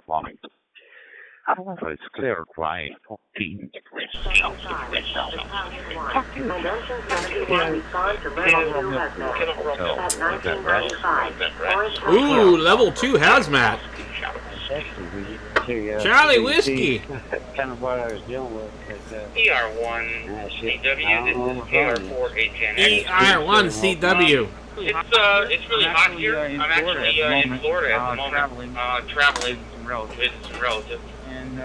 Plumbing. So it's clarified. Momentum 71, respond to level 2 hazmat. Ooh, level 2 hazmat. Charlie Whiskey. Kind of what I was dealing with. ER1 CW, this is AR4 HN. ER1 CW. It's really hot here. I'm actually in Florida at the moment, traveling with some relatives. And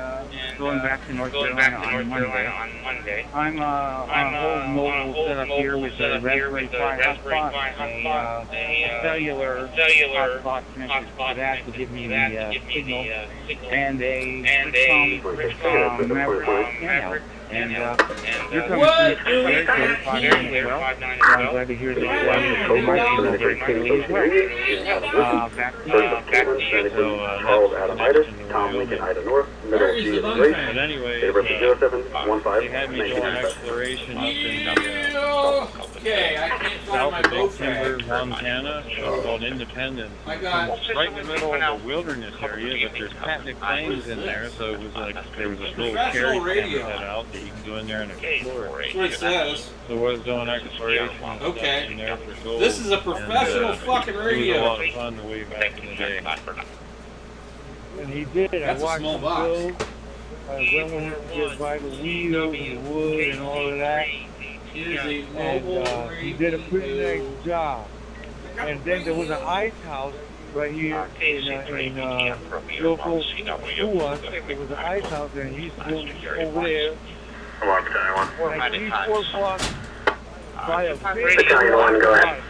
going back to North Carolina on Monday. I'm on a whole mobile setup here with a Raspberry Pi hotspot, a cellular hotspot connected to that to give me the signal, and a Maverick. And you're coming through very clear, 5.9 as well. So I'm glad to hear that you're very clearly as well. Back to you. So, called Adam Ida, Tom Lincoln Ida North, middle G is race. But anyway, They had me do an exploration up in Okay, I can't find south my of Big boat Timber, bag. Montana, called Independence. I got Right in the middle of the wilderness area, but there's patented claims in there, so it was like there was a little carry radio. set out that you can go in there and explore. That's what it says. So I was doing exploration and stuff Okay. in there for gold. This is a professional fucking It was a radio. lot of fun way back in the day. And he did. That's a I watched small him box. go. I went with him to get by the wheels and the wood and all of that. Here's a And mobile he did a pretty nice job. And then there was an ice house right here in local Uwa. There was an ice house and he's built over there. Like 3-4 blocks by a big Battalion 1, go ahead.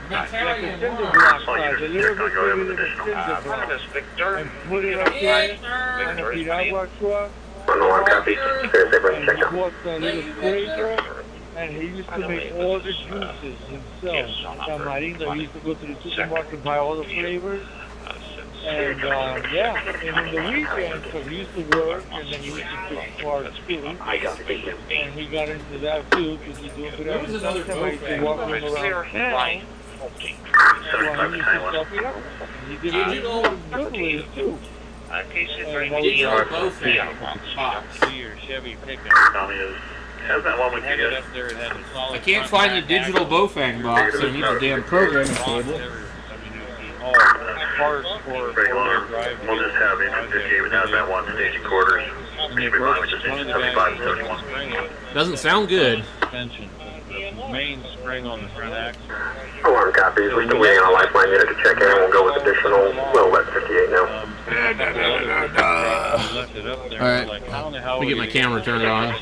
like a cinder block size, a little bit bigger than a cinder block. And put it up there on a Piragua truck. 101, copy. Clear saber and check And out. bought a little scraper, and he used to make all the juices himself. Tamarindo, he used to go to the supermarket and buy all the flavors. And yeah, and in the weekends, because he used to work, and then he used to fix cars too. I got it, thank you. And he got into that too, because he's doing good at it. Sometimes I used to walk him around town while he used to stuff it up. And he did it good ways too. Digital Bowfang box. See your Chevy pickup. Tommy is. How's that one with Had you it guys? up there, it had a solid I can't find the digital Bowfang box. I need the damn programming cable. all parts for four-wheel drive. We'll just have Engine 58 without that one staging quarters. And they Should be fine with just one of the Engine guys 75 and 71. spring it. Doesn't sound good. Suspension. The main spring on the front axle. Alarm copies. We're still waiting on a lifeline unit to check in. We'll go with additional well wet 58 now. Alright, let me get my camera turned on.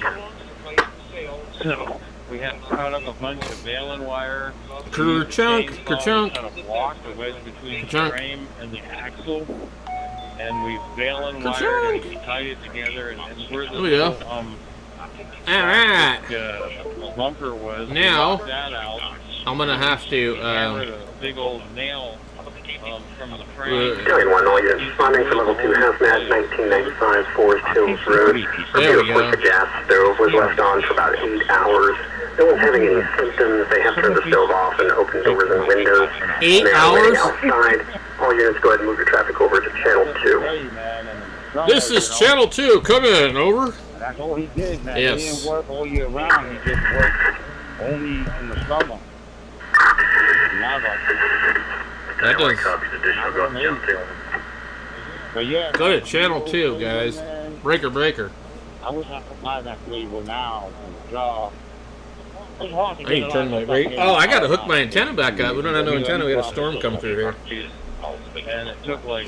So, we had cut up a bunch of baling wire. Kerchunk, kerchunk. Kind of block the wedge between the Kerchunk. frame and the axle. And we baling Kerchunk. wired and we tied it together. And where the There we go. Alright, bumper was, Now, we knocked that out. I'm gonna have to, Hammered a big old nail from the frame. Battalion 1, all units responding for level 2 hazmat 1995 Forest Hills Road. There we Report go. the gas stove was left on for about 8 hours. No one's having any symptoms. They have turned the stove off and opened doors and windows. 8 They are waiting hours? outside. All units go ahead and move your traffic over to channel 2. This is Channel 2, come in, over. That's all he did, man. Yes. He didn't work all year round. He just worked only in the summer. That does. Copies additional go to channel 2. But yeah. Go to Channel 2, guys. Breaker, breaker. I wish I could find that label now from the job. It's hard to I need to turn my rate. Oh, I gotta hook my antenna back up. We don't have no antenna. We had a storm come through here. And it took like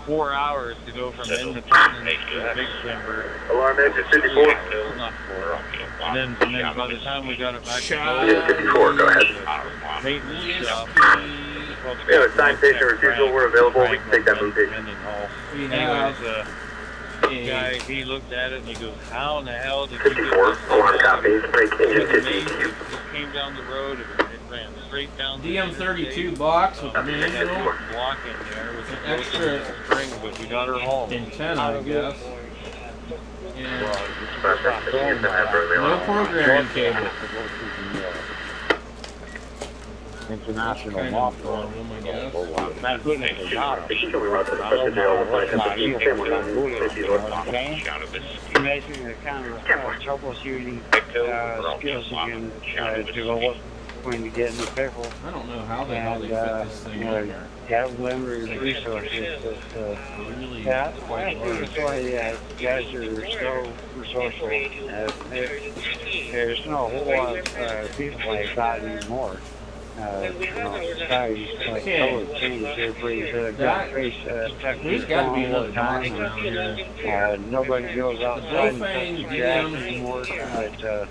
4 hours to go from Independence to Big Timber. Alarm exit 54. Not 4. And then by the time we got it back to Unit 54, go ahead. maintenance shop. We have a signed patient refusal. We're available. We can take that movement. Anyways, guy, he looked at it and he goes, how in the hell did you get 54, this? alarm copies. Break engine 50. It came down the road, it ran straight down the DM32 box with the manual. block in there with an Extra spring, but we got her home. antenna, I guess. And Perfect. no programming cable. international Kind law of firm. normal, I guess. Thank goodness they got them. She can run the budget now, but Not you even can for run Mongolia, you know what I'm saying? Making a kind of troubleshooting skills again develop when you get in the pickle. I don't know how the hell they And, fit this thing you in know, here. have limited resources. Really Yeah, quite I think large. that's why guys are so resourceful. There's no whole lot of people like that anymore. Society's like totally changed. Everybody's got face There's got to be another box around here. nobody goes outside and touches grass anymore. But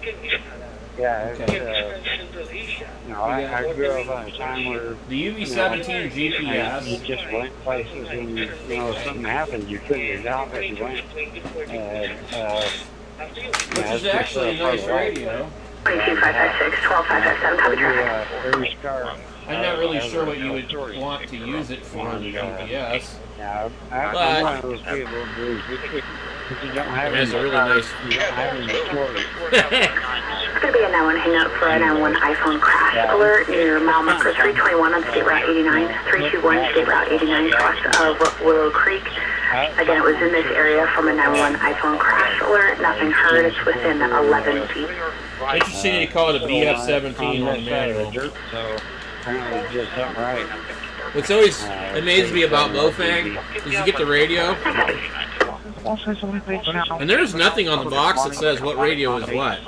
yeah, it's, you know, I grew up on a time where The UV-17 you GPS. just went places and, you know, something happened, you figured it out, but you went. And, Which is actually a nice radio. 22556, 12557, copy traffic. Every scar. I'm not really sure what you would want to use it for on the GPS. Yeah, I'm one of those people who believes if you don't have That's a really nice. you don't have any story. It's going to be a 911 hang up for a 911 iPhone crash alert near mile marker 321 on State Route 89, 321 State Route 89 cross of Willow Creek. Again, it was in this area from a 911 iPhone crash alert. Nothing heard. It's within 11 feet. Interesting you call it a BF-17 on the manual. So apparently just something right. What's always amazed me about Mofang is you get the radio, and there's nothing on the box that says what radio is what.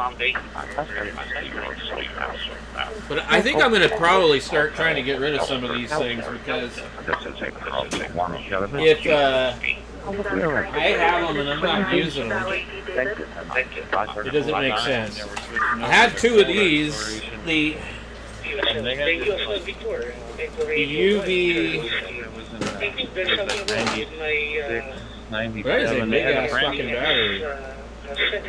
But I think I'm going to probably start trying to get rid of some of these things because if I have them and I'm not using them, it doesn't make sense. I have two of these. The UV. That is a big ass fucking battery.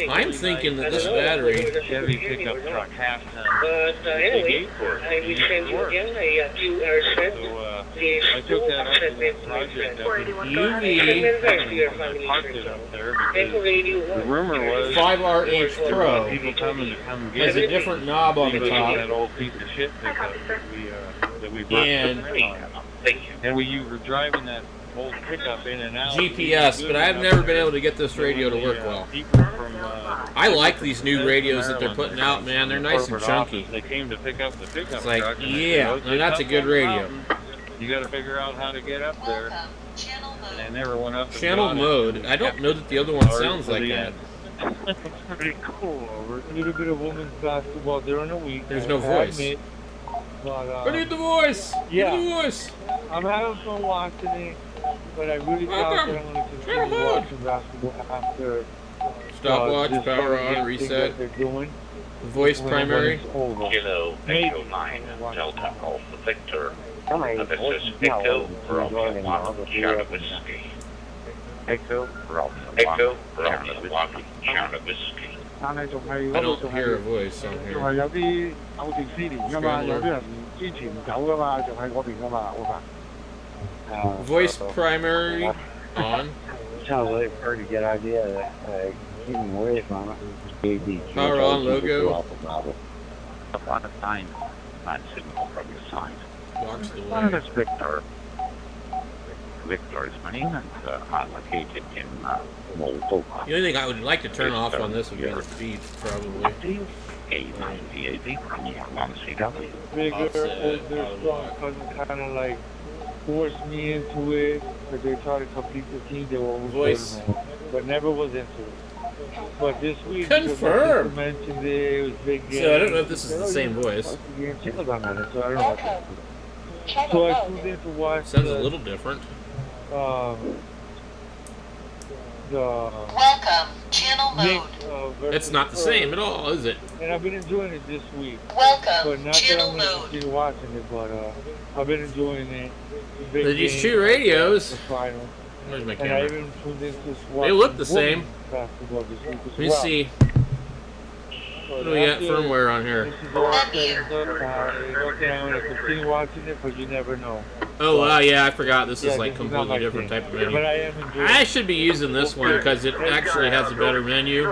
I'm thinking that this battery. Chevy pickup truck, half ton. But anyway, I will send you again a few hours said. I took that up in the project up in parked it up there because the rumor was 5RH Pro people coming to come get has a it. different knob on the top. That old piece of shit pickup that we brought And and we were driving that old pickup in and out. GPS, but I've never been able to get this radio to work well. People from, I like these new radios that they're putting out, man. They're nice and chunky. They came to pick up the pickup It's like, truck. And yeah, they said, and that's a good radio. You got to figure out how to get up there. And they never went up. and Channel got it. mode. I don't know that the other one sounds like that. Pretty cool over. A little bit of women's basketball during the week. There's no voice. But, I need the voice. Yeah. Give me the voice. I'm having fun watching it, but I really doubt that I'm going to continue watching basketball after Stopwatch, this power whole on, thing reset. that they're doing. Voice When primary. it's over. Kilo Echo 9 Delta Alpha Victor. This is Echo Bravo 1 Charlie Whiskey. Echo Bravo 1 Charlie Whiskey. I don't hear a voice on here. 有啲有電司連㗎嘛，有啲人之前走㗎嘛，就喺嗰邊㗎嘛，好嘛。Voice primary on. Sounds like a pretty good idea. Keeping away from it. Power on logo. On a sign, not signal from your sign. Box One of delay. us Victor. Victor is my name and located in Moldova. The only thing I would like to turn off on this would be the speed, probably. A9VAV from CW. Bigger, Offset, older, strong cousin kind of like forced me into it, but they tried to compete the team. They were Voice. but never was into it. But this week, Confirmed. mentioned it was big game. So I don't know if this is the same voice. So I don't know. So I tuned in to watch. Sounds a little different. Welcome, channel mode. It's not the same at all, is it? And I've been enjoying it this week. But Welcome, not that channel I'm going to mode. continue watching it, but I've been enjoying it. Big These game, two radios. the final. Where's my And I camera? even tuned in to They look the same. basketball this week as Let me well. see. What do we got firmware on here? This is all said and done now. Okay, I'm going to continue watching it, but you never know. Oh, wow, yeah, I forgot. This Yeah, is like this is not completely my different thing. type of But menu. I am enjoying I it. should be using this one because it actually has a better menu.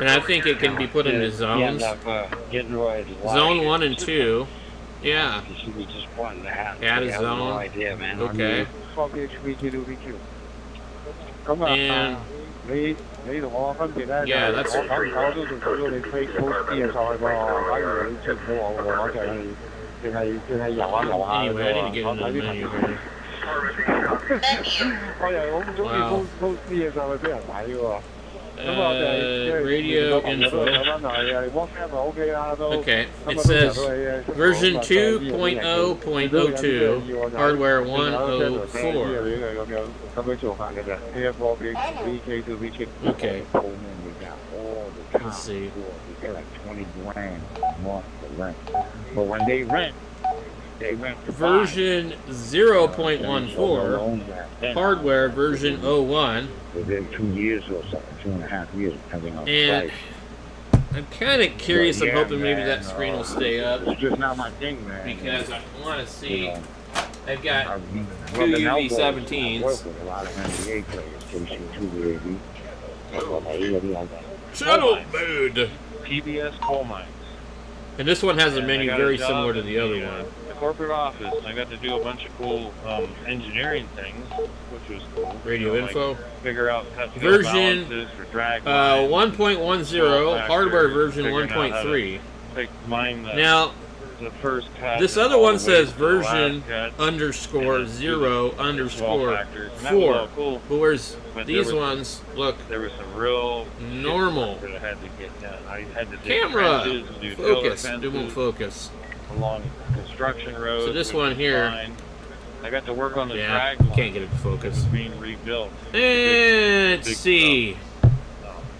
And I think it can be put into zones. Getting right. Zone 1 and 2. Yeah. You should be just one to have. Add a I have no zone. idea, man. Okay. Fuck HV2VQ. Come And on. 你同我分別咧， yeah, that's 我久唔久都仲睇到你 Facebook 啲嘢上去喎，反而你出唔到我喎，我淨係遊下遊下 anyway, I need to get into the menu here. 我又好唔中意 post 啲嘢上去俾人睇喎。Radio info. Okay, it says version 2.0.02, hardware 104. Okay. Let's see. But when they rent version 0.14, hardware version 01. Within 2 years or so, 2.5 years, depending on the price. I'm kind of curious. I'm hoping maybe that screen will stay up. It's just not my thing, man. Because I want to see. I've got two UV17s. With a lot of NBA players, KC2 Channel mode. PBS coal mines. And this one has a menu very similar to the other one. The corporate office. I got to do a bunch of cool engineering things, which was cool. Radio info. Figure out version for drag 1.10, hardware version 1.3. Now, the first this other one says version _0_4. But where's these ones look there was some real normal. That I had to get done. I had to camera focus. It won't focus. Along construction roads. So this one here. I got to work on the drag line. Can't get it to focus. Being rebuilt. And let's see.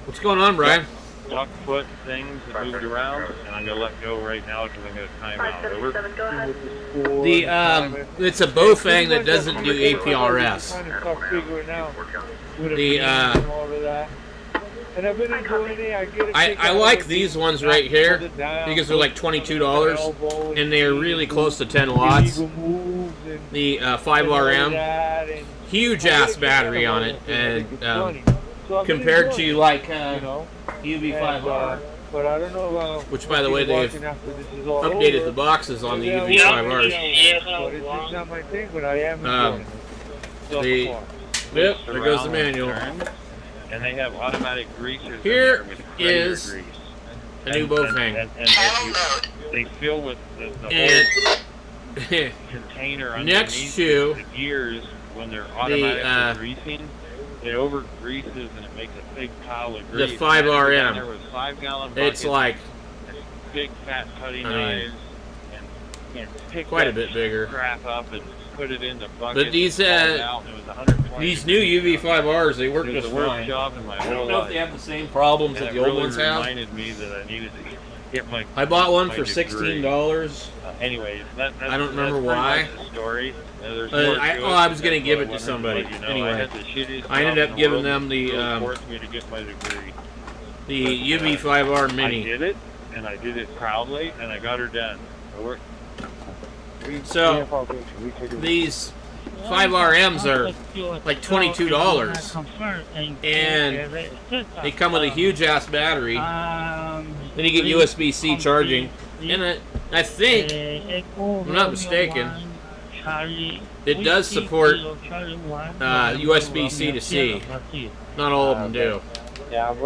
What's going on, Brian? Duck foot things that moved around, and I'm gonna let go right now because I'm gonna time out. It's a Bofang that doesn't do APRS. I like these ones right here because they're like $22 and they're really close to 10 watts. The 5RM, huge ass battery on it, and compared to like UV5R, which by the way they've updated the boxes on the UV5Rs. Yep, there goes the manual. And they have automatic greasers. Here is a new Bofang. And they fill with the whole container next to the gears when they're automatically greasing. It over greases and it makes a big pile of grease. The 5RM. There was 5-gallon buckets, it's like big fat cutting knives and pick quite a bit bigger. Crap up and put it in the bucket. But these new UV5Rs, they work just fine. I don't know if they have the same problems that the old ones have. Reminded me that I needed to get my. I bought one for $16. Anyways, that's I don't remember why. The story. I was going to give it to somebody. Anyway, I ended up giving them the UV5R Mini. I did it, and I did it proudly, and I got her done. So these 5RMs are like $22, and they come with a huge ass battery. Then you get USB-C charging, and I think, if I'm not mistaken, it does support USB-C to C. Not all of them do. Yep.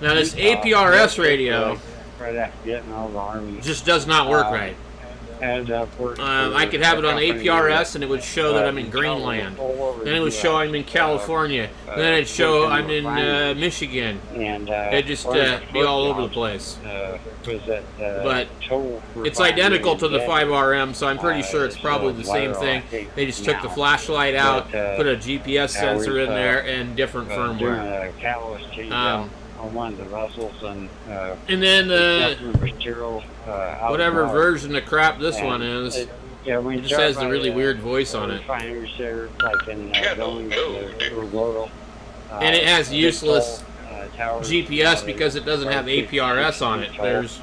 Now this APRS radio just does not work right. I could have it on APRS and it would show that I'm in Greenland. Then it would show I'm in California. Then it'd show I'm in Michigan. It'd just be all over the place. But it's identical to the 5RM, so I'm pretty sure it's probably the same thing. They just took the flashlight out, put a GPS sensor in there, and different firmware. On one of the vessels and then whatever version of crap this one is, it just has a really weird voice on it. And it has useless GPS because it doesn't have APRS on it. There's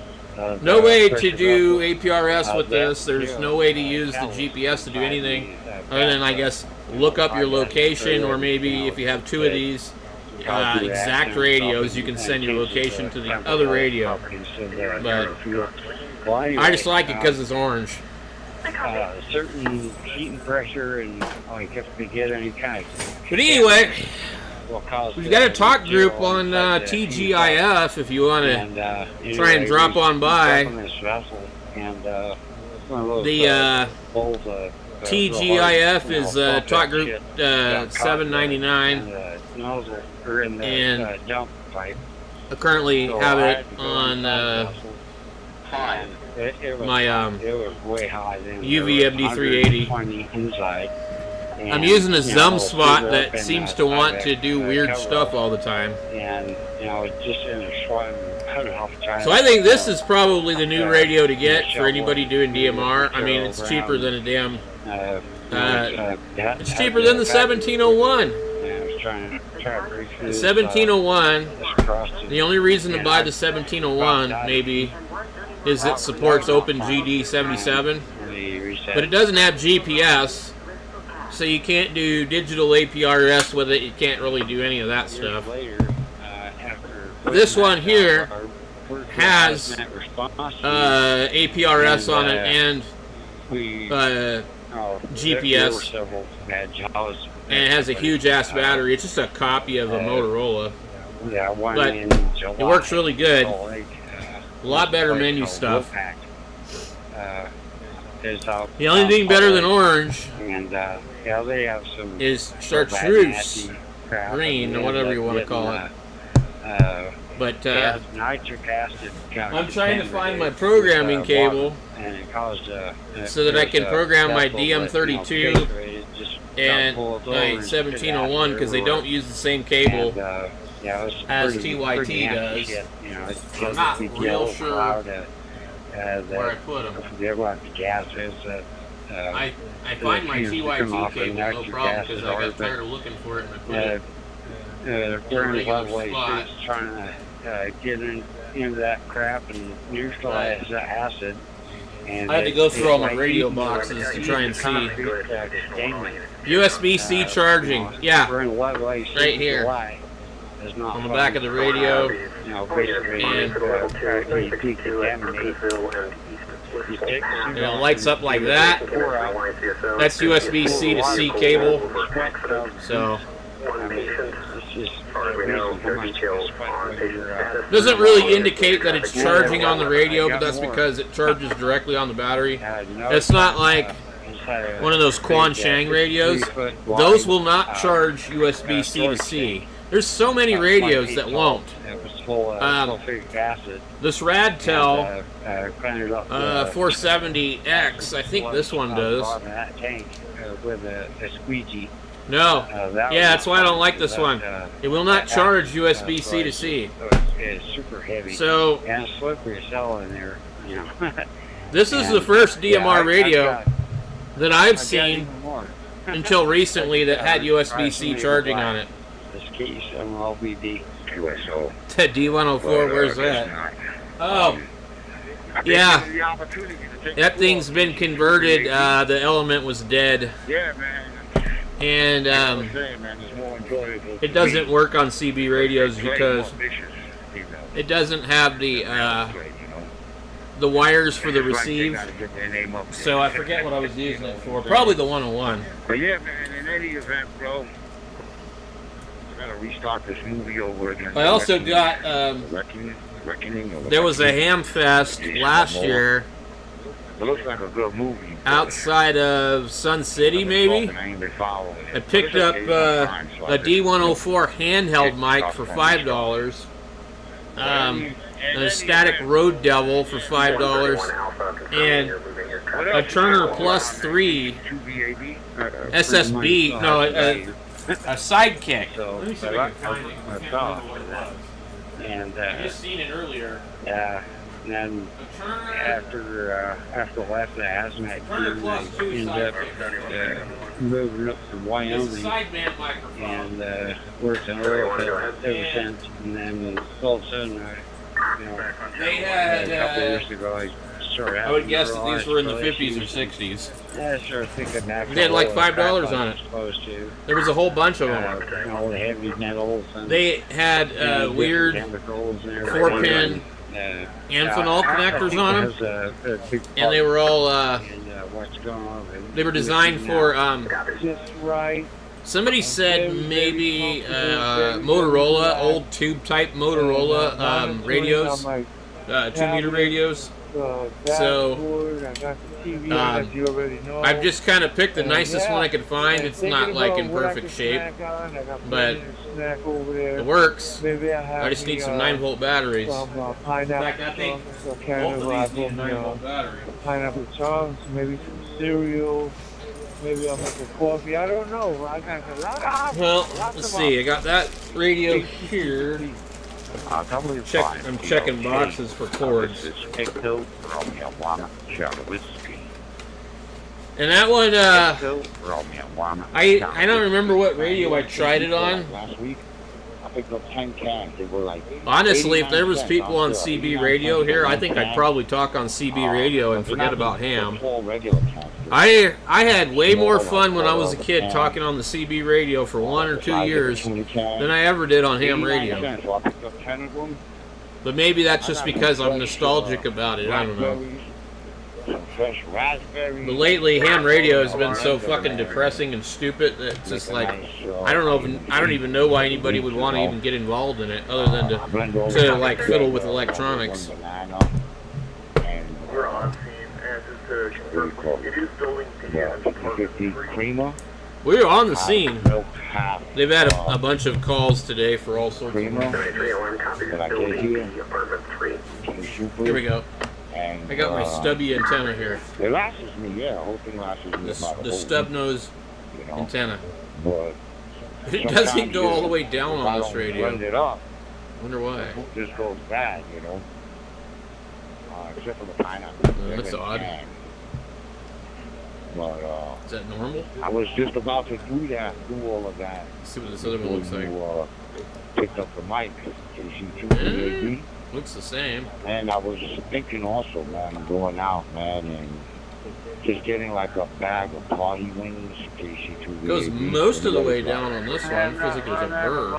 no way to do APRS with this. There's no way to use the GPS to do anything other than, I guess, look up your location, or maybe if you have two of these, exact radios, you can send your location to the other radio. But I just like it because it's orange. Certain heat and pressure, and if we get any kind of. But anyway, we've got a talk group on TGIF if you want to try and drop on by. The TGIF is talk group 799, and I currently have it on my UVMD380. I'm using a Zum spot that seems to want to do weird stuff all the time. So I think this is probably the new radio to get for anybody doing DMR. I mean, it's cheaper than a damn... it's cheaper than the 1701. The 1701, the only reason to buy the 1701, maybe, is it supports OpenGD 77, but it doesn't have GPS, so you can't do digital APRS with it. You can't really do any of that stuff. This one here has APRS on it and GPS, and it has a huge ass battery. It's just a copy of a Motorola, but it works really good. A lot better menu stuff. The only thing better than orange is chartreuse green, or whatever you want to call it. But I'm trying to find my programming cable so that I can program my DM32 and my 1701, because they don't use the same cable as TYT does. I'm not real sure where I put them. I find my TYT cable no problem, because I got tired of looking for it and I put it in a regular spot. Trying to get into that crap and neutralize the acid. And I had to go through all my radio boxes to try and see. USB-C charging, yeah, right here on the back of the radio, and it lights up like that. That's USB-C to C cable. So doesn't really indicate that it's charging on the radio, but that's because it charges directly on the battery. It's not like one of those Quan Shang radios. Those will not charge USB-C to C. There's so many radios that won't. This Radtel 470X, I think this one does. No. Yeah, that's why I don't like this one. It will not charge USB-C to C. So, this is the first DMR radio that I've seen until recently that had USB-C charging on it. D104, where's that? Oh, yeah. That thing's been converted. The element was dead. And it doesn't work on CB radios because it doesn't have the wires for the receive. So I forget what I was using it for. Probably the 101. But yeah, man, in any event, bro, I gotta restart this movie over again. I also got, there was a Ham Fest last year. It looks like a good movie. Outside of Sun City, maybe? I picked up a D104 handheld mic for $5. A static Road Devil for $5. And a Turner Plus 3 SSB, no, a Sidekick. Let me see if I can find it. And I just seen it earlier. And then after left the hazmat crew, they ended up moving up to Wyoming and worked in oil field ever since. And then all of a sudden, they had, a couple years ago, I started I would guess that these were in the 50s or 60s. I sure think of natural. They had like $5 on it. Supposed to. There was a whole bunch of them. All the heavy metals. And, they had weird 4-pin Amphenol connectors on them, and they were all they were designed for Just right. somebody said maybe Motorola, old tube type Motorola radios, 2-meter radios. So I've just kind of picked the nicest one I could find. It's not like in perfect shape, but it works. I just need some 9-volt batteries. In fact, I think both of these need 9-volt batteries. Pineapple chunks, maybe some cereal, maybe I'll make a coffee. I don't know. I got a lot of options. Well, let's see. I got that radio here. I'm checking boxes for cords. And that one, I don't remember what radio I tried it on. Last week, I picked up 10 cans. They were like. Honestly, if there was people on CB radio here, I think I'd probably talk on CB radio and forget about ham. I had way more fun when I was a kid talking on the CB radio for 1 or 2 years than I ever did on ham radio. But maybe that's just because I'm nostalgic about it. I don't know. But lately, ham radio has been so fucking depressing and stupid that it's just like I don't even know why anybody would want to even get involved in it, other than to like fiddle with electronics. We're on scene, and just to confirm, it is building Creamer. We're on the scene. They've had a bunch of calls today for all sorts of reasons. Here we go. I got my stubby antenna here. It lasts me, yeah. The whole thing lasts me. The stub nose antenna. But it doesn't go all the way down on this radio. Wonder why. It just goes bad, you know. Except for the pineapple. That's odd. But, is that normal? I was just about to do all of that. Let's see what this other one looks like. Picked up the mic, KC2 looks the same. And I was thinking also, man, going out, man, and just getting like a bag of party wings, KC2. Goes most of the way down on this one. It feels like there's a burr.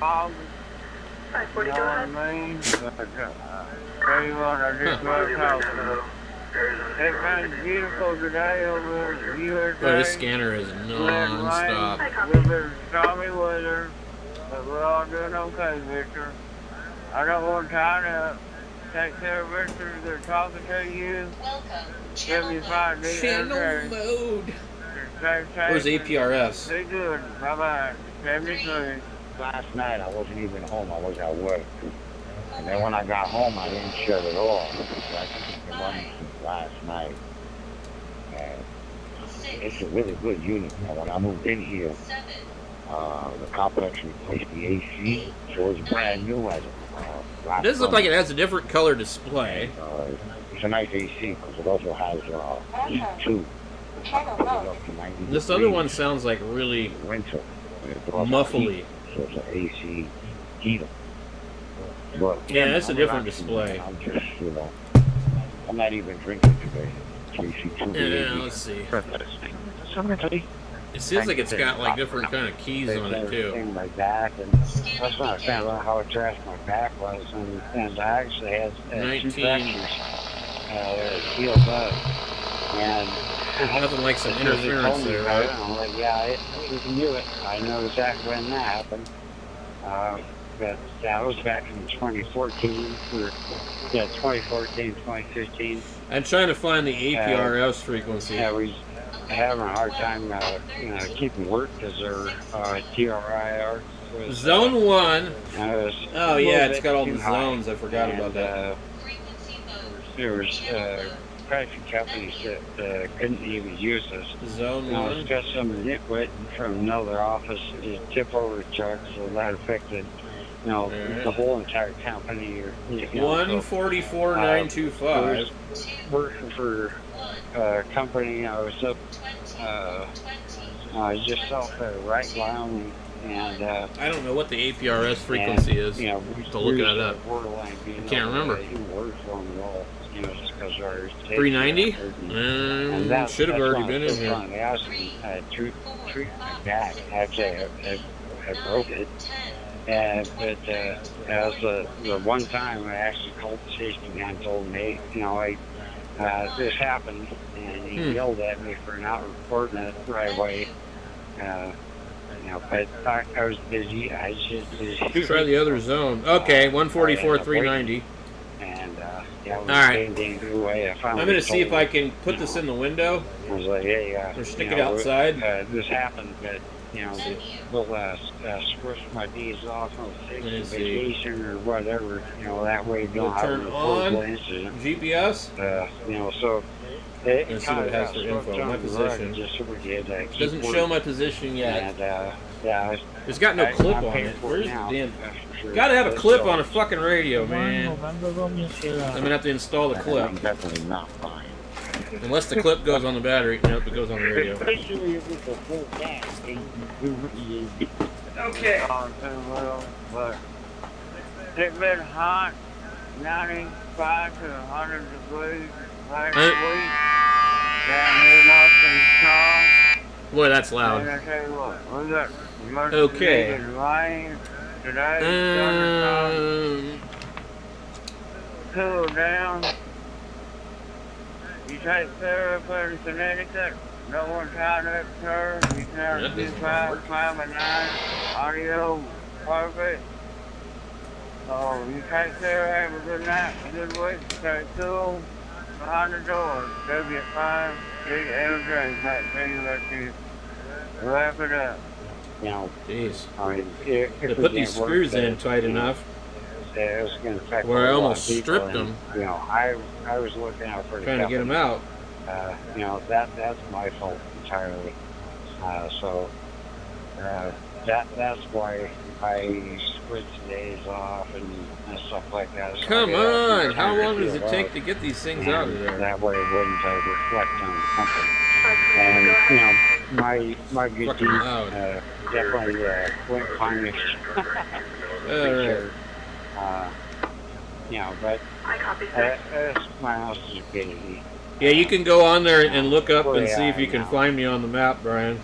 This scanner is non-stop. We're all doing okay, Victor. I don't want time to take care of Victor. They're talking to you. Welcome. Channel mode. Where's APRS? They good. Bye-bye. 73. Last night I wasn't even home. I was at work. And then when I got home, I didn't shut it off. So I kept it running since last night. And it's a really good unit. And when I moved in here, the complex replaced the AC, so it's brand new as it does look like it has a different color display. It's a nice AC because it also has two. This other one sounds like really muffly. So it's an AC heater. But yeah, that's a different display. I'm just, you know, I'm not even drinking today. Yeah, let's see. It seems like it's got like different kind of keys on it too. Like that, and that's when I found out how attractive my back was, and I actually had 2 fractures healed up, and nothing like some interference there, right? I'm like, yeah, we can do it. I know exactly when that happened. But that was back in 2014, 2015. I'm trying to find the APRS frequency. Yeah, we're having a hard time keeping work because they're TRIR. Zone 1. Oh yeah, it's got all the zones. I forgot about that. There was private companies that couldn't even use us. Zone 1. It's got some nitwit from another office tip over truck, so that affected the whole entire company. 144925. Working for a company I was up just off the right line And I don't know what the APRS frequency is. You know, to look that up. I can't remember. 390? Should have already been in here. They actually treat my back. Actually, I broke it. But that was the one time I actually called the station guy and told him, hey, you know, this happened, and he yelled at me for not reporting it right away. You know, but I was busy. I just try the other zone. Okay, 144, 390. And yeah, all right. I'm going to see if I can put this in the window. I was like, hey, or stick it outside. This happened, but you know, we'll switch my days off on vacation or whatever. You know, that way you don't have turn on GPS. You know, so. Let's see what it has for info. My position. Doesn't show my position yet. Yeah, it's got no clip on it. Where's the damn? Gotta have a clip on a fucking radio, man. I'm gonna have to install the clip. Definitely not fine. Unless the clip goes on the battery. Nope, it goes on the radio. Okay. It's been hot, 95 to 100 degrees last week. Down here in Arkansas. Boy, that's loud. And I tell you what, we got much okay. needed rain today. Cool down. You take therapy in Connecticut. No one tied up her. You can do 5, 9, audio, perfect. Oh, you take care, have a good night, a good week, stay cool. Behind the door, W5, big energy, that thing that you wrap it up. You know, jeez. I mean, to put these screws in tight enough, it's going to affect where I almost stripped them. You know, I was looking out for the trying to get them out. You know, that's my fault entirely. So that's why I switched days off and stuff like that. So come on! How long does it take to get these things out of there? That way it wouldn't reflect on the company. And, you know, my good deed definitely went punished. Alright. You know, but my house is busy. Yeah, you can go on there and look up and see if you can find me on the map, Brian.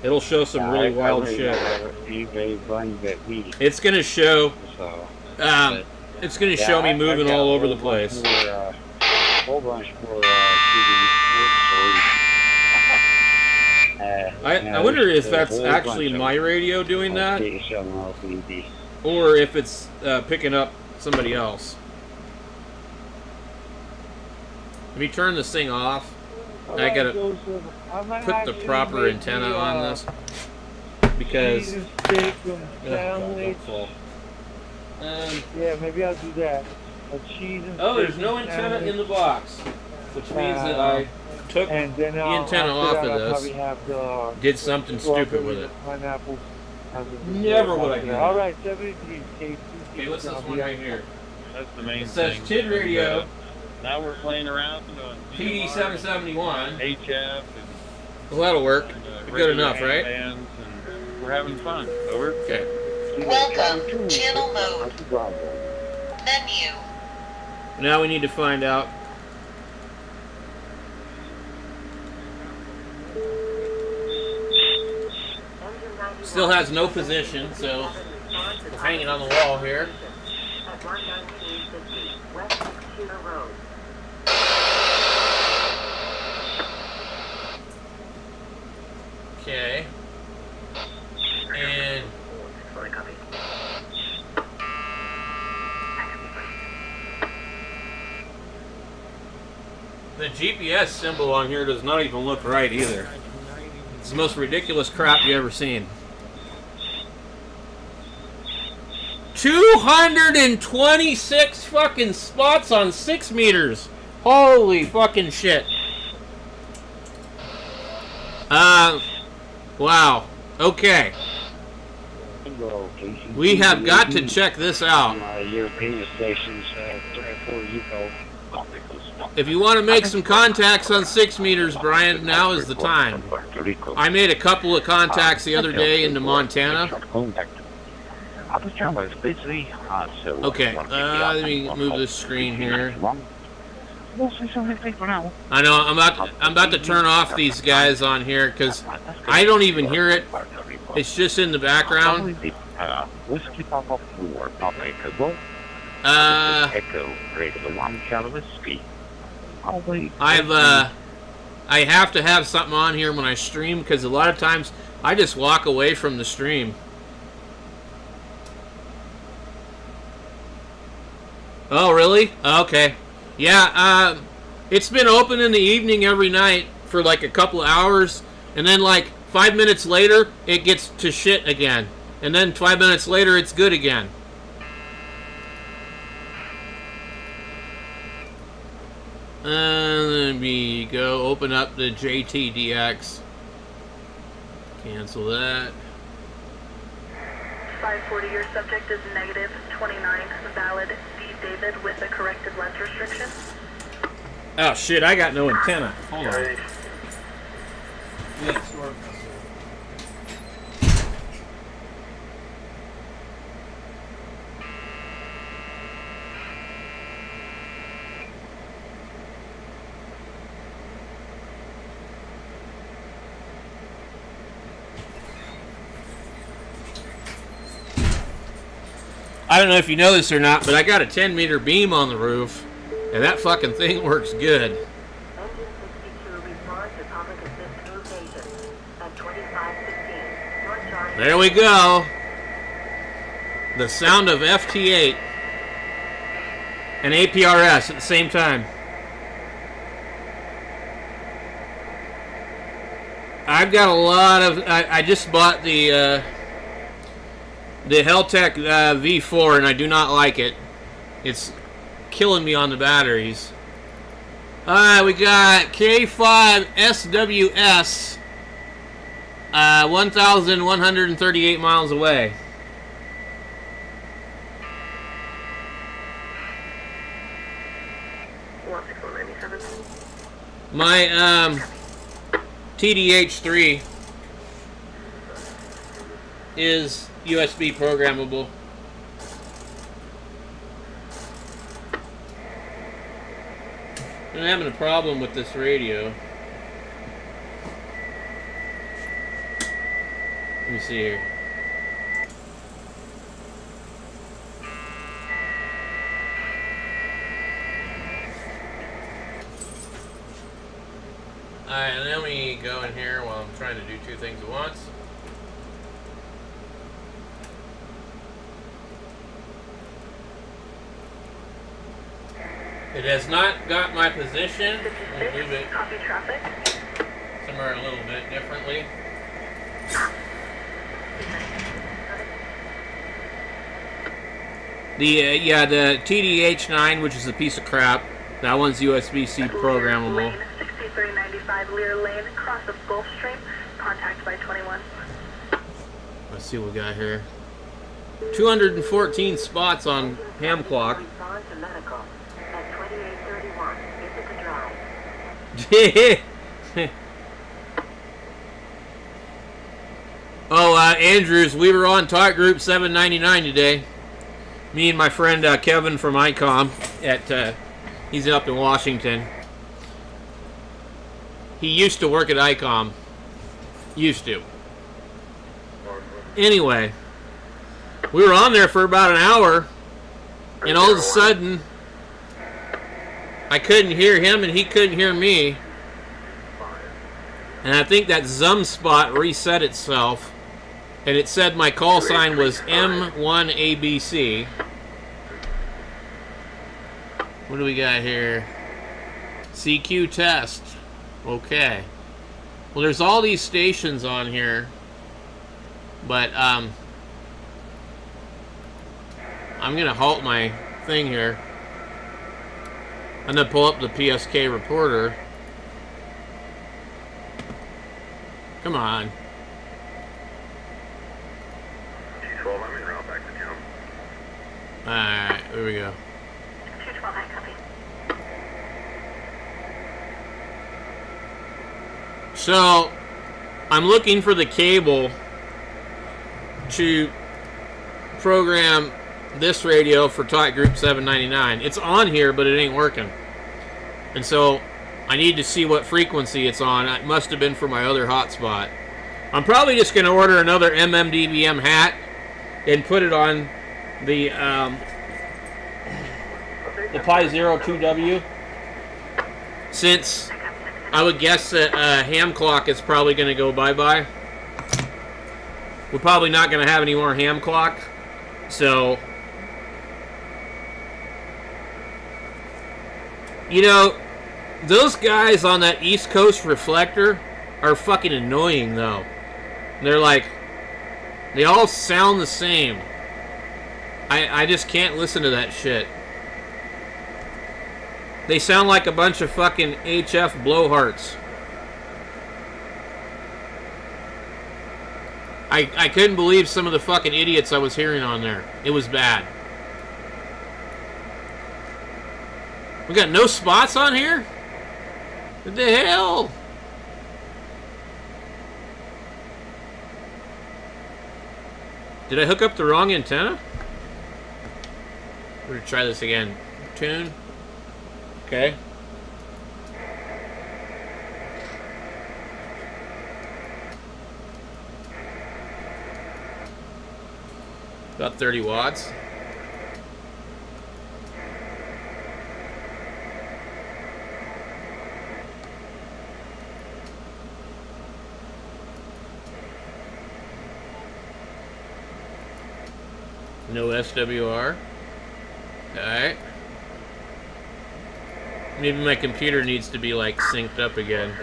It'll show some really wild shit. It's gonna show. It's gonna show me moving all over the place. Whole bunch more I wonder if that's actually my radio doing that, or if it's picking up somebody else. Let me turn this thing off. I gotta put the proper antenna on this because yeah, maybe I'll do that. There's no antenna in the box, which means that I took the antenna off of this, did something stupid with it. Never would I do that. All right, 73. Okay, what's this one right here? That's the main thing. It says TID radio. Now we're playing around on PD 771. HF. Well, that'll work. Good enough, right? And we're having fun. Over. Okay. Welcome. Channel mode. Menu. Now we need to find out. Still has no position, so we're hanging on the wall here. Okay. And the GPS symbol on here does not even look right either. It's the most ridiculous crap you ever seen. 226 fucking spots on 6 meters. Holy fucking shit. Wow. Okay. We have got to check this out. European stations, If you want to make some contacts on 6 meters, Brian, now is the time. I made a couple of contacts the other day into Montana. Okay, let me move this screen here. I know I'm about to turn off these guys on here because I don't even hear it. It's just in the background. I have to have something on here when I stream because a lot of times I just walk away from the stream. Oh, really? Okay. Yeah, it's been open in the evening every night for like a couple of hours, and then like 5 minutes later, it gets to shit again. And then 5 minutes later, it's good again. Let me go open up the JTDX. Cancel that. 540, your subject is negative 29, valid D. David with a corrected lens restriction. Oh shit, I got no antenna. Hold on. I don't know if you know this or not, but I got a 10-meter beam on the roof, and that fucking thing works good. There we go. The sound of FT8 and APRS at the same time. I've got a lot of... I just bought the Heltec V4, and I do not like it. It's killing me on the batteries. Alright, we got K5 SWS, 1,138 miles away. My TDH3 is USB programmable. I'm having a problem with this radio. Let me see here. Alright, let me go in here while I'm trying to do two things at once. It has not got my position. We'll move it somewhere a little bit differently. The TDH9, which is a piece of crap, that one's USB-C programmable. 6395 Lear Lane, cross of Gulf Stream, contact by 21. Let's see what we got here. 214 spots on ham clock. Oh, Andrews, we were on Talk Group 799 today. Me and my friend Kevin from ICOM at he's up in Washington. He used to work at ICOM. Used to. Anyway, we were on there for about an hour, and all of a sudden, I couldn't hear him and he couldn't hear me. And I think that Zoom spot reset itself, and it said my call sign was M1ABC. What do we got here? CQ test. Okay. Well, there's all these stations on here, but I'm gonna halt my thing here. I'm gonna pull up the PSK reporter. Come on. 212, I'm en route back to town. Alright, here we go. 212, I copy. So, I'm looking for the cable to program this radio for Talk Group 799. It's on here, but it ain't working. And so, I need to see what frequency it's on. It must have been for my other hotspot. I'm probably just going to order another MMDBM hat and put it on the Pi 02W, since I would guess that ham clock is probably going to go bye-bye. We're probably not going to have any more ham clock, so you know, those guys on that East Coast reflector are fucking annoying, though. They're like, they all sound the same. I just can't listen to that shit. They sound like a bunch of fucking HF blowhards. I couldn't believe some of the fucking idiots I was hearing on there. It was bad. We got no spots on here? What the hell? Did I hook up the wrong antenna? We're gonna try this again. Tune. Okay. About 30 watts. No SWR. Alright. Maybe my computer needs to be like synced up again.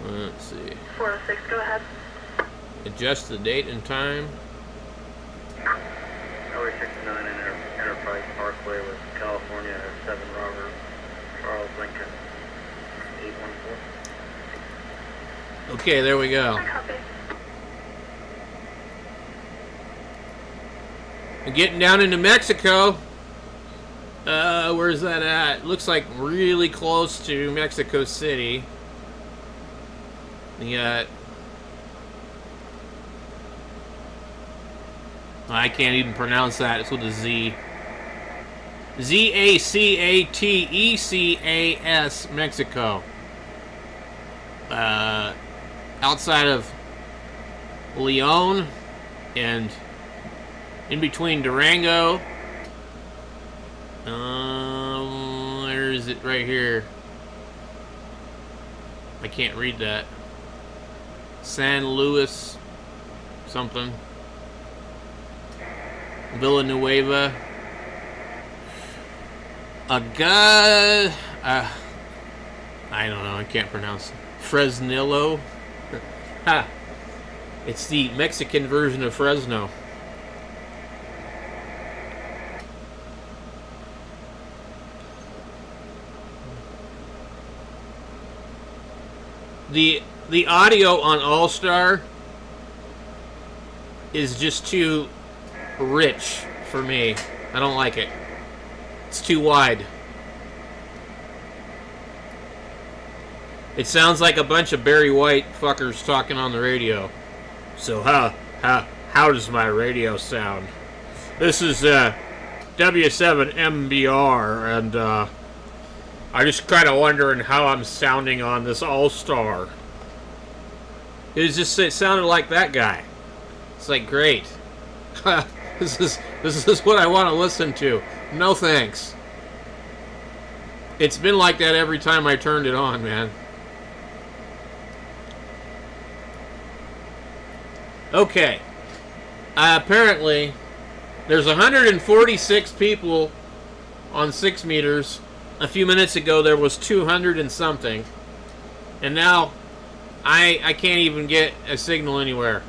Let's see. 406, go ahead. Adjust the date and time. Highway 69 in Enterprise Parkway with California 7 Robert Charles Lincoln 814. Okay, there we go. Getting down into Mexico. Where's that at? Looks like really close to Mexico City. We got... I can't even pronounce that. It's with a Z. Z-A-C-A-T-E-C-A-S, Mexico. Outside of Leon and in between Durango. Where is it? Right here. I can't read that. San Luis something. Villanueva. I don't know. I can't pronounce it. Fresnillo. Ha! It's the Mexican version of Fresno. The audio on All-Star is just too rich for me. I don't like it. It's too wide. It sounds like a bunch of Barry White fuckers talking on the radio. So how does my radio sound? This is W7MBR, and I just kind of wondering how I'm sounding on this All-Star. It sounded like that guy. It's like, great. This is what I want to listen to. No thanks. It's been like that every time I turned it on, man. Okay. Apparently, there's 146 people on 6 meters. A few minutes ago, there was 200 and something. And now, I can't even get a signal anywhere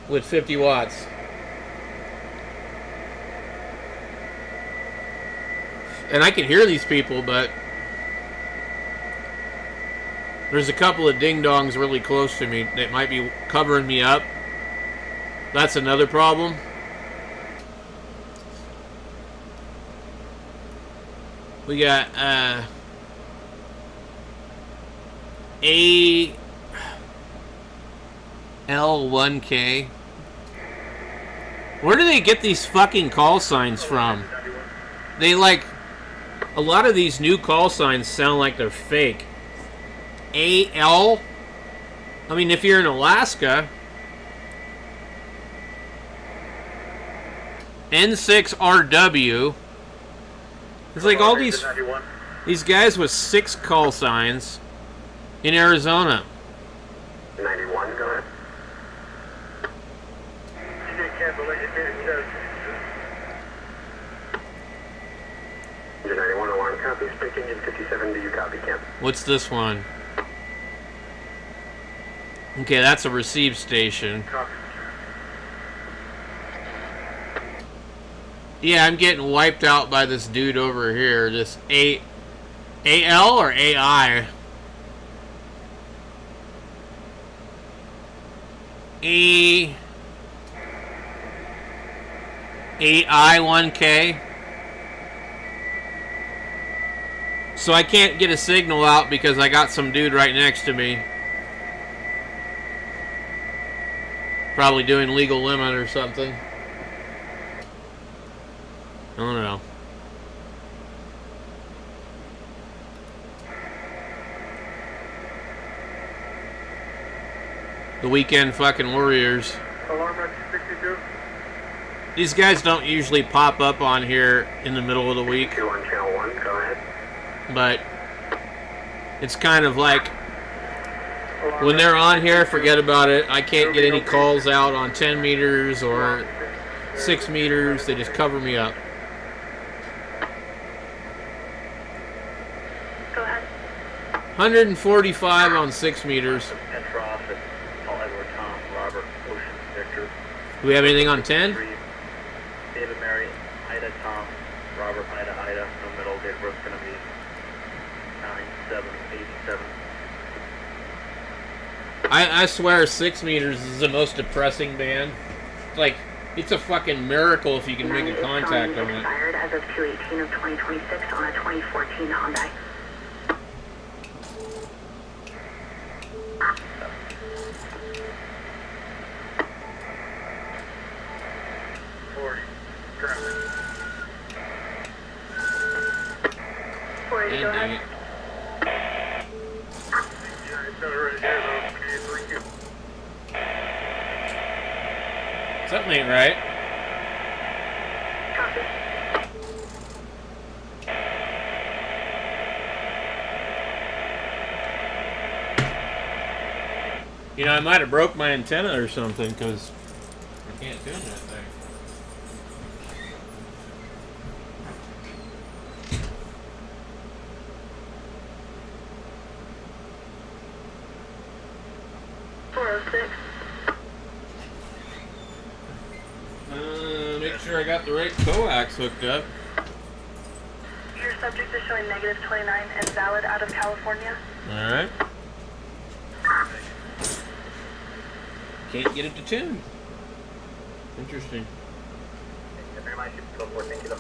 with 50 watts. And I can hear these people, but there's a couple of ding-dongs really close to me that might be covering me up. That's another problem. We got AL1K. Where do they get these fucking call signs from? They like, a lot of these new call signs sound like they're fake. AL? I mean, if you're in Alaska. N6RW. It's like all these guys with 6 call signs in Arizona. 91, go ahead. Engine 91, alarm copy. Speak engine 57, do you copy, Camp? What's this one? Okay, that's a receive station. Yeah, I'm getting wiped out by this dude over here. This AL or AI? AI1K. So I can't get a signal out because I got some dude right next to me. Probably doing legal limit or something. I don't know. The weekend fucking warriors. Alarm 62. These guys don't usually pop up on here in the middle of the week. On channel 1, go ahead. But it's kind of like when they're on here, forget about it. I can't get any calls out on 10 meters or 6 meters. They just cover me up. Go ahead. 145 on 6 meters. Petra office. Paul Edward Tom Robert Ocean Victor. Do we have anything on 10? David Mary Ida Tom Robert Ida Ida. No middle. Date of birth going to be 9/7/87. I swear 6 meters is the most depressing band. Like, it's a fucking miracle if you can make a contact on it. Expired as of 2/18 of 2026 on a 2014 Hyundai. And dang it. Something ain't right. Copy. You know, I might have broke my antenna or something because I can't tune that thing. Make sure I got the right coax hooked up. Your subject is showing -29 and valid out of California. Alright. Can't get it to tune. Interesting. Thank you.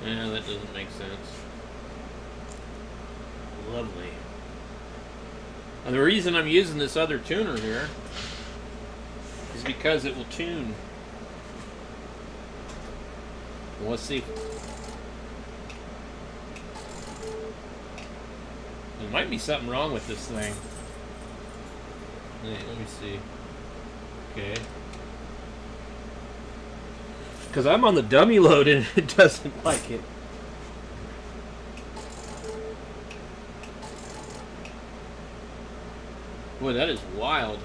Yeah, that doesn't make sense. Lovely. And the reason I'm using this other tuner here is because it will tune. Well, let's see. There might be something wrong with this thing. Hey, let me see. Okay. Because I'm on the dummy load and it doesn't like it. Boy, that is wild.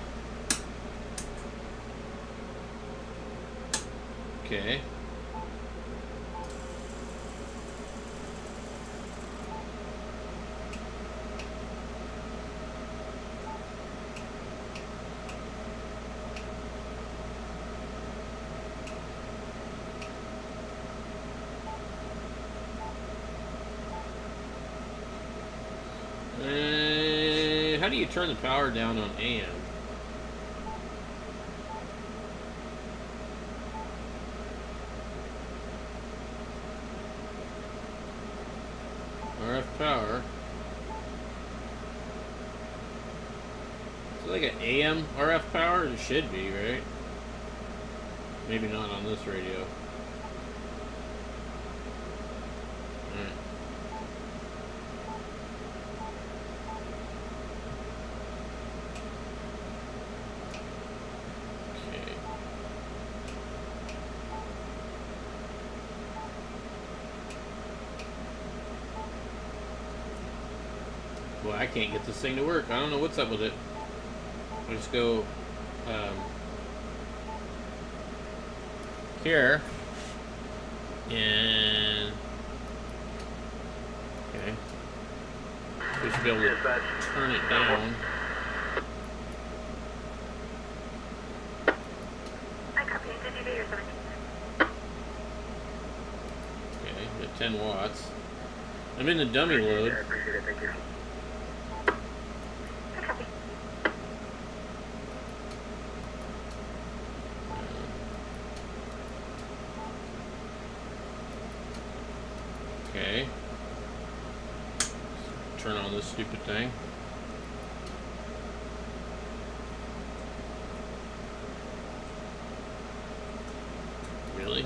How do you turn the power down on AM? RF power. Is it like an AM RF power? It should be, right? Maybe not on this radio. Alright. Okay. Boy, I can't get this thing to work. I don't know what's up with it. I'll just go here and okay. We should be able to turn it down. Okay, at 10 watts. I'm in the dummy load. I appreciate it, thank you. Okay. Turn on this stupid thing. Really?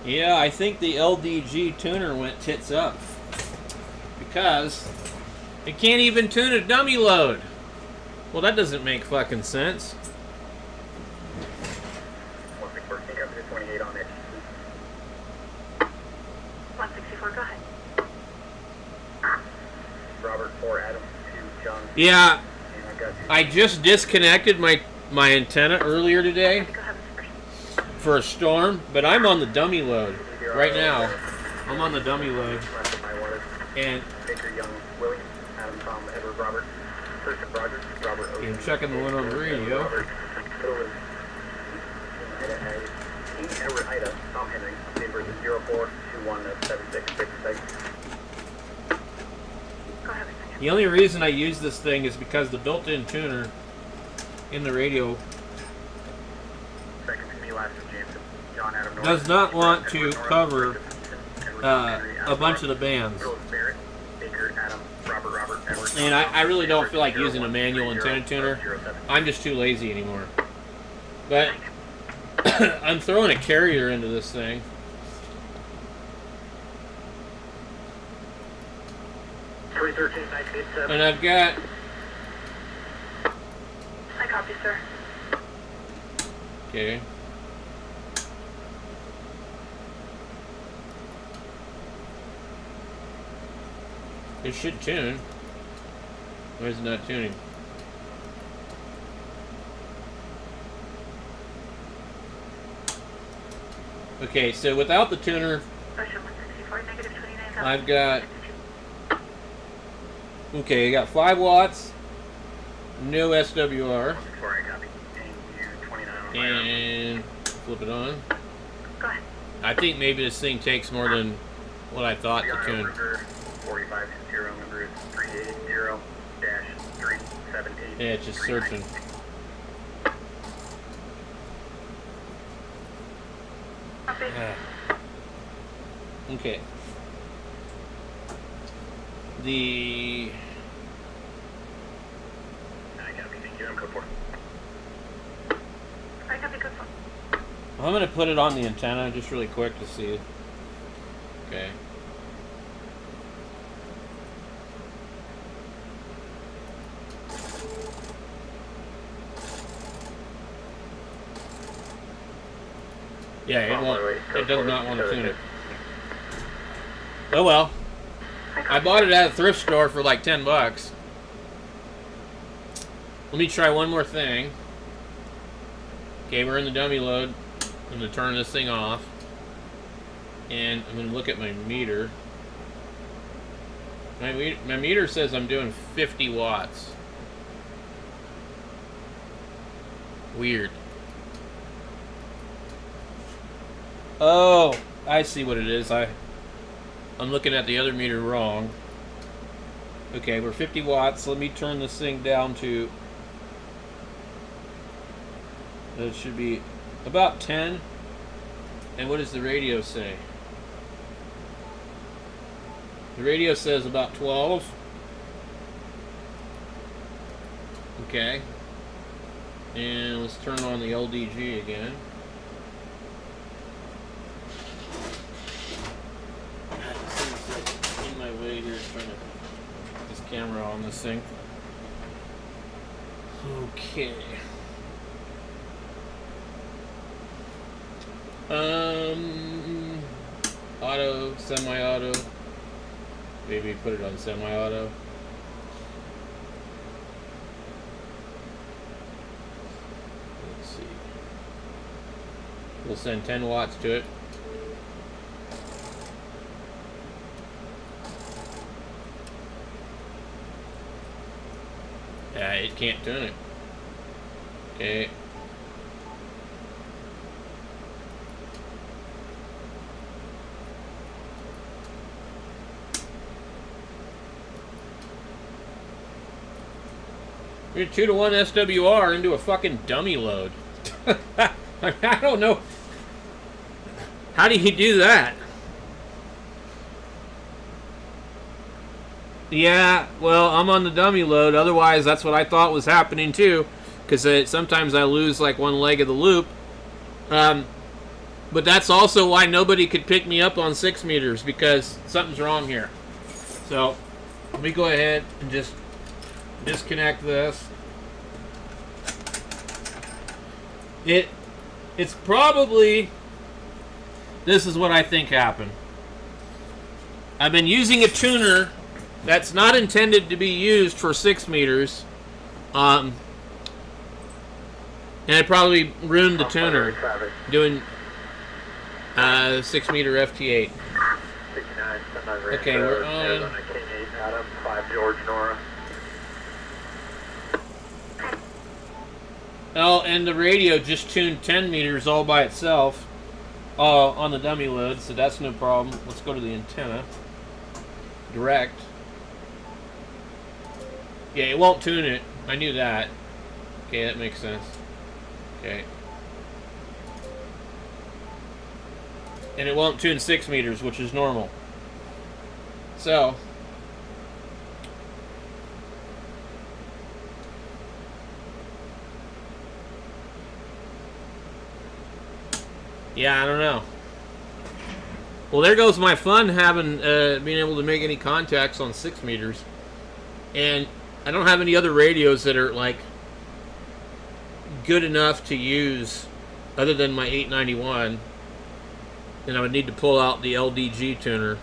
Yeah, I think the LDG tuner went tits up because it can't even tune a dummy load. Well, that doesn't make fucking sense. 164, up to 28 on it. 164, go ahead. Robert 4, Adam 2, John. Yeah, And I got you. I just disconnected my antenna earlier today for a storm, but I'm on the dummy load right now. I'm on the dummy load. And Baker Young, William, Adam, Tom, Edward, Robert, Thurston, Roger, Robert, I'm checking the one on the radio. Robert, Edward, Ida, Tom Henry, date version 04217666. The only reason I use this thing is because the built-in tuner in the radio Second to me, last is Jansen, John Adam Norris, does not want to cover a bunch of the bands. Barrett, Baker, Adam, Robert, Edward, And I really don't feel like using a manual antenna tuner. I'm just too lazy anymore. But I'm throwing a carrier into this thing. And I've got... I copy, sir. Okay. It should tune. Why is it not tuning? Okay, so without the tuner, I've got... Okay, I got 5 watts, no SWR, and flip it on. I think maybe this thing takes more than what I thought to tune. 45 0 number is 380-378. Yeah, it's just searching. Okay. The... I'm going to put it on the antenna just really quick to see it. Okay. Yeah, it won't. It does not want to tune it. Oh well. I bought it at a thrift store for like 10 bucks. Let me try one more thing. Okay, we're in the dummy load. I'm going to turn this thing off. And I'm going to look at my meter. My meter says I'm doing 50 watts. Weird. Oh, I see what it is. I'm looking at the other meter wrong. Okay, we're 50 watts. Let me turn this thing down to... That should be about 10. And what does the radio say? The radio says about 12. Okay. And let's turn on the LDG again. This thing's like in my way here, trying to put this camera on this thing. Okay. Auto, semi-auto. Maybe put it on semi-auto. Let's see. We'll send 10 watts to it. It can't tune it. Okay. You're 2-to-1 SWR into a fucking dummy load. I don't know. How do you do that? Yeah, well, I'm on the dummy load. Otherwise, that's what I thought was happening too. Because sometimes I lose like one leg of the loop. But that's also why nobody could pick me up on 6 meters. Because something's wrong here. So, let me go ahead and just disconnect this. It's probably, this is what I think happened. I've been using a tuner that's not intended to be used for 6 meters. And I probably ruined the tuner doing 6 meter FT8. Okay, we're on. Adam, 5 George Nora. Oh, and the radio just tuned 10 meters all by itself on the dummy load, so that's no problem. Let's go to the antenna. Direct. Yeah, it won't tune it. I knew that. Okay, that makes sense. Okay. And it won't tune 6 meters, which is normal. So... yeah, I don't know. Well, there goes my fun having being able to make any contacts on 6 meters. And I don't have any other radios that are like good enough to use other than my 891. And I would need to pull out the LDG tuner,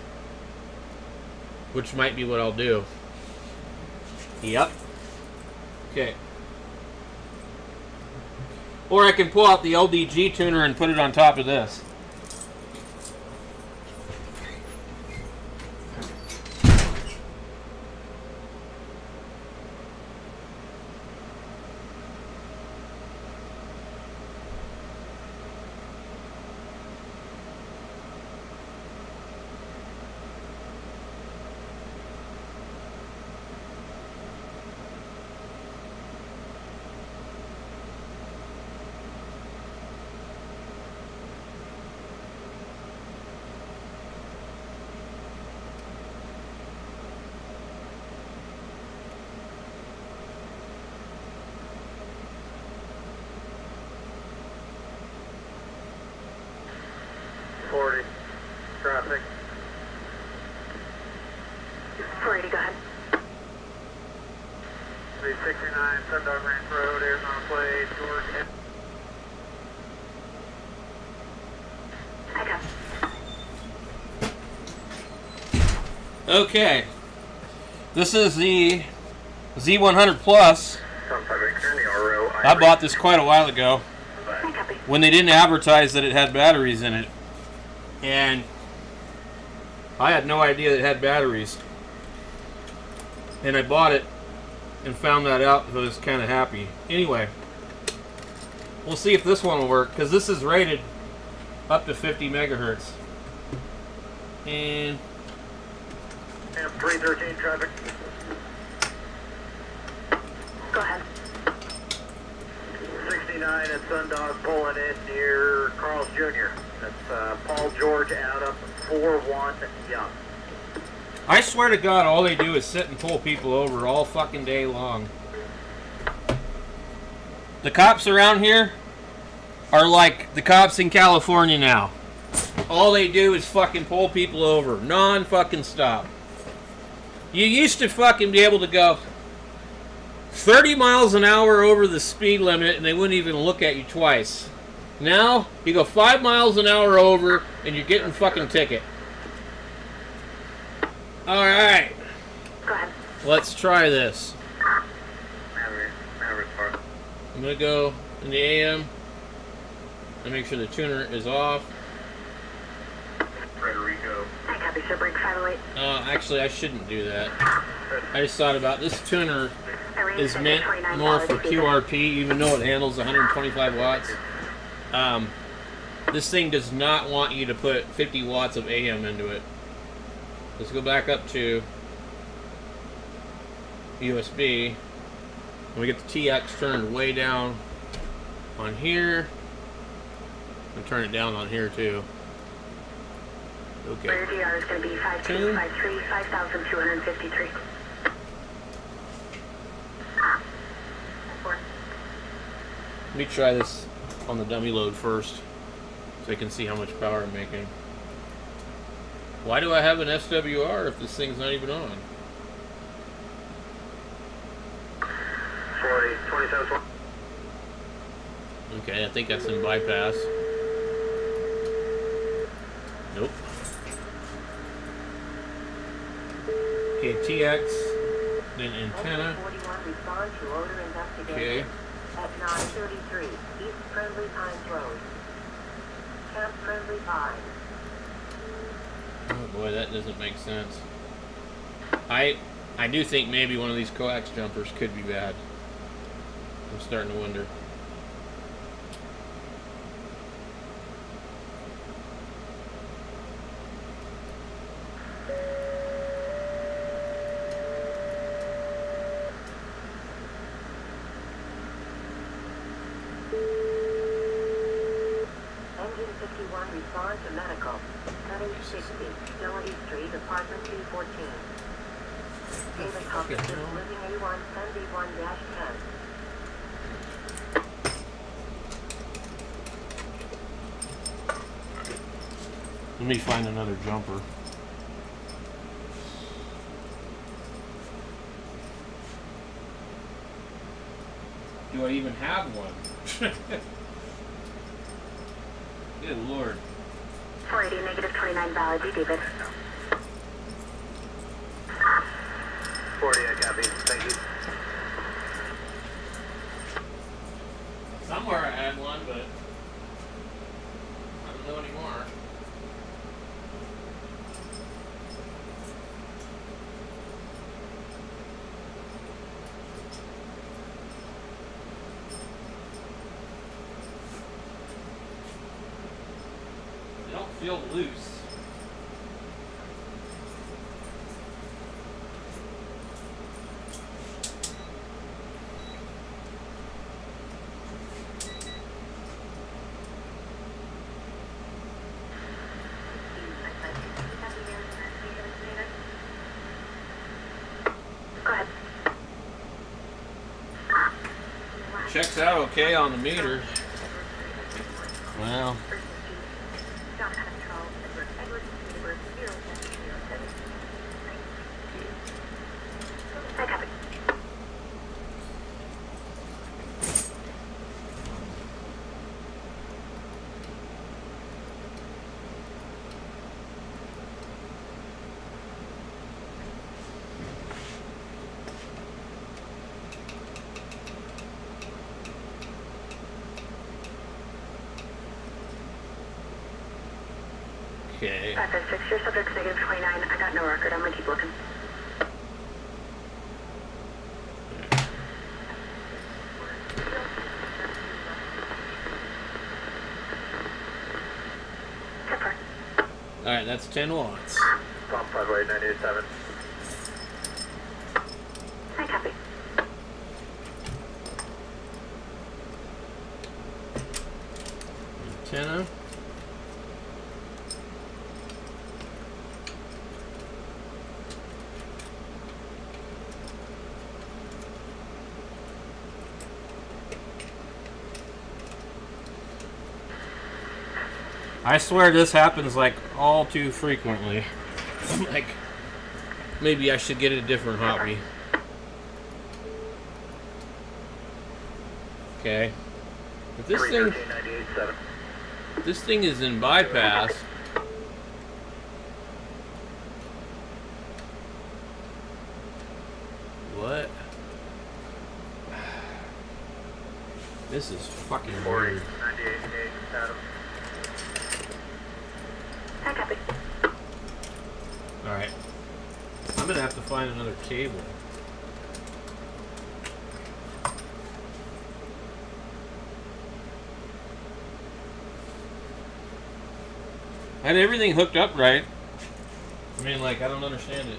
which might be what I'll do. Yep. Okay. Or I can pull out the LDG tuner and put it on top of this. Traffic. 480, go ahead. 369, Sundog Ranch Road, Arizona Plate, George. Okay. This is the Z100 Plus. I bought this quite a while ago when they didn't advertise that it had batteries in it. And I had no idea that it had batteries. And I bought it and found that out, so I was kind of happy. Anyway, we'll see if this one will work, because this is rated up to 50 megahertz. And 313 traffic. Go ahead. 69 at Sundog pulling in near Carl's Jr. That's Paul George Adam 41 Young. I swear to God, all they do is sit and pull people over all fucking day long. The cops around here are like the cops in California now. All they do is fucking pull people over, non-fucking stop. You used to fucking be able to go 30 miles an hour over the speed limit and they wouldn't even look at you twice. Now, you go 5 miles an hour over and you're getting a fucking ticket. Alright. Go ahead. Let's try this. I'm going to go in the AM and make sure the tuner is off. Frederico. I copy, sir. Break 508. Actually, I shouldn't do that. I just thought about this tuner is meant more for QRP, even though it handles 125 watts. This thing does not want you to put 50 watts of AM into it. Let's go back up to USB. And we get the TX turned way down on here. And turn it down on here too. Okay. Rear DR is going to be 5253, 5253. Let me try this on the dummy load first, so I can see how much power I'm making. Why do I have an SWR if this thing's not even on? 27. Okay, I think that's in bypass. Nope. Okay, TX, then antenna. Okay. At 933 East Friendly Pines Road. Camp Friendly Pines. Oh boy, that doesn't make sense. I do think maybe one of these coax jumpers could be bad. I'm starting to wonder. Engine 51, respond to medical. Cutting 60, Facility Street, apartment 214. David Hopkins, living A1, 10B1-10. Let me find another jumper. Do I even have one? Good Lord. 480, negative 29, valid, David. 40, I copy. Thank you. Somewhere I had one, but I don't know anymore. They don't feel loose. Go ahead. Checks out okay on the meter. Well, I copy. okay. 556, your subject's negative 29. I got no record. I'm going to keep looking. Alright, that's 10 watts. Top flight 987. I copy. Antenna. I swear this happens like all too frequently. Like, maybe I should get a different hobby. Okay. If this thing is in bypass. What? This is fucking weird. 98, Adam. I copy. Alright. I'm gonna have to find another cable. I had everything hooked up right. I mean, like, I don't understand it.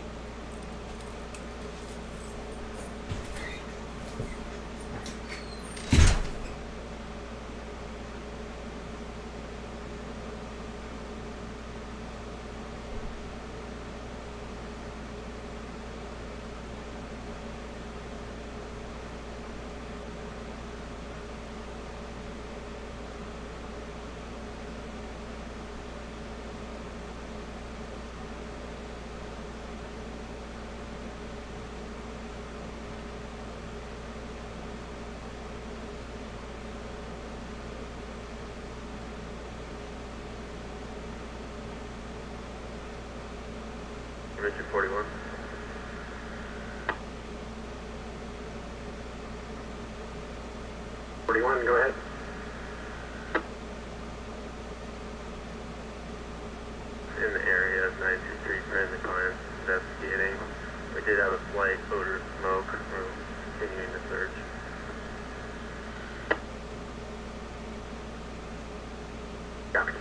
Richard 41. Go ahead. In the area of 923 Brandon Pines, investigating. We did have a slight odor of smoke. We're continuing the search. Copy.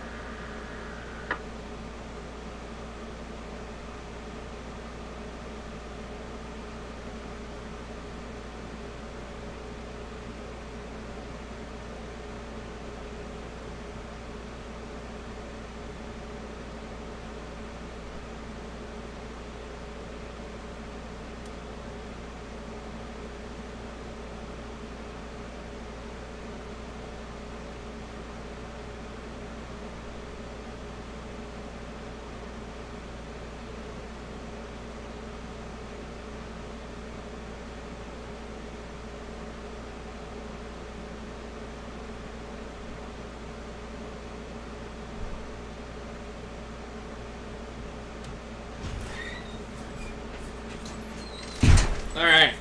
Alright.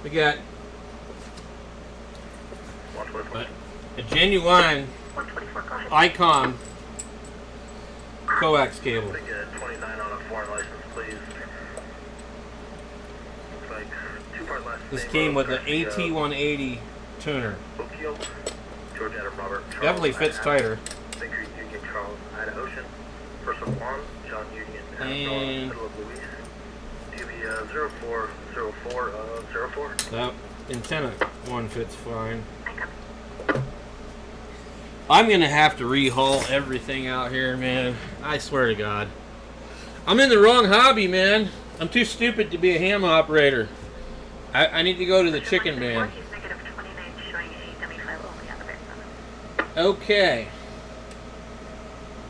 We got a genuine Icon coax cable. 29 on a foreign license, please. Looks like two-part last This name came of with an AT180 tuner. Tokyo, George Adam Robert, Charles, Definitely fits tighter. Victory Union, Charles, Ida Ocean, Person Juan, John Union, And middle of Louise. DB 0404. that antenna one fits fine. I'm gonna have to rehaul everything out here, man. I swear to God. I'm in the wrong hobby, man. I'm too stupid to be a ham operator. I need to go to the chicken man. Okay.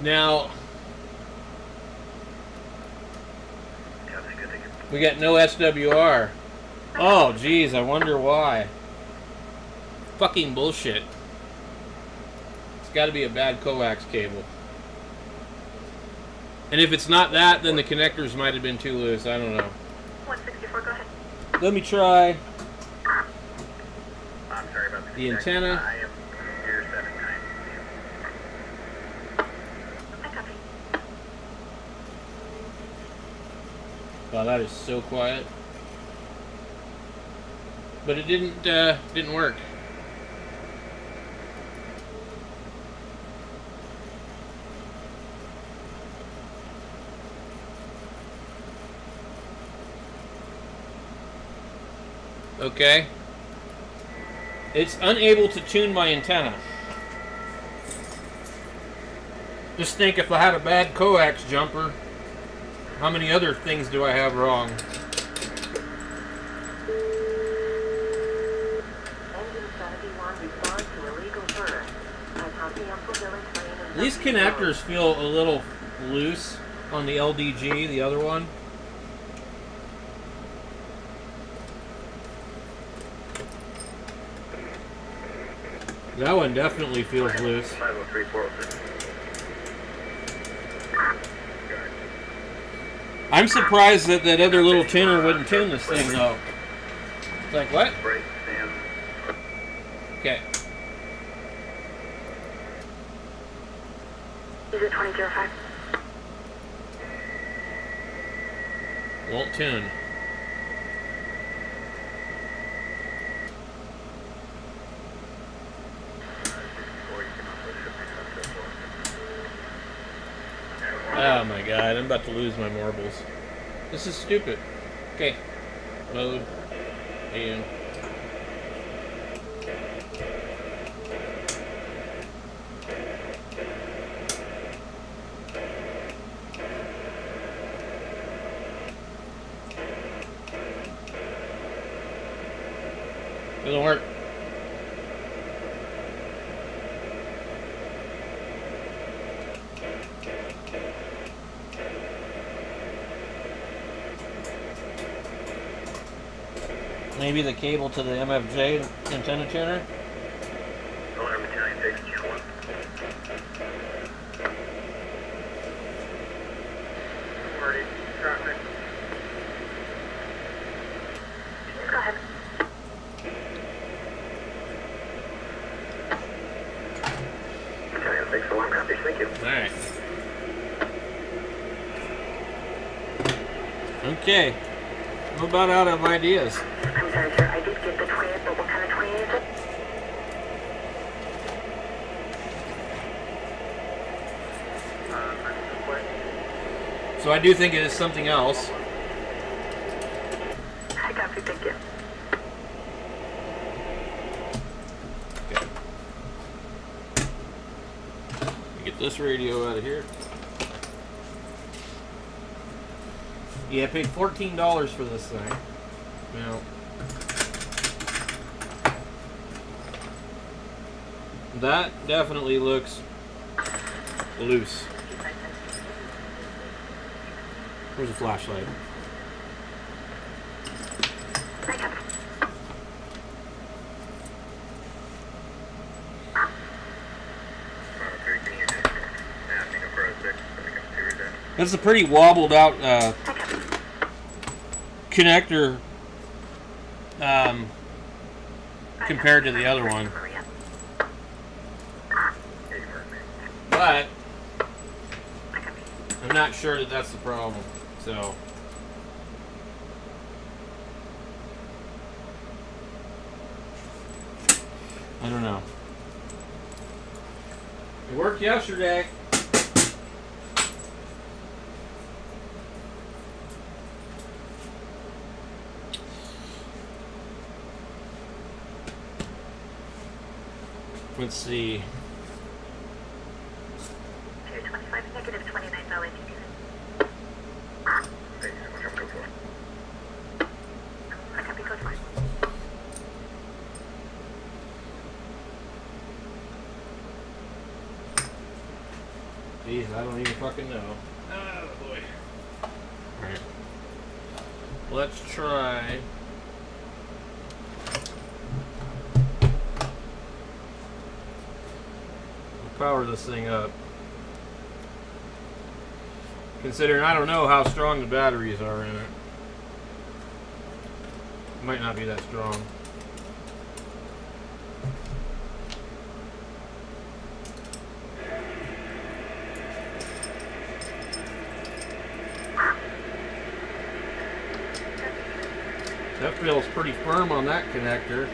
Now, we got no SWR. Oh, geez, I wonder why. Fucking bullshit. It's got to be a bad coax cable. And if it's not that, then the connectors might have been too loose. I don't know. 164, go ahead. Let me try I'm sorry about the antenna. I am here 79. I copy. Wow, that is so quiet. But it didn't work. Okay? It's unable to tune my antenna. Just think, if I had a bad coax jumper, how many other things do I have wrong? These connectors feel a little loose on the LDG, the other one. That one definitely feels loose. 503, 406. I'm surprised that that other little tuner wouldn't tune this thing, though. It's like, what? Break, stand. Okay. Is it 2005? Won't tune. Oh my god, I'm about to lose my marbles. This is stupid. Okay. Mode. And. Doesn't work. Maybe the cable to the MFJ antenna tuner? Owner battalion takes Q1. Already, traffic. Go ahead. Battalion takes alarm copies, thank you. Alright. Okay. I'm about out of ideas. I'm sorry, sir. I did get the 28, but what kind of 28 is it? So I do think it is something else. I copy, thank you. Okay. Get this radio out of here. Yeah, I paid $14 for this thing. Now, that definitely looks loose. Where's the flashlight? That's a pretty wobbled out connector compared to the other one. But I'm not sure that that's the problem. So I don't know. It worked yesterday. Let's see. 25, negative 29, valid. I copy, code 5. Jeez, I don't even fucking know. Oh boy. Alright. Let's try. Power this thing up. Considering I don't know how strong the batteries are in it. Might not be that strong. That feels pretty firm on that connector.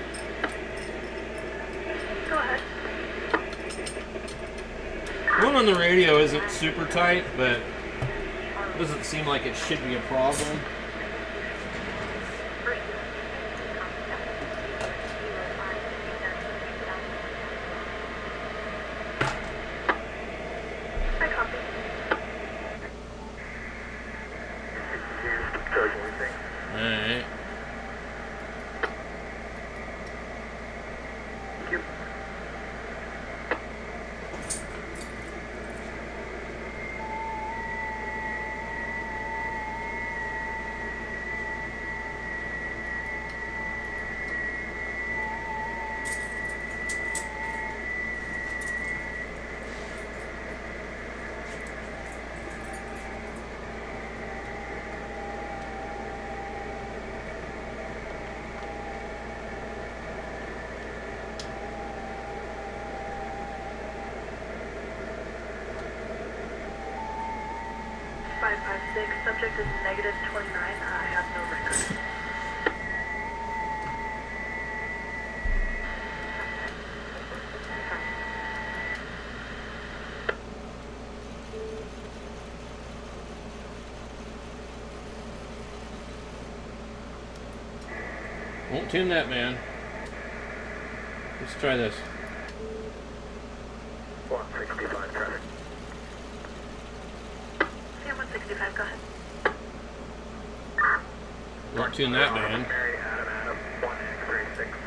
Go ahead. The one on the radio isn't super tight, but it doesn't seem like it should be a problem. 126, subject is negative 29, I have no record. Won't tune that, man. Let's try this. 165 traffic. Yeah, 165, go ahead. Won't tune that, man. Mary Adam, 1636.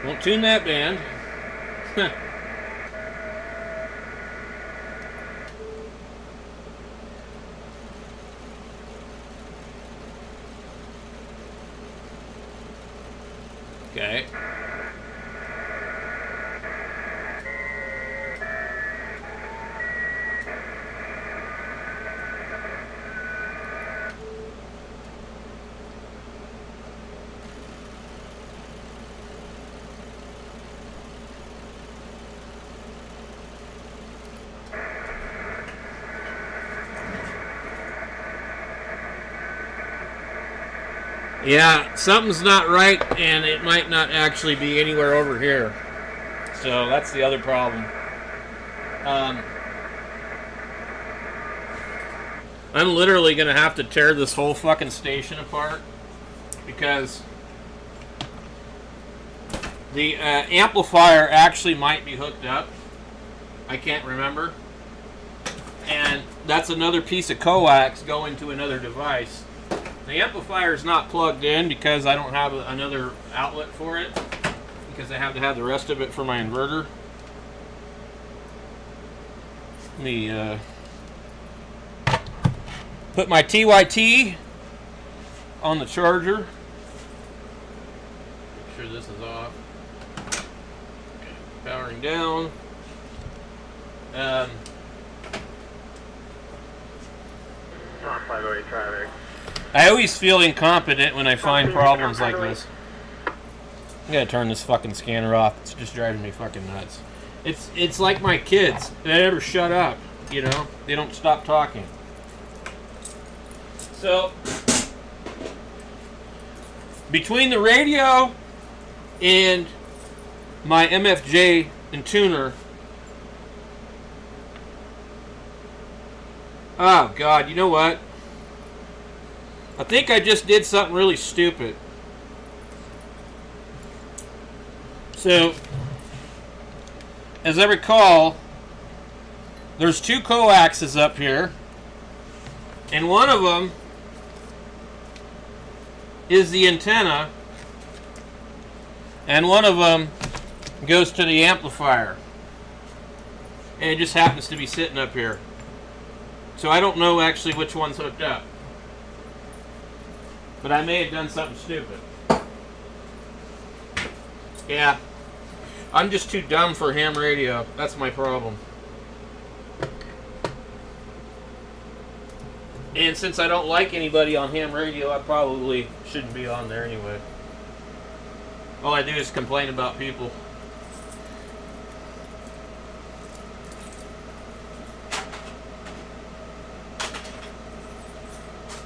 Won't tune that band. Okay. Yeah, something's not right, and it might not actually be anywhere over here. So that's the other problem. I'm literally going to have to tear this whole fucking station apart because the amplifier actually might be hooked up. I can't remember. And that's another piece of coax going to another device. The amplifier is not plugged in because I don't have another outlet for it, because I have to have the rest of it for my inverter. Let me put my TYT on the charger. Make sure this is off. Okay, powering down. Not 508 traffic. I always feel incompetent when I find problems like this. I'm gonna turn this fucking scanner off. It's just driving me fucking nuts. It's like my kids. They never shut up, you know? They don't stop talking. So, between the radio and my MFJ and tuner, oh God, you know what? I think I just did something really stupid. So, as I recall, there's two coaxes up here, and one of them is the antenna, and one of them goes to the amplifier, and it just happens to be sitting up here. So I don't know actually which one's hooked up. But I may have done something stupid. Yeah. I'm just too dumb for ham radio. That's my problem. And since I don't like anybody on ham radio, I probably shouldn't be on there anyway. All I do is complain about people.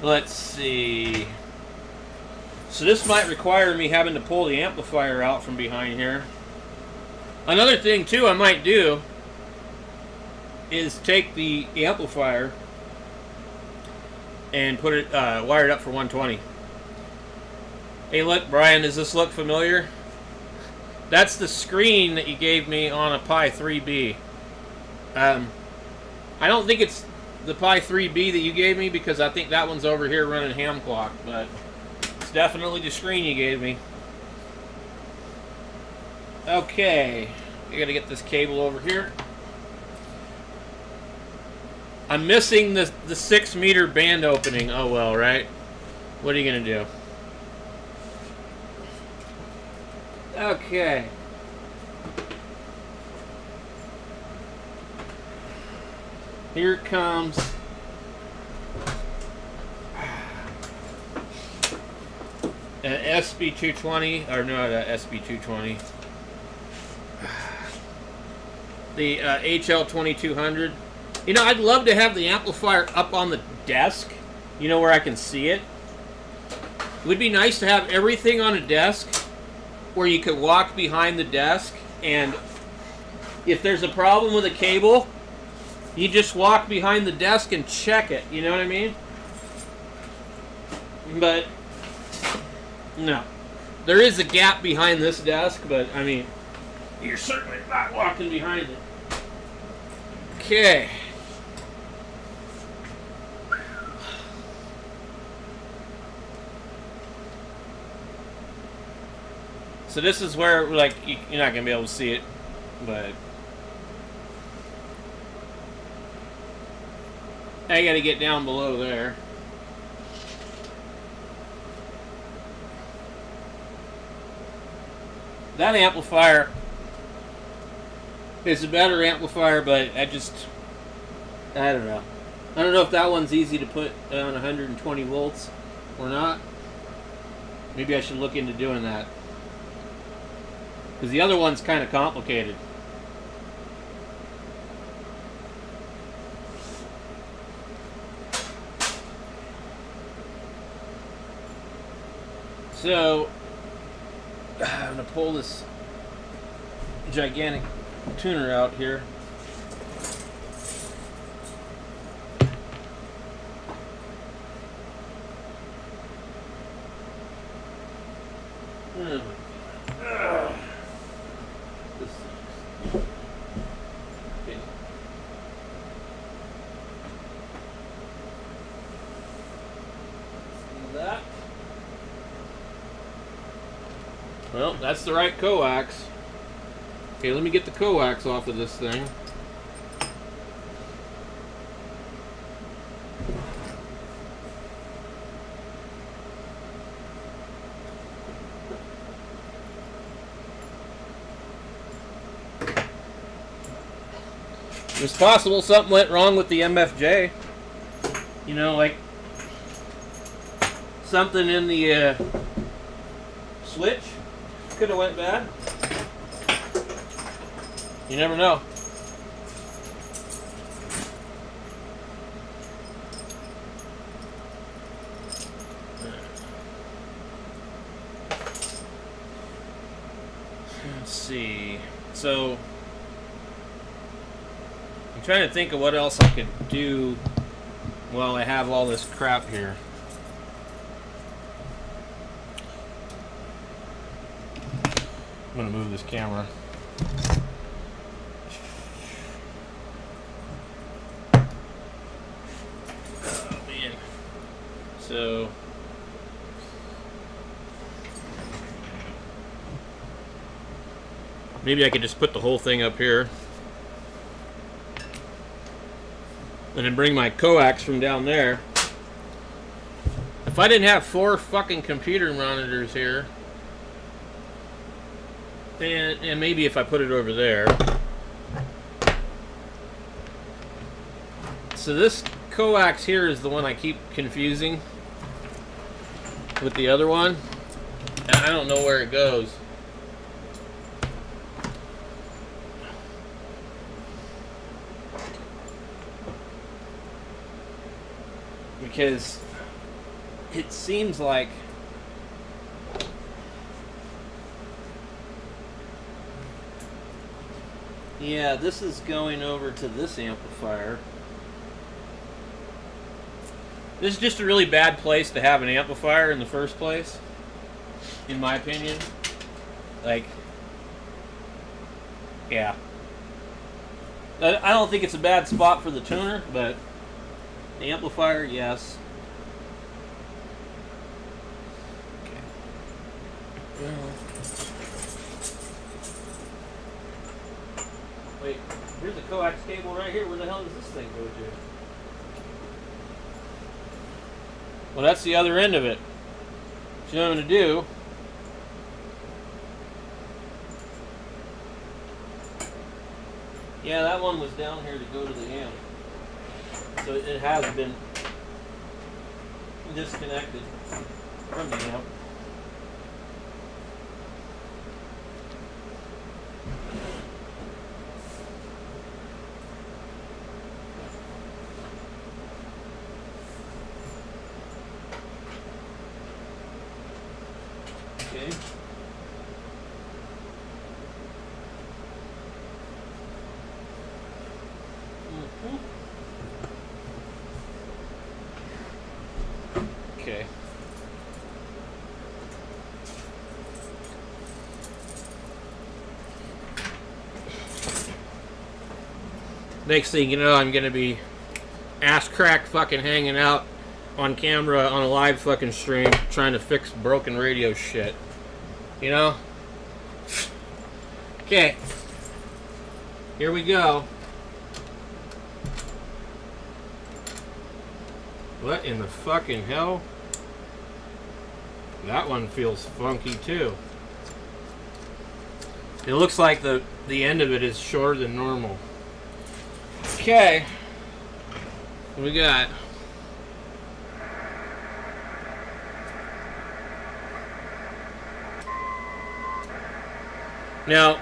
Let's see. So this might require me having to pull the amplifier out from behind here. Another thing too I might do is take the amplifier and put it wire it up for 120. Hey look, Brian, does this look familiar? That's the screen that you gave me on a Pi 3B. I don't think it's the Pi 3B that you gave me, because I think that one's over here running ham clock, but it's definitely the screen you gave me. Okay, I gotta get this cable over here. I'm missing the 6 meter band opening. Oh well, right? What are you gonna do? Okay. Here comes SB220, or no, SB220. The HL2200. You know, I'd love to have the amplifier up on the desk, you know, where I can see it. It would be nice to have everything on a desk where you could walk behind the desk, and if there's a problem with a cable, you just walk behind the desk and check it, you know what I mean? But no. There is a gap behind this desk, but I mean, you're certainly not walking behind it. Okay. So this is where, like, you're not going to be able to see it, but I got to get down below there. That amplifier is a better amplifier, but I don't know. I don't know if that one's easy to put on 120 volts or not. Maybe I should look into doing that. Because the other one's kind of complicated. So, I'm going to pull this gigantic tuner out here. Well, that's the right coax. Okay, let me get the coax off of this thing. It's possible something went wrong with the MFJ. You know, like something in the switch could have went bad. You never know. Let's see. So I'm trying to think of what else I could do while I have all this crap here. I'm going to move this camera. Oh, man. So maybe I could just put the whole thing up here and then bring my coax from down there. If I didn't have 4 fucking computer monitors here, and maybe if I put it over there. So this coax here is the one I keep confusing with the other one, and I don't know where it goes. Because it seems like yeah, this is going over to this amplifier. This is just a really bad place to have an amplifier in the first place, in my opinion. Like, yeah. I don't think it's a bad spot for the tuner, but the amplifier, yes. Okay. Well. Wait, here's a coax cable right here. Where the hell does this thing go to? Well, that's the other end of it. So what I'm going to do, yeah, that one was down here to go to the amp. So it has been disconnected from the amp. Okay. Okay. Next thing you know, I'm gonna be ass crack fucking hanging out on camera on a live fucking stream trying to fix broken radio shit. You know? Okay. Here we go. What in the fucking hell? That one feels funky too. It looks like the end of it is shorter than normal. Okay. What we got? Now,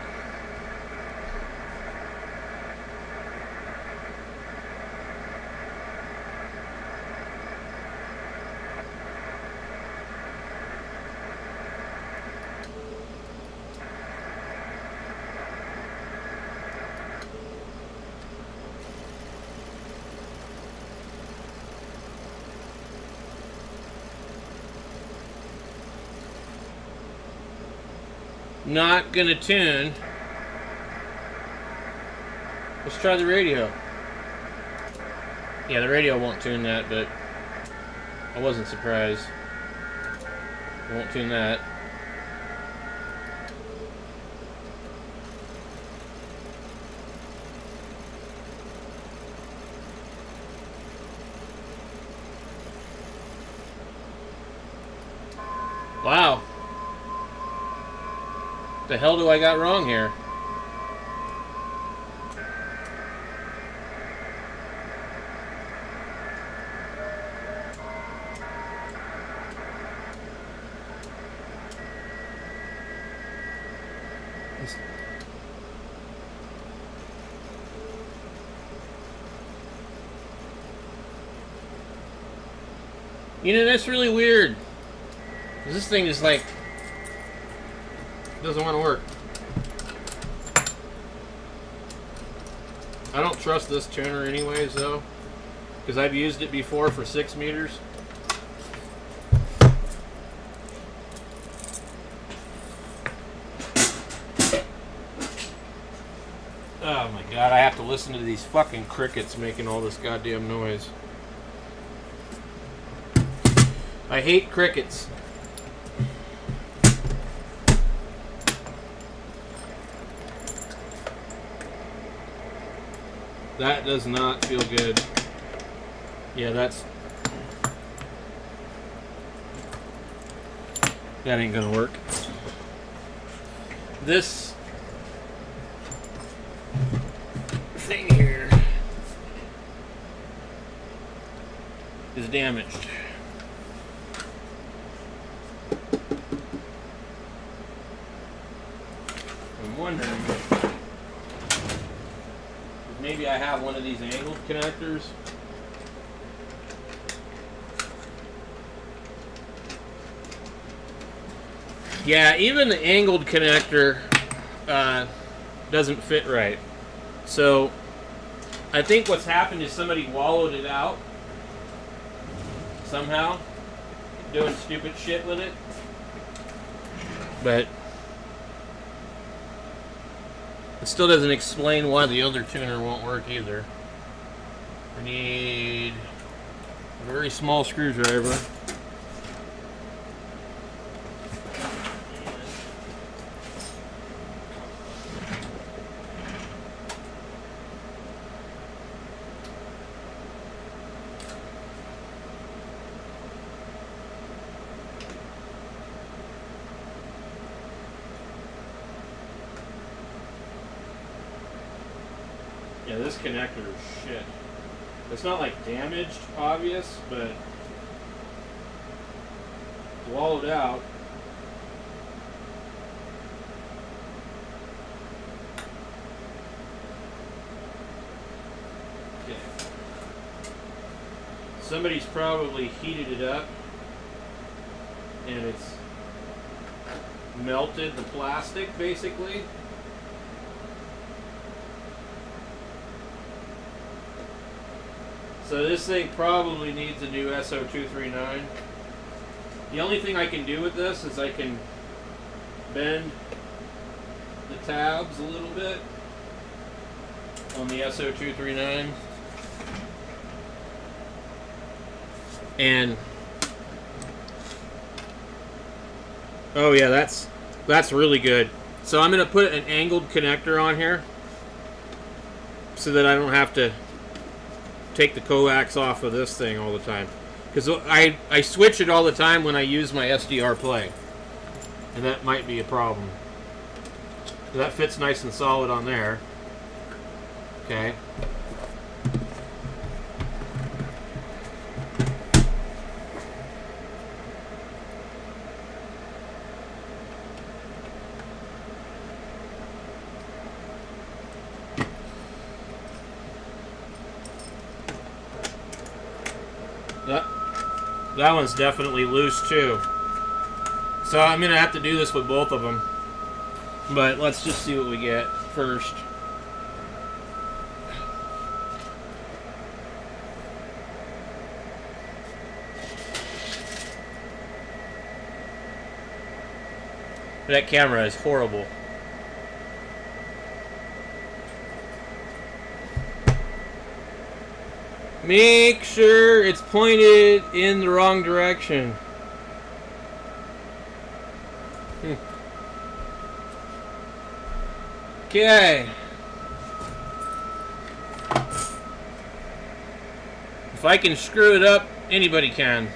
not gonna tune. Let's try the radio. Yeah, the radio won't tune that, but I wasn't surprised. It won't tune that. Wow. The hell do I got wrong here? You know, that's really weird. This thing is like doesn't want to work. I don't trust this tuner anyways though, because I've used it before for 6 meters. Oh my god, I have to listen to these fucking crickets making all this goddamn noise. I hate crickets. That does not feel good. Yeah, that ain't gonna work. This thing here is damaged. I'm wondering if maybe I have one of these angled connectors. Yeah, even the angled connector doesn't fit right. So I think what's happened is somebody wallowed it out somehow, doing stupid shit with it. But it still doesn't explain why the other tuner won't work either. I need a very small screwdriver. Yeah, this connector is shit. It's not like damaged, obvious, but it's wallowed out. Okay. Somebody's probably heated it up, and it's melted the plastic, basically. So this thing probably needs a new SO239. The only thing I can do with this is I can bend the tabs a little bit on the SO239. And oh yeah, that's really good. So I'm going to put an angled connector on here so that I don't have to take the coax off of this thing all the time. Because I switch it all the time when I use my SDR play. And that might be a problem. So that fits nice and solid on there. Okay. That one's definitely loose too. So I'm going to have to do this with both of them. But let's just see what we get first. That camera is horrible. Make sure it's pointed in the wrong direction. Okay. If I can screw it up, anybody can.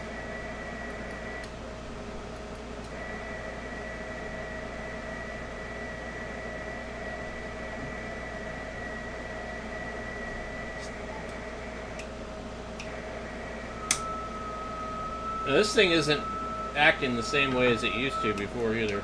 Now, this thing isn't acting the same way as it used to before either.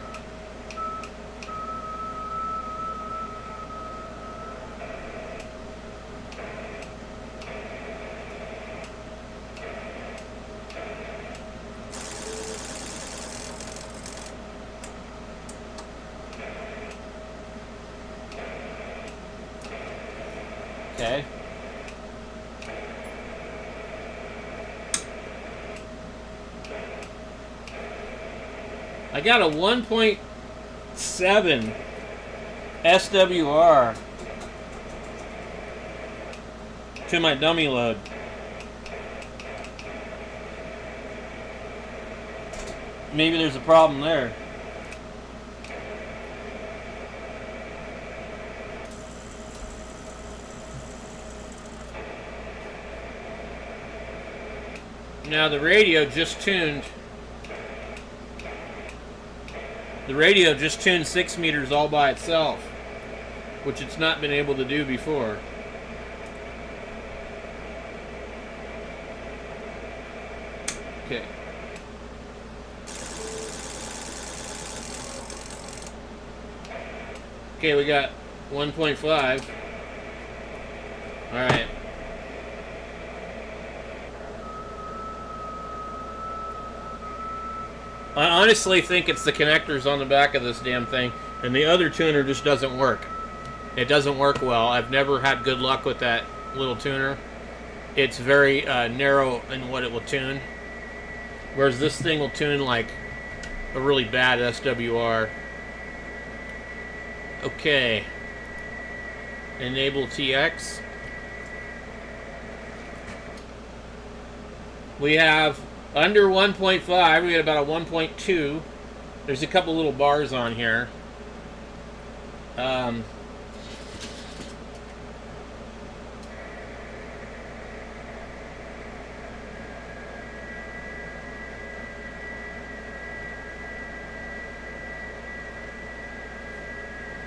Okay. I got a 1.7 SWR to my dummy load. Maybe there's a problem there. Now the radio just tuned. The radio just tuned 6 meters all by itself, which it's not been able to do before. Okay. Okay, we got 1.5. All right. I honestly think it's the connectors on the back of this damn thing, and the other tuner just doesn't work. It doesn't work well. I've never had good luck with that little tuner. It's very narrow in what it will tune, whereas this thing will tune like a really bad SWR. Okay. Enable TX. We have under 1.5, we got about a 1.2. There's a couple little bars on here.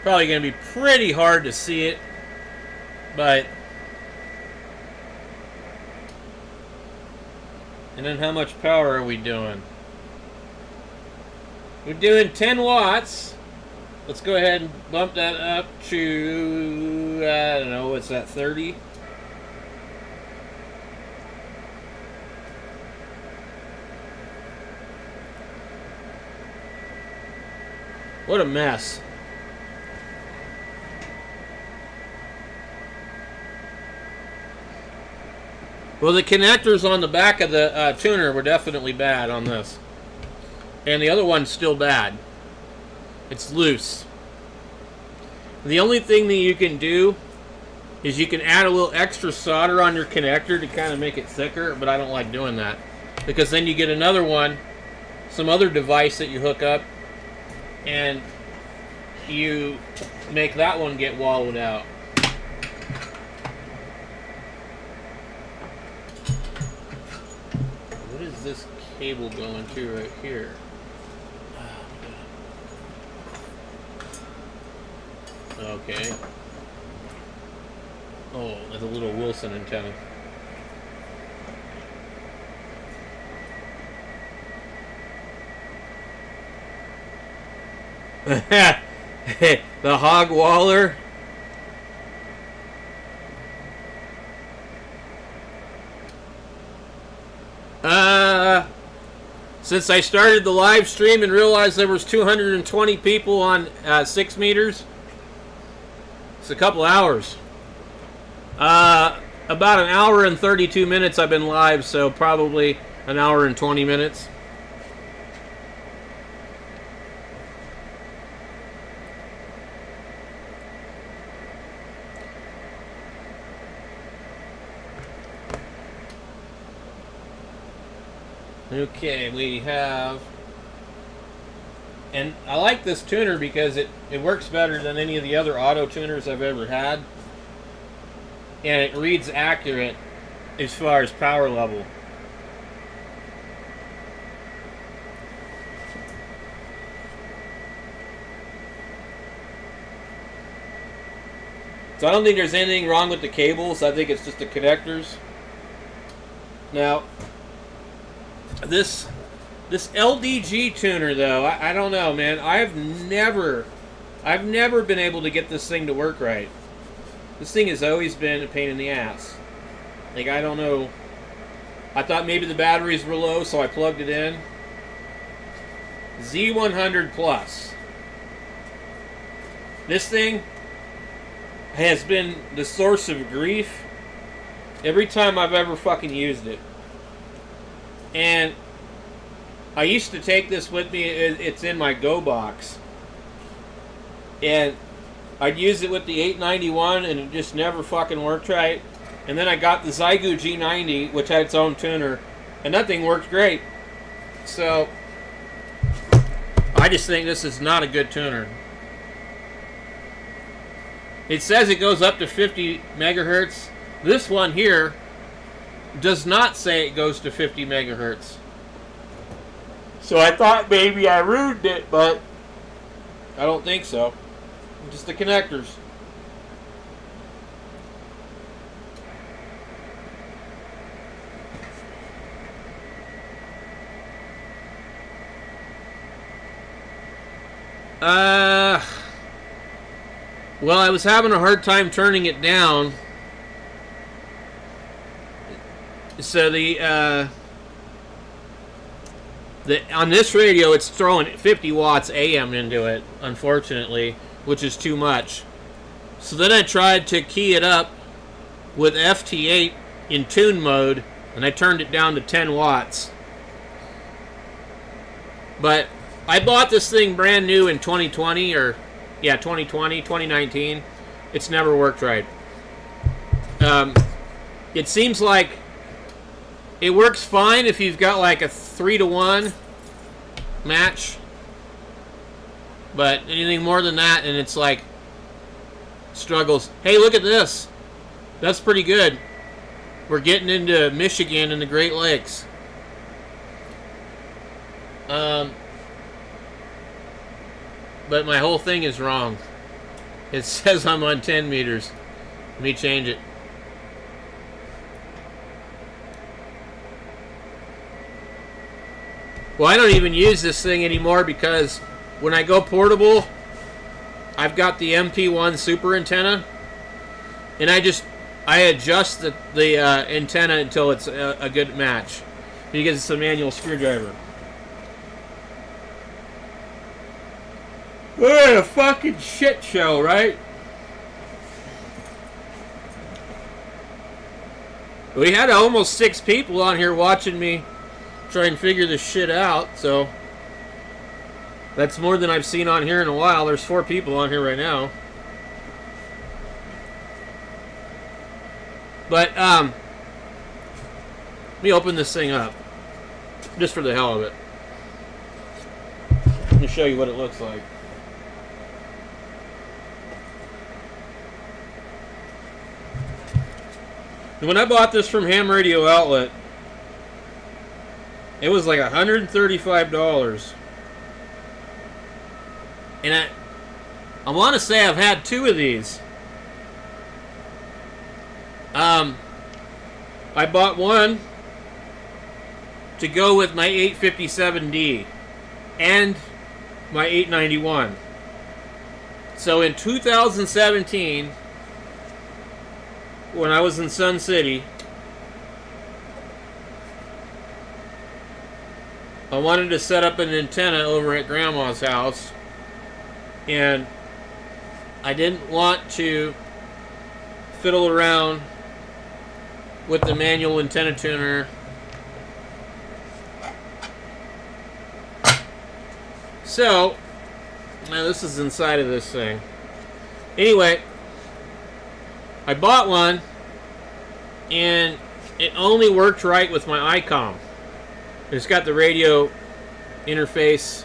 Probably going to be pretty hard to see it, but... And then how much power are we doing? We're doing 10 watts. Let's go ahead and bump that up to, I don't know, what's that, 30? What a mess. Well, the connectors on the back of the tuner were definitely bad on this. And the other one's still bad. It's loose. The only thing that you can do is you can add a little extra solder on your connector to kind of make it thicker, but I don't like doing that. Because then you get another one, some other device that you hook up, and you make that one get wallowed out. What is this cable going to right here? Okay. Oh, there's a little Wilson antenna. The hog waller. Since I started the live stream and realized there was 220 people on 6 meters, it's a couple hours. About an hour and 32 minutes I've been live, so probably an hour and 20 minutes. Okay, we have, and I like this tuner because it works better than any of the other auto tuners I've ever had, and it reads accurate as far as power level. So I don't think there's anything wrong with the cables. I think it's just the connectors. Now, this LDG tuner though, I don't know, man. I've never been able to get this thing to work right. This thing has always been a pain in the ass. Like, I don't know. I thought maybe the batteries were low, so I plugged it in. Z100 Plus. This thing has been the source of grief every time I've ever fucking used it. And I used to take this with me. It's in my Go box. And I'd use it with the 891 and it just never fucking worked right. And then I got the Zygu G90, which had its own tuner, and that thing worked great. So I just think this is not a good tuner. It says it goes up to 50 megahertz. This one here does not say it goes to 50 megahertz. So I thought maybe I ruined it, but I don't think so. Just the connectors. Well, I was having a hard time turning it down. So on this radio, it's throwing 50 watts AM into it, unfortunately, which is too much. So then I tried to key it up with FT8 in tune mode, and I turned it down to 10 watts. But I bought this thing brand new in 2020, or yeah, 2019. It's never worked right. It seems like it works fine if you've got like a 3-to-1 match, but anything more than that and it's like struggles. Hey, look at this. That's pretty good. We're getting into Michigan and the Great Lakes. But my whole thing is wrong. It says I'm on 10 meters. Let me change it. Well, I don't even use this thing anymore because when I go portable, I've got the MP1 super antenna, and I adjust the antenna until it's a good match because it's a manual screwdriver. What a fucking shit show, right? We had almost 6 people on here watching me try and figure this shit out, so that's more than I've seen on here in a while. There's 4 people on here right now. But, let me open this thing up. Just for the hell of it. Let me show you what it looks like. When I bought this from Ham Radio Outlet, it was like $135. And I want to say I've had 2 of these. I bought one to go with my 857D and my 891. So in 2017, when I was in Sun City, I wanted to set up an antenna over at Grandma's house, and I didn't want to fiddle around with the manual antenna tuner. So, now this is inside of this thing. Anyway, I bought one, and it only worked right with my ICOM. It's got the radio interface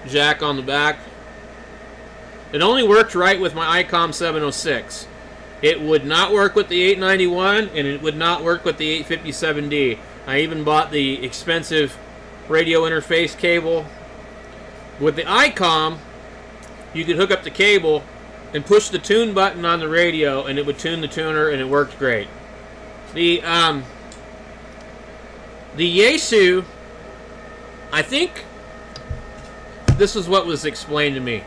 jack on the back. It only worked right with my ICOM 706. It would not work with the 891, and it would not work with the 857D. I even bought the expensive radio interface cable. With the ICOM, you could hook up the cable and push the tune button on the radio, and it would tune the tuner, and it worked great. The Yaesu, I think this is what was explained to me.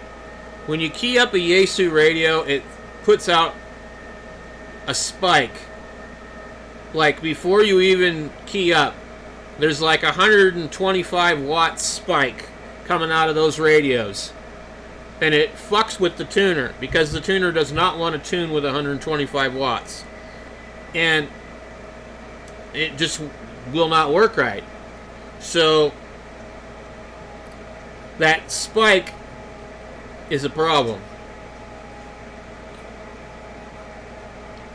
When you key up a Yaesu radio, it puts out a spike. Like before you even key up, there's like 125 watt spike coming out of those radios. And it fucks with the tuner, because the tuner does not want to tune with 125 watts. And it just will not work right. So that spike is a problem.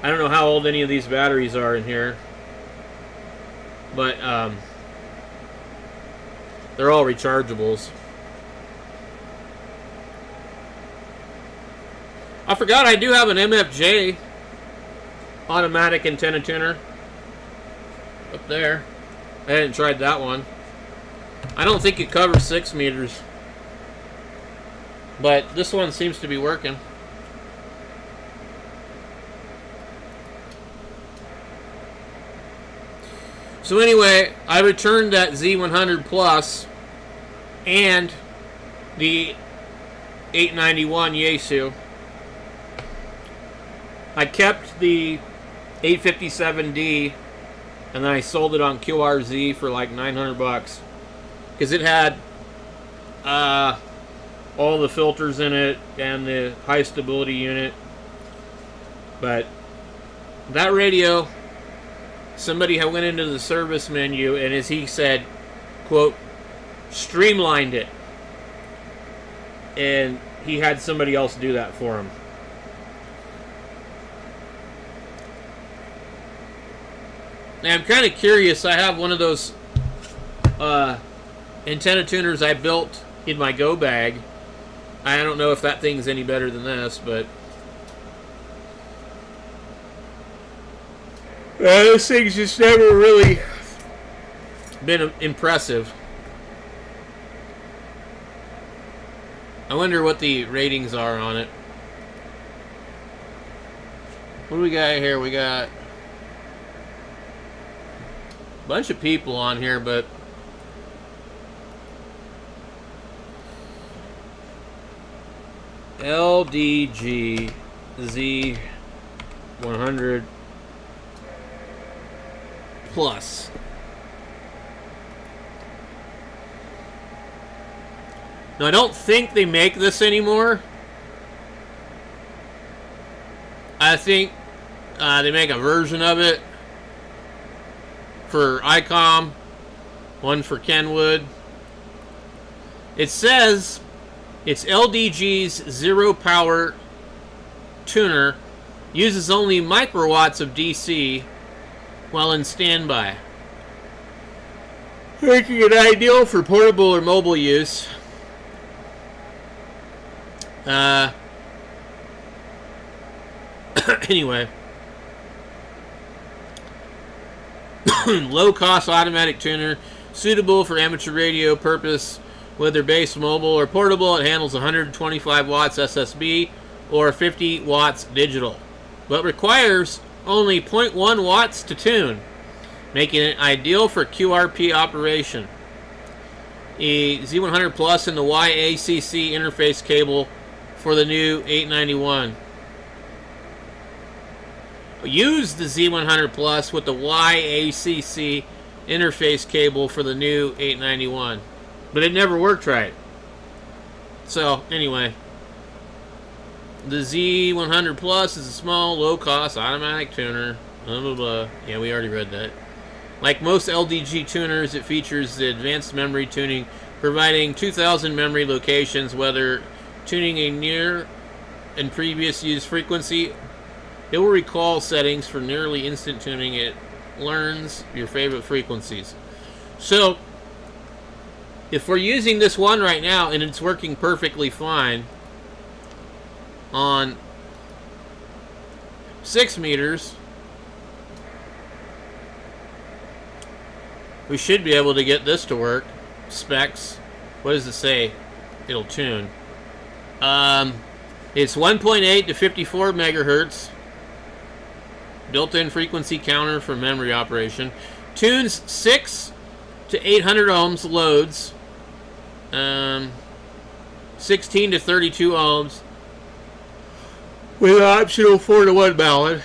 I don't know how old any of these batteries are in here, but they're all rechargeables. I forgot I do have an MFJ automatic antenna tuner up there. I hadn't tried that one. I don't think it covers 6 meters, but this one seems to be working. So anyway, I returned that Z100 Plus and the 891 Yaesu. I kept the 857D, and then I sold it on QRZ for like $900 because it had all the filters in it and the high stability unit. But that radio, somebody had went into the service menu, and as he said, quote, streamlined it, and he had somebody else do that for him. Now I'm kind of curious. I have one of those antenna tuners I built in my go bag. I don't know if that thing's any better than this, but this thing's just never really been impressive. I wonder what the ratings are on it. What do we got here? We got a bunch of people on here, but LDG Z100 Plus. Now, I don't think they make this anymore. I think they make a version of it for ICOM, one for Kenwood. It says it's LDG's zero power tuner, uses only microwatts of DC while in standby, making it ideal for portable or mobile use. Anyway, low-cost automatic tuner, suitable for amateur radio purpose, whether base, mobile, or portable. It handles 125 watts SSB or 50 watts digital, but requires only 0.1 watts to tune, making it ideal for QRP operation. A Z100 Plus and the YACC interface cable for the new 891. Use the Z100 Plus with the YACC interface cable for the new 891. But it never worked right. So, anyway. The Z100 Plus is a small, low-cost automatic tuner. Blah, blah, blah. Yeah, we already read that. Like most LDG tuners, it features the advanced memory tuning, providing 2,000 memory locations, whether tuning a near and previous used frequency. It will recall settings for nearly instant tuning. It learns your favorite frequencies. So, if we're using this one right now and it's working perfectly fine on 6 meters, we should be able to get this to work. Specs. What does it say? It'll tune. It's 1.8 to 54 megahertz. Built-in frequency counter for memory operation. Tunes 6 to 800 ohms loads. 16 to 32 ohms. With an optional 4-to-1 ballot.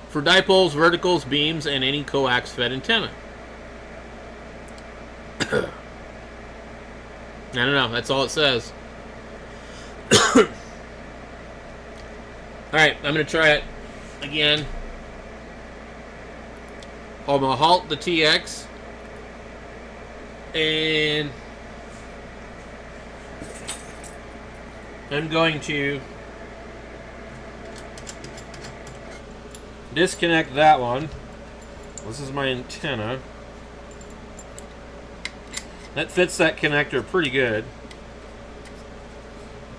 For dipoles, verticals, beams, and any coax-fed antenna. I don't know. That's all it says. Alright, I'm going to try it again. I'm going to halt the TX. And I'm going to disconnect that one. This is my antenna. That fits that connector pretty good.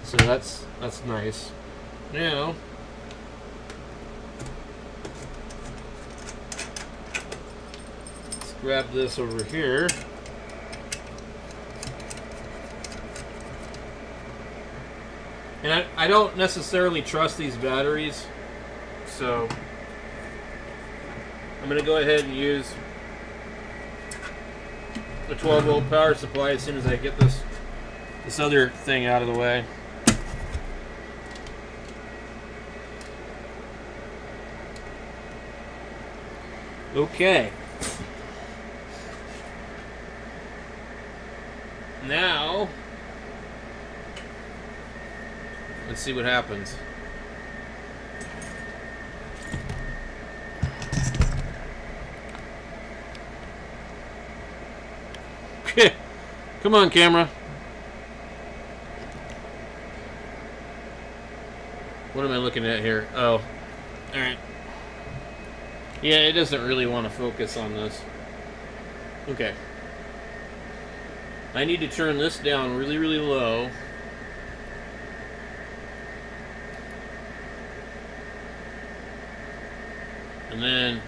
So that's nice. Now, let's grab this over here. And I don't necessarily trust these batteries, so I'm going to go ahead and use the 12-volt power supply as soon as I get this other thing out of the way. Okay. Now, let's see what happens. Come on, camera. What am I looking at here? Oh, alright. Yeah, it doesn't really want to focus on this. Okay. I need to turn this down really, really low. And then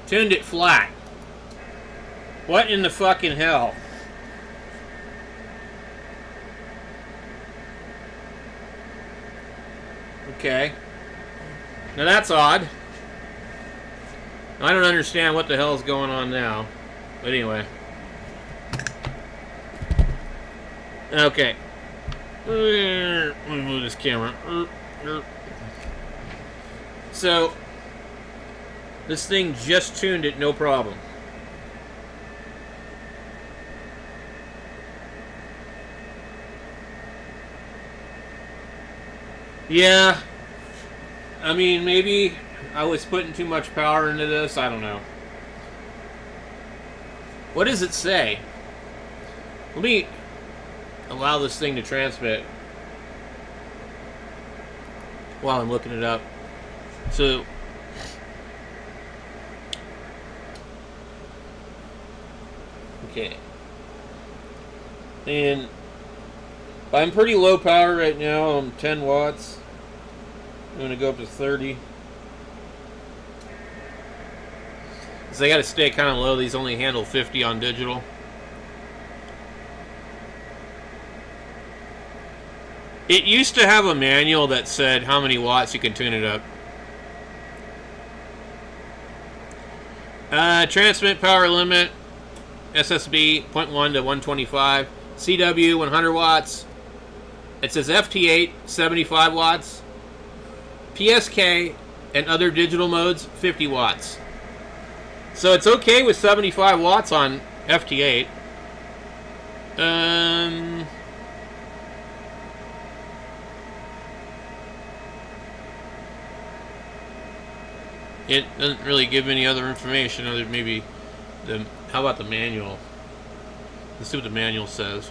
tuned it flat. What in the fucking hell? Okay. Now that's odd. I don't understand what the hell is going on now. But anyway. Okay. Let me move this camera. So, this thing just tuned it, no problem. Yeah. I mean, maybe I was putting too much power into this. I don't know. What does it say? Let me allow this thing to transmit while I'm looking it up. So, okay. And I'm pretty low power right now. I'm 10 watts. I'm going to go up to 30. So I got to stay kind of low. These only handle 50 on digital. It used to have a manual that said how many watts you can tune it up. Transmit power limit, SSB 0.1 to 125, CW 100 watts. It says FT8 75 watts, PSK and other digital modes 50 watts. So it's okay with 75 watts on FT8. It doesn't really give any other information other than maybe the. How about the manual? Let's see what the manual says.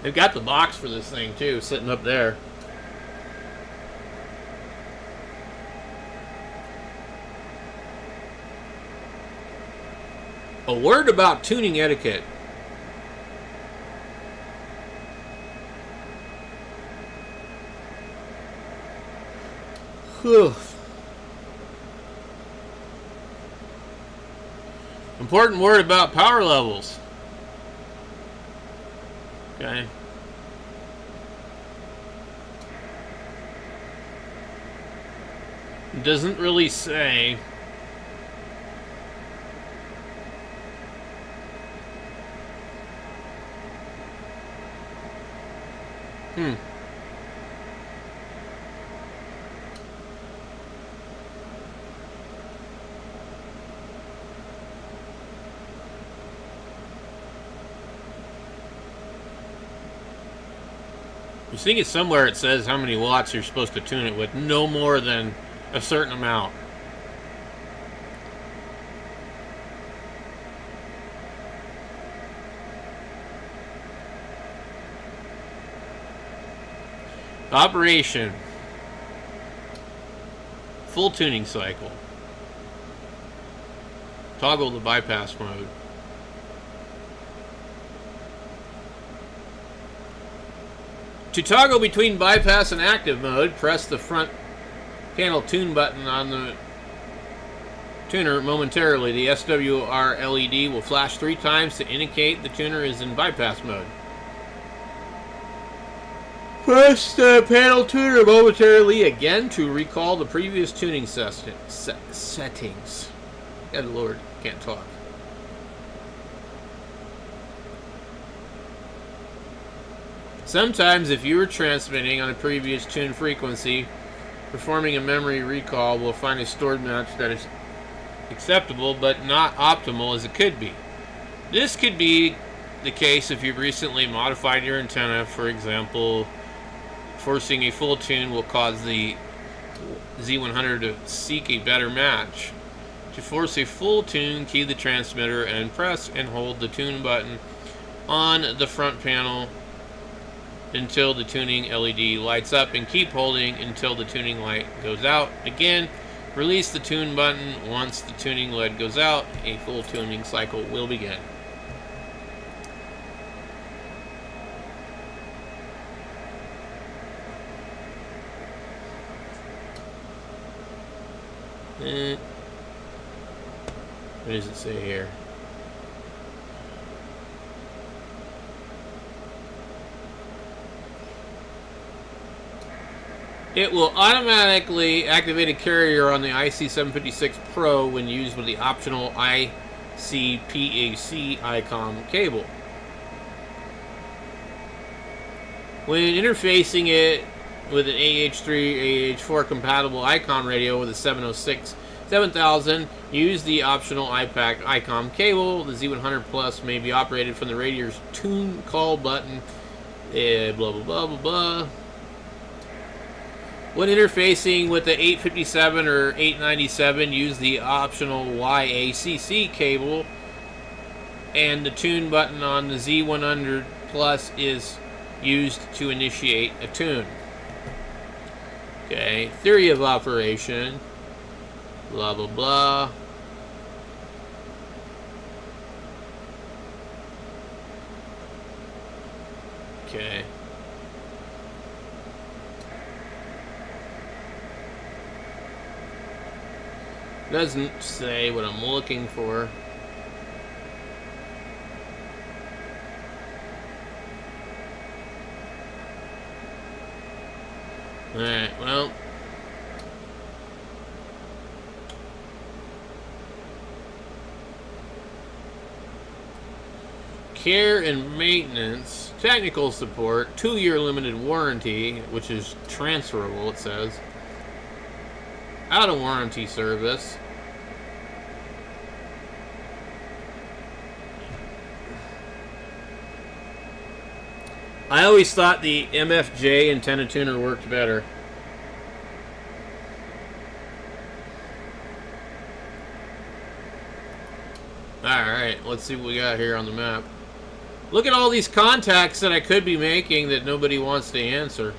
They've got the box for this thing too, sitting up there. A word about tuning etiquette. Whew. Important word about power levels. Okay. It doesn't really say. You think it's somewhere it says how many watts you're supposed to tune it with, no more than a certain amount. Operation. Full tuning cycle. Toggle the bypass mode. To toggle between bypass and active mode, press the front panel tune button on the tuner momentarily. The SWR LED will flash 3 times to indicate the tuner is in bypass mode. Press the panel tuner momentarily again to recall the previous tuning settings. Good Lord, can't talk. Sometimes, if you were transmitting on a previous tune frequency, performing a memory recall will find a stored match that is acceptable but not optimal as it could be. This could be the case if you've recently modified your antenna. For example, forcing a full tune will cause the Z100 to seek a better match. To force a full tune, key the transmitter and press and hold the tune button on the front panel until the tuning LED lights up, and keep holding until the tuning light goes out. Again, release the tune button once the tuning LED goes out. A full tuning cycle will begin. What does it say here? It will automatically activate a carrier on the IC756 Pro when used with the optional CPAC ICOM cable. When interfacing it with an AH3, AH4 compatible ICOM radio with a 706 7000, use the optional IPAC ICOM cable. The Z100 Plus may be operated from the radio's tune call button. Blah blah blah blah blah. When interfacing with the 857 or 897, use the optional YACC cable, and the tune button on the Z100 Plus is used to initiate a tune. Okay, theory of operation, blah blah blah. Okay. Doesn't say what I'm looking for. Alright, well. Care and maintenance, technical support, 2-year limited warranty, which is transferable, it says. Out of warranty service. I always thought the MFJ antenna tuner worked better. Alright, let's see what we got here on the map. Look at all these contacts that I could be making that nobody wants to answer.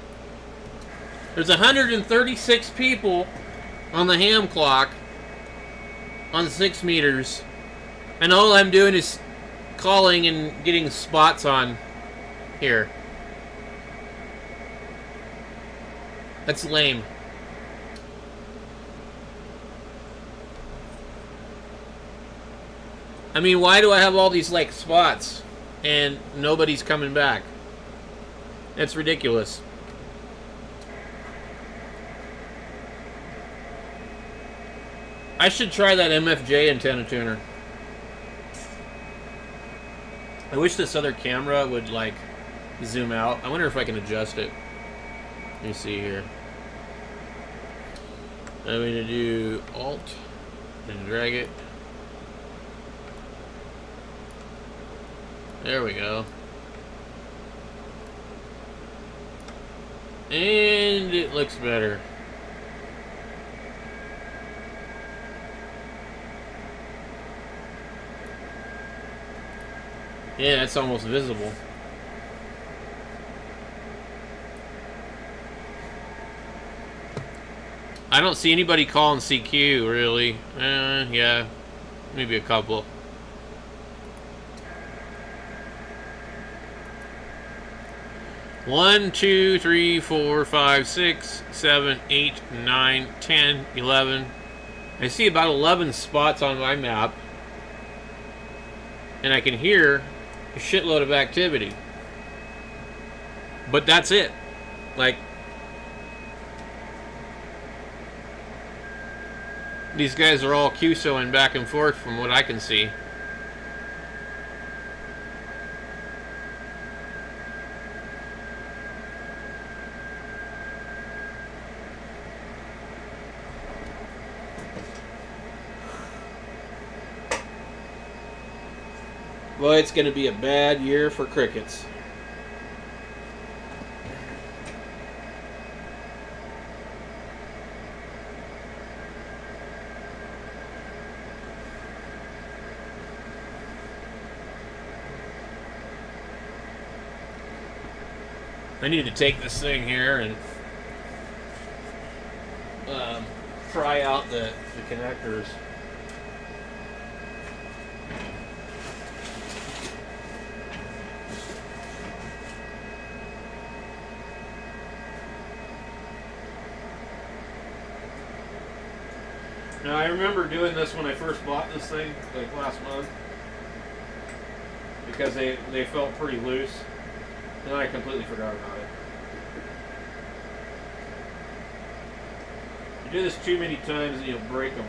There's 136 people on the ham clock on 6 meters, and all I'm doing is calling and getting spots on here. That's lame. I mean, why do I have all these like spots and nobody's coming back? That's ridiculous. I should try that MFJ antenna tuner. I wish this other camera would like zoom out. I wonder if I can adjust it. Let me see here. I'm going to do Alt and drag it. There we go. And it looks better. Yeah, it's almost visible. I don't see anybody calling CQ, really. Yeah, maybe a couple. One, 2, 3, 4, 5, 6, 7, 8, 9, 10, 11. I see about 11 spots on my map. And I can hear a shitload of activity. But that's it. Like, these guys are all QSOing back and forth from what I can see. Boy, it's going to be a bad year for crickets. I need to take this thing here and try out the connectors. Now, I remember doing this when I first bought this thing, like last month, because they felt pretty loose, and then I completely forgot about it. You do this too many times and you'll break them.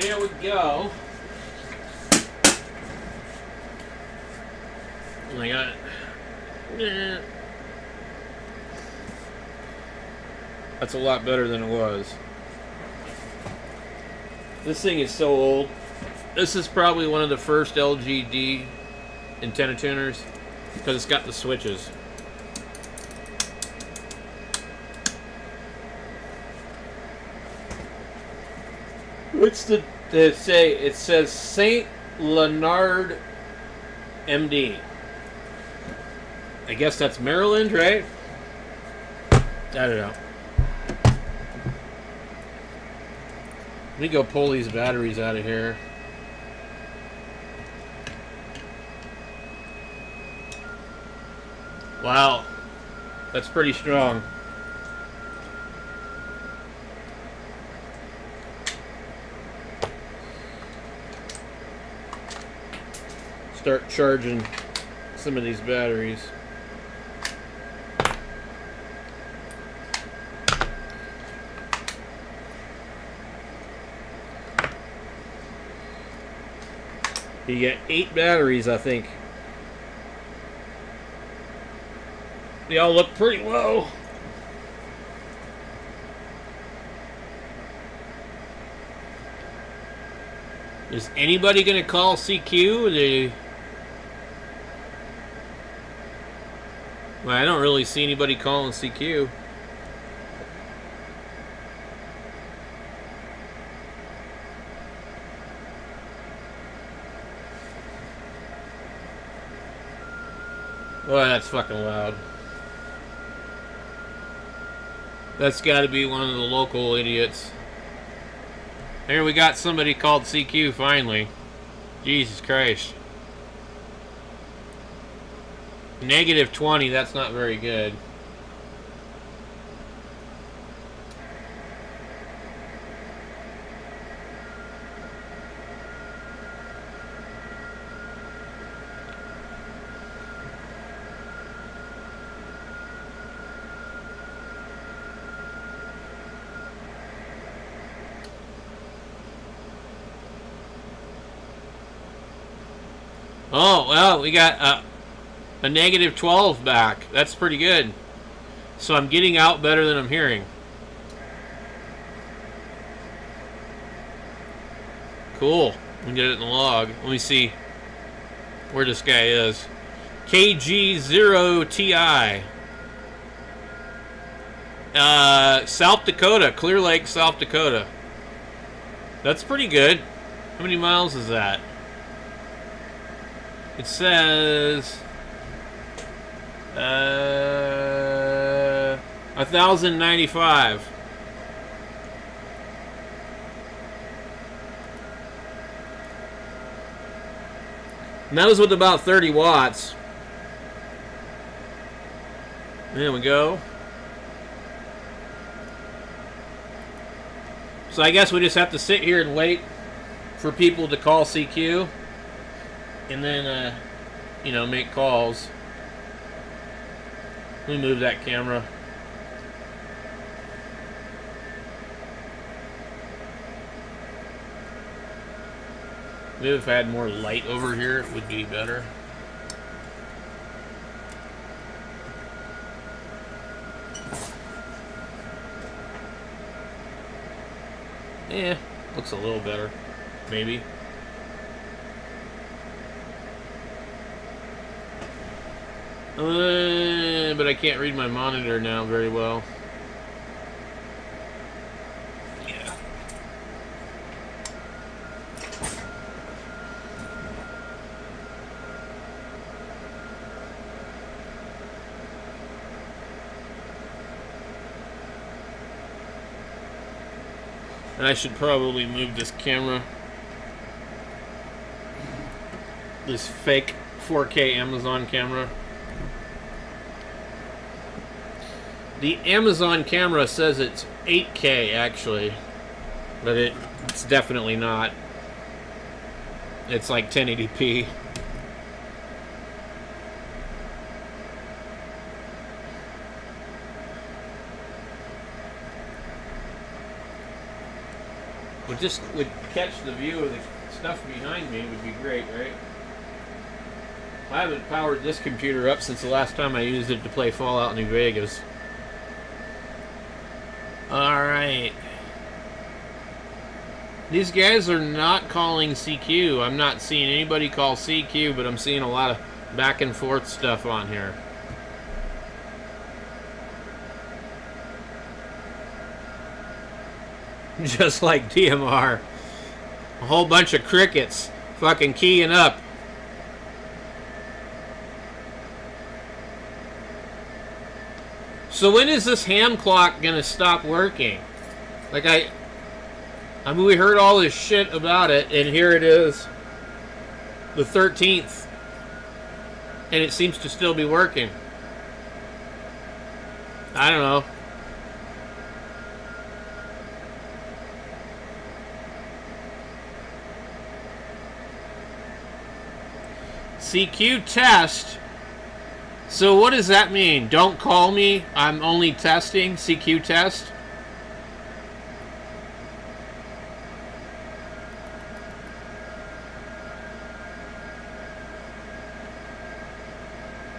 There we go. Oh my god. That's a lot better than it was. This thing is so old. This is probably one of the first LGD antenna tuners because it's got the switches. What's the say? It says Saint Leonard MD. I guess that's Maryland, right? I don't know. Let me go pull these batteries out of here. Wow, that's pretty strong. Start charging some of these batteries. You get 8 batteries, I think. They all look pretty low. Is anybody going to call CQ? Well, I don't really see anybody calling CQ. Well, that's fucking loud. That's got to be one of the local idiots. Here we got somebody called CQ finally. Jesus Christ. -20, that's not very good. Oh, well, we got a -12 back. That's pretty good. So I'm getting out better than I'm hearing. Cool. We can get it in the log. Let me see where this guy is. KG0TI. South Dakota. Clear Lake, South Dakota. That's pretty good. How many miles is that? It says 1,095. And that was with about 30 watts. There we go. So I guess we just have to sit here and wait for people to call CQ. And then, you know, make calls. Let me move that camera. Maybe if I had more light over here, it would be better. Yeah, looks a little better. Maybe. But I can't read my monitor now very well. Yeah. And I should probably move this camera. This fake 4K Amazon camera. The Amazon camera says it's 8K actually, but it's definitely not. It's like 1080p. With catch the view of the stuff behind me would be great, right? I haven't powered this computer up since the last time I used it to play Fallout New Vegas. Alright. These guys are not calling CQ. I'm not seeing anybody call CQ, but I'm seeing a lot of back and forth stuff on here. Just like DMR. A whole bunch of crickets fucking keying up. So when is this ham clock gonna stop working? Like I mean, we heard all this shit about it, and here it is, the 13th, and it seems to still be working. I don't know. CQ test. So what does that mean? Don't call me. I'm only testing. CQ test.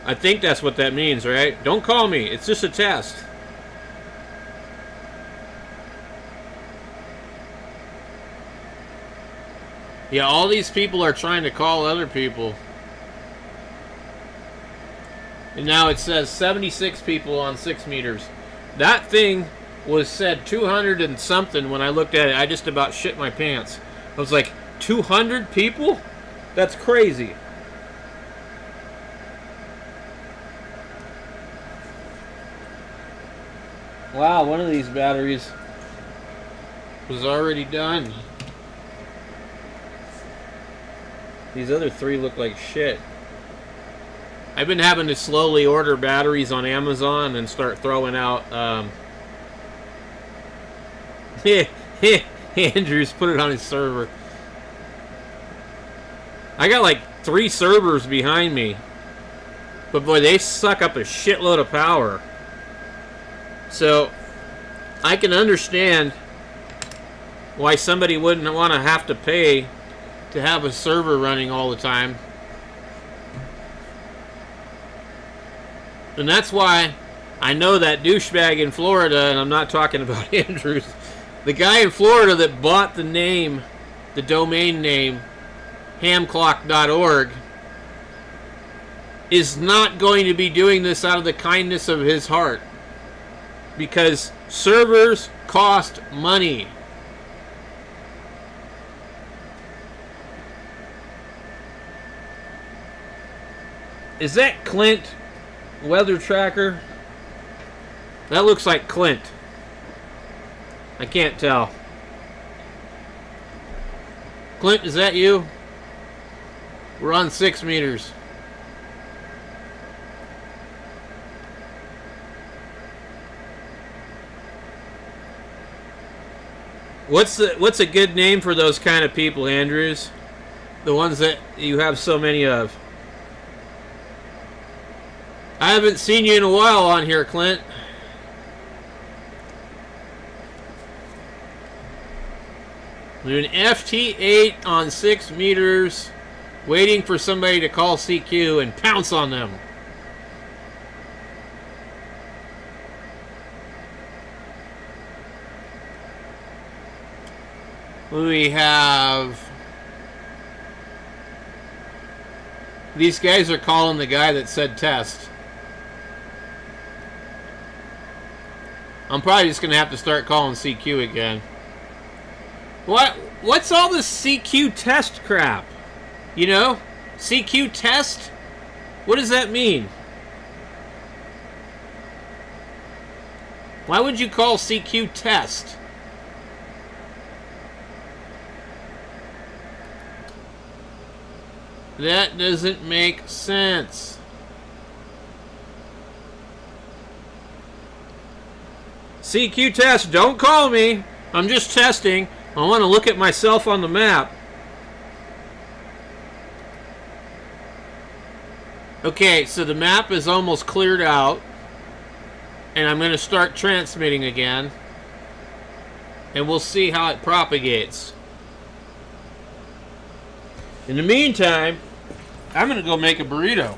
I think that's what that means, right? Don't call me. It's just a test. Yeah, all these people are trying to call other people. And now it says 76 people on 6 meters. That thing was said 200 and something when I looked at it. I just about shit my pants. I was like, 200 people? That's crazy. Wow, one of these batteries was already done. These other 3 look like shit. I've been having to slowly order batteries on Amazon and start throwing out, Andrews put it on his server. I got like 3 servers behind me. But boy, they suck up a shitload of power. So, I can understand why somebody wouldn't want to have to pay to have a server running all the time. And that's why I know that douchebag in Florida, and I'm not talking about Andrews, the guy in Florida that bought the name, the domain name, hamclock.org, is not going to be doing this out of the kindness of his heart. Because servers cost money. Is that Clint weather tracker? That looks like Clint. I can't tell. Clint, is that you? We're on 6 meters. What's a good name for those kind of people, Andrews? The ones that you have so many of. I haven't seen you in a while on here, Clint. We're doing FT8 on 6 meters, waiting for somebody to call CQ and pounce on them. We have... These guys are calling the guy that said test. I'm probably just going to have to start calling CQ again. What's all this CQ test crap? You know? CQ test? What does that mean? Why would you call CQ test? That doesn't make sense. CQ test, don't call me. I'm just testing. I want to look at myself on the map. Okay, so the map is almost cleared out. And I'm going to start transmitting again. And we'll see how it propagates. In the meantime, I'm going to go make a burrito.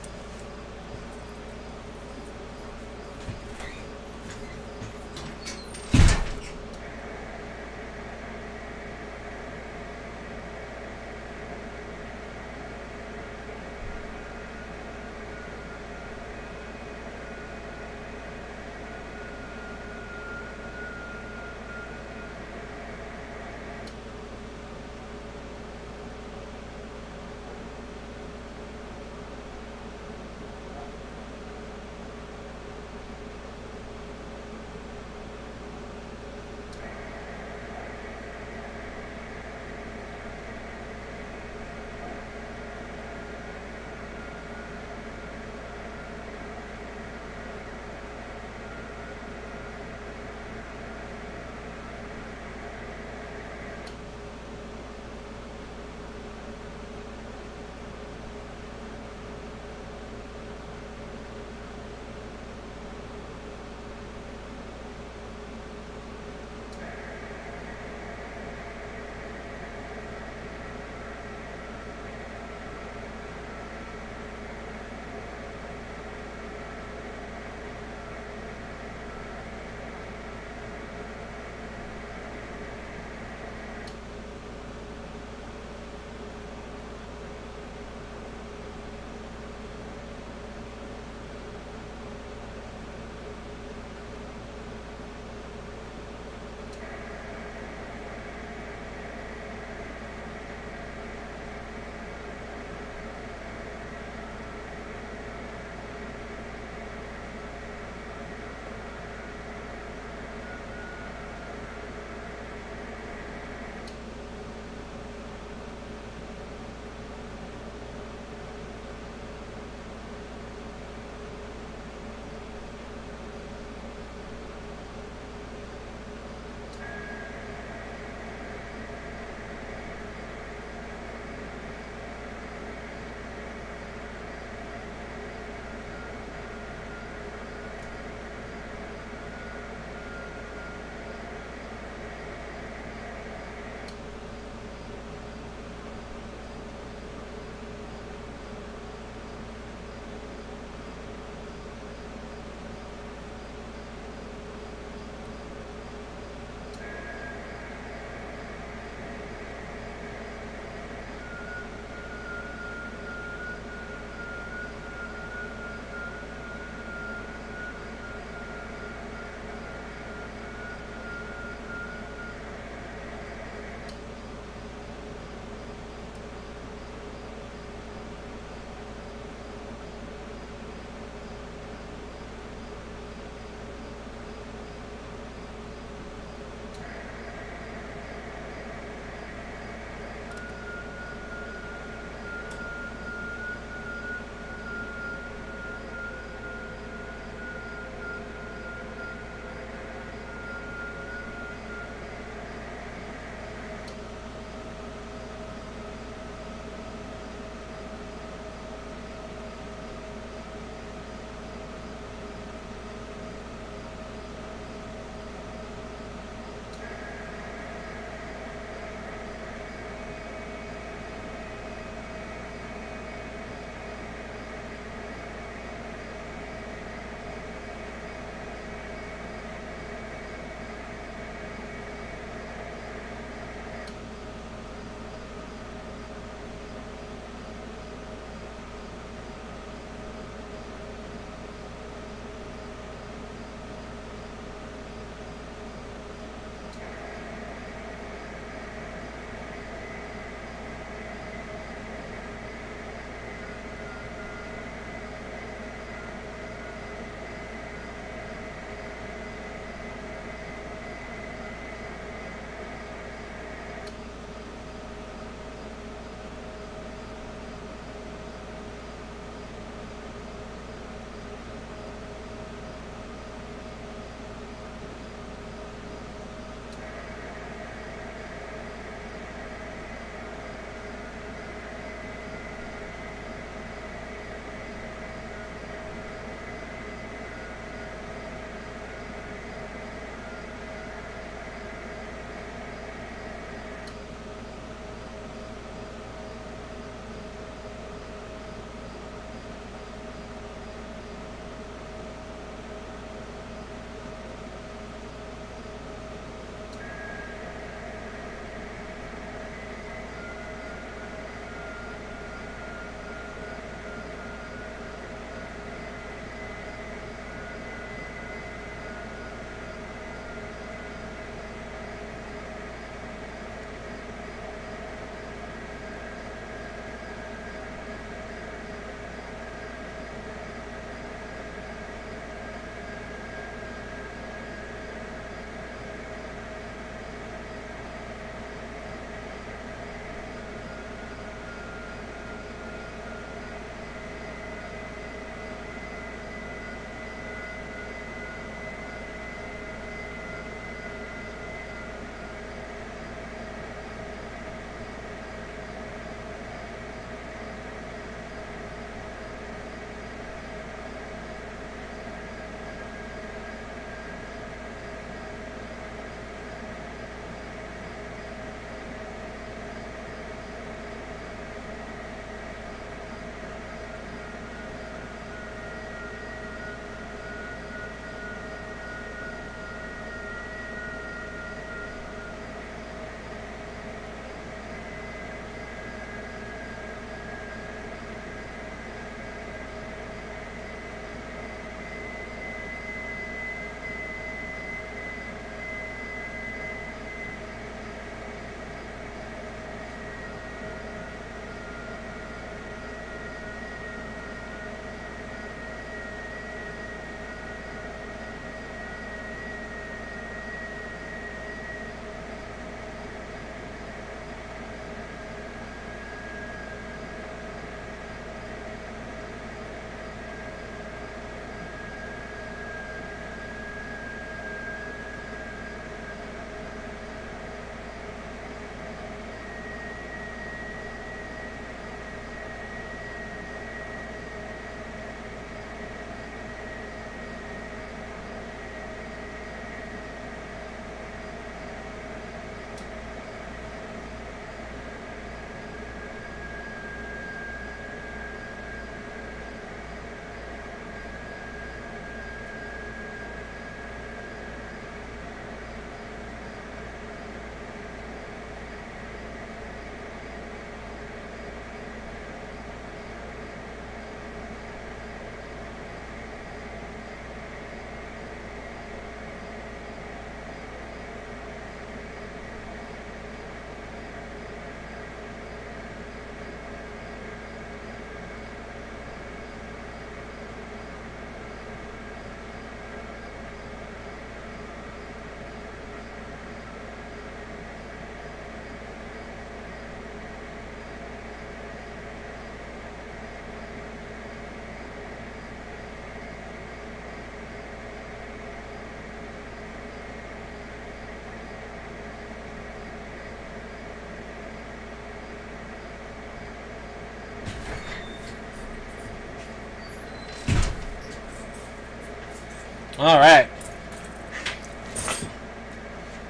All right.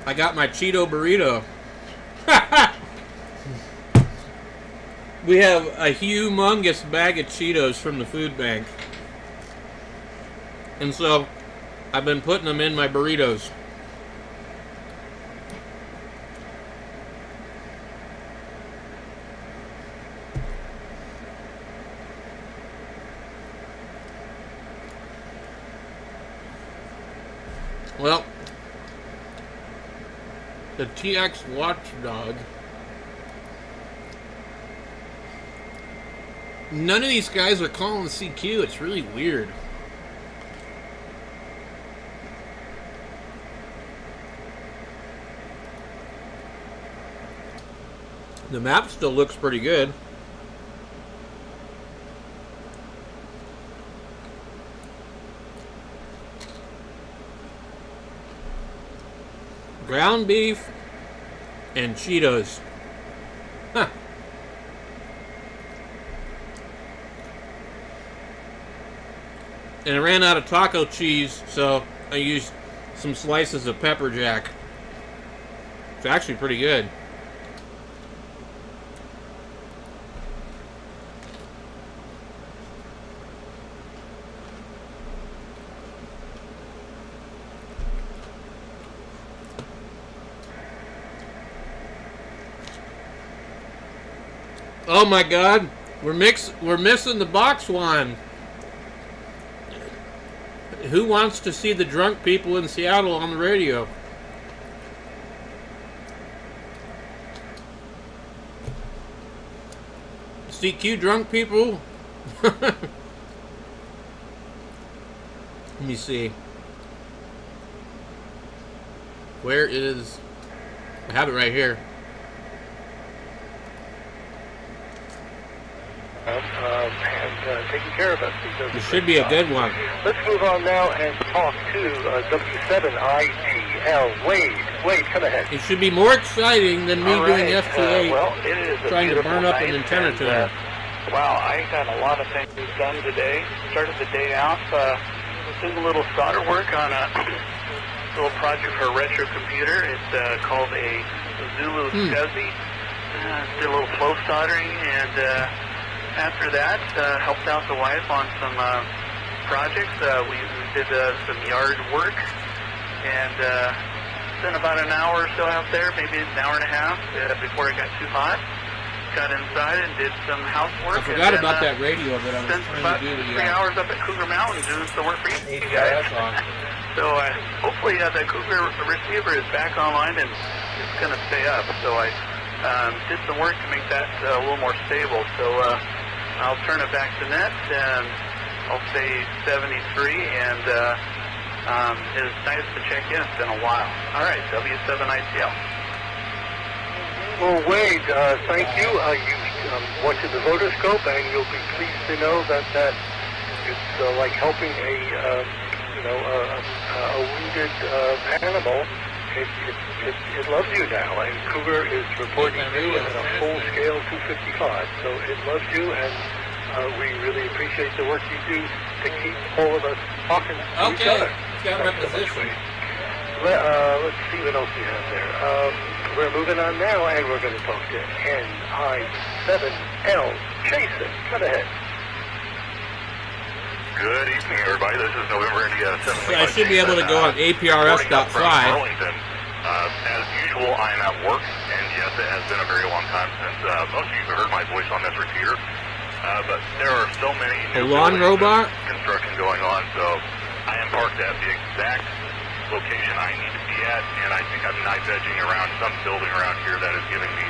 I got my Cheeto burrito. We have a humongous bag of Cheetos from the food bank. And so, I've been putting them in my burritos. Well, the TX Watchdog. None of these guys are calling the CQ. It's really weird. The map still looks pretty good. Ground beef and Cheetos. Huh. And I ran out of taco cheese, so I used some slices of pepper jack. It's actually pretty good. Oh my God, we're missing the box one. Who wants to see the drunk people in Seattle on the radio? CQ drunk people? Let me see. Where is... I have it right here. Taking care of us. It should be a good one. Let's move on now and talk to W7ITL. Wade, come ahead. It should be more exciting than me doing F28 well, it is trying to burn up an antenna tuner. Wow, I got a lot of things done today. Started the day out doing a little solder work on a little project for a retro computer. It's called a Zulu SCSI. Did a little flow soldering, and after that, helped out the wife on some projects. We did some yard work, and spent about an hour or so out there, maybe an hour and a half, before it got too hot. Got inside and did some housework. I forgot about that radio that I was trying to do. Spent 3 hours up at Cougar Mountain doing some work for you guys. So hopefully the Cougar receiver is back online and it's going to stay up. So I did some work to make that a little more stable. So I'll turn it back to net, and I'll say 73, and it's nice to check in. It's been a while. All right, W7ITL. Well, Wade, thank you. You went to the rotoscope, and you'll be pleased to know that it's like helping a wounded animal. It loves you now, and Cougar is reporting you at a full-scale 255. So it loves you, and we really appreciate the work you do to keep all of us talking to each other. Got my position. Let's see what else we have there. We're moving on now, and we're going to talk to NI7L. Jason, come ahead. Good evening, everybody. This is November India 7. I should be able to go on APRS.fly. As usual, I am at work, and yes, it has been a very long time since most of you have heard my voice on this repeater. But there are so many new construction going on, so I am parked at the exact location I need to be at, and I think I'm knife edging around some building around here that is giving me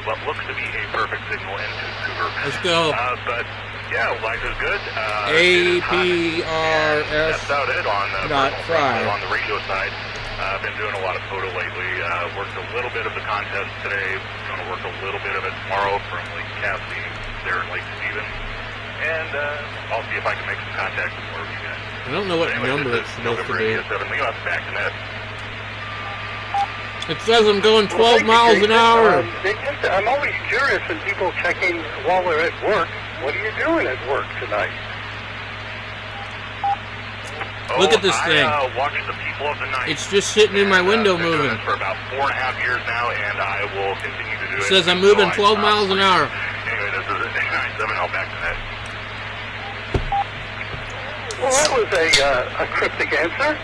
what looks to be a perfect signal into Cougar. Let's go. But yeah, life is good. APRS. That's about it on the radio side. I've been doing a lot of photo lately. Worked a little bit of the contest today. Going to work a little bit of it tomorrow from Lake Cassidy there in Lake Stevens. And I'll see if I can make some contact with more of you guys. I don't know what number it's supposed to be. Back to net. It says I'm going 12 miles an hour. I'm always curious when people check in while they're at work. What are you doing at work tonight? Look at this thing. I watch the people of the night. It's just sitting in my window I've been doing moving. this for about 4.5 years now, and I will continue to do It it. says I'm moving 12 miles an hour. Anyway, this is it. 9-7, I'll back to that. Well, that was a cryptic answer,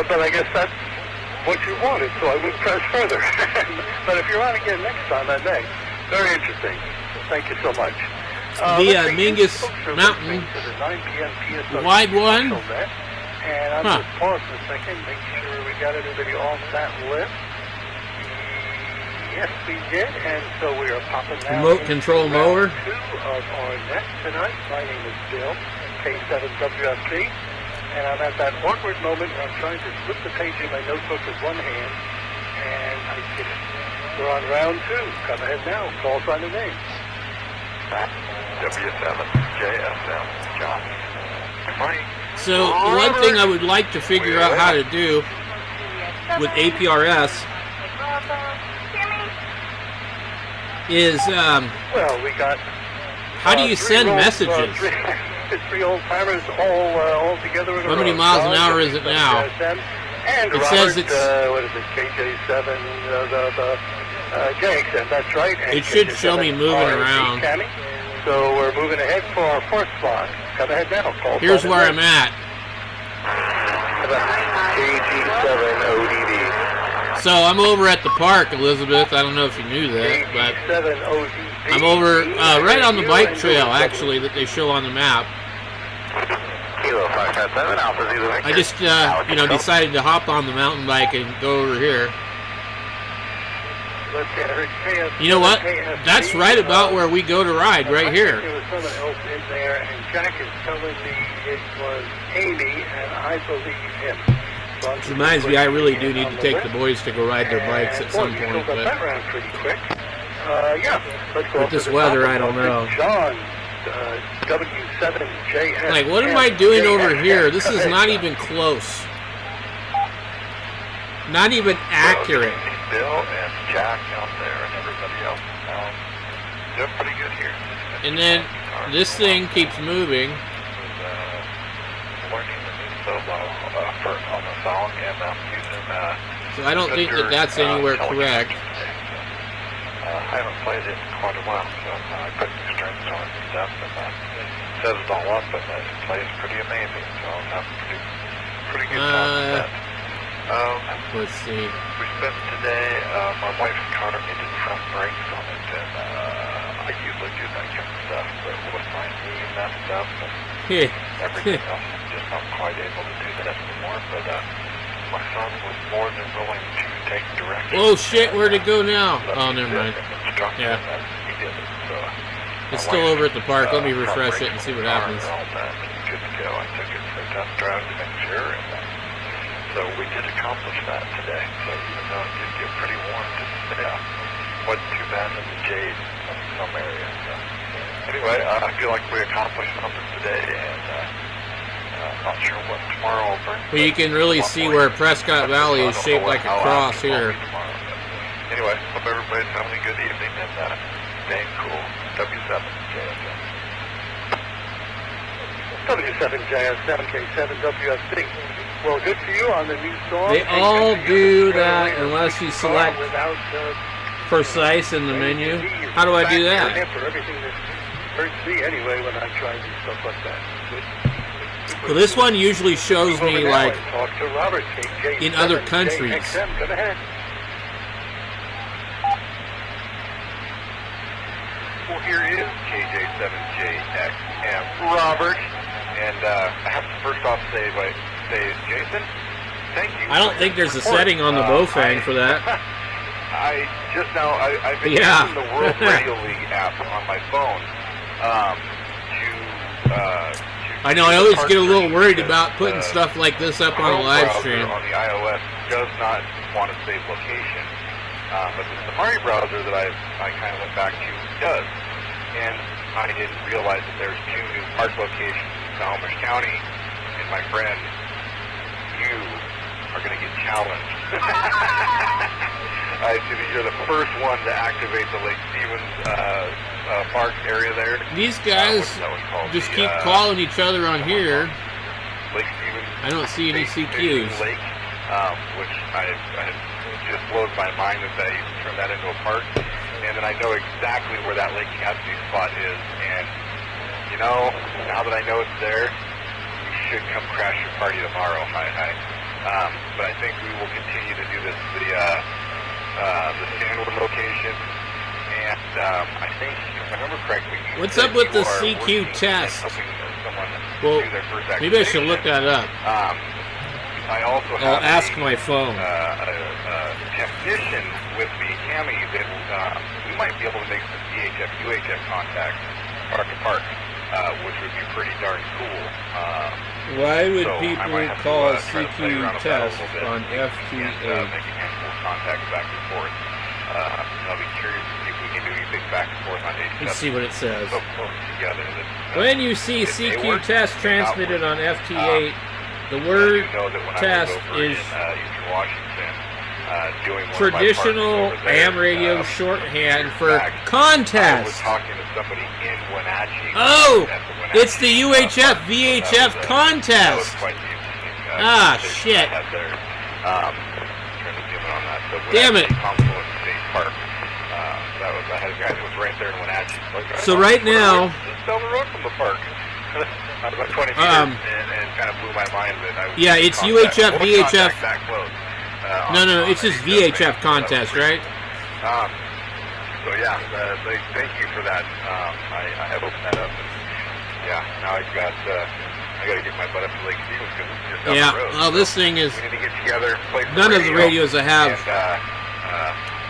but I guess that's what you wanted, so I wouldn't press further. But if you're on again next time, I may. Very interesting. Thank you so much. The Mingus Mountain, the wide one. And I'm just pausing a second, make sure we got everybody off that list. Yes, we did, and so we are popping now. Remote control mower. 2 of our net tonight. My name is Bill, K7WFC, and I'm at that awkward moment where I'm trying to flip the page in my notebook with one hand, and I did it. We're on round 2. Come ahead now. Call sign the name. W7JSM, John. Money. So one thing I would like to figure out how to do with APRS is well, we got how do you send messages? Three old timers all together. How many miles an hour is it now? And it Robert, says it's what is it, KJ7, JXM, that's right. And it should KJ7 show me moving around. So we're moving ahead for our fourth spot. Come ahead now. Call Here's where I'm at. KG7ODD. So I'm over at the park, Elizabeth. I don't know if you knew that, but I'm over right on the bike trail, actually, that they show on the map. I just, decided to hop on the mountain bike and go over here. You know what? That's right about where we go to ride, right here. There was someone else in there, and Jack is telling me it was Amy, and I believe him. So Which reminds me, I really do need to take the boys to go ride their bikes at some point. But that round pretty quick. Yeah, let's go with this weather, I don't know. John, W7JS. Like, what am I doing over here? This is not even close. Not even accurate. Bill and Jack out there and everybody else. Doing pretty good here. And then this thing keeps moving. Learning the new solo on the song, and I'm using so I don't think that that's anywhere correct. I haven't played it in quite a while, so I put new strings on it and stuff, and set it all up, and it plays pretty amazing. So I'm having pretty good time with that. Let's see. We spent today, my wife and Carter needed front brakes on it, and I usually do that kind of stuff, but with my knee messed up and everything else, I'm just not quite able to do that anymore, but my son was more than willing to take direction. Oh shit, where'd it go now? Oh, never mind. Yeah. He did it, so it's still over at the park. Let me refresh it and see what happens. Good to go. I took it for a test drive to make sure, and so we did accomplish that today. So even though it did get pretty warm today, wasn't too bad in the shade in some areas. So anyway, I feel like we accomplished something today, and I'm not sure what tomorrow will bring. Well, you can really see where Prescott Valley is shaped like a cross here. Anyway, hope everybody's having a good evening and staying cool. W7JSM. W7JSM, K7WFC. Well, good for you on the new song. They all do that unless you select precise in the menu. How do I do that? For everything that hurts me anyway when I try to do stuff like that. Well, this one usually shows me like Talk to Robert, in other countries. Go ahead. Well, here is KJ7JXM Robert, and I have to first off say, Jason, thank you. I don't think there's a setting on the Bowfang for that. I just now, I've been using the World Radio League app on my phone I know, I always get a little worried about putting stuff like this up on a live stream. On the iOS does not want to save location, but the Safari browser that I kind of went back to does. And I didn't realize that there's 2 new park locations in Snohomish County, and my friend, you are going to get challenged. I see that you're the first one to activate the Lake Stevens Park area there. These guys just keep calling each other on here. Lake Stevens. I don't see any CQs. Lake, which I just blows my mind that they turn that into a park. And then I know exactly where that lake capacity spot is. And, you know, now that I know it's there, you should come crash your party tomorrow. Hi. But I think we will continue to do this, the Sandwood location. And I think, if I remember correctly, what's up with the CQ test? Well, maybe I should look that up. I also I'll have ask my phone. a technician with me, Cammy, that we might be able to make some VHF, UHF contacts park to park, which would be pretty darn cool. Why would so people call a CQ test on FTA? And make a handful of contacts back and forth. I'll be curious to see if we can do anything back and forth on 87. Let's see what it says. So close together that, when you see CQ test transmitted on FT8, the word test is traditional AM radio shorthand for contest. Oh, it's the UHF VHF contest. Ah, shit. Damn it. So right now, down the road from the park. About 20 meters, and kind of blew my mind that I was yeah, it's UHF, VHF. No, it's just VHF contest, right? So yeah, thank you for that. I have opened that up. And, yeah, now I got to get my butt up to Lake Stevens because it's just down the road. Well, this thing is. We need to get together. None of the radios I have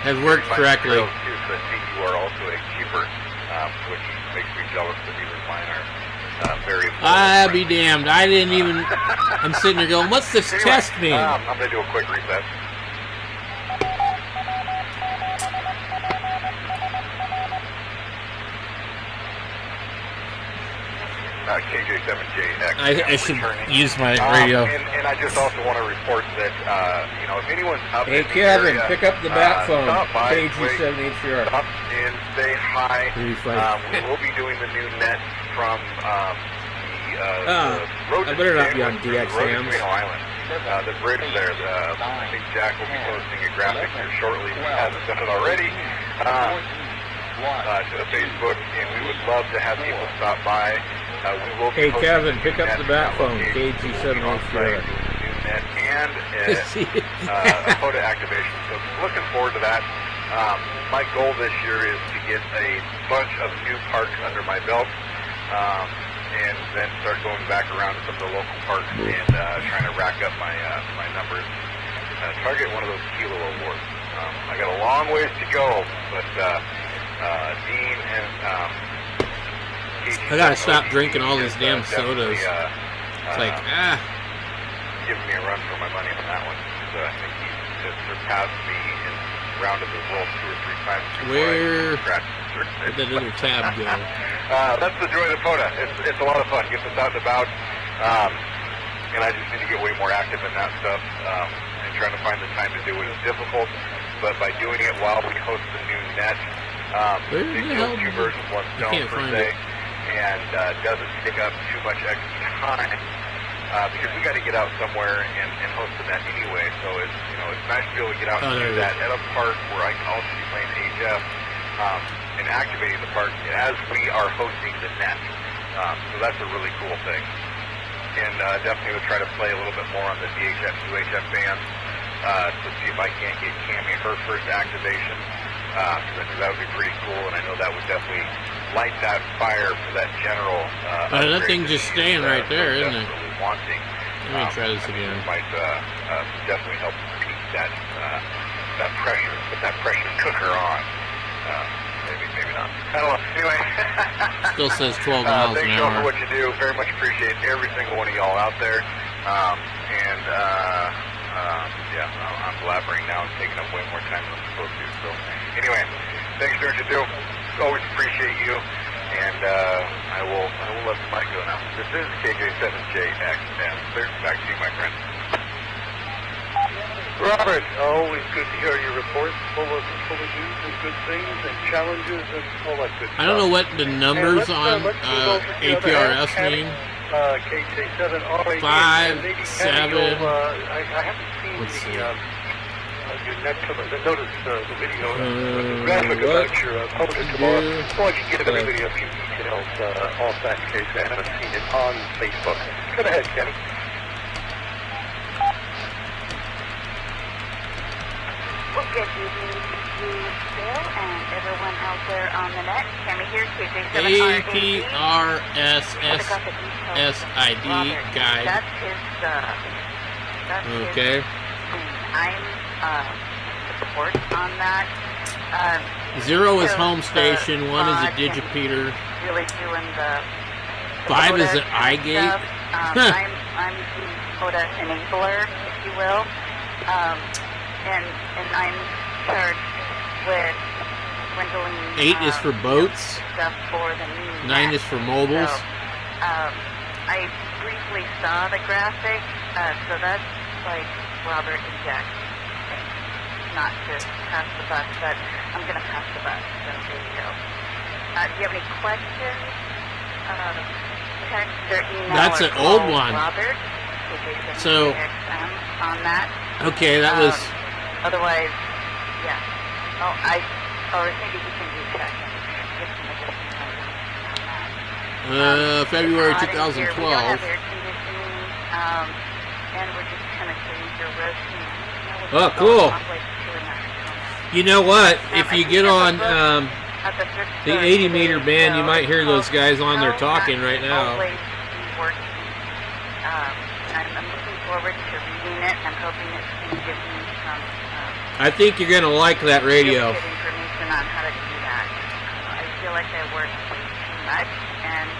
have worked correctly. So the CQ are also a cheaper, which makes me jealous that either mine are. I'll be damned. I didn't even. I'm sitting there going, what's this test mean? I'm going to do a quick reset. KJ7JX. I should use my radio. And I just also want to report that, if anyone's up hey, in the Kevin, area, pick up the bat phone. KG7HR. Stop and say hi. We will be doing the new net from the road. I better not be on DXAMs. The bridge there. I think Jack will be posting a graphic here shortly. If he hasn't done it already. To the Facebook, and we would love to have people stop by. We will be Kevin, pick up the bat phone, KG7HR. And a photo activation. So looking forward to that. My goal this year is to get a bunch of new parks under my belt, and then start going back around to some of the local parks and trying to rack up my numbers. Target one of those kilo awards. I got a long ways to go, but Dean and I gotta stop drinking all these damn sodas. It's like, giving me a run for my money on that one. So I think he just surpassed me in round of the world 2 or 3 times. Where did that little tab go? That's the joy of the POTA. It's a lot of fun. Gets us out and about. And I just need to get way more active in that stuff. And trying to find the time to do it is difficult. But by doing it while we host the new net, it kills 2 birds with 1 stone per day. And doesn't take up too much extra time. Because we got to get out somewhere and host the net anyway. So it's nice to be able to get out and do that at a park where I can also be playing HF and activating the park as we are hosting the net. So that's a really cool thing. And definitely will try to play a little bit more on the DHF, UHF bands to see if I can't get Cammy her first activation. Because I think that would be pretty cool, and I know that would definitely light that fire for that general. That thing just staying right there, isn't it? Wanting. Let me try this again. Might definitely help keep that pressure, put that pressure cooker on. Maybe not. I don't know. Anyway. Still says 12 miles an hour. Thanks, Joe, for what you do. Very much appreciate every single one of y'all out there. Yeah, I'm blabbering now and taking up way more time than I'm supposed to. So, anyway, thanks for what you do. Always appreciate you. And I will let the mic go now. This is KJ7JXM. Back to you, my friend. Robert, always good to hear your reports, full of news and good things and challenges and all that good stuff. I don't know what the numbers on APRS mean. KJ7 RAD. 5, Maybe 7. I haven't seen your next notice the video, the graphic about your POTA tomorrow. So I can give everybody a few details off that case. I haven't seen it on Facebook. Go ahead, Kenny. Well, good evening to you, Bill, and everyone out there on the net. Can we hear KJ7 APRSSID guide. That's his, okay. I'm support on that. 0 is home station, 1 is a digipeater. Really doing the 5 is an iGate. I'm the POTA enabler, if you will. And I'm charged with dwindling 8 is for boats. stuff for the new 9 is for mobiles. So, I briefly saw the graphic, so that's like Robert and Jack's thing. Not to pass the buck, but I'm going to pass the buck, so there you go. Do you have any questions? Text or email That's an old one. Robert, So, on that. okay, that was... Otherwise, yeah. Or maybe you can recheck and get some additional on that. February It's hot in 2012. here. We don't have air conditioning, and we're just kind of sitting here roasting. Oh, cool. You know what? If you get on the 80-meter band, you might hear those guys on there talking right now. I'm looking forward to reading it. I'm hoping it's going to give me some I think you're going to like that radio. good information on how to do that. I feel like I work way too much, and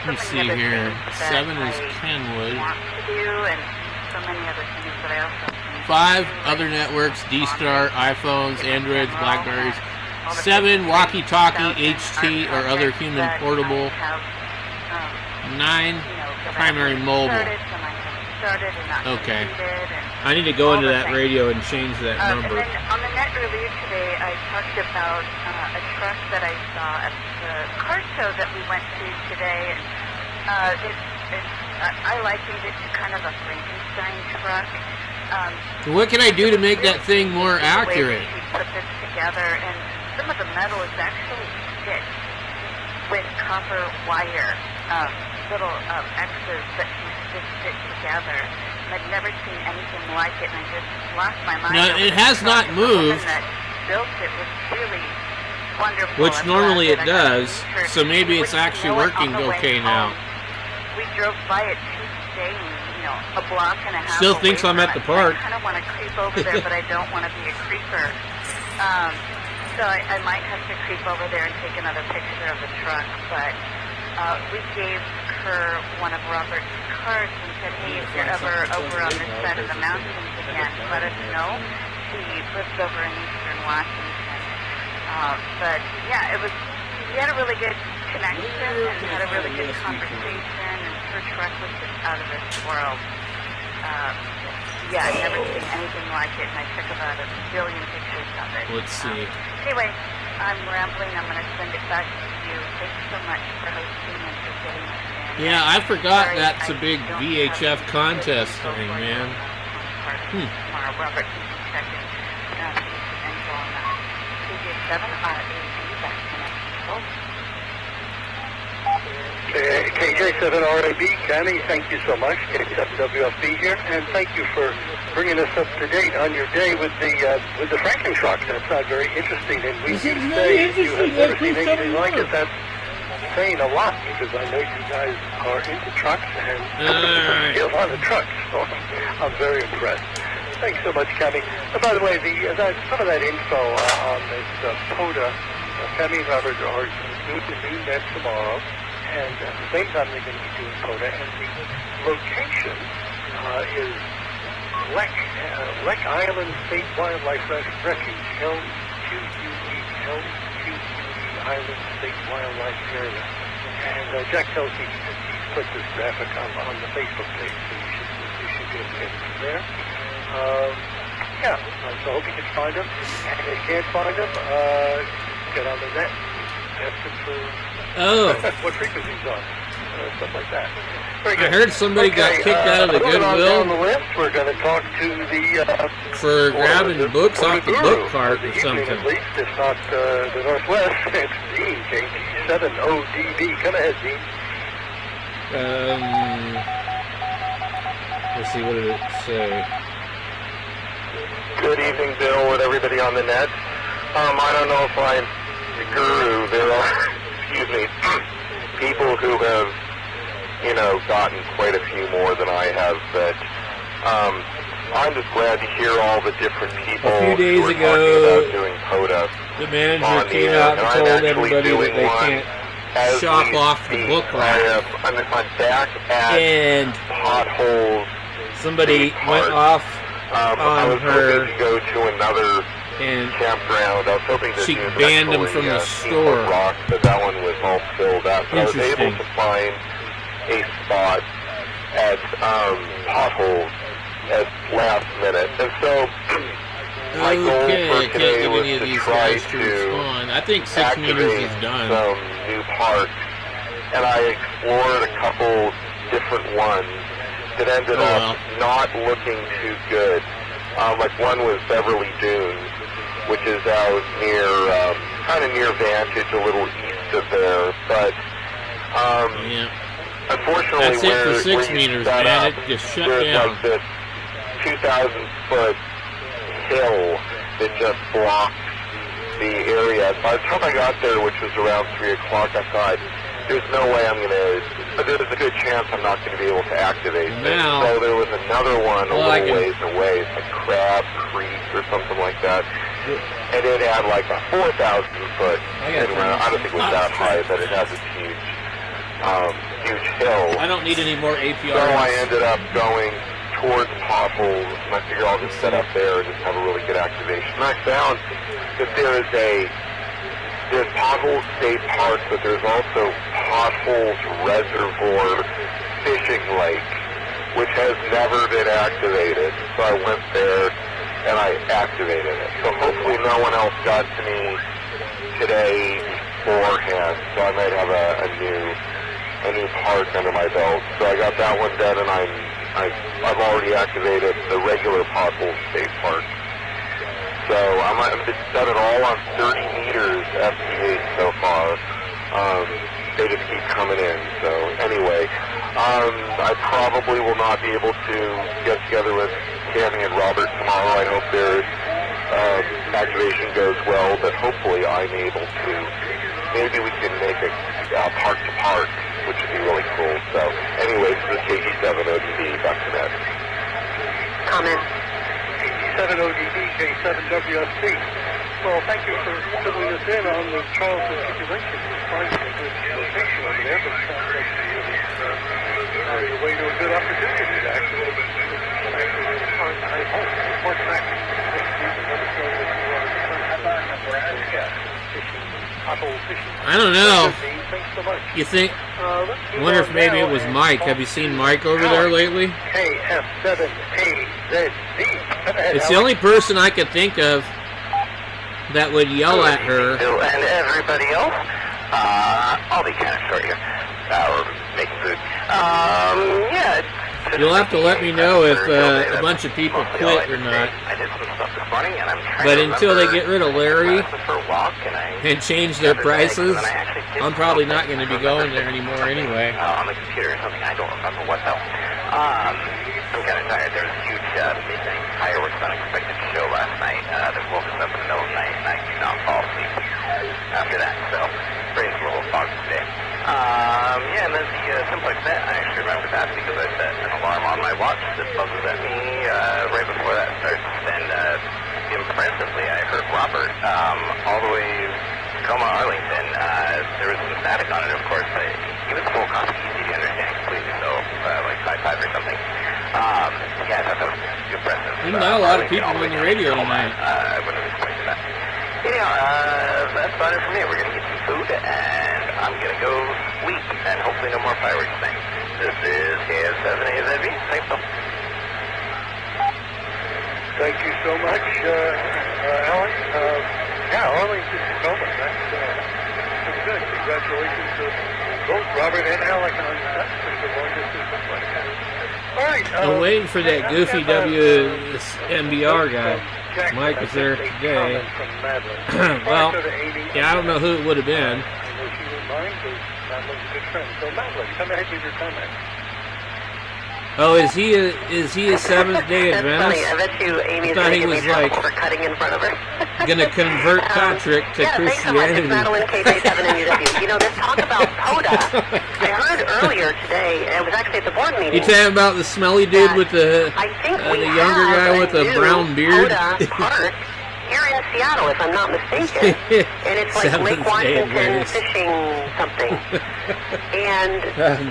Let me see here. 7 is Kenwood. want to do, and so many other things that I also need 5, other networks, D-Star, iPhones, Androids, Blackberries. 7, walkie-talkie, HT, or other human portable. 9, primary mobile. Okay. I need to go into that radio and change that number. And then on the net earlier today, I talked about a truck that I saw at the car show that we went to today. And I likened it to kind of a Frankenstein truck. What can I do to make that thing more accurate? She put this together, and some of the metal is actually stitched with copper wire, little X's that she stitched it together. And I've never seen anything like it, and I just lost my mind. Now, it has not moved. The woman that built it was really wonderful. Which normally it does, so maybe it's actually working okay now. We drove by it Tuesday, and, a block and a half Still thinks I'm at the park. I kind of want to creep over there, but I don't want to be a creeper. So I might have to creep over there and take another picture of the truck, but we gave her one of Robert's cards and said, hey, if you're ever over on this side of the mountains again, let us know. She lives over in eastern Washington. But yeah, we had a really good connection and had a really good conversation, and her truck was just out of this world. Yeah, I've never seen anything like it, and I took about a billion pictures of it. Let's see. Anyway, I'm rambling. I'm going to send it back to you. Thanks so much for hosting and for getting it in. Yeah, I forgot that's a big VHF contest thing, man. Tomorrow, Robert, can you check it? Info on that. CJ7 RAD, back to next people. KJ7RAB, Cammy, thank you so much. K7WFB here, and thank you for bringing us up to date on your day with the Franken truck. That's very interesting, and we do say you have never seen anything like it. That's saying a lot, because I know you guys are into trucks and see a lot of trucks, so I'm very impressed. Thanks so much, Cammy. By the way, some of that info on this POTA, Cammy and Robert are doing the new net tomorrow. And at the same time, they're going to be doing POTA. And the location is Leck Island State Wildlife Refuge, LQUE Island State Wildlife Area. And Jack tells me he's put this graphic on the Facebook page, so you should be able to get it from there. So I hope you can find them. And if you can't find them, get on the net. Ask them for what frequency he's on. stuff like that. Very I good. heard somebody got kicked out of the moving on Goodwill down the list, we're going to talk to the for grabbing books off the guru book cart for the or evening, something. at least, if not the Northwest. It's Dean, KT7ODB. Come ahead, Dean. Let's see, what did it say? Good evening, Bill, and everybody on the net. I don't know if I'm the guru. There are, excuse me, people who have, gotten quite a few more than I have, but I'm just glad to hear all the different people A few days who are ago, talking about doing POTA. The manager on the came air, out and I'm told actually everybody that doing they one can't as shop we off the speak. book rack. I'm back at And potholes. somebody went off I on was her hoping to go to another and campground. I was hoping to she do banned them actually, from the Steamboat store. Rock, but that one was all filled up. But I was able Interesting. to find a spot at potholes at last minute, and so my goal Okay, for I can't today get was any of to these try guys to to respond. I think 6 meters activate is done. some new parks, and I explored a couple different ones that ended up not looking too good. Like one was Beverly Dunes, which is out near, kind of near Vantage, a little east of there. But unfortunately, That's it for 6 where you meters, set man. up, It just shut there's down. like this 2,000-foot hill that just blocked the area. By the time I got there, which was around 3 o'clock, I thought, there's no way I'm going to, there's a good chance I'm not going to be able to activate this. Now- So there was another one a Well, I little can- ways away, it's like Crab Creek or something like that. And it had like a 4,000-foot, I don't think it was that high, but it has a huge hill. I don't need any more APRs. So I ended up going towards potholes, and I figured I'll just set up there and just have a really good activation. And I found that there's Potholes State Park, but there's also Potholes Reservoir Fishing Lake, which has never been activated. So I went there and I activated it. So hopefully no one else got to me today beforehand. So I might have a new park under my belt. So I got that one done, and I've already activated the regular Potholes State Park. So I've done it all on 30 meters FT8 so far. They just keep coming in. So anyway, I probably will not be able to get together with Tammy and Robert tomorrow. I hope their activation goes well, but hopefully I'm able to. Maybe we can make a park to park, which would be really cool. So anyway, this is KT7ODB. Back to Ned. Comment. KT7ODB, J7WSC. Well, thank you for filling us in on the Charleston situation. It's finding a good location over there, but it sounds like you're on your way to a good opportunity to actually I hope, report back next week and let us know what you want to do. Fishing, pothole fishing. I don't know. Thanks so much. You think? I wonder if maybe it was Mike. Have you seen Mike over there lately? KF7AZD. It's the only person I could think of that would yell at her. And everybody else, I'll be kind of short here. We're making food. Yeah. You'll have to let me know if a bunch of people quit or not. I did some stuff this morning, and I'm trying But to until they remember get rid of Larry for a walk, and change their prices, I'm probably not going to be going there anymore anyway. on the computer or something. I don't remember what though. I'm kind of tired. There was a huge midnight fireworks unexpected show last night that woke us up in the middle of the night, and I could not fall asleep after that. So, brain's a little foggy today. Yeah, and then the Simplex Net, I actually remember that because I set an alarm on my watch that buzzes at me right before that starts. And impressively, I heard Robert all the way to Tacoma, Arlington. There was some static on it, of course, but he was full copy, easy to understand completely, so like 5.5 or something. Yeah, I thought that was impressive. Not a lot of people on the radio tonight. I wouldn't have expected that. Anyhow, that's about it for me. We're going to get some food, and I'm going to go sleep, and hopefully no more fireworks tonight. This is KF7AZB. Thanks, Bill. Thank you so much, Alan. Yeah, Arlington, Tacoma. That's pretty good. Congratulations to both Robert and Alec on that's pretty good long distance this way. All right. I'm waiting for that goofy WMBR guy. Mike was there today. Well, yeah, I don't know who it would have been. Oh, is he a Seventh Day Adventist? I bet you Amy's I thought he was like for cutting in front of her. gonna convert Patrick to Christianity. Thanks so much. It's Madeline, KJ7 and UW. You know, this talk about POTA, I heard earlier today, it was actually at the board meeting. You talking about the smelly dude with the younger guy with the brown beard? POTA park here in Seattle, if I'm not mistaken. And it's like Lake Washington fishing something. And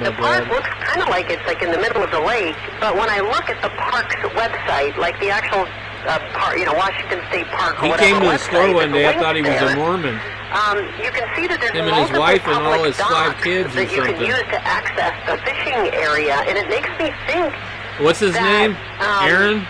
the park looks kind of like it's like in the middle of the lake, but when I look at the park's website, like the actual park, Washington State Park or whatever. He came to the store one day, I thought he was a Mormon. You can see that there's him and his wife and all his 5 kids that you can use to access the fishing area, and it makes me think. What's his name? Aaron?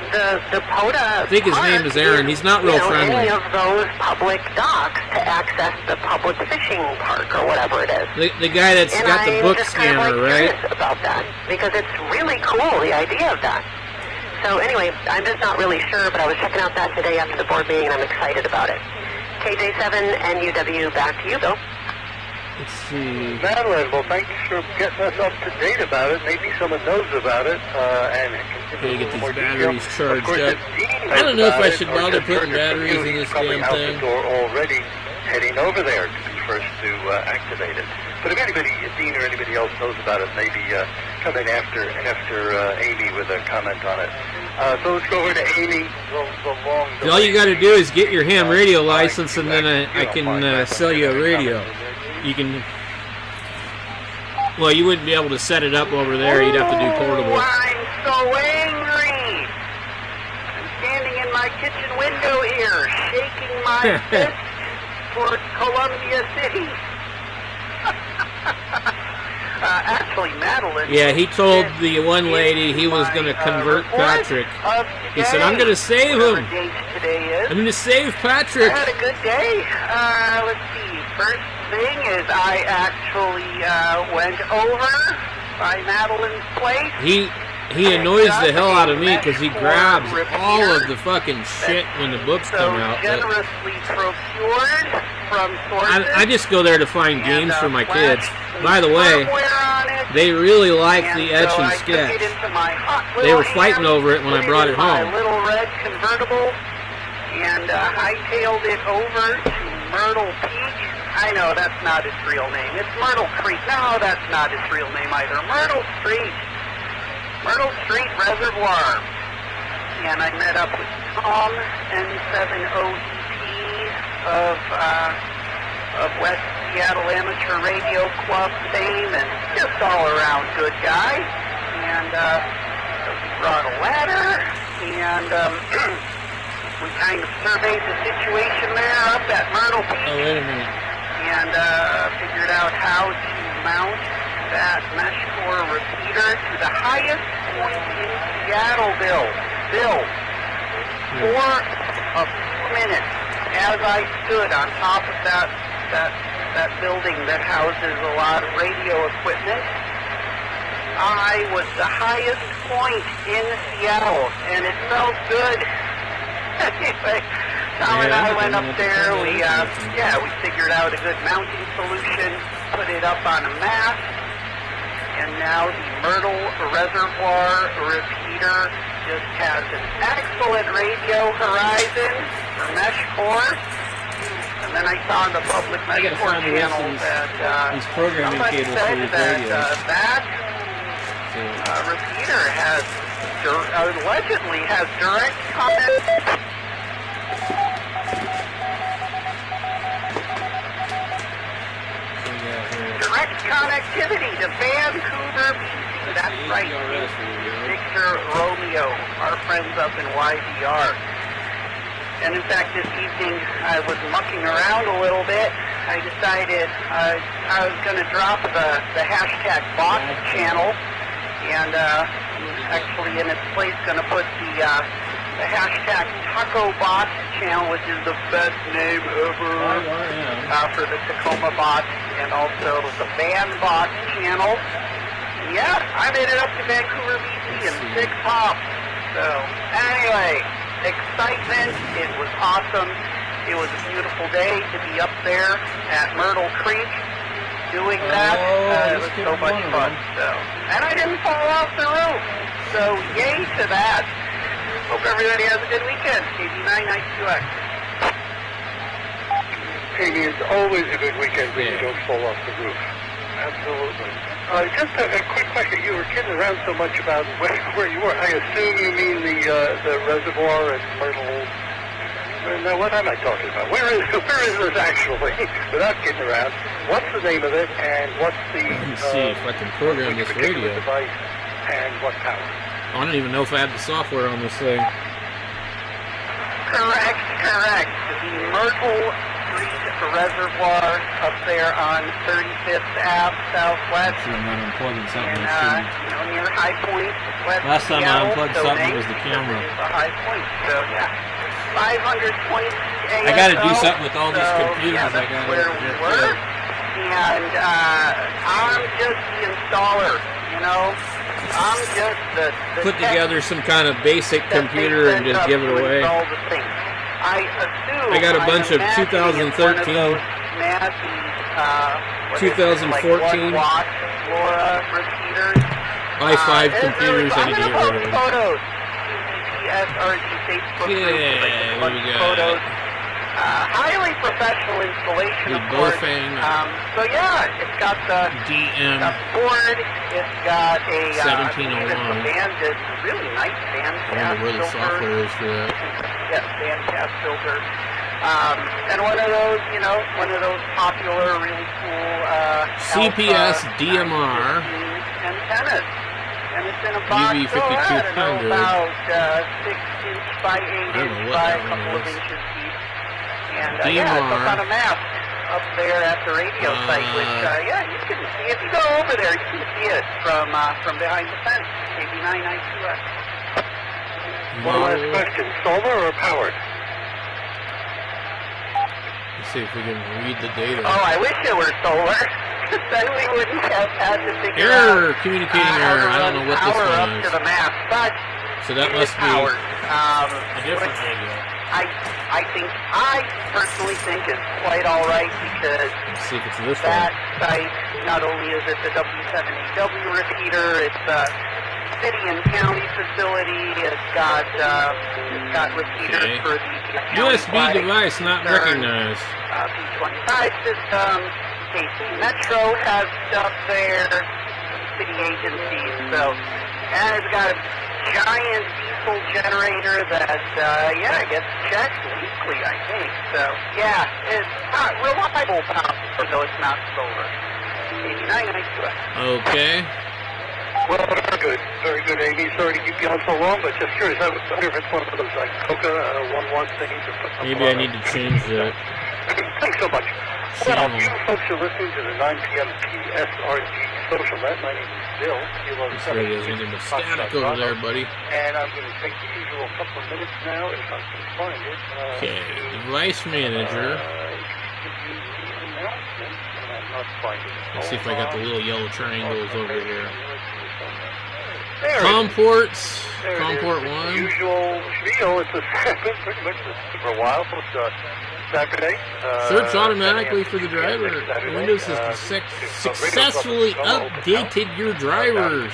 The POTA I think his name is Aaron. He's not real friendly. Any of those public docks to access the public fishing park or whatever it is. The guy that's got the book scanner, right? About that, because it's really cool, the idea of that. So anyway, I'm just not really sure, but I was checking out that today after the board meeting, and I'm excited about it. KJ7 and UW, back to you, Bill. Let's see. Madeline, well, thanks for getting us up to date about it. Maybe someone knows about it, and gotta get these batteries charged up. I don't know if I should bother putting batteries in this damn thing. Already heading over there to be first to activate it. But if anybody, if Dean or anybody else knows about it, maybe come in after Amy with a comment on it. So let's go over to Amy. All you got to do is get your ham radio license, and then I can sell you a radio. You can. Well, you wouldn't be able to set it up over there. You'd have to do portable. I'm so angry. I'm standing in my kitchen window here, shaking my fist towards Columbia City. Actually, Madeline. Yeah, he told the one lady he was going to convert Patrick. He said, "I'm going to save him. I'm going to save Patrick." I had a good day. Let's see. First thing is I actually went over by Madeline's place. He annoys the hell out of me because he grabs all of the fucking shit when the books come out. Generously procured from sources. I just go there to find games for my kids. By the way, they really like the etch and sketch. They were fighting over it when I brought it home. My little red convertible, and hightailed it over to Myrtle Peak. I know that's not its real name. It's Myrtle Creek. No, that's not its real name either. Myrtle Street Reservoir. And I met up with Tom, N7OEP of West Seattle Amateur Radio Club fame, and just all around good guy. And we brought a ladder, and we kind of surveyed the situation there up at Myrtle Peak. Oh, wait a minute. And figured out how to mount that mesh core repeater to the highest point in Seattle, Bill, for a few minutes as I stood on top of that building that houses a lot of radio equipment. I was the highest point in Seattle, and it felt good. Anyway, Tom and I went up there. We figured out a good mounting solution, put it up on a mast, and now the Myrtle Reservoir repeater just has an excellent radio horizon for mesh core. And then I saw on the public mesh core channel that somebody said that repeater has allegedly has direct contact. Direct connectivity to Vancouver, BC. That's right. Victor Romeo, our friends up in YVR. And in fact, this evening I was mucking around a little bit. I decided I was going to drop the hashtag bot channel, and actually in its place going to put the hashtag Taco Bot channel, which is the best name ever for the Tacoma bots. and also the Bandbox channel. Yeah, I made it up to Vancouver, BC in 6 hops. So, anyway, excitement. It was awesome. It was a beautiful day to be up there at Myrtle Creek doing that. It was so much fun. So, and I didn't fall off the roof. So, yay to that. Hope everybody has a good weekend. KB992X. Amy, it's always a good weekend when you don't fall off the roof. Absolutely. Just a quick question. You were kidding around so much about where you were. I assume you mean the reservoir at Myrtle. Now, what am I talking about? Where is this actually? Without kidding around, what's the name of it, and what's the Let's see if I can program this radio. Device, and what power? I don't even know if I have the software on this thing. Correct. The Myrtle Creek Reservoir up there on 35th Ave Southwest. See, I'm not unplugging something. Near High Point, West Last time I Seattle, unplugged something, it was the camera. It's a High Point, so yeah. 520 ASO. I got to do something with all these computers. Yeah, that's where we were. And I'm just the installer, I'm just the put together some kind of basic computer and just give it away. I assume I got a bunch of 2013, 2014 i5 computers I need to get rid of. Photos. SRG Facebook yeah, there we go. Highly professional installation, of course. So yeah, it's got the DM board. It's got a 1701. Banded, really nice band I wonder where the software is for that. Yes, bandcast filter. And one of those popular, really cool CPS DMR antennas. And it's in a box UV5200. about 6 inch by 8 inch by a couple of inches deep. And yeah, it's up on a map up there at the radio site, which you can see. If you go over there, you can see it from behind the fence. KB992X. One last question: solar or powered? Let's see if we can read the data. Oh, I wish it were solar. Then we wouldn't have had to figure out communicating error. I don't know what this one up is. To the map, but so that must be powered. A different radio. I personally think it's quite all right because let's see if it's this that one. site, not only is it the W7AW repeater, it's a city and county facility. It's got repeaters for the USB device not recognized. P25 system. KC Metro has stuff there. City agencies. So, and it's got a giant diesel generator that, I guess checks weekly, I think. So, yeah, it's not reliable power, though it's not solar. 8992. Okay. Well, very good, Amy. Sorry to keep you on so long, but just curious. I wonder if it's one of those like Coca 1-1 things. Maybe I need to change that. Thanks so much. Well, you folks are listening to the 9 p.m. PSRG Social Net. My name is Bill. This radio's getting a static over there, buddy. And I'm going to take the usual couple of minutes now, if I can find it. Okay, device manager. Let's see if I got the little yellow triangles over here. COM ports. COM port 1. Usual spiel. It's pretty much for a while. It's Saturday. Search automatically for the driver. Windows has successfully updated your drivers.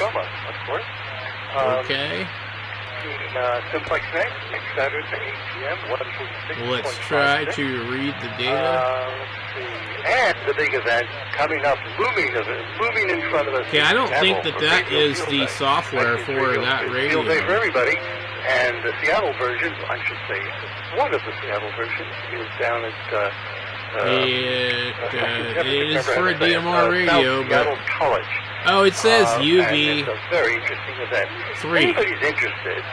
Okay. Simplex next Saturday, 8 p.m. 1:46. Let's try to read the data. And the big event coming up, looming in front of us. Okay, I don't think that is the software for that radio. Field day for everybody. And the Seattle version, I should say, one of the Seattle versions is down at. It is for a DMR radio, but College. Oh, it says UV. And it's a very interesting event. 3. Anybody's interested.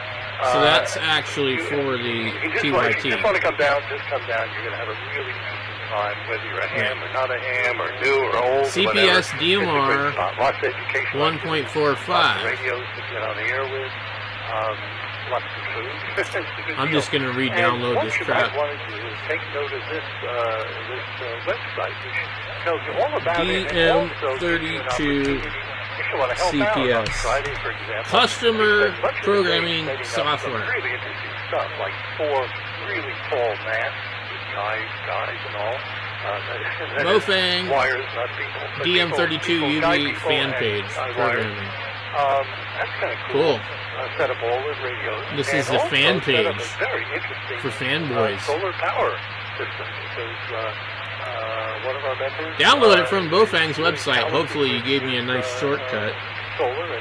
So that's actually for the TYT. If you just want to come down, just come down. You're going to have a really interesting time, whether you're a ham or not a ham, or new or old. CPS DMR lots of education. 1.45. Radios to get on the air with. lots of food. I'm just going to re-download this crap. What you might want to do is take note of this website, which tells you all about it, and also gives you an opportunity if you want to help out on Friday, for example. Customer programming software. Really interesting stuff, like 4 really tall masts with guys and all. Mofang, wires, not people. DM32 UV fan page programming. That's kind of cool. Set up all the radios. This is the fan page very interesting, for fanboys. Solar power system, because one of our members... Download it from Bofang's website. Hopefully you gave me a nice shortcut. Solar and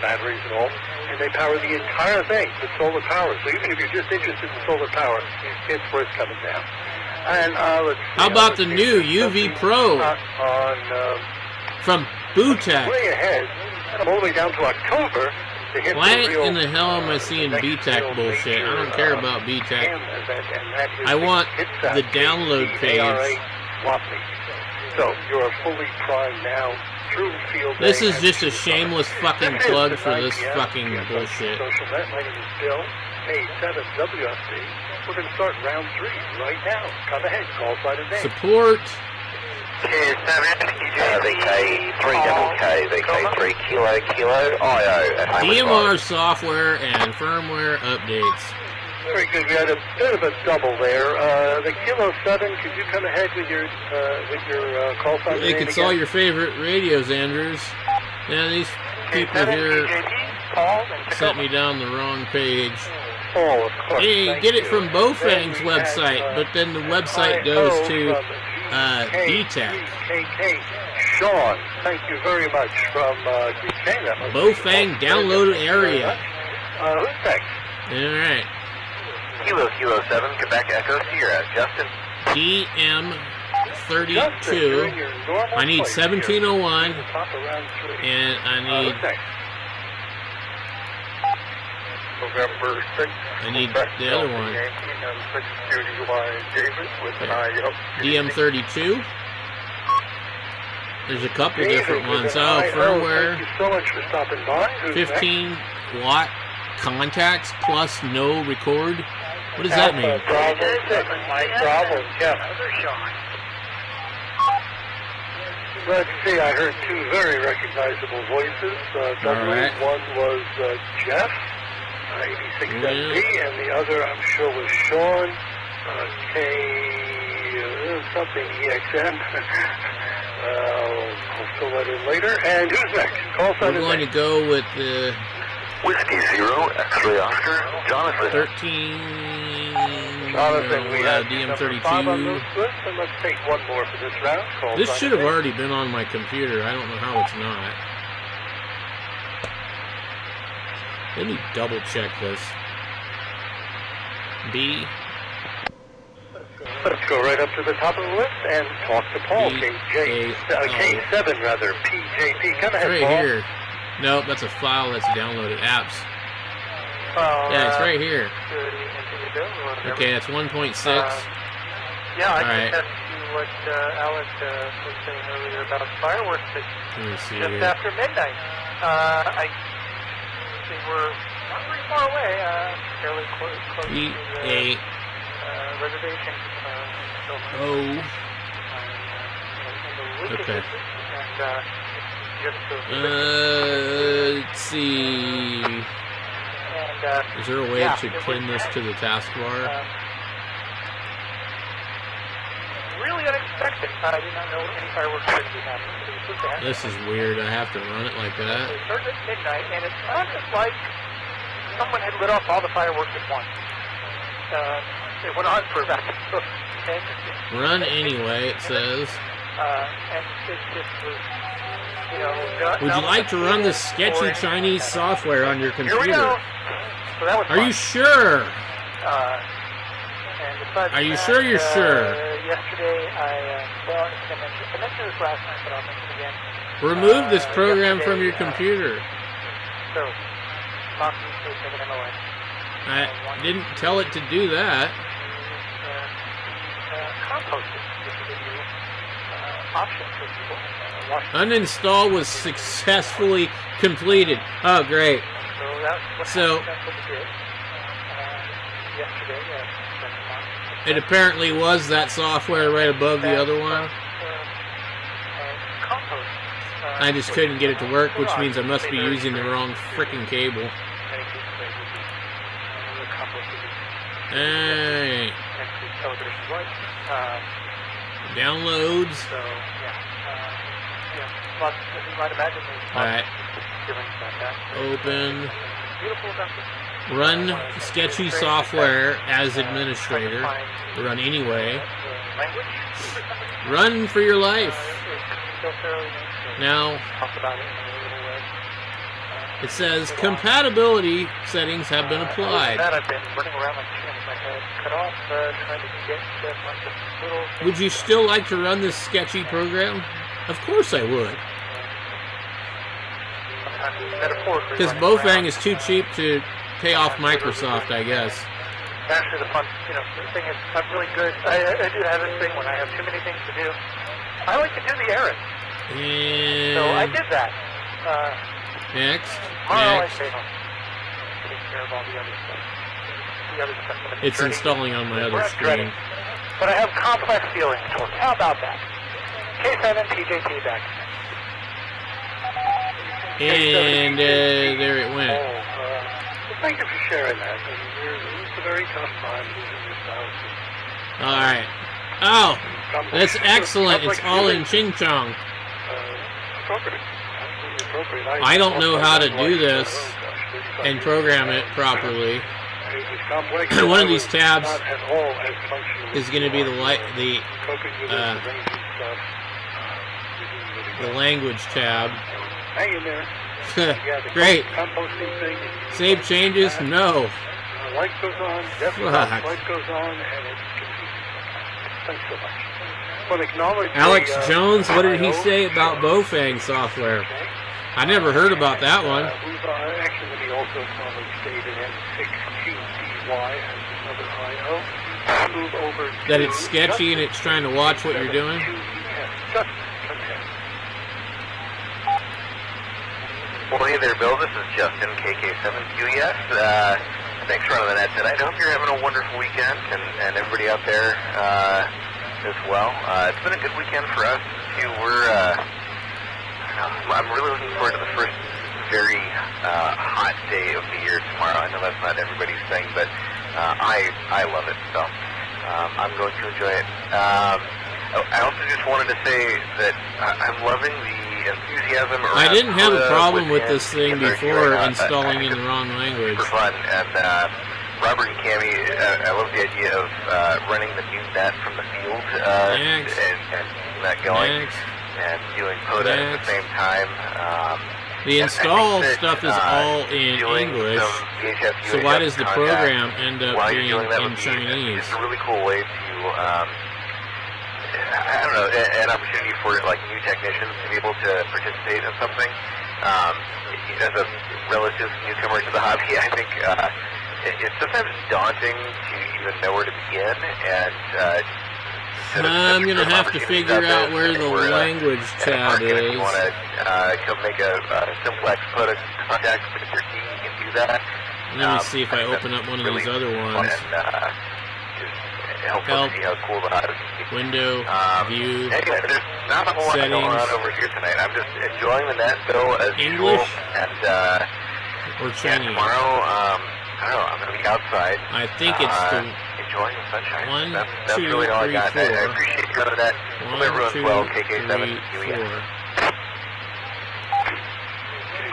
batteries and all, and they power the entire thing with solar power. So even if you're just interested in solar power, it's worth coming down. And let's see, how about the new UV Pro from BooTech? Way ahead, and I'm all the way down to October. Why in the hell am I seeing BTEC bullshit? I don't care about BTEC. I want the download page. So you're fully primed now through field. This is just a shameless fucking plug for this fucking bullshit. Social net. My name is Bill, A7WFD. We're going to start round 3 right now. Come ahead, call sign and name. Support. VK3KK, VK3 Kilo, IO. DMR software and firmware updates. Very good. We had a bit of a double there. The Kilo 7, could you come ahead with your call sign and name It's all your favorite radios, Andrews. Now these people here sent me down the wrong page. Oh, of course. Hey, get it from Bofang's website, but then the website goes to DTEC. Sean, thank you very much from Bofang download area. Who's next? All right. Kilo 7, Quebec Echo Sierra. Justin. DM32. I need 1701, and I need. November 6th. I need the other one. DM32. There's a couple different ones. Oh, firmware. Thank you so much for stopping by. 15 watt contacts plus no record. What does that mean? Bravo, Jeff. Let's see, I heard 2 very recognizable voices. Right. One was Jeff. 86MB, and the other, I'm sure, was Sean, something EXM. I'll fill that in later. And who's next? Call sign. We're going to go with the Whiskey 0, X-Ray Oscar, Jonathan. 13. Jonathan, we have DM32. On those lists, and let's take one more for this round. Call this sign should have already been on my computer. I don't know how it's not. Let me double check this. B. Let's go right up to the top of the list and talk to Paul. K7 rather. PJP. Come ahead, right Paul. Here. Nope, that's a file that's downloaded. Apps. Yeah, it's right here. Okay, it's 1.6. Yeah, I can attest to what Alex was saying earlier about fireworks. Let me see just here. after midnight. They were not very far away, fairly close to the reservation. Okay. Let's see. Is there a way to pin this to the taskbar? Really unexpected. I did not know any fireworks would be happening. This is weird. I have to run it like that. It started at midnight, and it's almost like someone had lit off all the fireworks at once. It went on for about 10 Run anyway, it says. And it just was, you know... Would you like to run this sketchy Chinese software on your computer? Here we go. So that was Are you sure? Are you sure you're sure? Yesterday, I mentioned this last night, but I'll mention it again. Remove this program from your computer. So, possibly take an MOS. I didn't tell it to do that. Compost it. This is a new option for people. Uninstall was successfully completed. Oh, great. So that's what we did yesterday. it apparently was that software right above the other one. I just couldn't get it to work, which means I must be using the wrong frickin' cable. Hey. Downloads. Alright. Open. Run sketchy software as administrator. Run anyway. Run for your life. Now, it says compatibility settings have been applied. Would you still like to run this sketchy program? Of course I would. Because Bofang is too cheap to pay off Microsoft, I guess. Actually, the fun, the thing is, I'm really good. I do have this thing when I have too many things to do. I like to do the errands. And so I did that. Next. I stay home. Take care of all the other stuff. It's installing on my other screen. But I have complex feelings towards it. How about that? K7 TJT back. And there it went. Thank you for sharing that. It's a very tough time losing your spouse. Alright. Oh, that's excellent. It's all in Ching Chong. I don't know how to do this and program it properly. One of these tabs is going to be the language tab. Great. Save changes? No. Light goes on, light goes on, and it thanks so much. Alex Jones, what did he say about Bofang software? I never heard about that one. Actually, he also probably stated M6QDY as another IO. Move over that it's sketchy and it's trying to watch what you're doing? Well, hey there, Bill. This is Justin, KK7QES. Thanks for running that tonight. I hope you're having a wonderful weekend, and everybody out there as well. It's been a good weekend for us, too. I'm really looking forward to the first very hot day of the year tomorrow. I know that's not everybody's thing, but I love it, so I'm going to enjoy it. I also just wanted to say that I'm loving the enthusiasm around I didn't have a problem with this thing before installing in the wrong language. Super fun, and Robert and Cammie, I love the idea of running the new net from the field and that going and doing POTA at the same time. The install stuff is all in English, so why does the program end up being in Chinese? It's a really cool way to I don't know, an opportunity for like new technicians to be able to participate in something. As a relative newcomer to the hobby, I think it's sometimes daunting to even know where to begin. And I'm gonna have to figure out where the language tab is. If you want to come make a simplex POTA contact with your team, you can do that. Let me see if I open up one of these other ones. Help see how cool the hobby is. Window, view, anyway, there's not a whole lot going on over here tonight. I'm just enjoying the net bill as English usual. And or Chinese. Tomorrow, I don't know, I'm going to be outside. I think it's the enjoying the sunshine. One, that's two, really all three, I got. four. I appreciate you running that. Hope everyone's well. KK7 QES.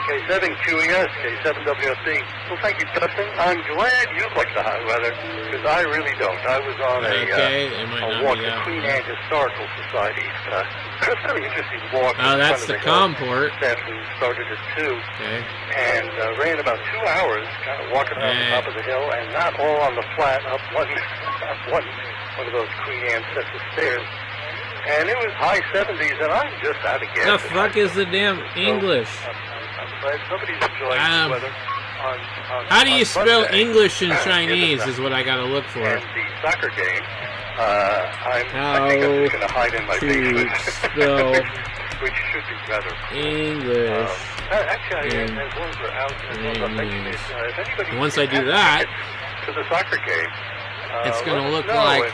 K7 QES, K7WFD. Well, thank you, Justin. I'm glad you like the hot weather, because I really don't. I was on a walk to Queen Anne Historical Society. It was a very interesting walk. Oh, that's the COM port. Afternoon started at 2. Okay. And ran about 2 hours, kind of walking around the top of the hill, and not all on the flat, up one of those Queen Anne sets of stairs. And it was high 70s, and I'm just out of gas. The fuck is the damn English? I'm glad somebody's enjoying the weather. How do you spell English in Chinese is what I gotta look for. And the soccer game, I think I'm just going to hide in my basement. Spell which should be rather cool. English. Actually, as long as we're out, as long as I'm mentioning it, if anybody Once I do that, to the soccer game, it's going to look know like what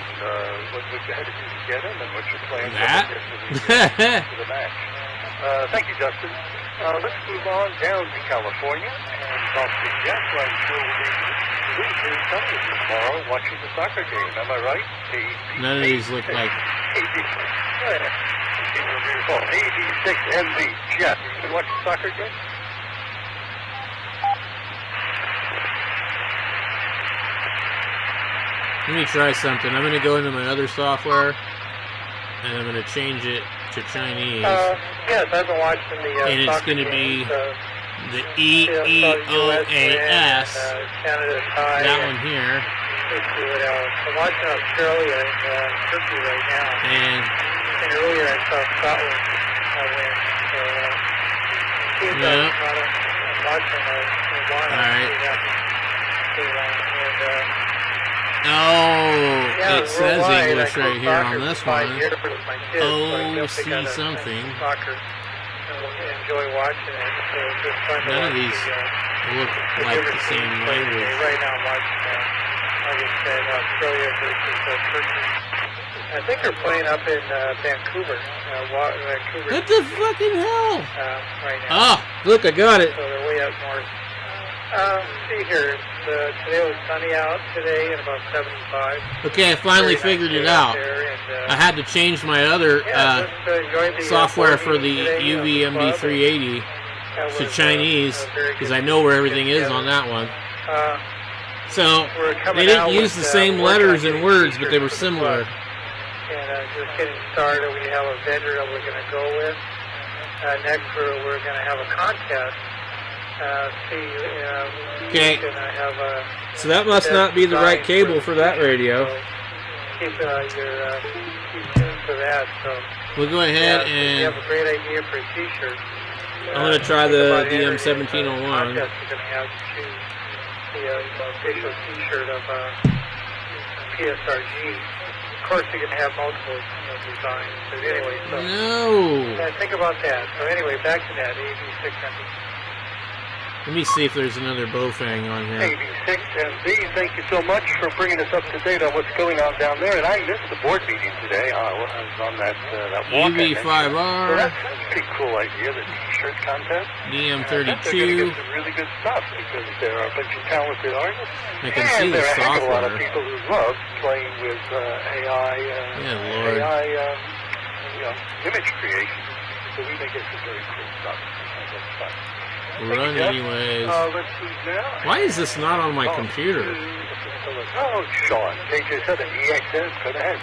you had to do to get in and what your plans that. are for the match. Thank you, Justin. Let's move on down to California and talk to Jeff. I'm sure we'll be tomorrow watching the soccer game. Am I right? None of these look like. AB6MB. Jeff, you can watch the soccer game? Let me try something. I'm going to go into my other software, and I'm going to change it to Chinese. Yes, I've been watching the and it's going to be the EEOAS. That one here. I'm watching Australia and Turkey right now. And earlier I saw Scotland win. So, I'm watching one. All right. It says English right here on this one. See something. Enjoy watching it. None of these look like the same language. Right now I'm watching like I said, Australia versus Turkey. I think they're playing up in Vancouver. Vancouver. What the fucking hell? Right now. Oh, look, I got it. So they're way up north. See here, today was sunny out today and about 75. Okay, I finally figured it out. I had to change my other software for the UVMD380 to Chinese because I know where everything is on that one. So they didn't use the same letters and words, but they were similar. And just getting started, we have a vendor that we're going to go with. Next, we're going to have a contest. Okay. So that must not be the right cable for that radio. Keep tuned for that. So we'll go ahead we and have a great idea for a T-shirt. I'm going to try the DM1701. You're going to have to choose the official T-shirt of PSRG. Of course, you're going to have multiple designs. But anyway, so think about that. So anyway, back to that AB6MB. Let me see if there's another Bofang on here. AB6MB, thank you so much for bringing us up to date on what's going on down there. And I missed the board meeting today. I was on that walk. UV5R. Well, that's a pretty cool idea, the T-shirt contest. DM32. They're going to get some really good stuff because there are a bunch of talented artists. I can see the software. And there are a heck of a lot of people who love playing with AI, image creation. So we may get some very cool stuff. That's fun. Run anyways. Why is this not on my computer? Oh, Sean, KJ7, EXN, go ahead.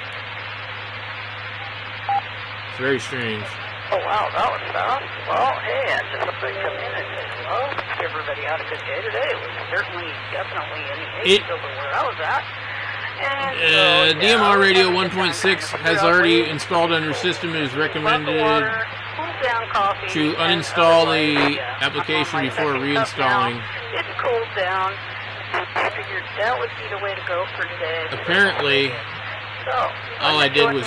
It's very strange. Oh, wow, that was fast. Well, hey, I just want to come in and say hello. Everybody had a good day today. It was certainly, definitely in the 80s over where I was at. And DMR Radio 1.6 has already installed on your system. It is recommended to uninstall the application before reinstalling. It cooled down. I figured that would be the way to go for today. Apparently, all I did was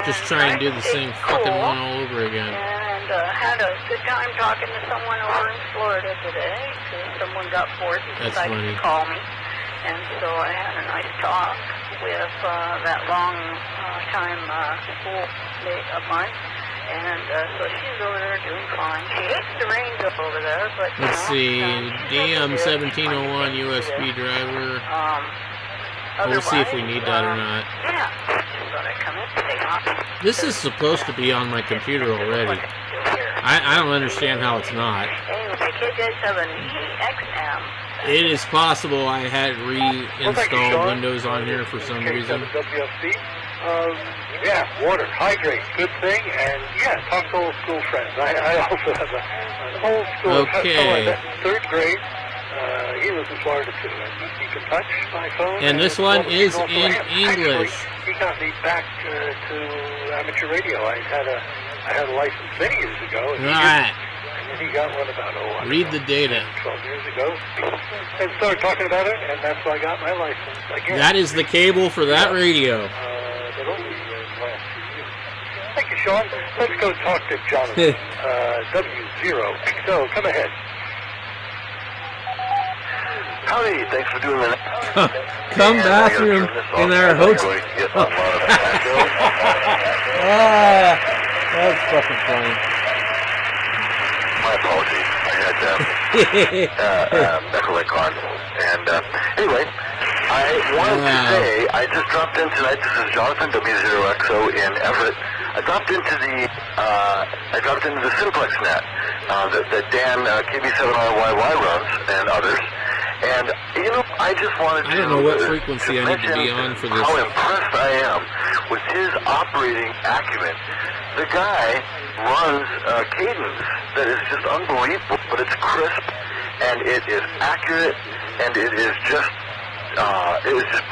just try and do the same fucking one all over again. And had a good time talking to someone over in Florida today. Someone got bored and decided to call me. And so I had a nice talk with that long-time schoolmate of mine. And so she's over there doing fine. She hates the rains up over there, but let's see, DM1701 USB driver. We'll see if we need that or not. Yeah, just thought I'd come in and say hi. This is supposed to be on my computer already. I don't understand how it's not. Anyway, KJ7EXM. It is possible I had reinstalled Windows on here for some reason. Yeah, water, hydrate, good thing, and talk to old school friends. I also have an old school fellow in third grade. He lives in Florida too, and he can touch my phone. And this one is in English. He got me back to amateur radio. I had a license many years ago. And he got one about read the data. 12 years ago, and started talking about it, and that's why I got my license again. That is the cable for that radio. But only last 2 years. Thank you, Sean. Let's go talk to Jonathan. W0XO, come ahead. Howdy, thanks for doing that. Come bathroom in our hotel. That's fucking funny. My apologies. I had Echo on. And anyway, I wanted to say, I just dropped in tonight. This is Jonathan, W0XO in Everett. I dropped into the Simplex net that Dan KB7RYY runs and others. And, you know, I just wanted to... I don't know what frequency I need to be on for this. How impressed I am with his operating acumen. The guy runs a cadence that is just unbelievable, but it's crisp, and it is accurate, and it is just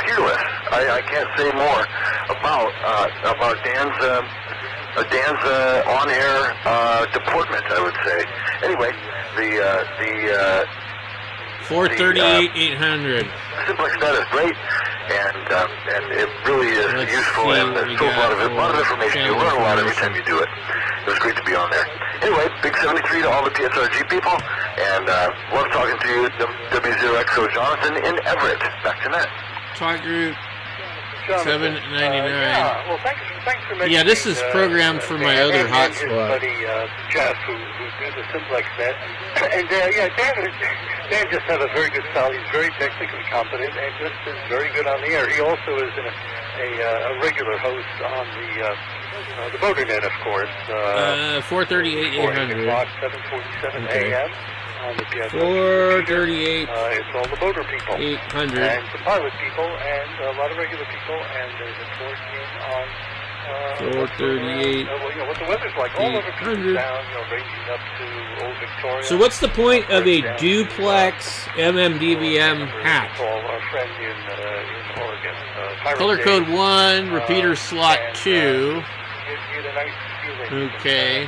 peerless. I can't say more about Dan's on-air deportment, I would say. Anyway, the 438-800. Simplex net is great, and it really is useful, and there's a lot of information. You learn a lot every time you do it. It was great to be on there. Anyway, big 73 to all the PSRG people, and love talking to you, W0XO Jonathan in Everett. Back to net. Talk group 799. Well, thanks for mentioning, yeah, this is programmed for my other hotspot. Buddy Jeff, who do the Simplex net, and Dan just has a very good style. He's very technically competent and just is very good on the air. He also is a regular host on the Boater net, of course. 438-800. 7:47 a.m. on the PSR. 438. It's all the boater people. 800. And the pilot people and a lot of regular people, and there's a report in on 438. What the weather's like all over down, ranging up to Old Victoria. So what's the point of a duplex MMDVM hat? Our friend in Oregon. Color code 1, repeater slot 2. Get a nice feeling. Okay.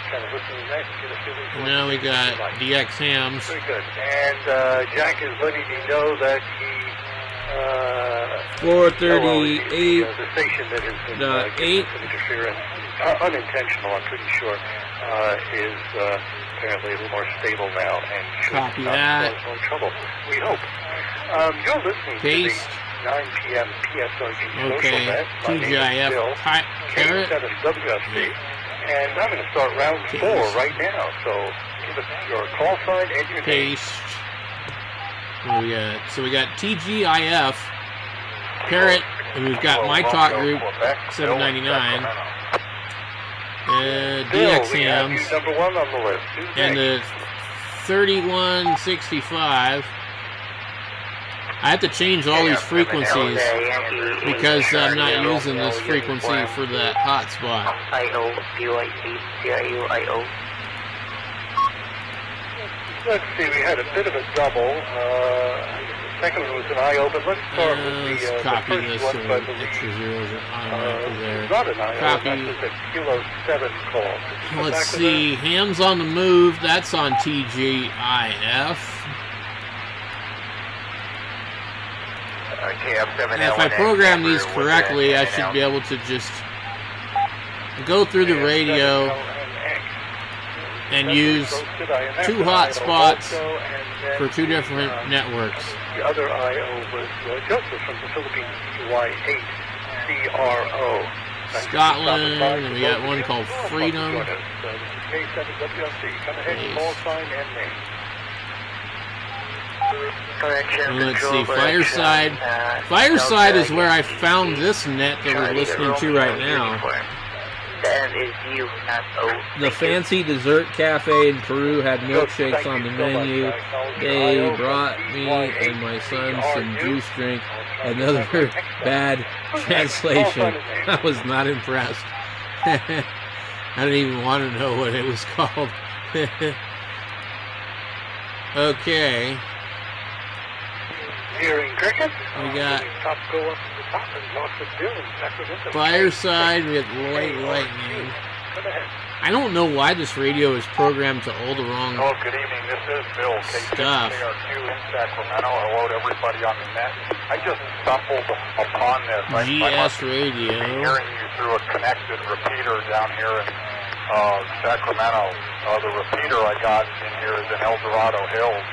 Kind of listening nice, get a feeling. Now we got DX hams. Very good. And Jack is letting me know that he 438. The station that has been getting some interference, unintentional, I'm pretty sure, is apparently a little more stable now and should Copy not that. cause no trouble. We hope. You're listening Paste. to the 9 p.m. PSRG Okay. Social Net. My name is TGIF Bill, carrot. K7WFC. And I'm going to start round 4 right now. So give us your call sign and your name. Paste. What do we got? So we got TGIF, Parrot, and we've got My Talk Group, 799, DX hams, number 1 on the list. and the 3165. I have to change all these frequencies because I'm not using this frequency for that hotspot. Let's see, we had a bit of a double. Second one was an eye open. Let's start with the copy first this one, so I believe. extra zeros are automatically there. Not an eye Copy. open, this is a Kilo 7 call. Let's see, Hams on the Move, that's on TGIF. And if I program these correctly, I should be able to just go through the radio and use 2 hotspots for 2 different networks. The other IO was Joseph from the Philippines, Y8 CRO. Scotland, and we got one called Freedom. K7WFC. Come ahead, call sign and name. And let's see, Fireside. Fireside is where I found this net that we're listening to right now. That is you, not O. The Fancy Dessert Cafe in Peru had milkshakes on the menu. They brought me and my son some juice drink. Another bad translation. I was not impressed. I didn't even want to know what it was called. Okay. Hearing cricket. We got Top go up to the top and talk with Bill in Sacramento. Fireside with White Lightning. Come ahead. I don't know why this radio is programmed to all the wrong Hello, good evening. This is Bill, stuff. KRQ in Sacramento. Hello to everybody on the net. I just stumbled upon this. GS radio. I'm hearing you through a connected repeater down here in Sacramento. The repeater I got in here is in El Dorado Hills.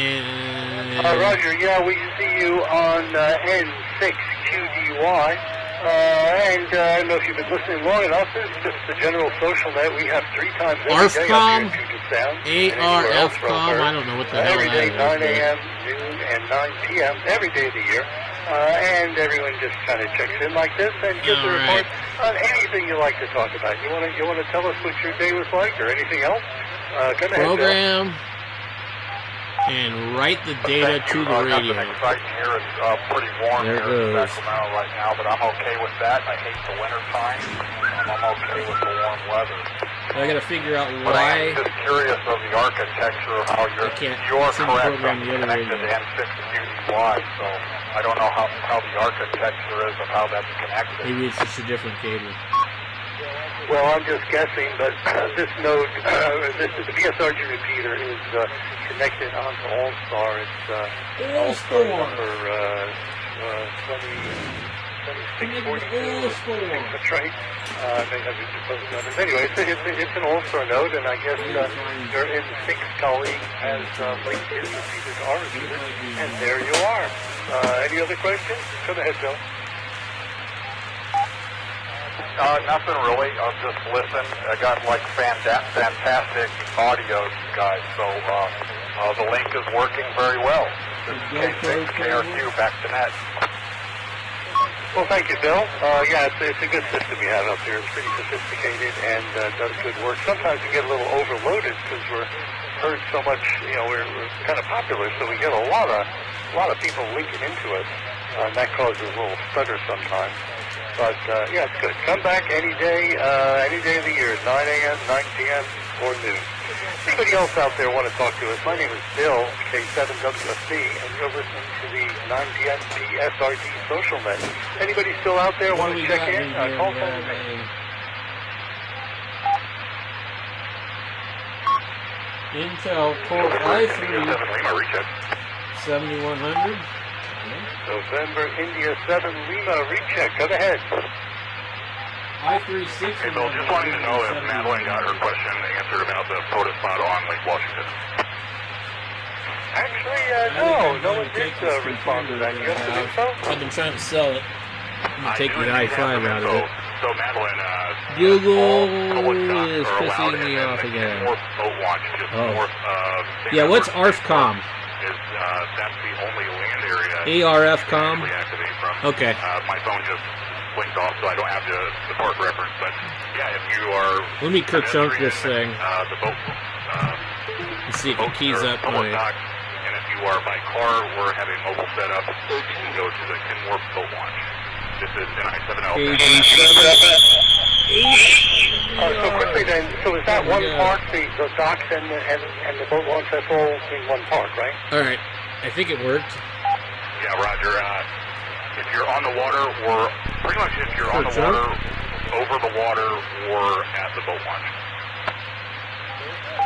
And Roger, yeah, we see you on N6QDY. And I don't know if you've been listening long enough. This is just the general social net. We have 3 times every day up here in Puget Sound. ARFCOM, I don't know what the hell every day, that 9 a.m., noon, and 9 p.m. every day of the year. And everyone just kind of checks in like this and gives a report on anything you like to talk about. You want to tell us what your day was like or anything else? Go ahead, program and write the data to the radio. Right here is pretty warm there here in goes. Sacramento right now, but I'm okay with that. I hate the winter time. I'm okay with the warm weather. I gotta figure out But why. I'm just curious of the architecture of how you're correct. I'm connected to N6QDY, so I don't know how the architecture is of how that's connected. Maybe it's just a different cable. Well, I'm just guessing, but this node, the BSRG repeater is connected onto All-Star. It's All-Star number 2642. That's right. They have both numbers. Anyway, it's an All-Star node, and I guess your N6 colleague has linked his repeater to our repeater, and there you are. Any other questions? Go ahead, Bill. Nothing really. I'll just listen. I got like fantastic audio, you guys. So the link is working very well. This is KRQ, back to net. Well, thank you, Bill. Yeah, it's a good system we have up here. It's pretty sophisticated and does good work. Sometimes we get a little overloaded because we're heard so much. You know, we're kind of popular, so we get a lot of people linking into us, and that causes a little stutter sometimes. But yeah, it's good. Come back any day of the year, 9 a.m., 9 p.m., or noon. Anybody else out there want to talk to us? My name is Bill, K7WFB, and you're listening to the 9 p.m. BSRD Social Net. Anybody still out there want to check in? Call phone me. Intel Core i3 7100. November India 7 Lima recheck. Go ahead. I-360. Hey, Bill, just wanting to know if Madeline got her question answered about the POTA spot on Lake Washington. Actually, no one did respond to that. You have to do so? I've been trying to sell it. I'm taking the I-5 out of it. So Madeline, Google is pissing me off again. Yeah, what's ARFCOM? That's the only land area ARFCOM? Okay. My phone just blinked off, so I don't have the port reference. But yeah, if you are... Let me kerchunk this thing. The boat... Let's see if it keys up my... And if you are by car or have a mobile setup, you can go to the Kenworth Boat Launch. This is NI-70. So quickly then, so is that one park, the docks and the boat launch, that's all in one park, right? Alright, I think it worked. Yeah, Roger. If you're on the water, or pretty much if you're on the water, over the water, or at the boat launch.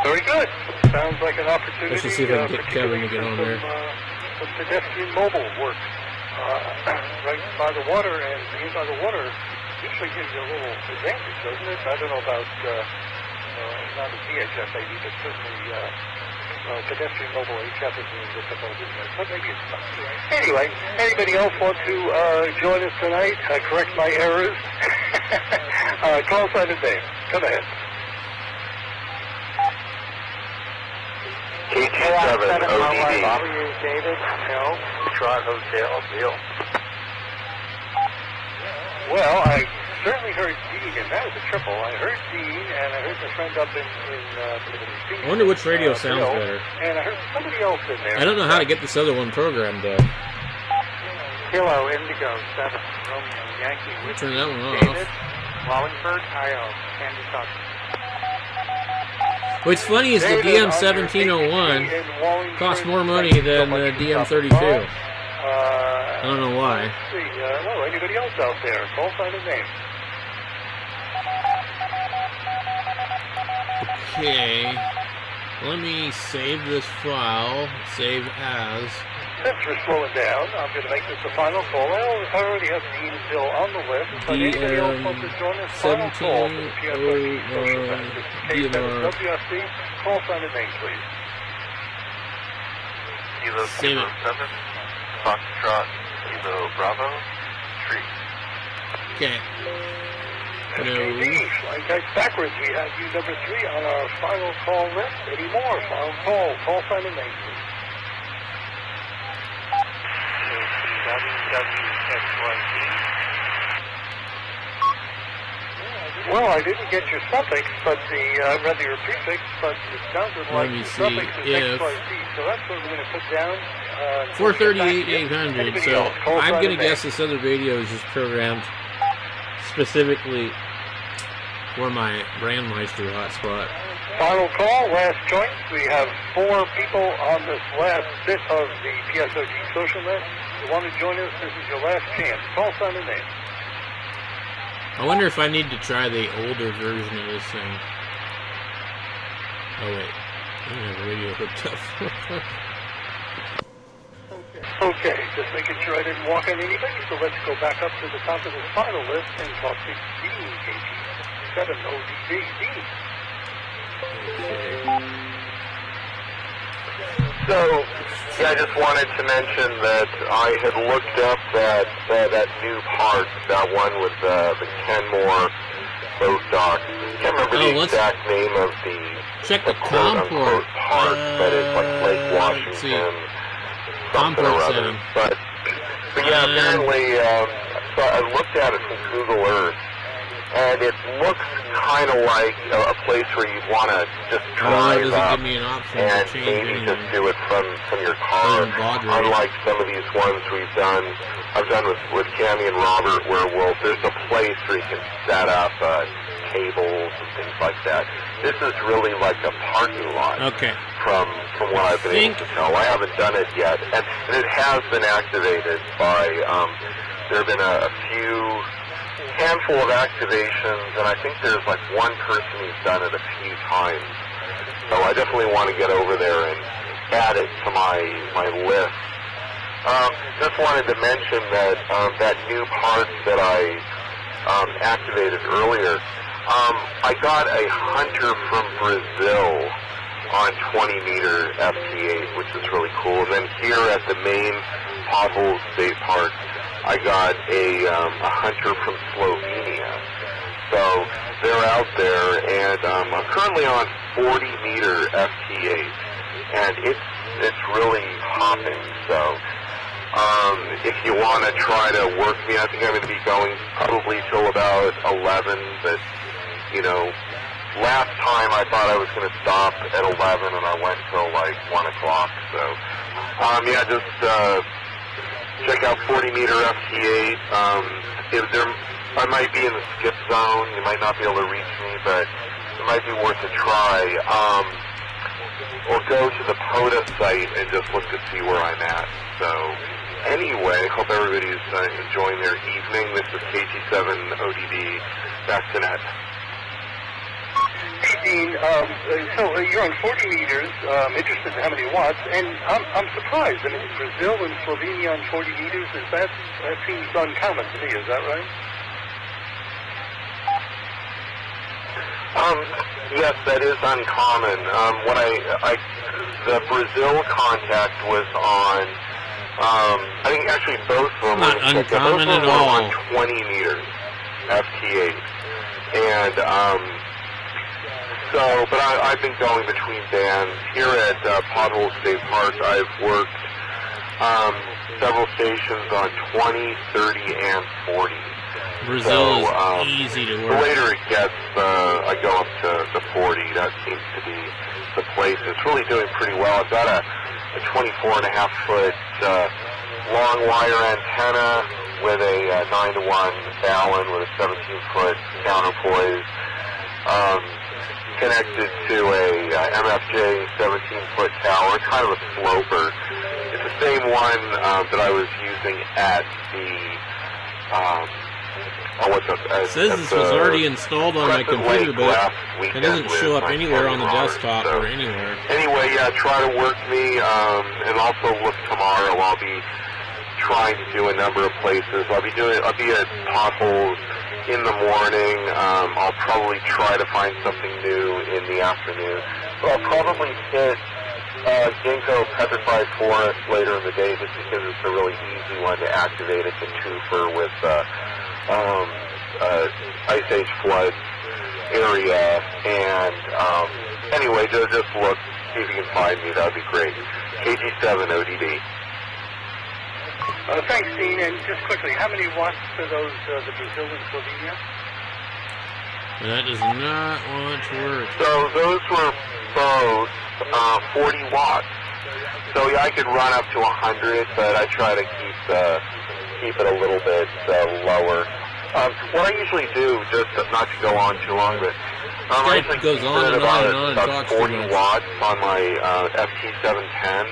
Very good. Sounds like an opportunity. Let's just see if I can get Kevin to get on there. Some pedestrian mobile work right by the water, and being by the water usually gives you a little advantage, doesn't it? I don't know about not a VHF maybe, but certainly pedestrian mobile HF is really difficult, isn't it? But maybe it's not. Anyway, anybody else want to join us tonight? Correct my errors. Call sign and name. Come ahead. K27 ODD. How are you, David? No. Trot Hotel, Bill. Well, I certainly heard Dean, and that was a triple. I heard Dean, and I heard my friend up in I wonder which radio sounds Bill, better. And I heard somebody else in there. I don't know how to get this other one programmed, though. Kilo Indigo 7 Romeo Yankee. Turn that one off. David, Wallingford, Io, Candy Talk. What's funny is the DM1701 costs more money than the DM32. I don't know why. Let's see. Well, anybody else out there? Call sign and name. Okay. Let me save this file. Save as. Since we're slowing down, I'm going to make this the final call. I already have Dean and Bill on the list, but anybody else wants to join us? Final call for the PSOG social event. This is K7 WSC. Call sign and name, please. Kilo 7, Foxtrot, Kilo Bravo, Tree. Okay. SKD, flying guys backwards. We have you number 3 on our final call list. Any more? Final call sign and name, please. Well, I didn't get your suffix, but rather your prefix, but it sounded like the suffix is XYZ, so that's what we're going to put down. 438-800, so I'm going to guess this other radio is just programmed specifically for my Brandmeister hotspot. Final call, last joint. We have 4 people on this last bit of the PSOG social net. If you want to join us, this is your last chance. Call sign and name. I wonder if I need to try the older version of this thing. Oh wait, I don't have a radio hooked up. Okay, just making sure I didn't walk on anybody, so let's go back up to the top of this final list and talk to Dean, KG7ODB. Dean. So, yeah, I just wanted to mention that I had looked up that new part, that one with the Kenmore boat dock. I can't remember the exact name of the quote-unquote part, but it's like Lake Washington, something or other. But yeah, apparently, so I looked at it from Google Earth, and it looks kind of like a place where you'd want to just drive up and maybe just do it from your car. Unlike some of these ones I've done with Cammy and Robert, where there's a place where you can set up tables and things like that. This is really like a parking lot. Okay. From what I've been able to tell. I haven't done it yet, and it has been activated by. There have been a handful of activations, and I think there's like one person who's done it a few times. So I definitely want to get over there and add it to my list. Just wanted to mention that that new part that I activated earlier, I got a Hunter from Brazil on 20-meter FT8, which is really cool. And then here at the main Potholes State Park, I got a Hunter from Slovenia. So they're out there, and I'm currently on 40-meter FT8, and it's really hopping. So if you want to try to work me, I think I'm going to be going probably till about 11, but, you know, last time I thought I was going to stop at 11, and I went till like 1 o'clock. So, yeah, just check out 40-meter FT8. I might be in the skip zone. You might not be able to reach me, but it might be worth a try. Or go to the POTA site and just look to see where I'm at. So, anyway, hope everybody's enjoying their evening. This is KT7ODB. Back to net. Hey, Dean, so you're on 40 meters, interested in how many watts, and I'm surprised. I mean, Brazil and Slovenia on 40 meters, that seems uncommon to me, is that right? Yes, that is uncommon. The Brazil contact was on, I think actually both of them. Not uncommon at all. On 20 meters, FT8. And, so, but I've been going between bands. Here at Pothole State Park, I've worked several stations on 20, 30, and 40. Brazil is easy to work. The later it gets, I go up to 40. That seems to be the place. It's really doing pretty well. I've got a 24.5-foot long wire antenna with a 9-to-1 Allen with a 17-foot counterpoise. Connected to a MFJ 17-foot tower. It's kind of a sloper. It's the same one that I was using at the what's up? It says this was already installed on my computer, but it doesn't show up anywhere on the desktop or anywhere. Anyway, yeah, try to work me, and also look tomorrow. I'll be trying to do a number of places. I'll be at potholes in the morning. I'll probably try to find something new in the afternoon. So I'll probably hit ginkgo petrified forest later in the day, just because it's a really easy one to activate. It's a twofer with Ice Age flood area. And anyway, just look, see if you can find me. That would be great. KG7 ODD. Thanks, Dean. And just quickly, how many watts are those, the Brazil and Slovenia? That does not want to work. So those were both 40 watts. So yeah, I could run up to 100, but I try to keep it a little bit lower. What I usually do, just not to go on too long, but I usually goes on and on and on and about 40 watts on my FT710.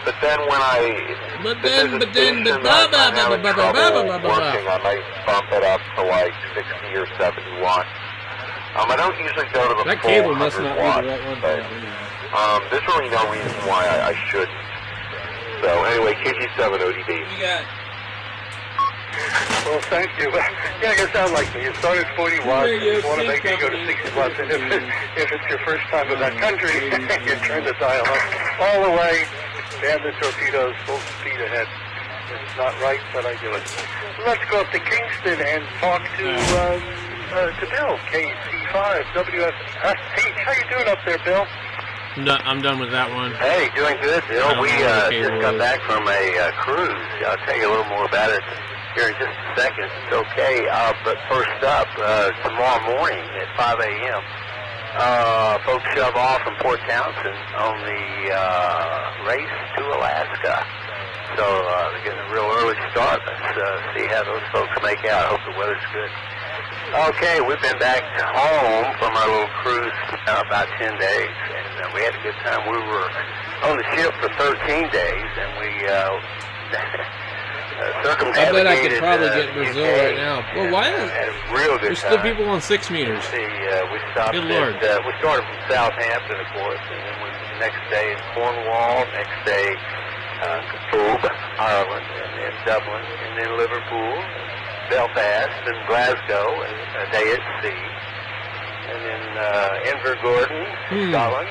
But then when I having trouble working, I might bump it up to like 60 or 70 watts. I don't usually go to the that full cable must 100 not watts, be the right one. but there's really no reason why I shouldn't. So anyway, KG7 ODD. Well, thank you. Yeah, you sound like me. You started 40 watts, and you want to make it go to 60 watts. And if it's your first time in that country, you turn the dial up all the way, damn the torpedoes, full speed ahead. It's not right, but I do it. Let's go up to Kingston and talk to Bill, KC5WFH. How you doing up there, Bill? No, I'm done with that one. Hey, doing good, Bill. We just got back from a cruise. I'll tell you a little more about it here in just a second. It's okay. But first up, tomorrow morning at 5 a.m., folks shove off from Port Townsend on the race to Alaska. So they're getting a real early start. Let's see how those folks make out. I hope the weather's good. Okay, we've been back home from our little cruise about 10 days, and we had a good time. We were on the ship for 13 days, and we I bet I could probably get Brazil right now. Well, why is there's still people on 6 meters? See, we stopped Good Lord. we started from Southampton, of course, and then the next day in Cornwall, next day Caboolk, Ireland, and then Dublin, and then Liverpool, Belfast, and Glasgow, and a day at sea, and then Invergordon, Scotland,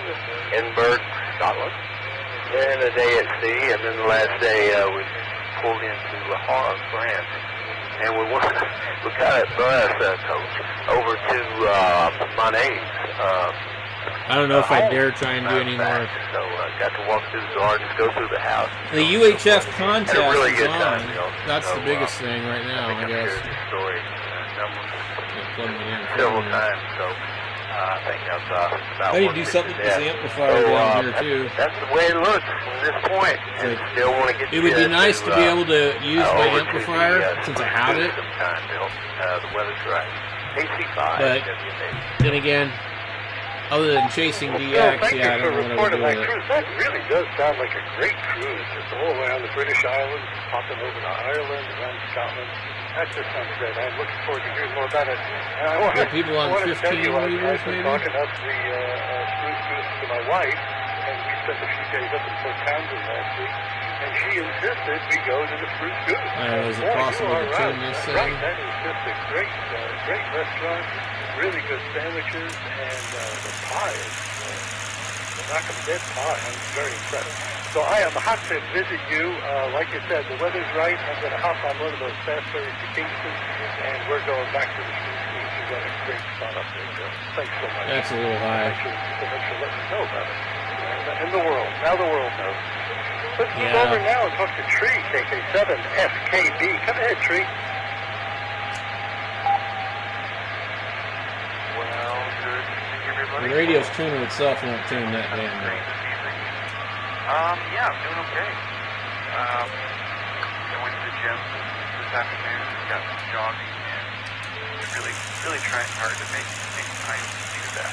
Edinburgh, Scotland, then a day at sea, and then the last day we pulled into Lahore, France, and we got a bus coach over to Monet's. I don't know if I dare try and do any more. So got to walk through the gardens, go through the house. The UHF contest really is good on. time, you know. That's So, the biggest thing right now, I guess. The story Plug it in. several times, so I think that's about I need to what do it something is. with the amplifier down here too. That's the way it looks from this point. And still want to get It would be nice to be able to use my over to amplifier the, since I have it. sometime, Bill. The weather's right. AC5. But then again, other than chasing DX, thank yeah, I you for don't know what I reporting would that do with it. cruise. That really does sound like a great cruise. It's all around the British Islands, popping over to Ireland, around Scotland. That just sounds great. I'm looking forward to hearing more about it. And I want people on 15 meters, I've been maybe? talking up the cruise to my wife, and we spent a few days up in Port Townsend last week, and she insisted we go to the Fruit Goose. Is it possible to tune this thing? Right, that is just a great restaurant, really good sandwiches, and the pie is the knock of dead pie. I'm very impressed. So I am hot to visit you. Like you said, the weather's right. I'm going to hop on one of those fast ferries to Kingston, and we're going back to the Fruit Goose. You've got a great spot up there, Bill. Thanks so much. That's a little high. Thanks so much for letting me know about it. And the world. Now the world knows. Let's move over now and talk to Tree, KK7FKB. Come ahead, Tree. Well, good evening, everybody. The radio's tuning itself won't tune that damn right. Yeah, I'm doing okay. I went to the gym this afternoon, got some jogging, and really trying hard to make time to do that.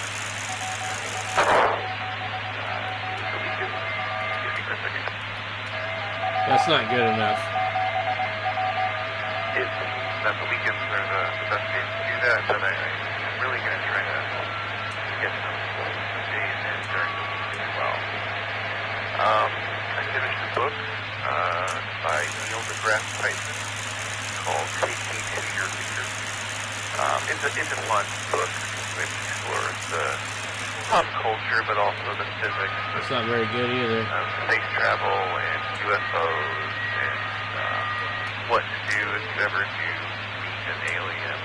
That's not good enough. that the weekends are the best days to do that, but I'm really going to try to get some days in during the week as well. I finished a book by Neil deGrasse Tyson called Take Me to Your Leader. It's a fun book which explores the pop culture, but also the physics. It's not very good either. Space travel and UFOs and what to do if you ever do meet an alien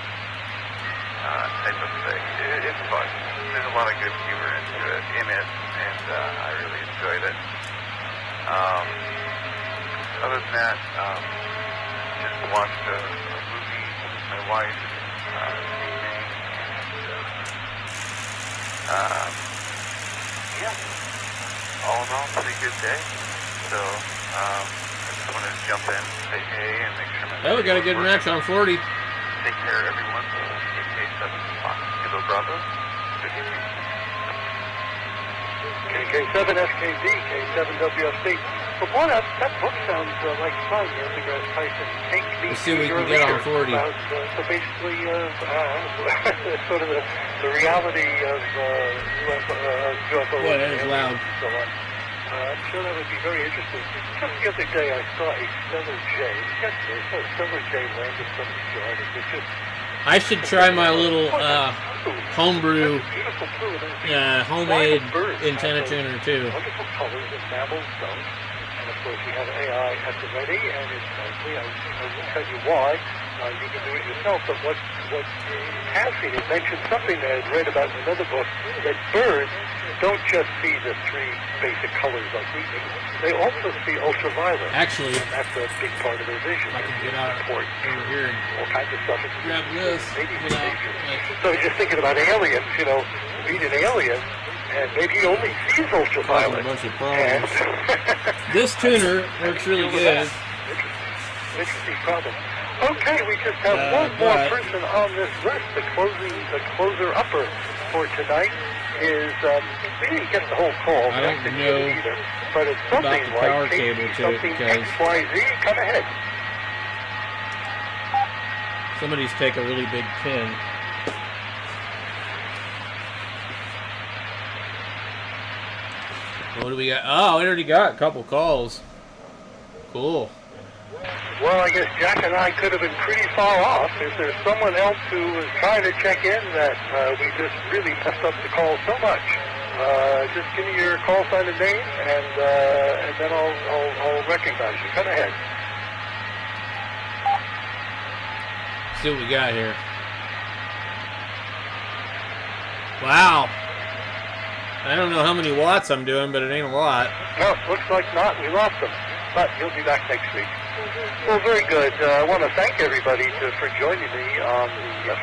type of thing. It's fun. There's a lot of good humor in it, and I really enjoyed it. Other than that, just watched a movie with my wife. Yeah, all in all, pretty good day. So, I just wanted to jump in, say hey, and make sure my... Oh, we got a good match on 40. Take care, everyone. K7 Fox, Kilo Bravo. KK7 SKD, K7WFC. Well, boy, that book sounds like fun, Neil deGrasse Tyson. Take Me Let's see to if we Your can get Leader. on 40. So basically, sort of the reality of UFO. Boy, that is loud. And so on. I'm sure that would be very interesting. Just the other day, I saw a Stellar J. Yesterday, I saw a Stellar J landed from the yard. It was just... I should try my little homebrew, homemade antenna tuner too. Wonderful colors and mammals don't. And of course, we have AI at the ready, and it's nicely. I will tell you why. You can do it yourself. But what has seen, it mentioned something that I had read about in another book, that birds don't just see the three basic colors like we do. They also see ultraviolet. Actually, and that's a big part of their vision. I can get out over here and all kinds of stuff. Grab this. So just thinking about aliens, meet an alien, and maybe he only sees ultraviolet. A bunch of problems. This tuner works really good. Interesting problem. Okay, we just have one more person on this list. The closer upper for tonight is, we didn't get the whole call. I don't know either, but it's something about the power like cable to it something because XYZ. Come ahead. somebody's take a really big pin. What do we got? Oh, we already got a couple calls. Cool. Well, I guess Jack and I could have been pretty far off. Is there someone else who was trying to check in that we just really messed up the call so much? Just give me your call sign and name, and then I'll recognize you. Come ahead. See what we got here. Wow. I don't know how many watts I'm doing, but it ain't a lot. No, looks like not. We lost them. But you'll be back next week. Well, very good. I want to thank everybody for joining me on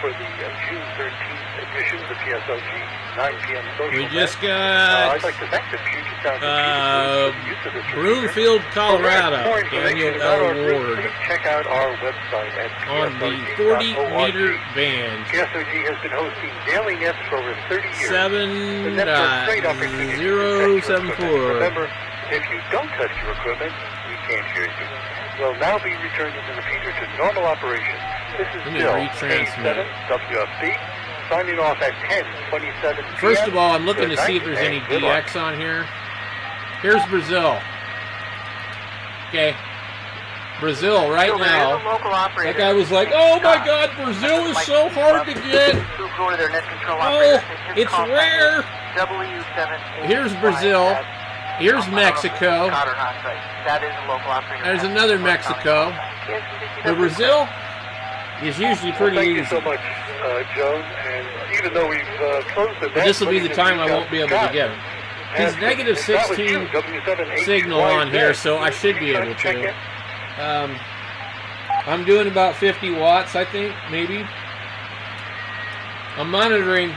for the June 13th edition of the PSLG 9 p.m. social. We just got I'd like to thank the Puget Sound Broomfield, Colorado, Daniel L. Ward, check out our website at on the 40-meter band. PSOG has been hosting daily nets for over 30 years. 7.074. Remember, if you don't touch your equipment, we can't hear you. Will now be returned in the repeater to normal operation. This is Bill, K7 WFB, signing off at 10:27 p.m. First of all, I'm looking to see if there's any DX on here. Here's Brazil. Okay. Brazil right now. That guy was like, oh my God, Brazil is so hard to get. Oh, it's rare. Here's Brazil. Here's Mexico. That is a local operator. There's another Mexico. The Brazil is usually pretty easy. Thank you so much, Joe. And even though we've closed the net, this will be the time I won't be able to get him. He's negative 16 signal on here, so I should be able to. I'm doing about 50 watts, I think, maybe. I'm monitoring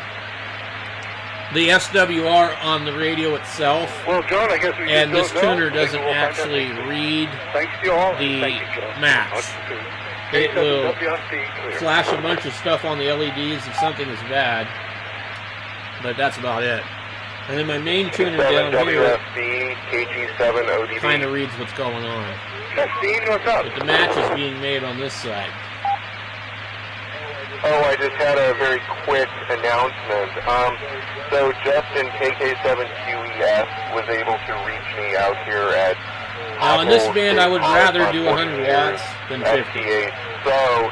the SWR on the radio itself. Well, John, I guess we and this don't know. tuner doesn't actually read the match. It will flash a bunch of stuff on the LEDs if something is bad, but that's about it. And then my main tuner down here kind of reads what's going on. Justine, what's up? But the match is being made on this side. Oh, I just had a very quick announcement. So Justin, KK7QES, was able to reach me out here at... Now, in this band, I would rather do 100 watts than 50. So,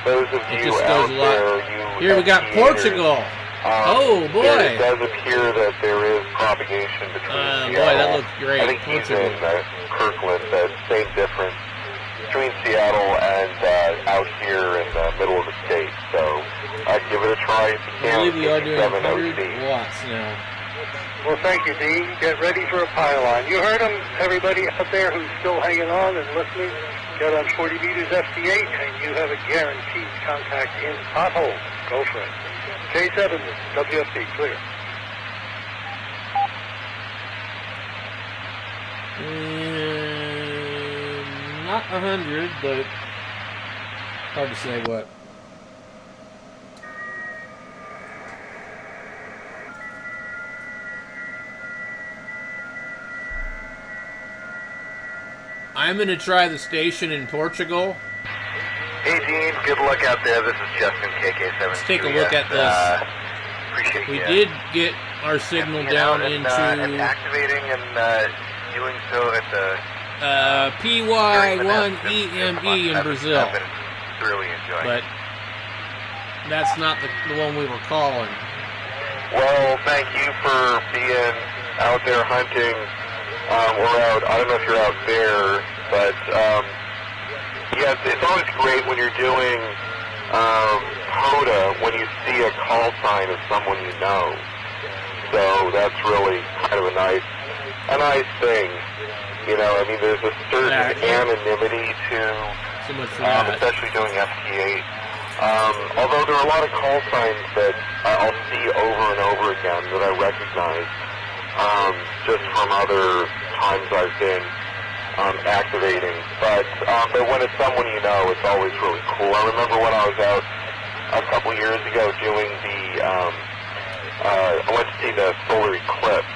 those of it you just out goes a lot. there, Here we got Portugal. Oh, boy. It does appear that there is propagation between Seattle. Boy, that looks great. I think he's in Kirkland, the same difference between Seattle and out here in the middle of the state. So I'd give it a try if you can. I believe we are doing 100 watts now. Well, thank you, Dean. Get ready for a pylon. You heard him, everybody out there who's still hanging on and listening. Get on 40 meters FT8, and you have a guaranteed contact in pothole. Go for it. K7, WFP, clear. Not 100, but hard to say what. I'm going to try the station in Portugal. Hey, Dean. Good luck out there. This is Justin, KK7. Let's take a look at this. Appreciate we did get our signal down into... and activating and doing so at the... PY1EME in Brazil. I've been really enjoying. But that's not the one we were calling. Well, thank you for being out there hunting. We're out, I don't know if you're out there, but yeah, it's always great when you're doing POTA when you see a call sign of someone you know. So that's really kind of a nice thing. You know, I mean, there's a certain anonymity to, especially doing FT8. Although there are a lot of call signs that I'll see over and over again that I recognize just from other times I've been activating. But when it's someone you know, it's always really cool. I remember when I was out a couple years ago doing the, I went to see the solar eclipse.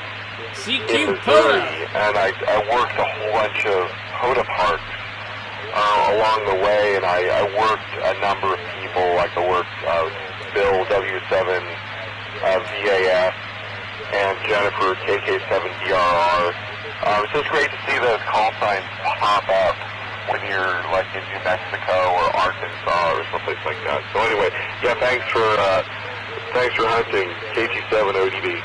CQ POTA! And I worked a whole bunch of POTA parks along the way, and I worked a number of people. Like I worked Bill W7 VAS and Jennifer KK7DRR. So it's great to see those call signs pop up when you're like in New Mexico or Arkansas or someplace like that. So anyway, yeah, thanks for hunting KG7ODB.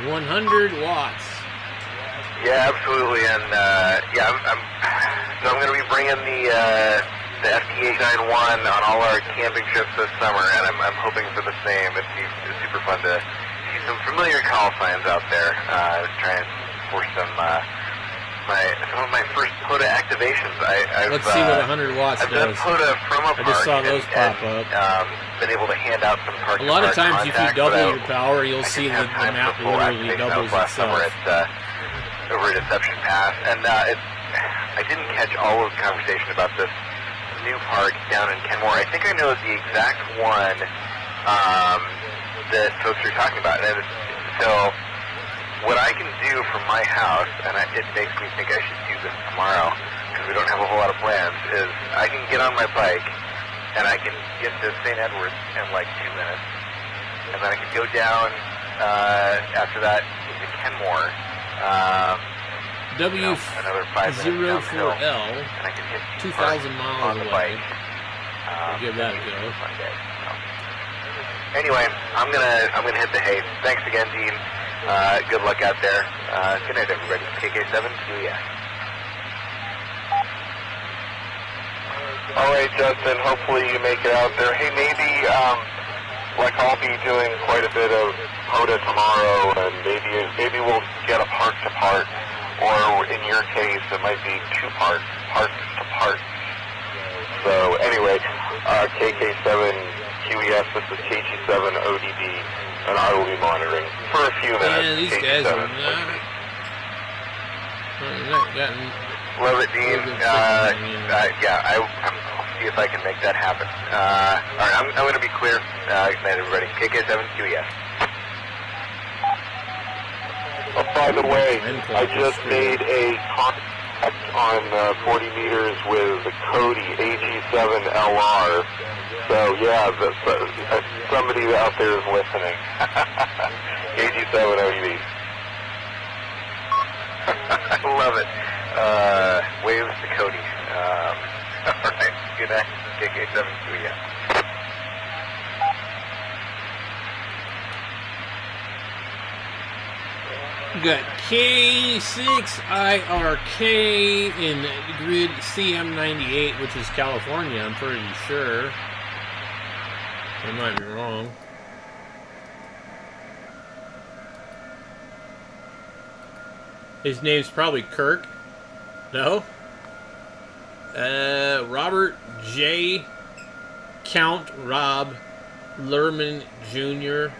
100 watts. Yeah, absolutely, and yeah, I'm going to be bringing the FT891 on all our camping trips this summer, and I'm hoping for the same. It's super fun to see some familiar call signs out there. Trying to force some of my first POTA activations. Let's see what 100 watts I've does. done POTA from a park. I just saw those pop up. Been able to hand out some park. A lot of times, if you double your power, you'll see the map literally doubles itself. Over at Deception Pass, and I didn't catch all of the conversation about this new park down in Kenmore. I think I know the exact one that folks are talking about. And so what I can do from my house, and it makes me think I should do this tomorrow because we don't have a whole lot of plans, is I can get on my bike and I can get to St. Edwards in like 2 minutes, and then I can go down after that into Kenmore. W04L, 2,000 miles away. Give that a go. Anyway, I'm gonna hit the hay. Thanks again, Dean. Good luck out there. Good night, everybody. KK7, yeah. All right, Justin. Hopefully you make it out there. Hey, maybe like I'll be doing quite a bit of POTA tomorrow, and maybe we'll get a part to part, or in your case, it might be parts to parts. So anyway, KK7QES, this is KG7ODB, and I will be monitoring for a few minutes. Yeah, these guys are not. Love it, Dean. Yeah, I'll see if I can make that happen. All right, I'm going to be clear. Good night, everybody. KK7QES. Oh, by the way, I just made a on 40 meters with the Cody AG7LR. So yeah, somebody out there is listening. AG7 OEV. Love it. Waves to Cody. Alright, good night. KK7 to you. Got K6IRK in grid CM98, which is California, I'm pretty sure. I might be wrong. His name's probably Kirk. No? Robert J. Count Rob Lerman Jr.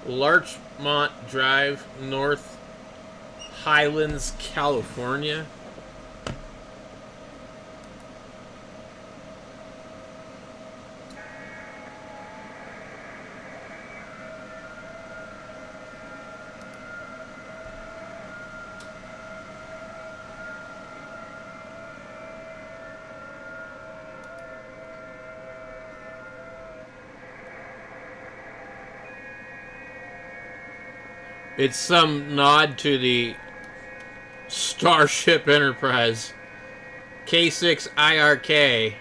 Larchmont Drive, North Highlands, California. It's some nod to the Starship Enterprise. K6IRK.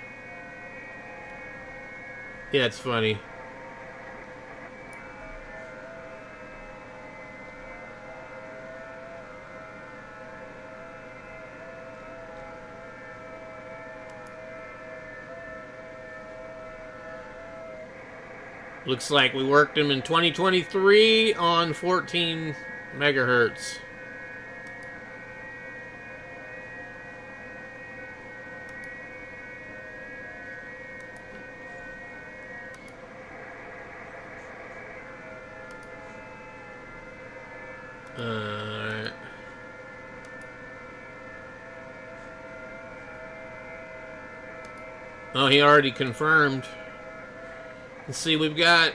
Yeah, it's funny. Looks like we worked him in 2023 on 14 megahertz. Oh, he already confirmed. Let's see, we've got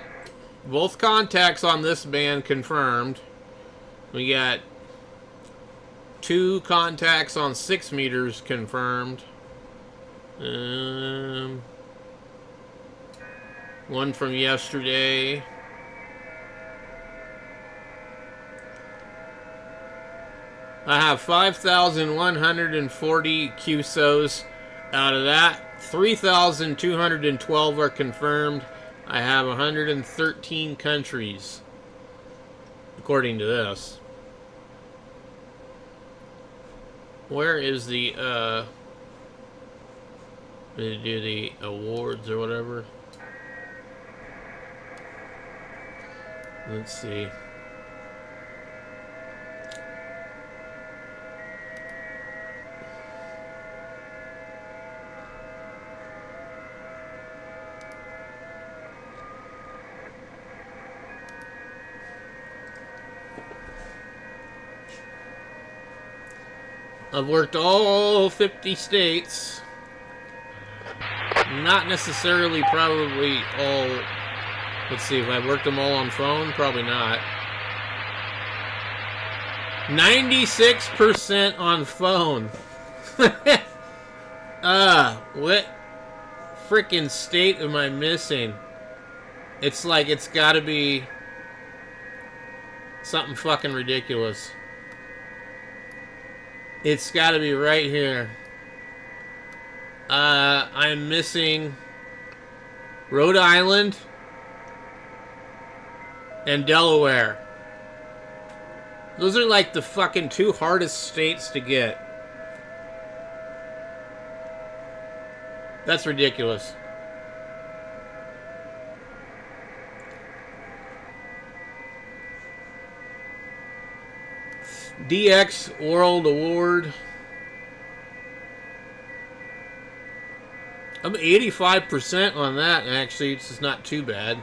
both contacts on this band confirmed. We got 2 contacts on 6 meters confirmed. One from yesterday. I have 5,140 QSOs. Out of that, 3,212 are confirmed. I have 113 countries, according to this. Where is the, did do the awards or whatever? Let's see. I've worked all 50 states. Not necessarily probably all. Let's see, if I've worked them all on phone, probably not. 96% on phone. What freaking state am I missing? It's like it's gotta be something fucking ridiculous. It's got to be right here. I'm missing Rhode Island and Delaware. Those are like the fucking 2 hardest states to get. That's ridiculous. DX World Award. I'm 85% on that, actually. It's just not too bad.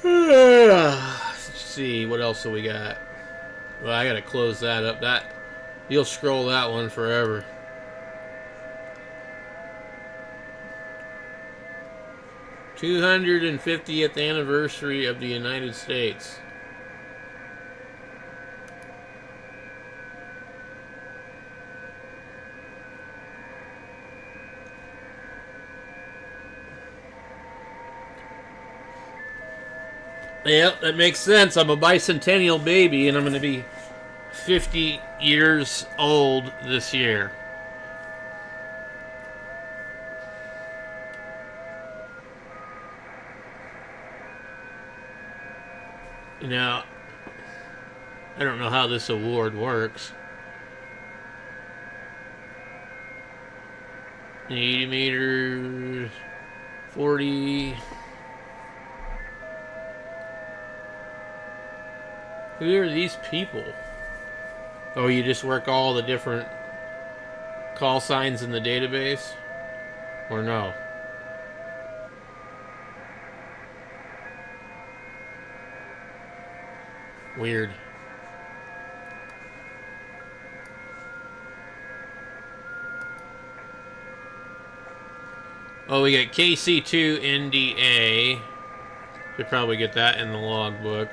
Let's see, what else do we got? Well, I gotta close that up. You'll scroll that one forever. "250th anniversary of the United States." Yep, that makes sense. I'm a bicentennial baby, and I'm going to be 50 years old this year. Now, I don't know how this award works. 80 meters, 40... Who are these people? Oh, you just work all the different call signs in the database? Or no? Weird. Oh, we got KC2 NDA. Should probably get that in the logbook.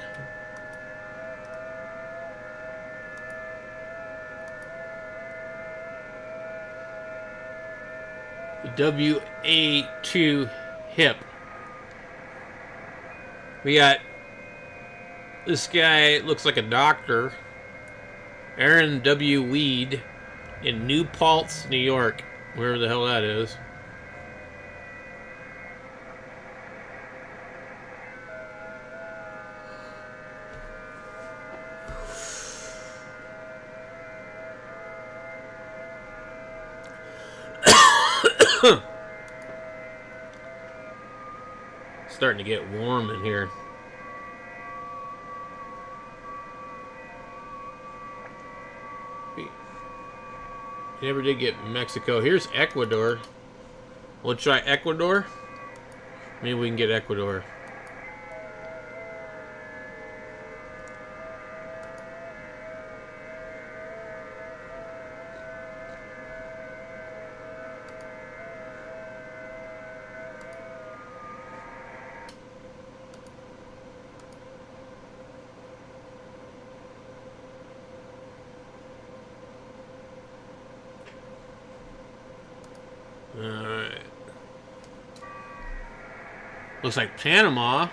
WA2 HIP. We got this guy, looks like a doctor, Aaron W. Weed, in New Paltz, New York, wherever the hell that is. Starting to get warm in here. You never did get Mexico. Here's Ecuador. We'll try Ecuador. Maybe we can get Ecuador. Alright. Looks like Panama.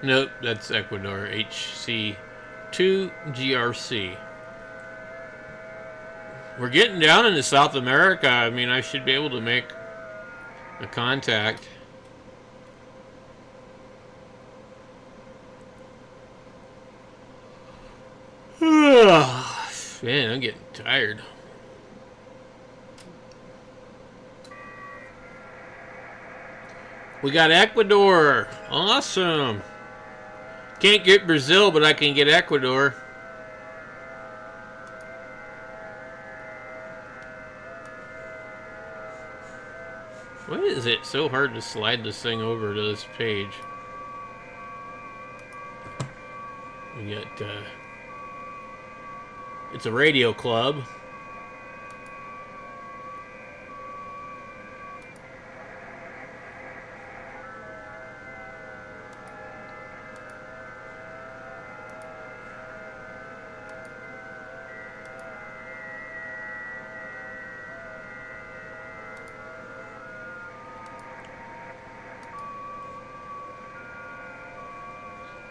Nope, that's Ecuador. HC2 GRC. We're getting down into South America. I mean, I should be able to make a contact. Man, I'm getting tired. We got Ecuador. Awesome. Can't get Brazil, but I can get Ecuador. Why is it so hard to slide this thing over to this page? We got, it's a radio club.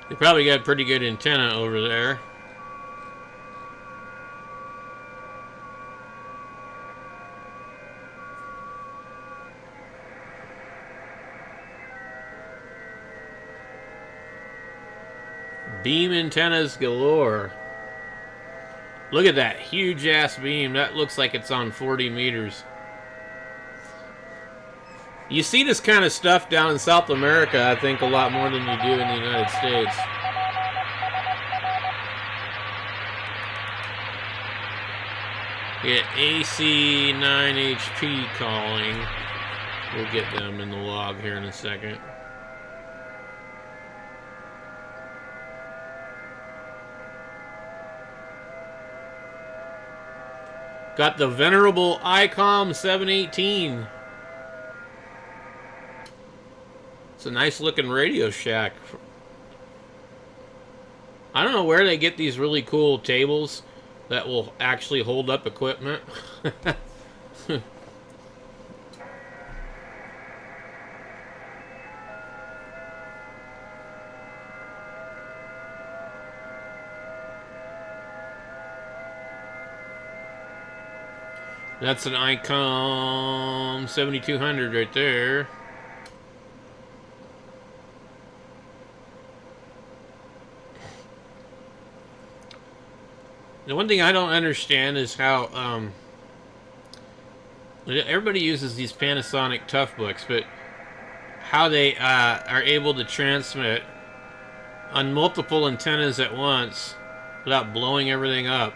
They probably got a pretty good antenna over there. Beam antennas galore. Look at that huge ass beam. That looks like it's on 40 meters. You see this kind of stuff down in South America, I think, a lot more than you do in the United States. Get AC9HP calling. We'll get them in the log here in a second. Got the venerable ICOM 718. It's a nice looking Radio Shack. I don't know where they get these really cool tables that will actually hold up equipment. That's an ICOM 7200 right there. The one thing I don't understand is how everybody uses these Panasonic Toughbooks, but how they are able to transmit on multiple antennas at once without blowing everything up.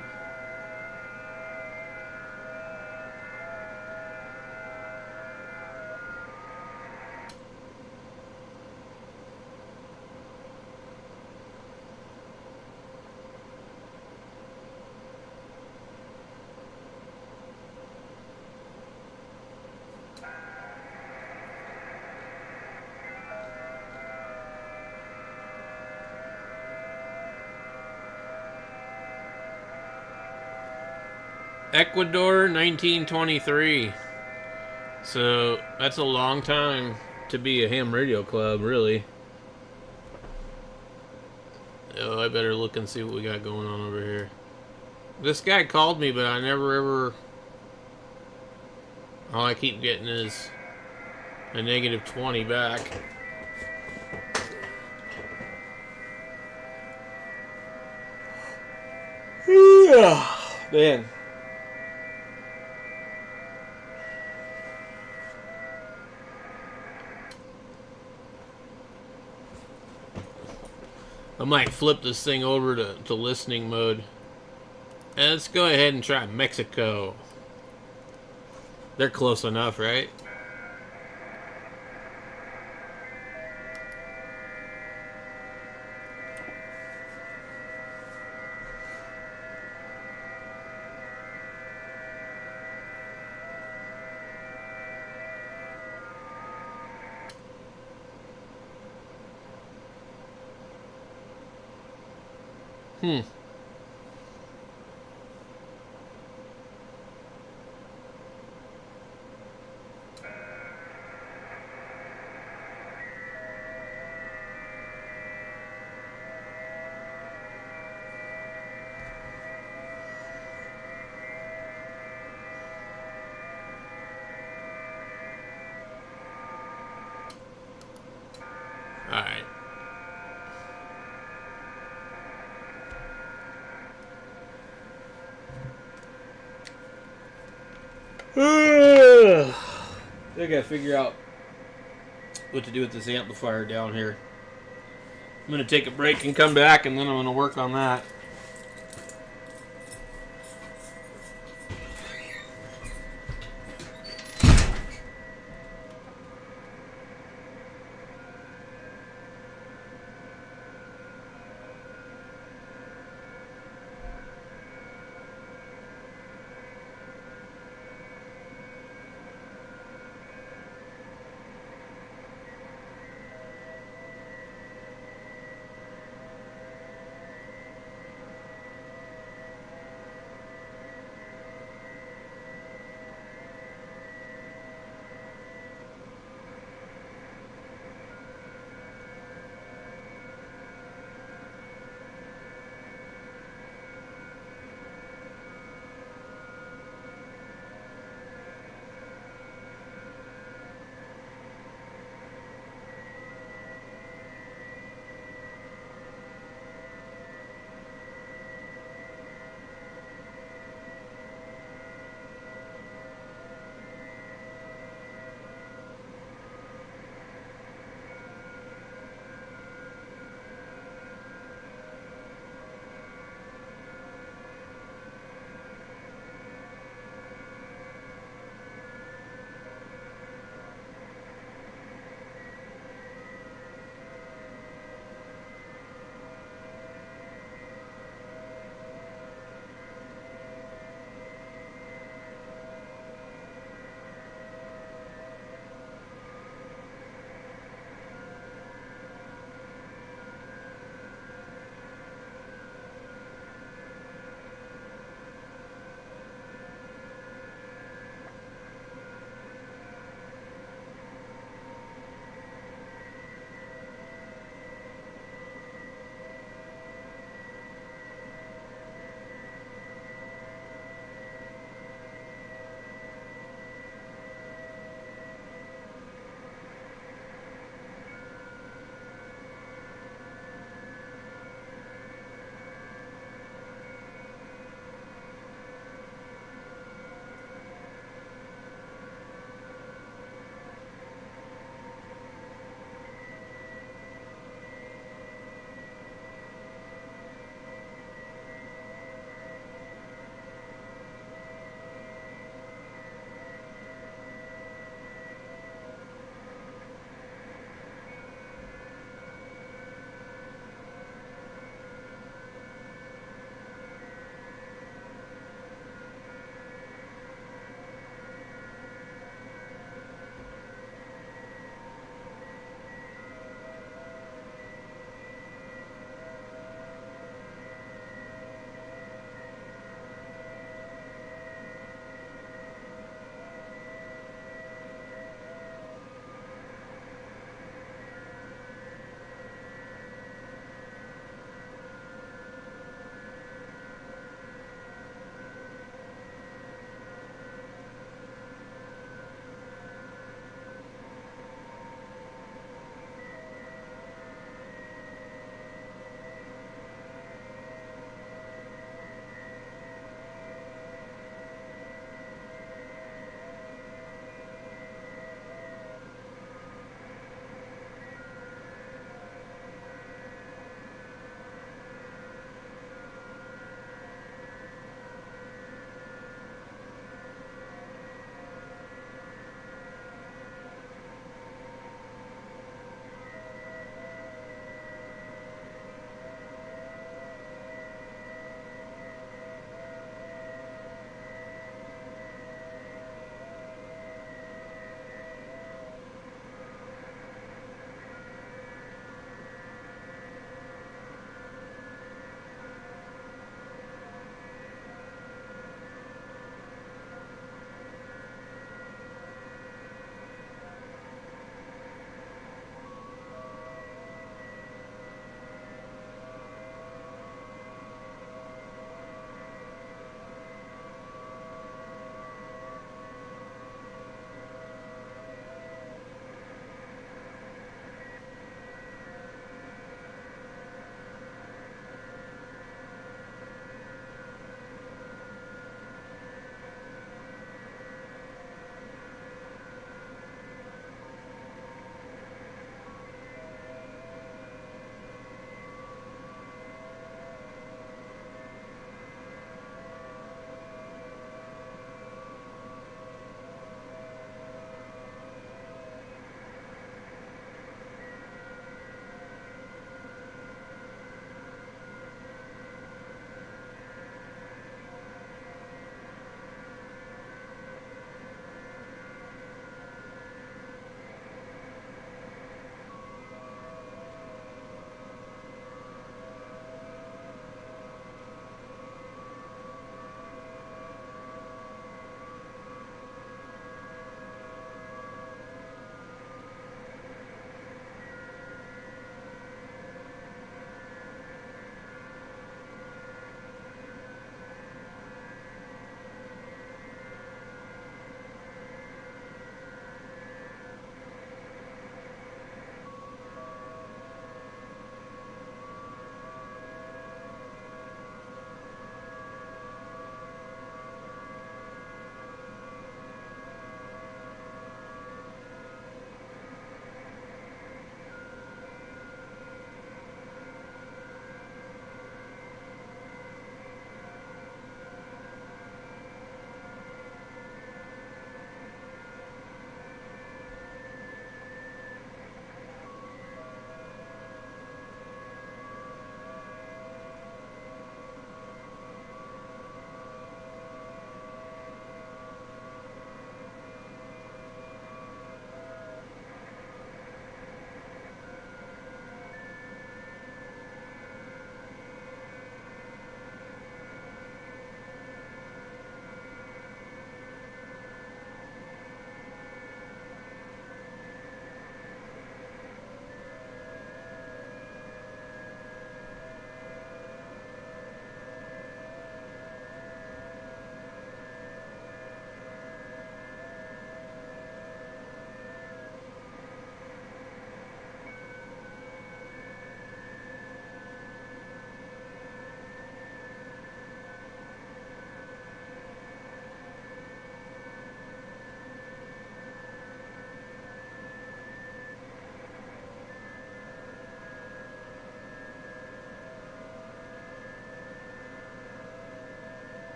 Ecuador, 1923. So that's a long time to be a ham radio club, really. Oh, I better look and see what we got going on over here. This guy called me, but I never ever... All I keep getting is a negative 20 back. Man. I might flip this thing over to listening mode. And let's go ahead and try Mexico. They're close enough, right? Alright. I gotta figure out what to do with this amplifier down here. I'm gonna take a break and come back, and then I'm gonna work on that.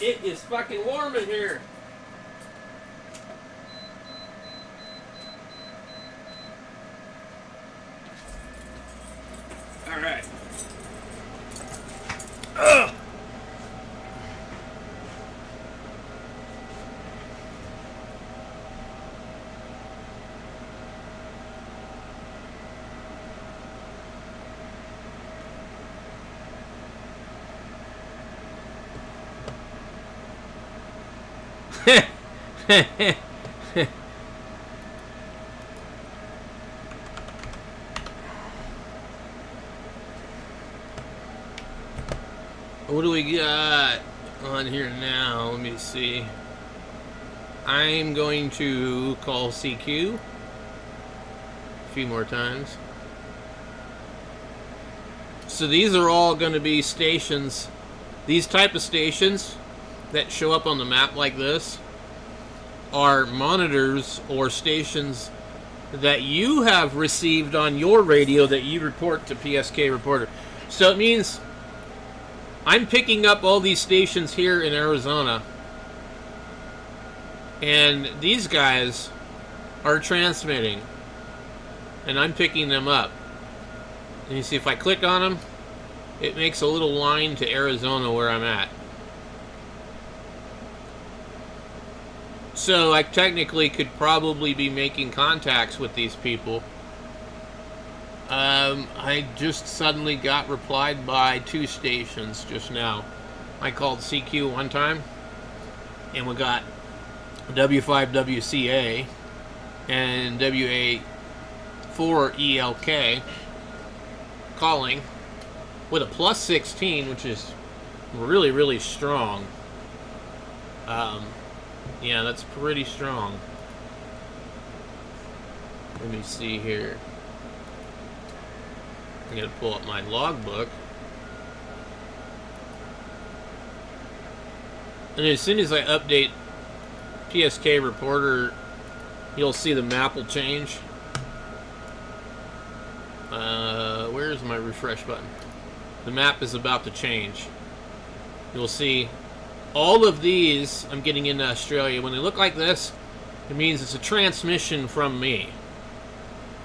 It is fucking warm in here. All right. Ugh. What do we got on here now? Let me see. I'm going to call CQ a few more times. So these are all going to be stations, these type of stations that show up on the map like this are monitors or stations that you have received on your radio that you report to PSK Reporter. So it means I'm picking up all these stations here in Arizona, and these guys are transmitting, and I'm picking them up. And you see, if I click on them, it makes a little line to Arizona where I'm at. So I technically could probably be making contacts with these people. I just suddenly got replied by 2 stations just now. I called CQ one time, and we got W5WCA and WA4ELK calling with a plus 16, which is really, really strong. Yeah, that's pretty strong. Let me see here. I'm going to pull up my logbook. And as soon as I update PSK Reporter, you'll see the map will change. Where's my refresh button? The map is about to change. You'll see all of these I'm getting into Australia. When they look like this, it means it's a transmission from me.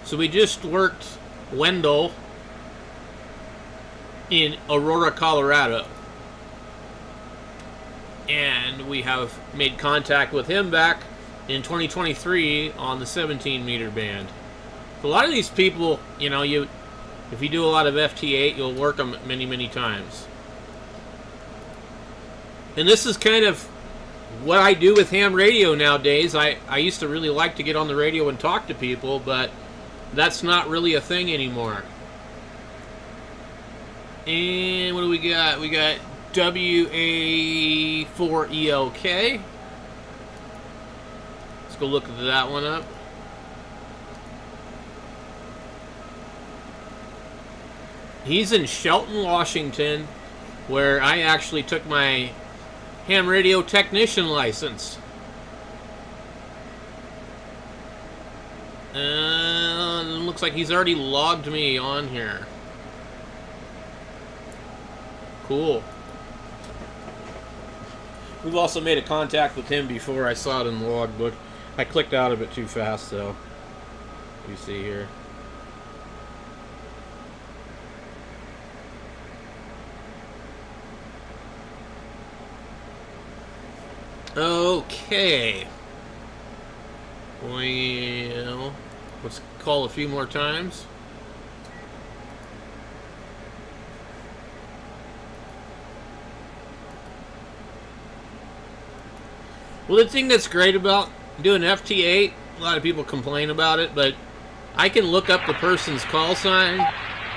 So we just worked Wendell in Aurora, Colorado. And we have made contact with him back in 2023 on the 17 meter band. So a lot of these people, you know, if you do a lot of FT8, you'll work them many, many times. And this is kind of what I do with ham radio nowadays. I used to really like to get on the radio and talk to people, but that's not really a thing anymore. And what do we got? We got WA4ELK. Let's go look that one up. He's in Shelton, Washington, where I actually took my ham radio technician license. And looks like he's already logged me on here. Cool. We've also made a contact with him before. I saw it in the logbook. I clicked out of it too fast, though. You see here. Okay. Well, let's call a few more times. Well, the thing that's great about doing FT8, a lot of people complain about it, but I can look up the person's call sign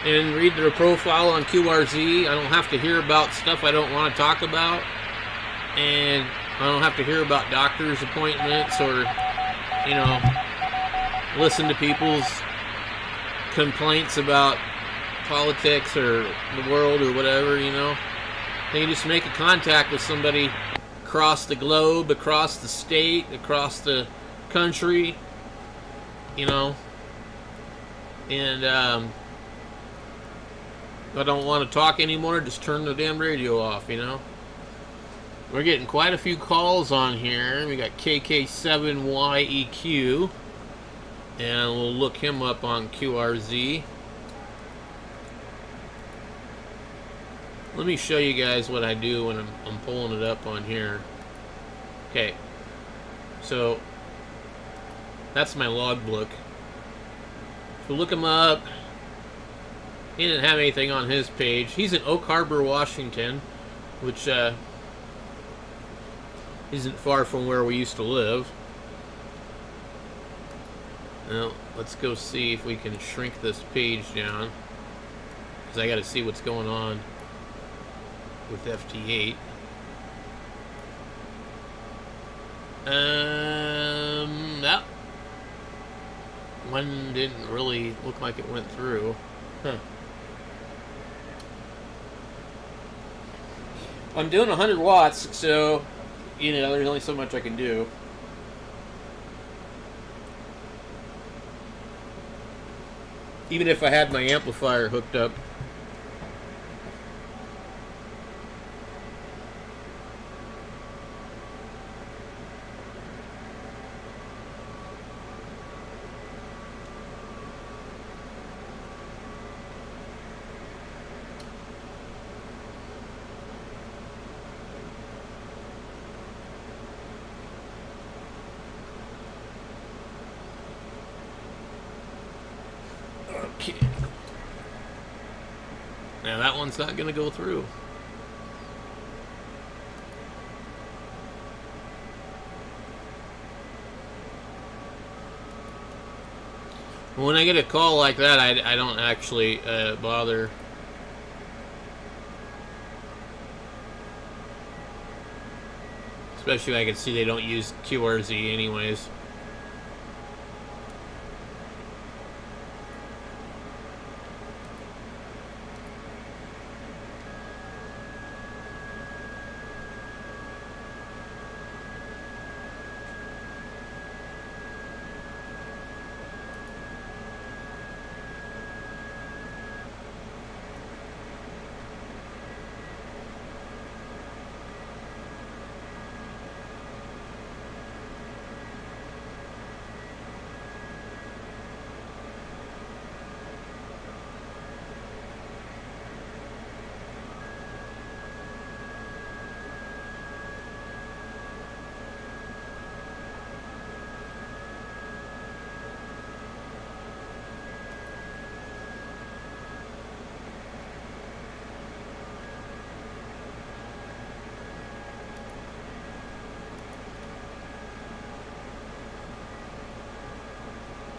and read their profile on QRZ. I don't have to hear about stuff I don't want to talk about. And I don't have to hear about doctor's appointments or, you know, listen to people's complaints about politics or the world or whatever, you know. They can just make a contact with somebody across the globe, across the state, across the country, you know. And if I don't want to talk anymore, just turn the damn radio off, you know. We're getting quite a few calls on here. We got KK7YEQ, and we'll look him up on QRZ. Let me show you guys what I do when I'm pulling it up on here. Okay, so that's my logbook. So look him up. He didn't have anything on his page. He's in Oak Harbor, Washington, which isn't far from where we used to live. Now, let's go see if we can shrink this page down, because I got to see what's going on with FT8. That one didn't really look like it went through. Huh. I'm doing 100 watts, so you know, there's only so much I can do. Even if I had my amplifier hooked up. Okay. Now that one's not going to go through. When I get a call like that, I don't actually bother. Especially when I can see they don't use QRZ anyways.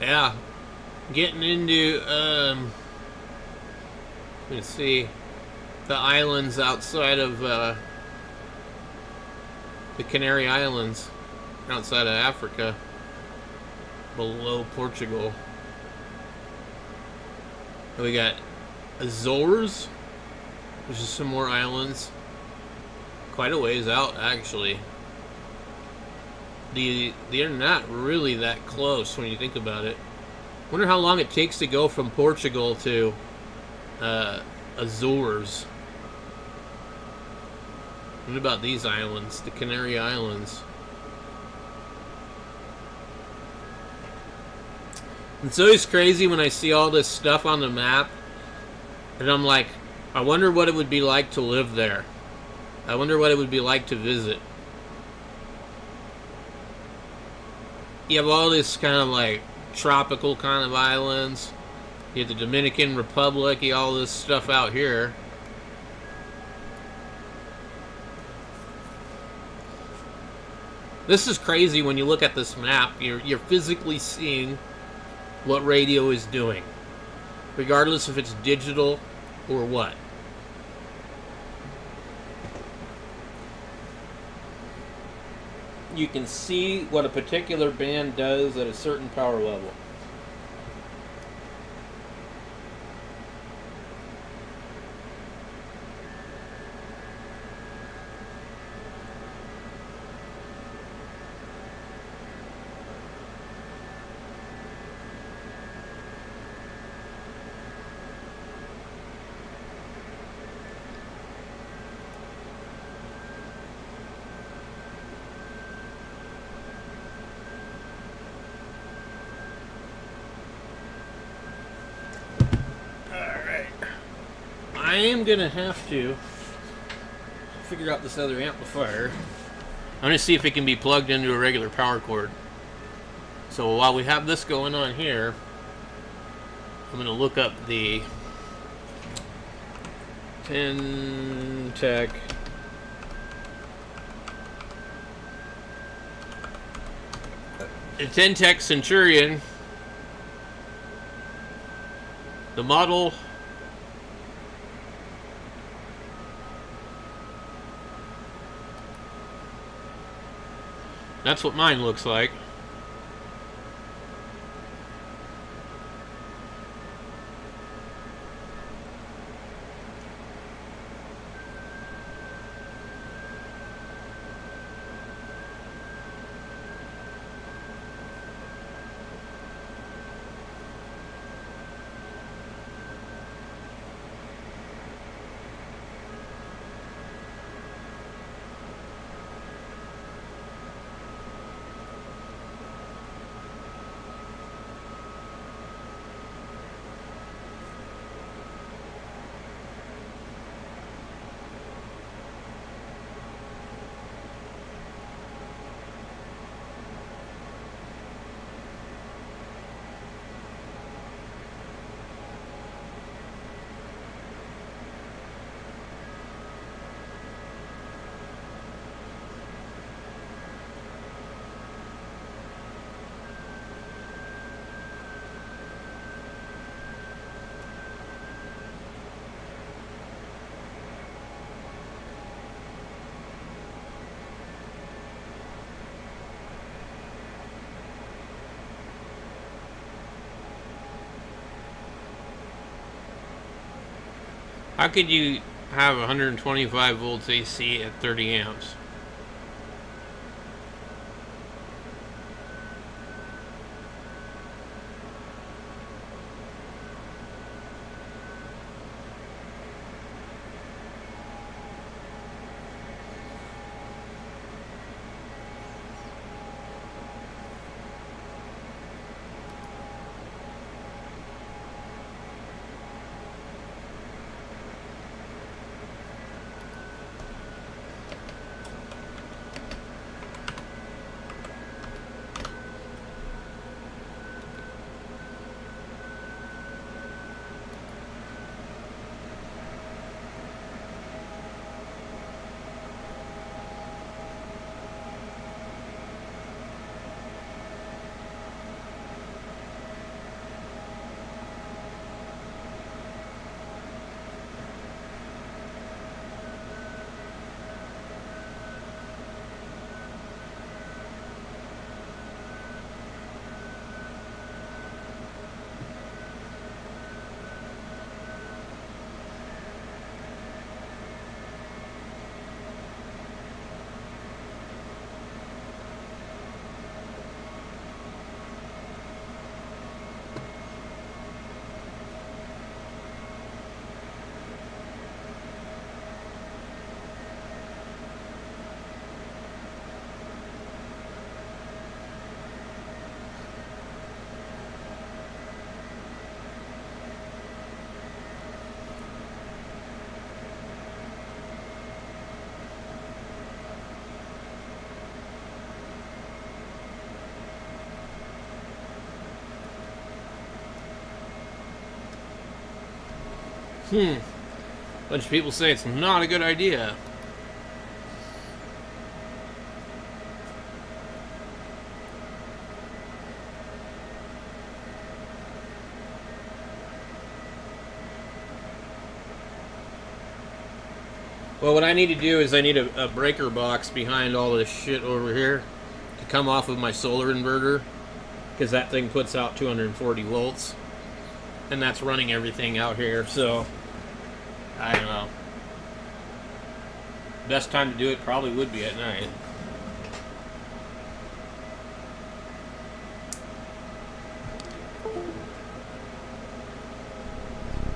Yeah, getting into, let's see, the islands outside of the Canary Islands, outside of Africa, below Portugal. And we got Azores, which is some more islands, quite a ways out, actually. They're not really that close when you think about it. Wonder how long it takes to go from Portugal to Azores. What about these islands, the Canary Islands? It's always crazy when I see all this stuff on the map, and I'm like, I wonder what it would be like to live there. I wonder what it would be like to visit. You have all this kind of like tropical kind of islands. You have the Dominican Republic, you have all this stuff out here. This is crazy when you look at this map. You're physically seeing what radio is doing, regardless if it's digital or what. You can see what a particular band does at a certain power level. I am gonna have to figure out this other amplifier. I'm gonna see if it can be plugged into a regular power cord. So while we have this going on here, I'm gonna look up the Tech Centurion. The model that's what mine looks like. How could you have 125 volts AC at 30 amps? Bunch of people say it's not a good idea. Well, what I need to do is I need a breaker box behind all this shit over here to come off of my solar inverter, because that thing puts out 240 volts, and that's running everything out here. So I don't know. Best time to do it probably would be at night.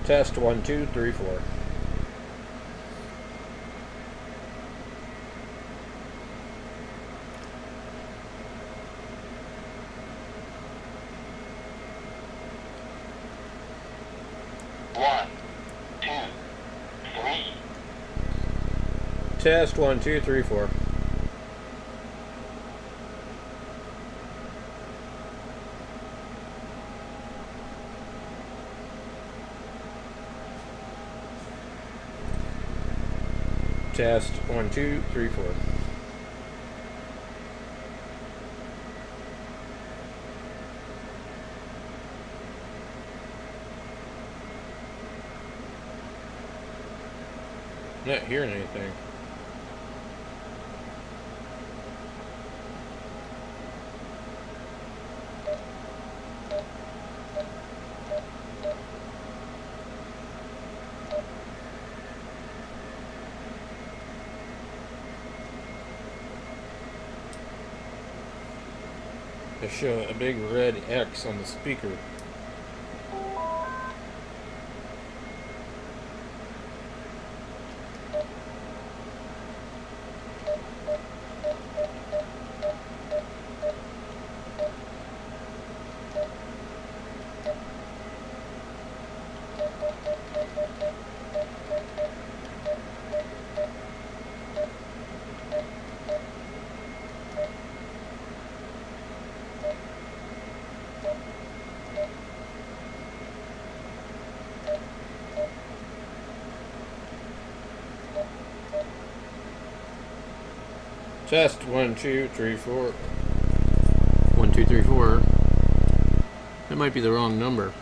Test 1, 2, 3, 4. Test 1, 2, 3, 4. Test 1, 2, 3, 4. Not hearing anything. I show a big red X on the speaker. Test 1, 2, 3, 4. 1, 2, 3, 4. That might be the wrong number.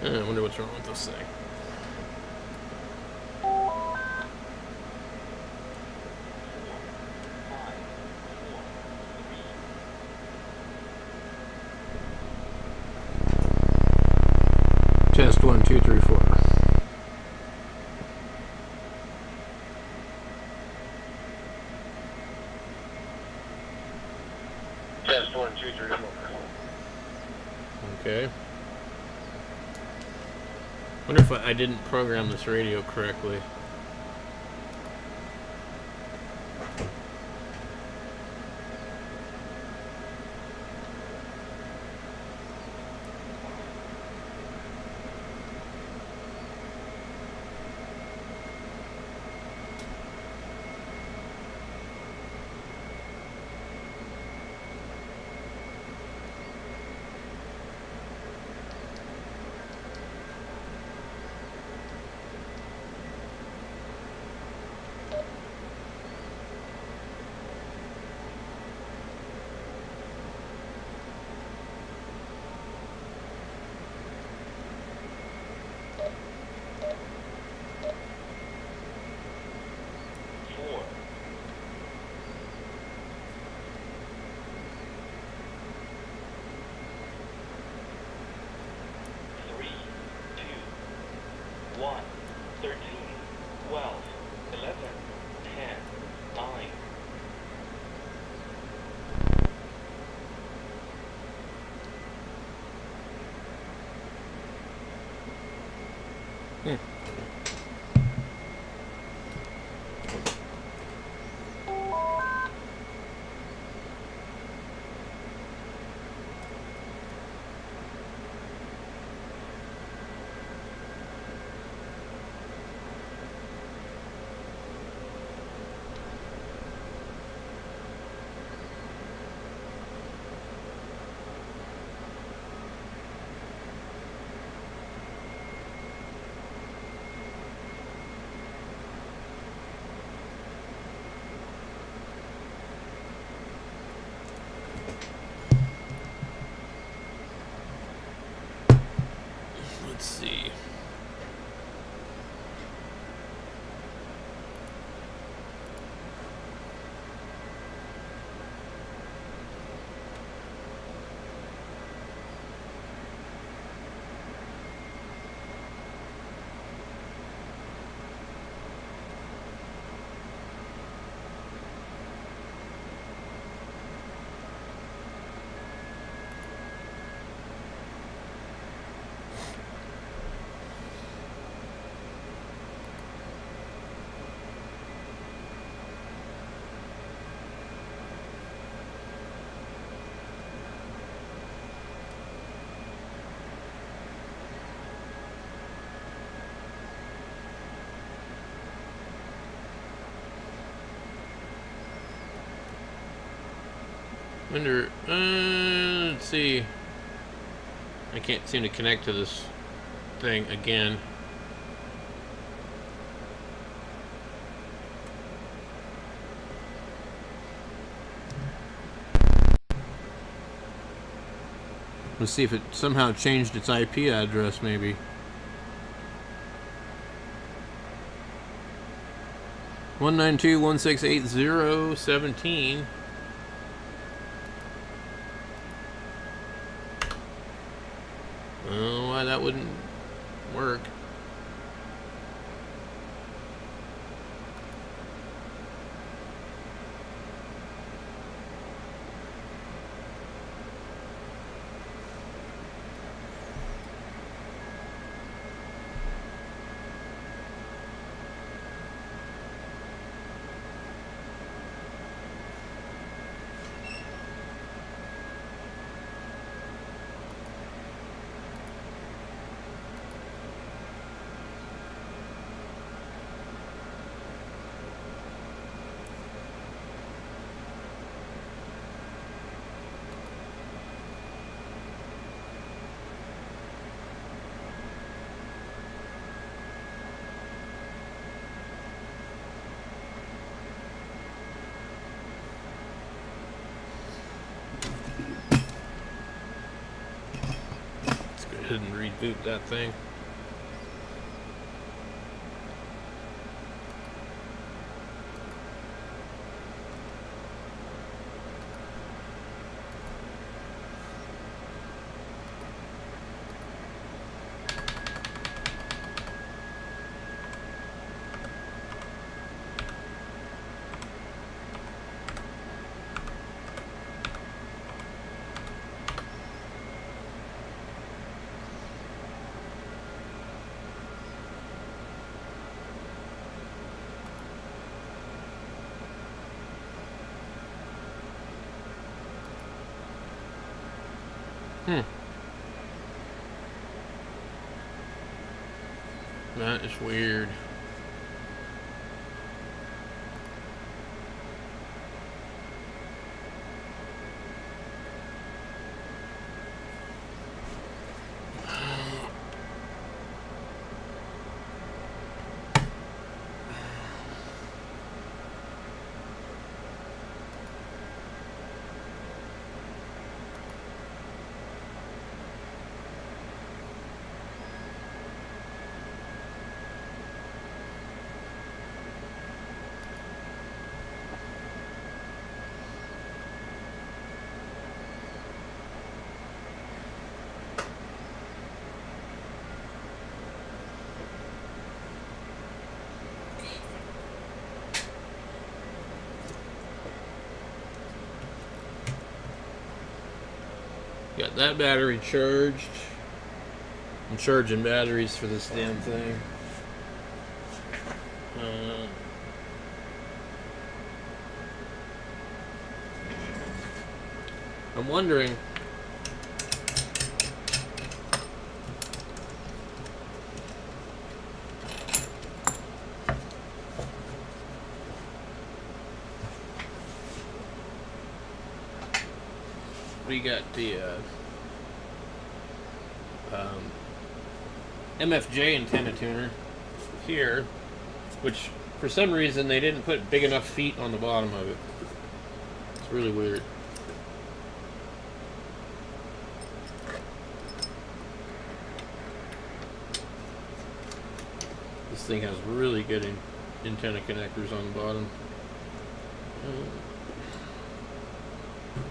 I wonder what's wrong with this thing. Test 1, 2, 3, 4. Test 1, 2, 3, 4. Okay. Wonder if I didn't program this radio correctly. Wonder, let's see. I can't seem to connect to this thing again. Let's see if it somehow changed its IP address, maybe. One 192.168.0.17. Oh, why that wouldn't work? And reboot that thing. That is weird. Got that battery charged. I'm charging batteries for this damn thing. I'm wondering. We got the MFJ antenna tuner here, which for some reason they didn't put big enough feet on the bottom of it. It's really weird. This thing has really good antenna connectors on the bottom.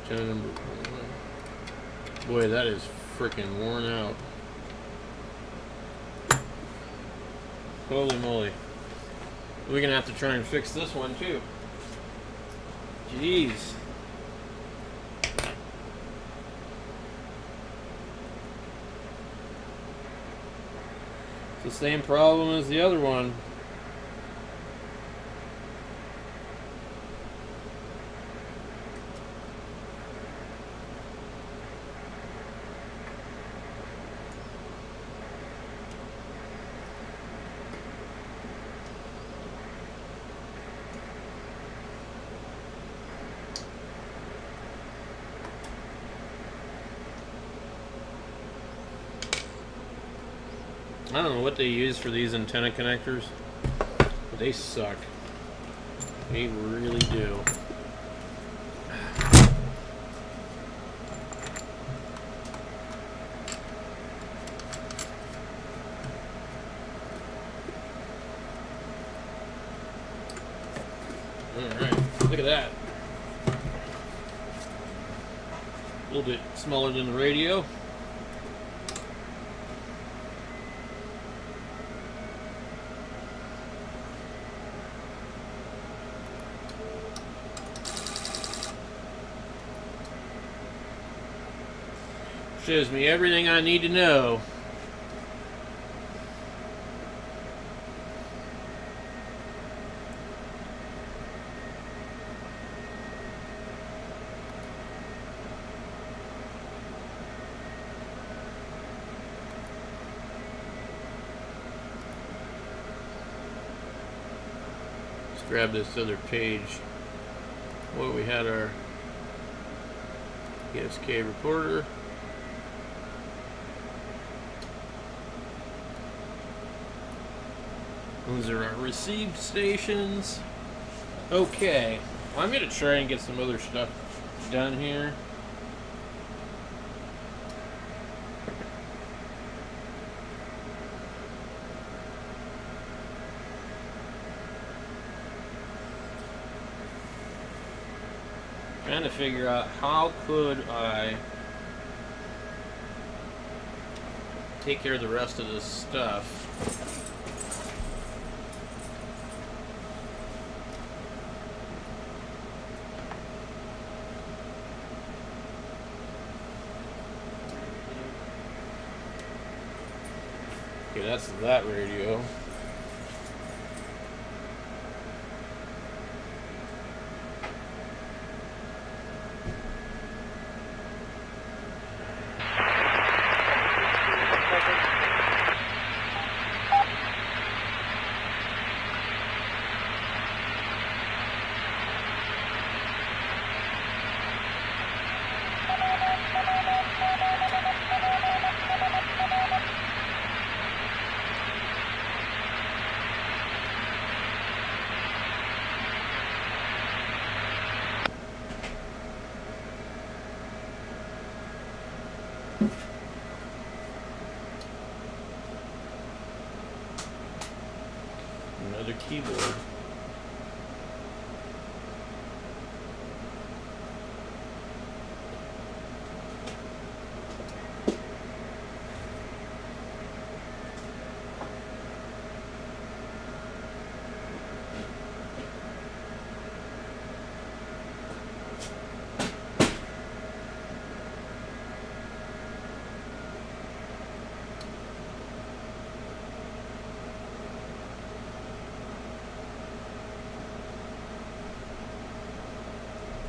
Antenna number 1. Boy, that is freaking worn out. Holy moly. We're gonna have to try and fix this one too. Jeez. It's the same problem as the other one. I don't know what they use for these antenna connectors, but they suck. They really do. Alright, look at that. A little bit smaller than the radio. Shows me everything I need to know. Let's grab this other page. Well, we had our ESK reporter. Those are our received stations. Okay, well, I'm going to try and get some other stuff done here. Trying to figure out how could I take care of the rest of this stuff. Okay, that's that radio. Another keyboard.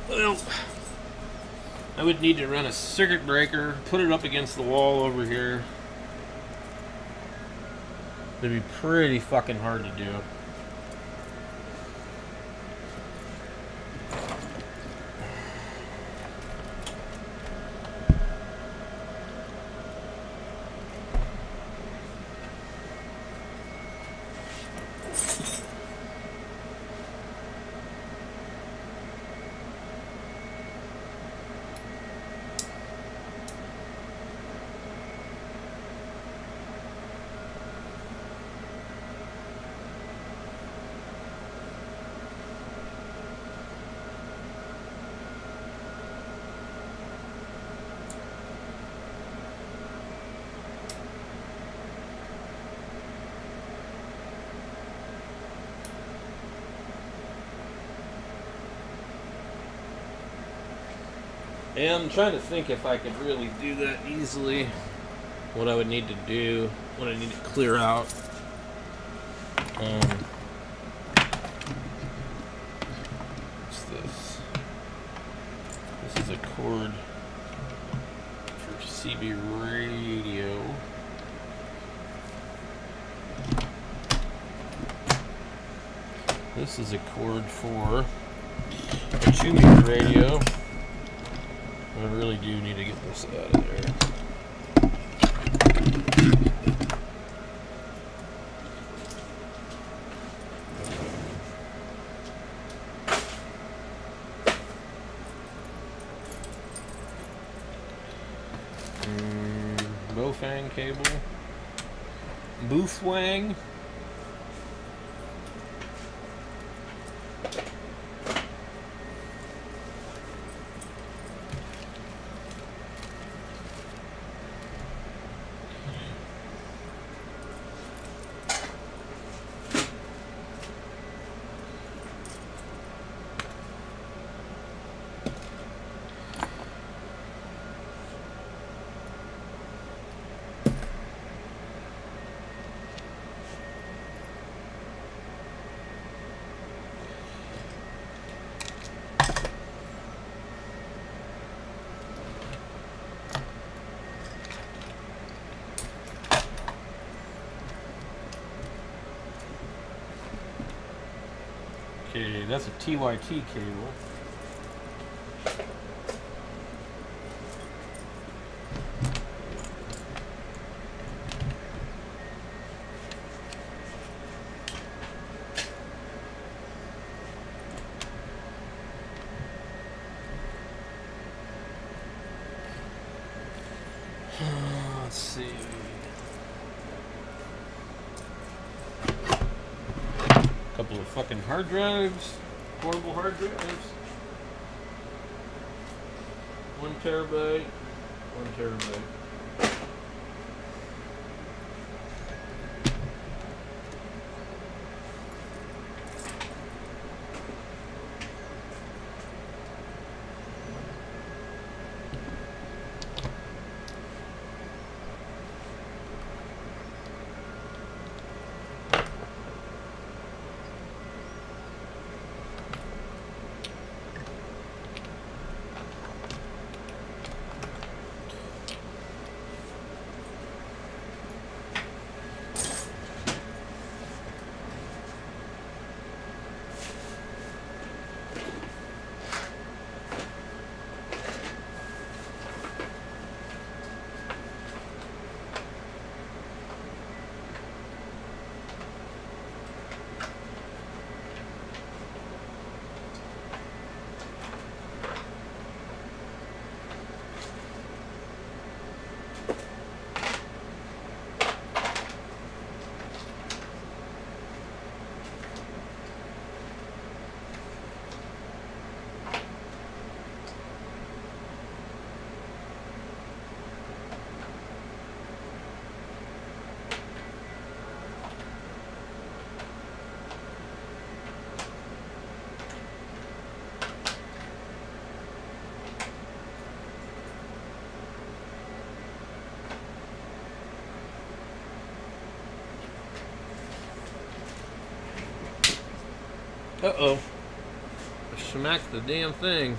Well, I would need to run a circuit breaker, put it up against the wall over here. It'd be pretty fucking hard to do. And I'm trying to think if I could really do that easily. What I would need to do, what I need to clear out. What's this? This is a cord for CB radio. This is a cord for a 2-meter radio. I really do need to get this out of there. Bofang cable. Boofwang. Okay, that's a TYT cable. Let's see. Couple of fucking hard drives, portable hard drives. 1 terabyte, 1 terabyte. Uh-oh. I smacked the damn thing.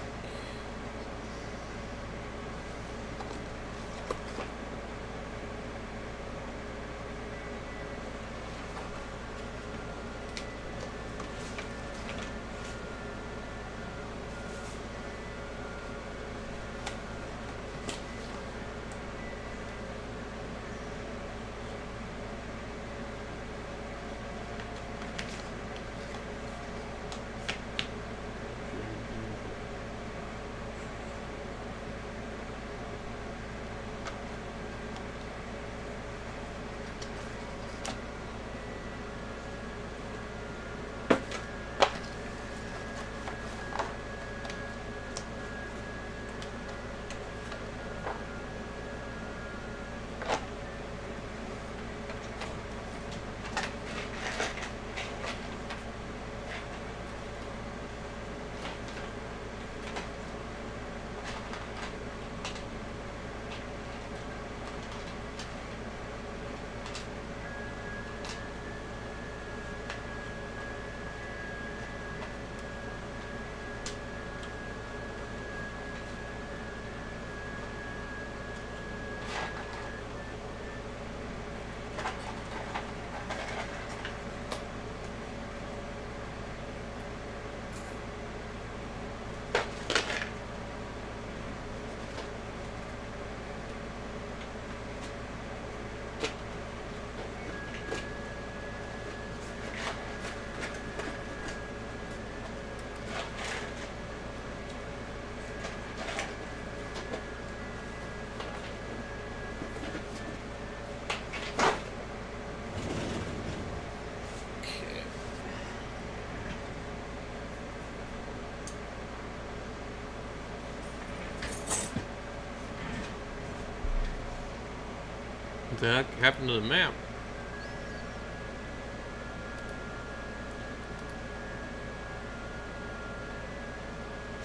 the heck happened to the map?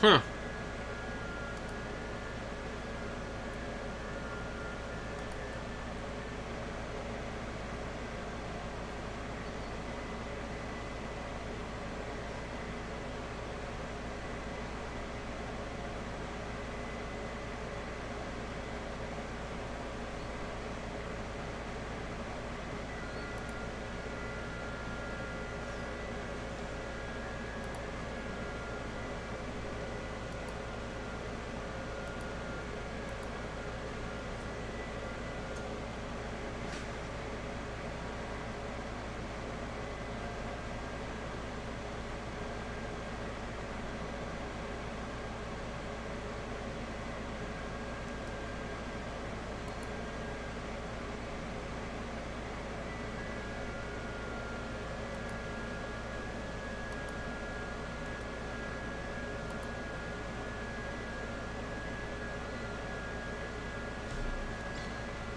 Huh.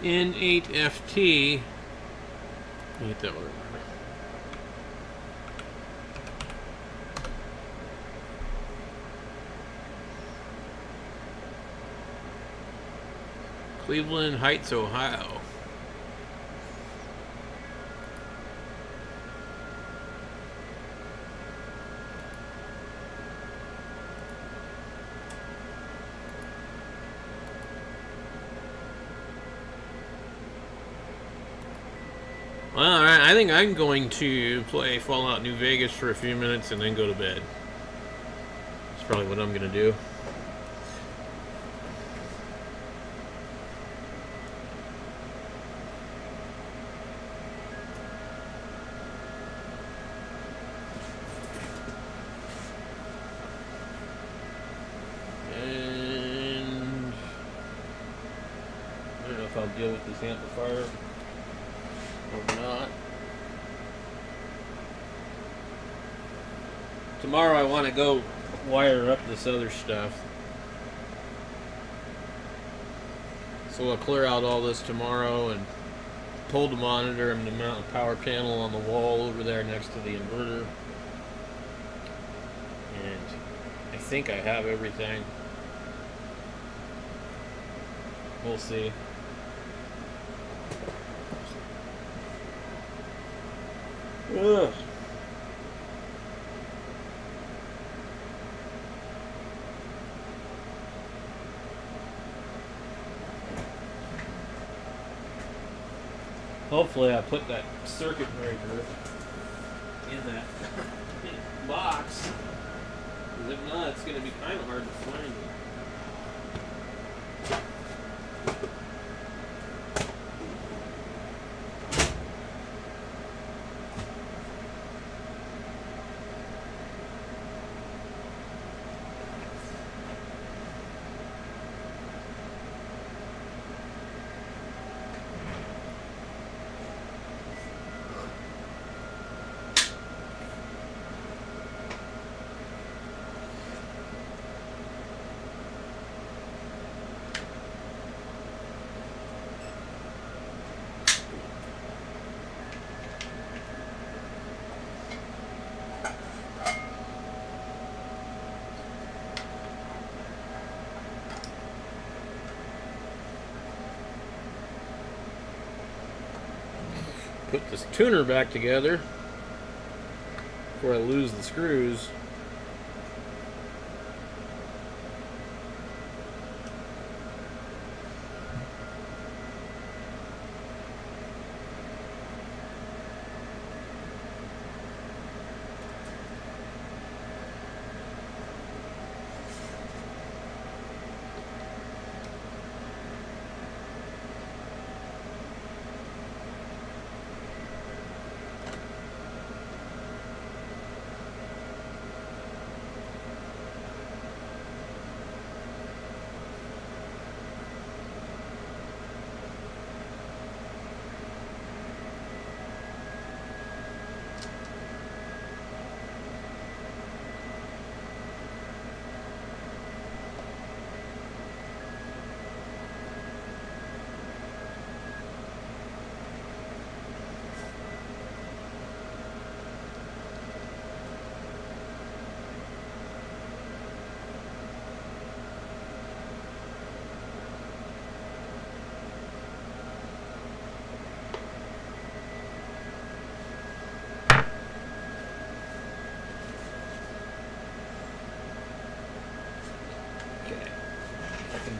N8FT. Get that one. Cleveland Heights, Ohio. Well, alright, I think I'm going to play Fallout New Vegas for a few minutes and then go to bed. That's probably what I'm going to do. And I don't know if I'll deal with this amplifier or not. Tomorrow I want to go wire up this other stuff. So I'll clear out all this tomorrow and pull the monitor and mount a power panel on the wall over there next to the inverter. And I think I have everything. We'll see. Ugh. Hopefully I put that circuit breaker in that box, because if not, it's going to be kind of hard to find it. Put this tuner back together before I lose the screws.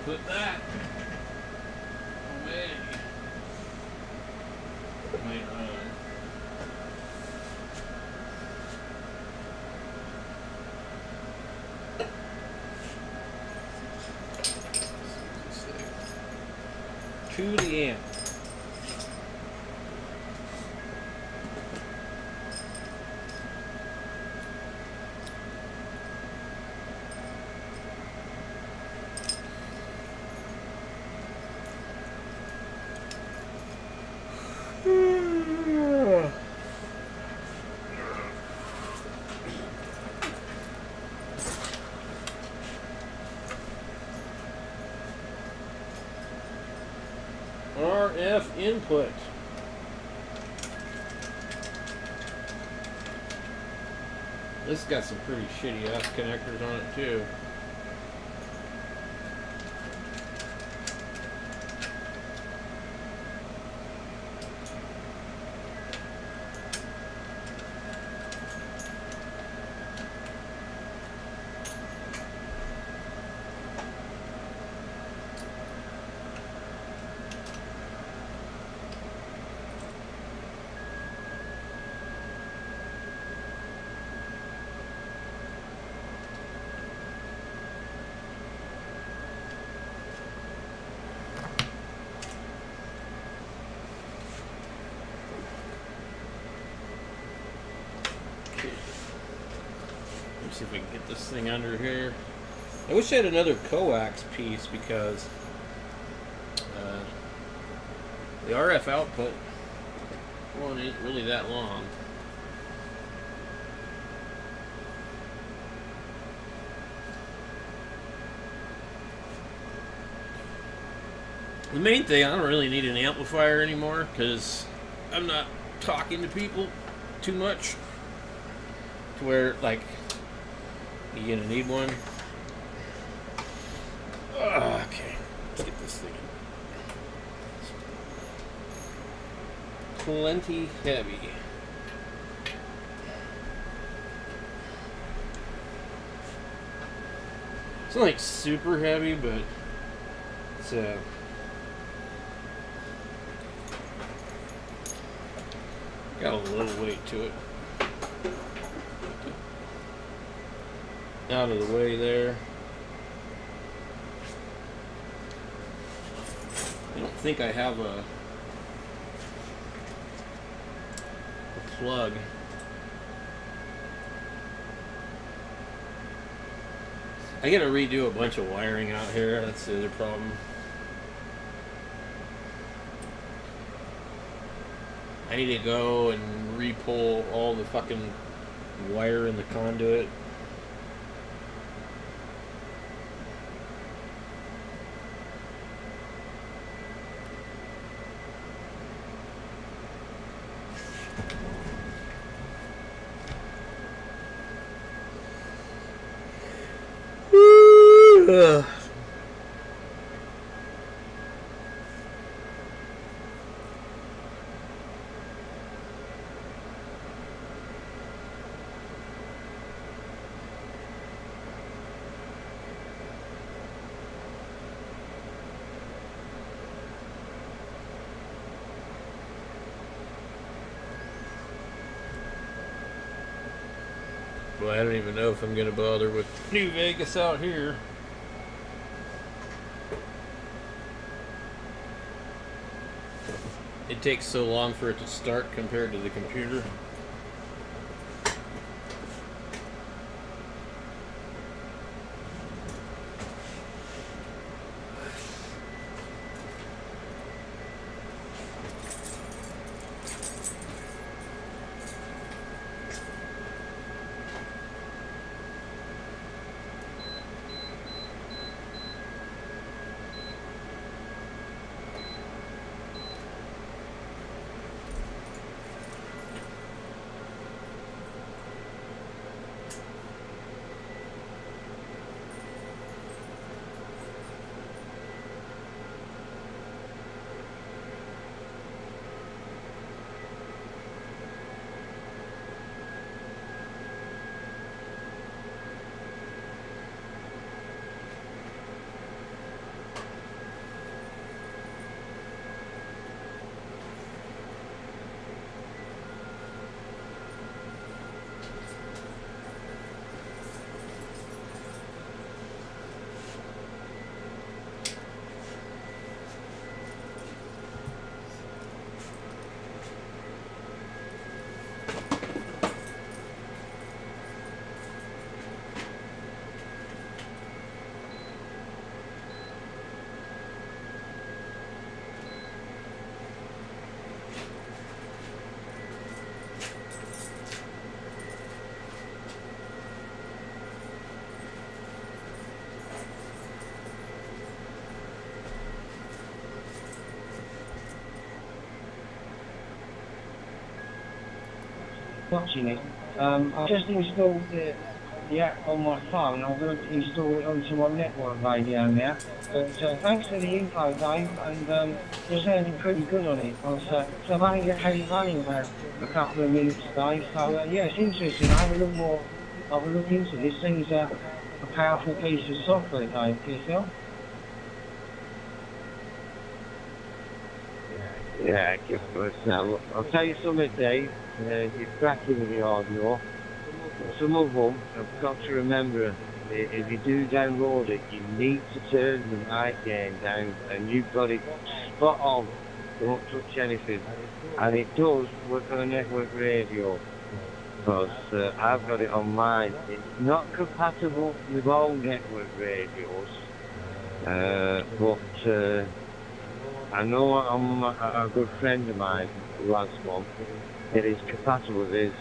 put that away. Wait, to the amp. RF input. This got some pretty shitty ass connectors on it too. See if we can get this thing under here. I wish I had another coax piece because the RF output ain't really that long. The main thing, I don't really need an amplifier anymore because I'm not talking to people too much to where, like, you're gonna need one. Okay, let's get this thing plenty heavy. It's not like super heavy, but it's got a little weight to it. Out of the way there. I don't think I have a plug. I gotta redo a bunch of wiring out here. That's the other problem. I need to go and re-pull all the fucking wire in the conduit. Well, I don't even know if I'm going to bother with New Vegas out here. It takes so long for it to start compared to the computer. watching it. I just installed the app on my phone. I'm going to install it onto my network radio now. But thanks for the info, Dave, and you're sounding pretty good on it. So I've only had it running about a couple of minutes, Dave. So yeah, it's interesting. I'll have a look into this. Seems a powerful piece of software, Dave, for yourself. Yeah, I'll tell you something, Dave. You're cracking with the audio. Some of them, I've got to remember, if you do download it, you need to turn the mic gain down, and you've got it spot on. Don't touch anything. And it does work on a network radio, because I've got it on mine. It's not compatible with all network radios, but I know a good friend of mine who has one. It is compatible with his.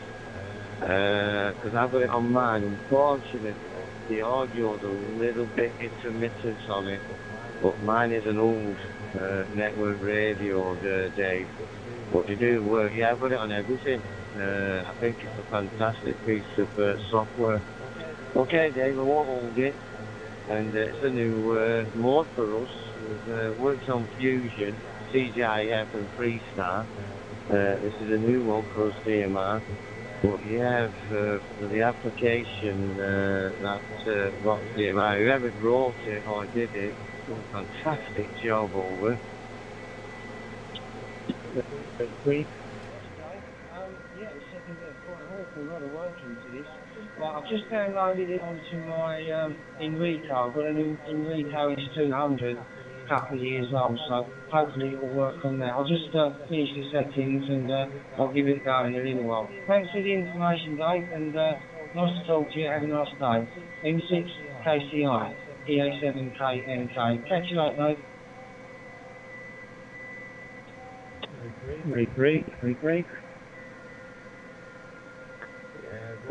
Because I've got it on mine. Unfortunately, the audio's a little bit intermittent on it, but mine is an old network radio, Dave. But they do work. Yeah, I've got it on everything. I think it's a fantastic piece of software. Okay, Dave, I won't hold it. And it's a new mode for us. It works on Fusion, CGIF and Freestar. This is a new one for us, DMR. But yeah, for the application, what's DMR, whoever wrote it or did it, fantastic job over. Yeah, it's taking quite an awful lot of work into this. Well, I've just downloaded it onto my Enrico. I've got an Enrico S200, a couple of years old, so hopefully it'll work on that. I'll just finish the settings and I'll give it a go in a little while. Thanks for the information, Dave, and nice to talk to you. Have a nice day. M6 KCI, EA7KNK. Catch you later, Dave. Great.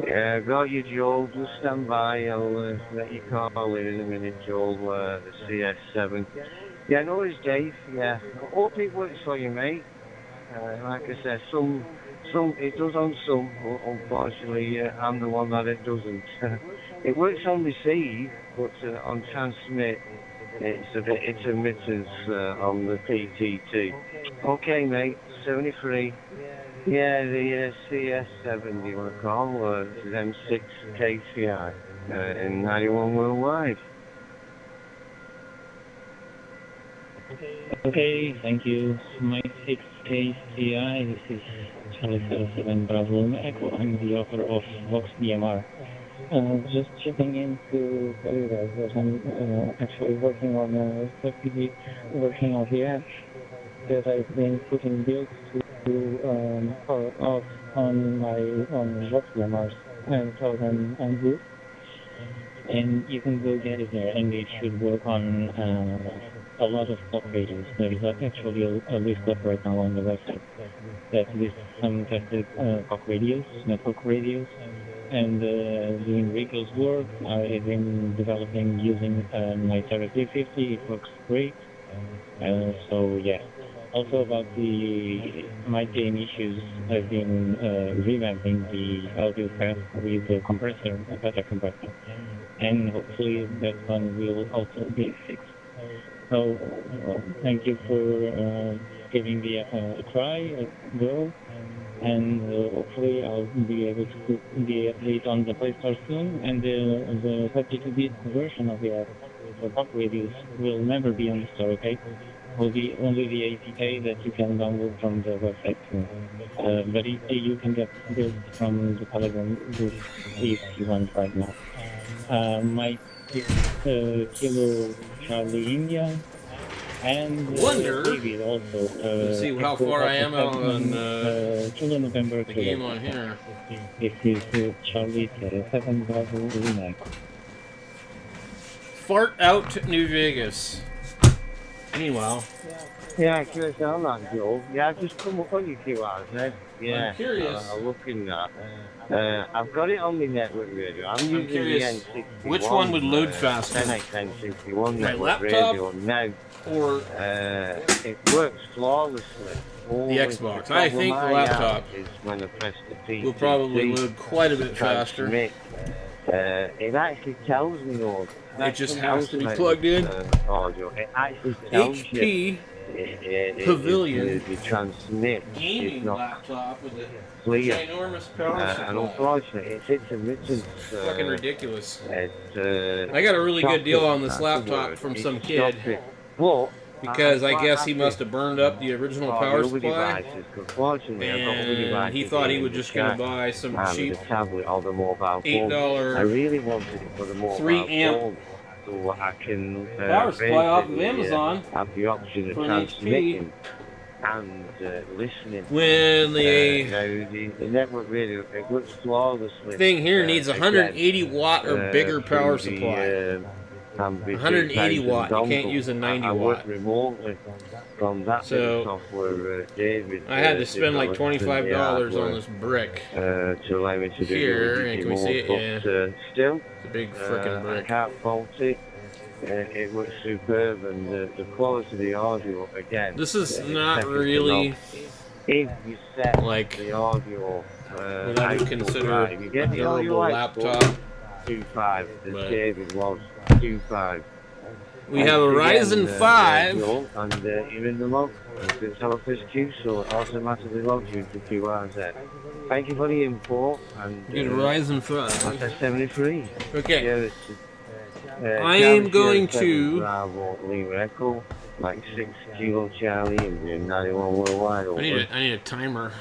Yeah, got you, Joel. Just stand by. I'll let you call in a minute, Joel, the CS7. Yeah, no worries, Dave. Yeah, I hope it works for you, mate. Like I said, some it does on some, but unfortunately, I'm the one that it doesn't. It works on receive, but on transmit, it's a bit intermittent on the PTT. Okay, mate, 73. Yeah, the CS7, do you want to call? This is M6 KCI in 91 worldwide. Okay, thank you. My 6 KCI, this is Charlie 07 Bravo Echo. I'm the author of Vox DMR. Just checking in to tell you guys that I'm actually working on a 30 version of the app that I've been putting builds to power off on Vox DMRs and tell them I'm good. And you can go get it there, and it should work on a lot of top radios. There is actually a list up right now on the website that lists some tested talk radios, network radios, and doing Rico's work. I've been developing using my Terra 350. It works great. So yeah. Also about the mic gain issues, I've been revamping the audio path with the compressor, a better compressor, and hopefully that one will also be fixed. So thank you for giving me a try, a go, and hopefully I'll be able to put the update on the Play Store soon, and the 32-bit version of the app for talk radios will never be on the store, okay? Will be only the APK that you can download from the website. But you can get built from the Telegram group if you want right now. My Kilo Charlie India and David also. Let's see how far I am on Kilo November the game on here. This is Charlie 7 Bravo Lima. Fart out New Vegas. Meanwhile. Yeah, curious on that, Joe. Yeah, I've just come up on your QRZ. Yeah. I'm curious. Looking at that. I've got it on my network radio. I'm using curious the N61. which one would load faster? 10X-N61 My network laptop radio. Now, or it works flawlessly. the Xbox. I think the laptop will probably load quite a bit faster. It actually tells me all. It just has to be plugged in. Audio. It actually tells HP Pavilion the transmit gaming laptop with a clear. ginormous power supply. And unfortunately, it's intermittent. Fucking ridiculous. I got a really good deal on this laptop from some kid. Because I guess he must have burned up the original power supply, and he thought he was just going to buy some cheap $8 I really wanted it for the mobile 3 amp so I can power supply off of Amazon have the option of for an transmitting and listening. When the network radio, it works flawlessly. Thing here needs 180 watt or bigger power supply. 180 watt. You can't use a 90 watt. From that so software, David, I had to spend like $25 on this brick. To allow me to do here, and can we see it? Yeah. Still, it's a big freaking brick. I can't fault it. It works superb, and the quality of the audio again. This is not really if you set like the audio. What I would consider a durable laptop. 2.5. The David was 2.5. We have a Ryzen 5. And even the log, it's our first queue, so it automatically logs you to QRZ. Thank you for the info. And get a Ryzen 5. That's 73. Okay. Yeah, I am going to. Bravo, Lima Echo, like 6 Kilo Charlie, and 91 worldwide. I need a timer.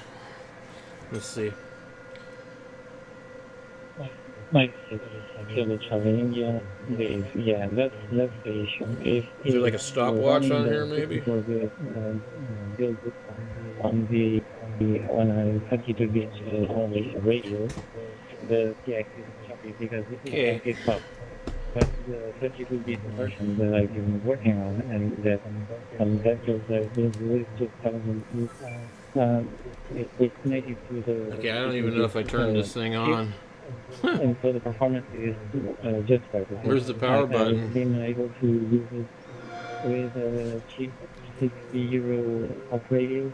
Let's see. Like Kilo Charlie India, yeah, that's the issue. Is there like a stopwatch on here, maybe? On the 32 bit only radio, the TX is choppy because it's up. But the 32-bit version that I've been working on, and that was released 2002, it's native to the. Okay, I don't even know if I turned this thing on. And so the performance is just right. Where's the power button? I've been able to use it with a cheap €60 of radio,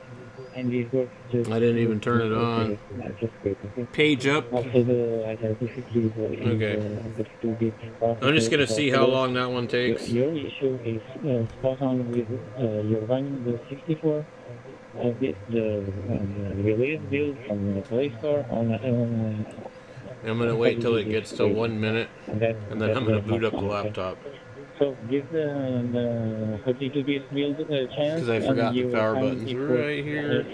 and it works just. I didn't even turn it on. Just great. Page up. Also, I have difficulties the 2-bit. I'm just gonna see how long that one takes. Your issue is spot on with you're running the 64. The release build from the Play Store on. I'm going to wait till it gets to 1 minute, and then I'm going to boot up the laptop. So give the 32-bit build a chance. Because I forgot the power buttons right here.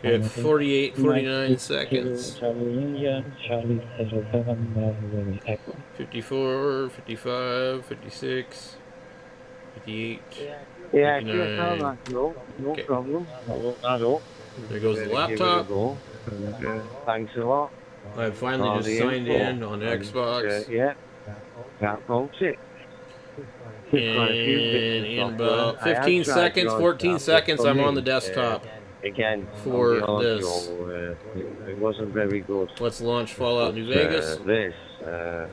We have 48, 49 seconds. 54, 55, 56, 58, yeah, 59. No problem. There goes the laptop. Thanks a lot. I've finally just signed in on Xbox. Yeah, can't fault it. And in about 15 seconds, 14 seconds, I'm on the desktop. Again, for this. It wasn't very good. Let's launch Fallout New Vegas.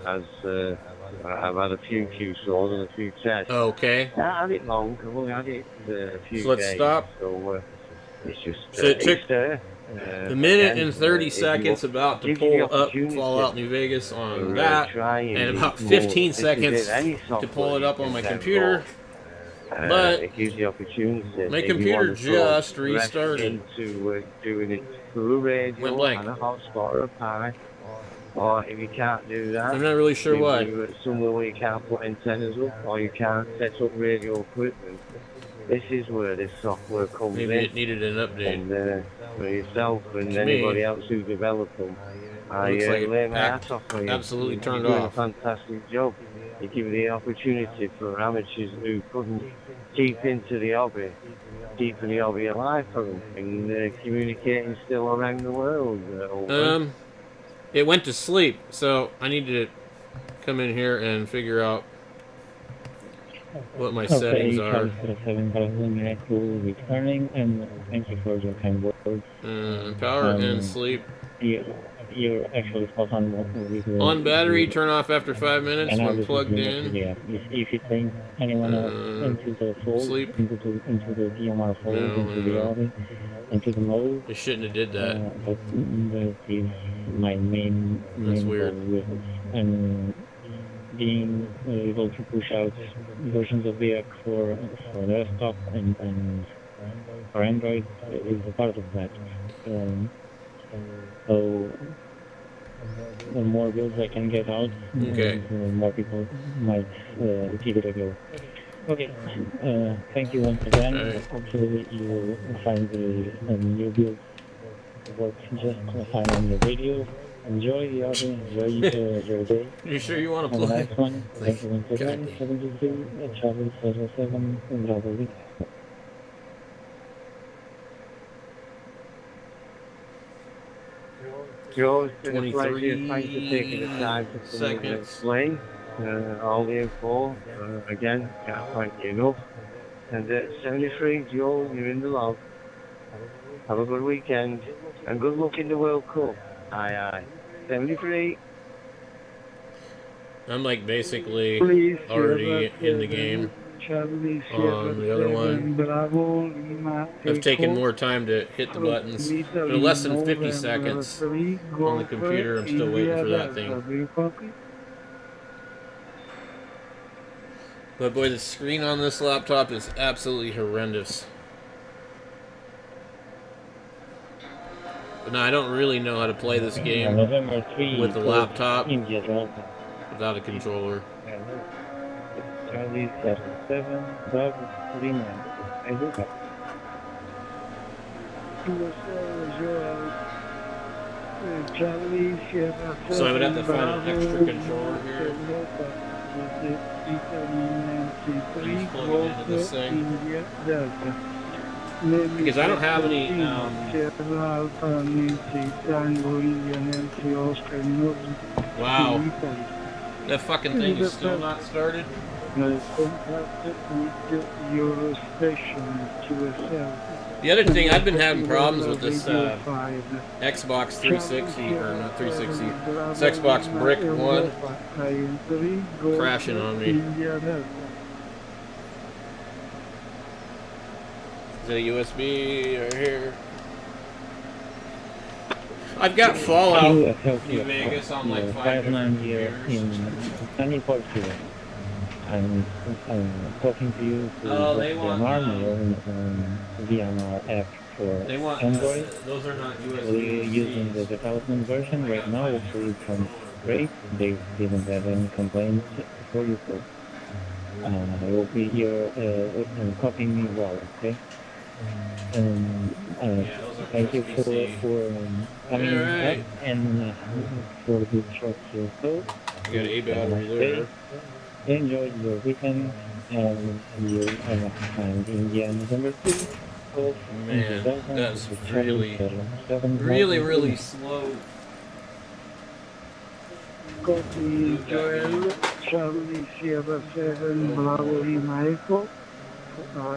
I've had a few QSOs and a few tests. Okay. I had it long. I've only had it a few so let's days, stop. So it's just. So it took a minute and 30 seconds about to pull up Fallout New Vegas on that, and about 15 seconds to pull it up on my computer. But it gives you opportunity. my computer just restarted. Into doing it through radio went blank. And a hotspot or a Pi. Or if you can't do that, I'm not really sure why. Somewhere where you can't put antennas up, or you can't set up radio equipment. This is where this software comes in. Maybe it needed an update. And for yourself and anybody else who develop them, I lay my hat off for you. Absolutely turned You're doing off. a fantastic job. You give the opportunity for amateurs who couldn't keep into the hobby, keeping the hobby alive for them, and communicating still around the world. It went to sleep, so I need to come in here and figure out what my settings are. Returning, and thank you for your kind words. Power and sleep. You're actually spot on with on battery, turn off after 5 minutes when plugged in. Yeah, if it brings anyone else into the fold, sleep. into the DMR fold, into reality, into the mode. I shouldn't have did that. That is my main weird. goal with it. And being able to push out versions of the app for desktop and for Android is a part of that. So the more builds I can get out, okay, the more people might give it a go. Okay, thank you once again. Right. Hopefully you will find the new build work just fine on your radio. Enjoy the audio, enjoy your day. You sure you want to play? Next one. Thank you once again. 73, Charlie 07, YAVAPI. Joe, it's been a pleasure. Thanks for taking the time to explain all the info. Again, can't thank you enough. And 73, Joe, you're in the log. Have a good weekend. And good luck in the World Cup. Aye, aye. 73. I'm like basically already in the game. On the other one, I've taken more time to hit the buttons. In less than 50 seconds on the computer. I'm still waiting for that thing. But boy, the screen on this laptop is absolutely horrendous. But now I don't really know how to play this game with the laptop without a controller. Charlie 7, Bob 39. I do that. So I would have to find an extra controller here. Just plug it into this thing. Because I don't have any. Wow. That fucking thing is still not started? The other thing, I've been having problems with this Xbox 360, or not 360, this Xbox Brick One crashing on me. Is it a USB right here? I've got Fallout New Vegas on like 5 different computers. In sunny Portugal. I'm talking to you through VMR app for Android. Those are not USB. We're using the development version right now. Hopefully it comes great. They didn't have any complaints for you. So I will be here copying me well, okay? Thank you for coming up and for the short show. You got a battery there. Enjoy your weekend and you find India November 2. Man, that's really slow. Copy Joel, Charlie Sierra 7, Bravo Lima Echo. I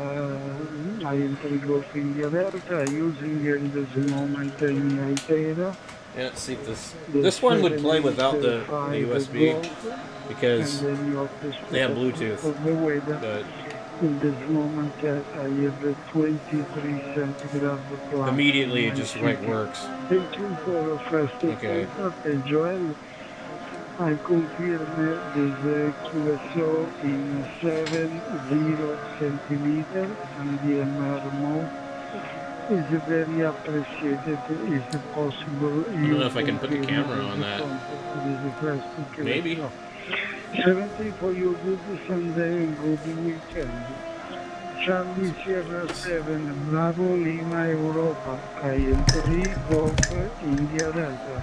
am Golf India Delta, using in this moment in Itera. Yeah, let's see if this one would play without the USB because they have Bluetooth. But in this moment, I have 23 centigrade. Immediately, it just works. Thank you for the first Joel. I confirm this QSO in 70 centimeters and the MR mode is very appreciated. Is possible. I don't know if I can put the camera on that. Maybe. 70 for your good Sunday and good weekend. Charlie Sierra 7, Bravo Lima Europa, IM3 Golf India Delta.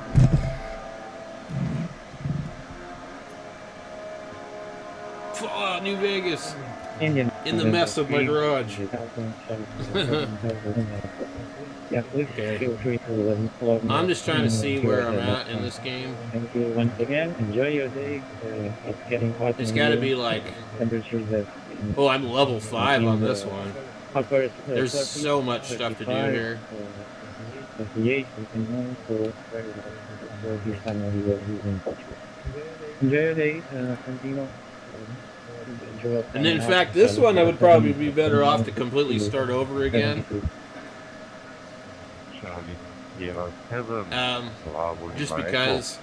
Fallout New Vegas. In the mess of my garage. I'm just trying to see where I'm at in this game. Thank you once again. Enjoy your day. It's getting hot. It's got to be like temperatures that Oh, I'm level 5 on this one. There's so much stuff to do here. And in fact, this one I would probably be better off to completely start over again. Just because,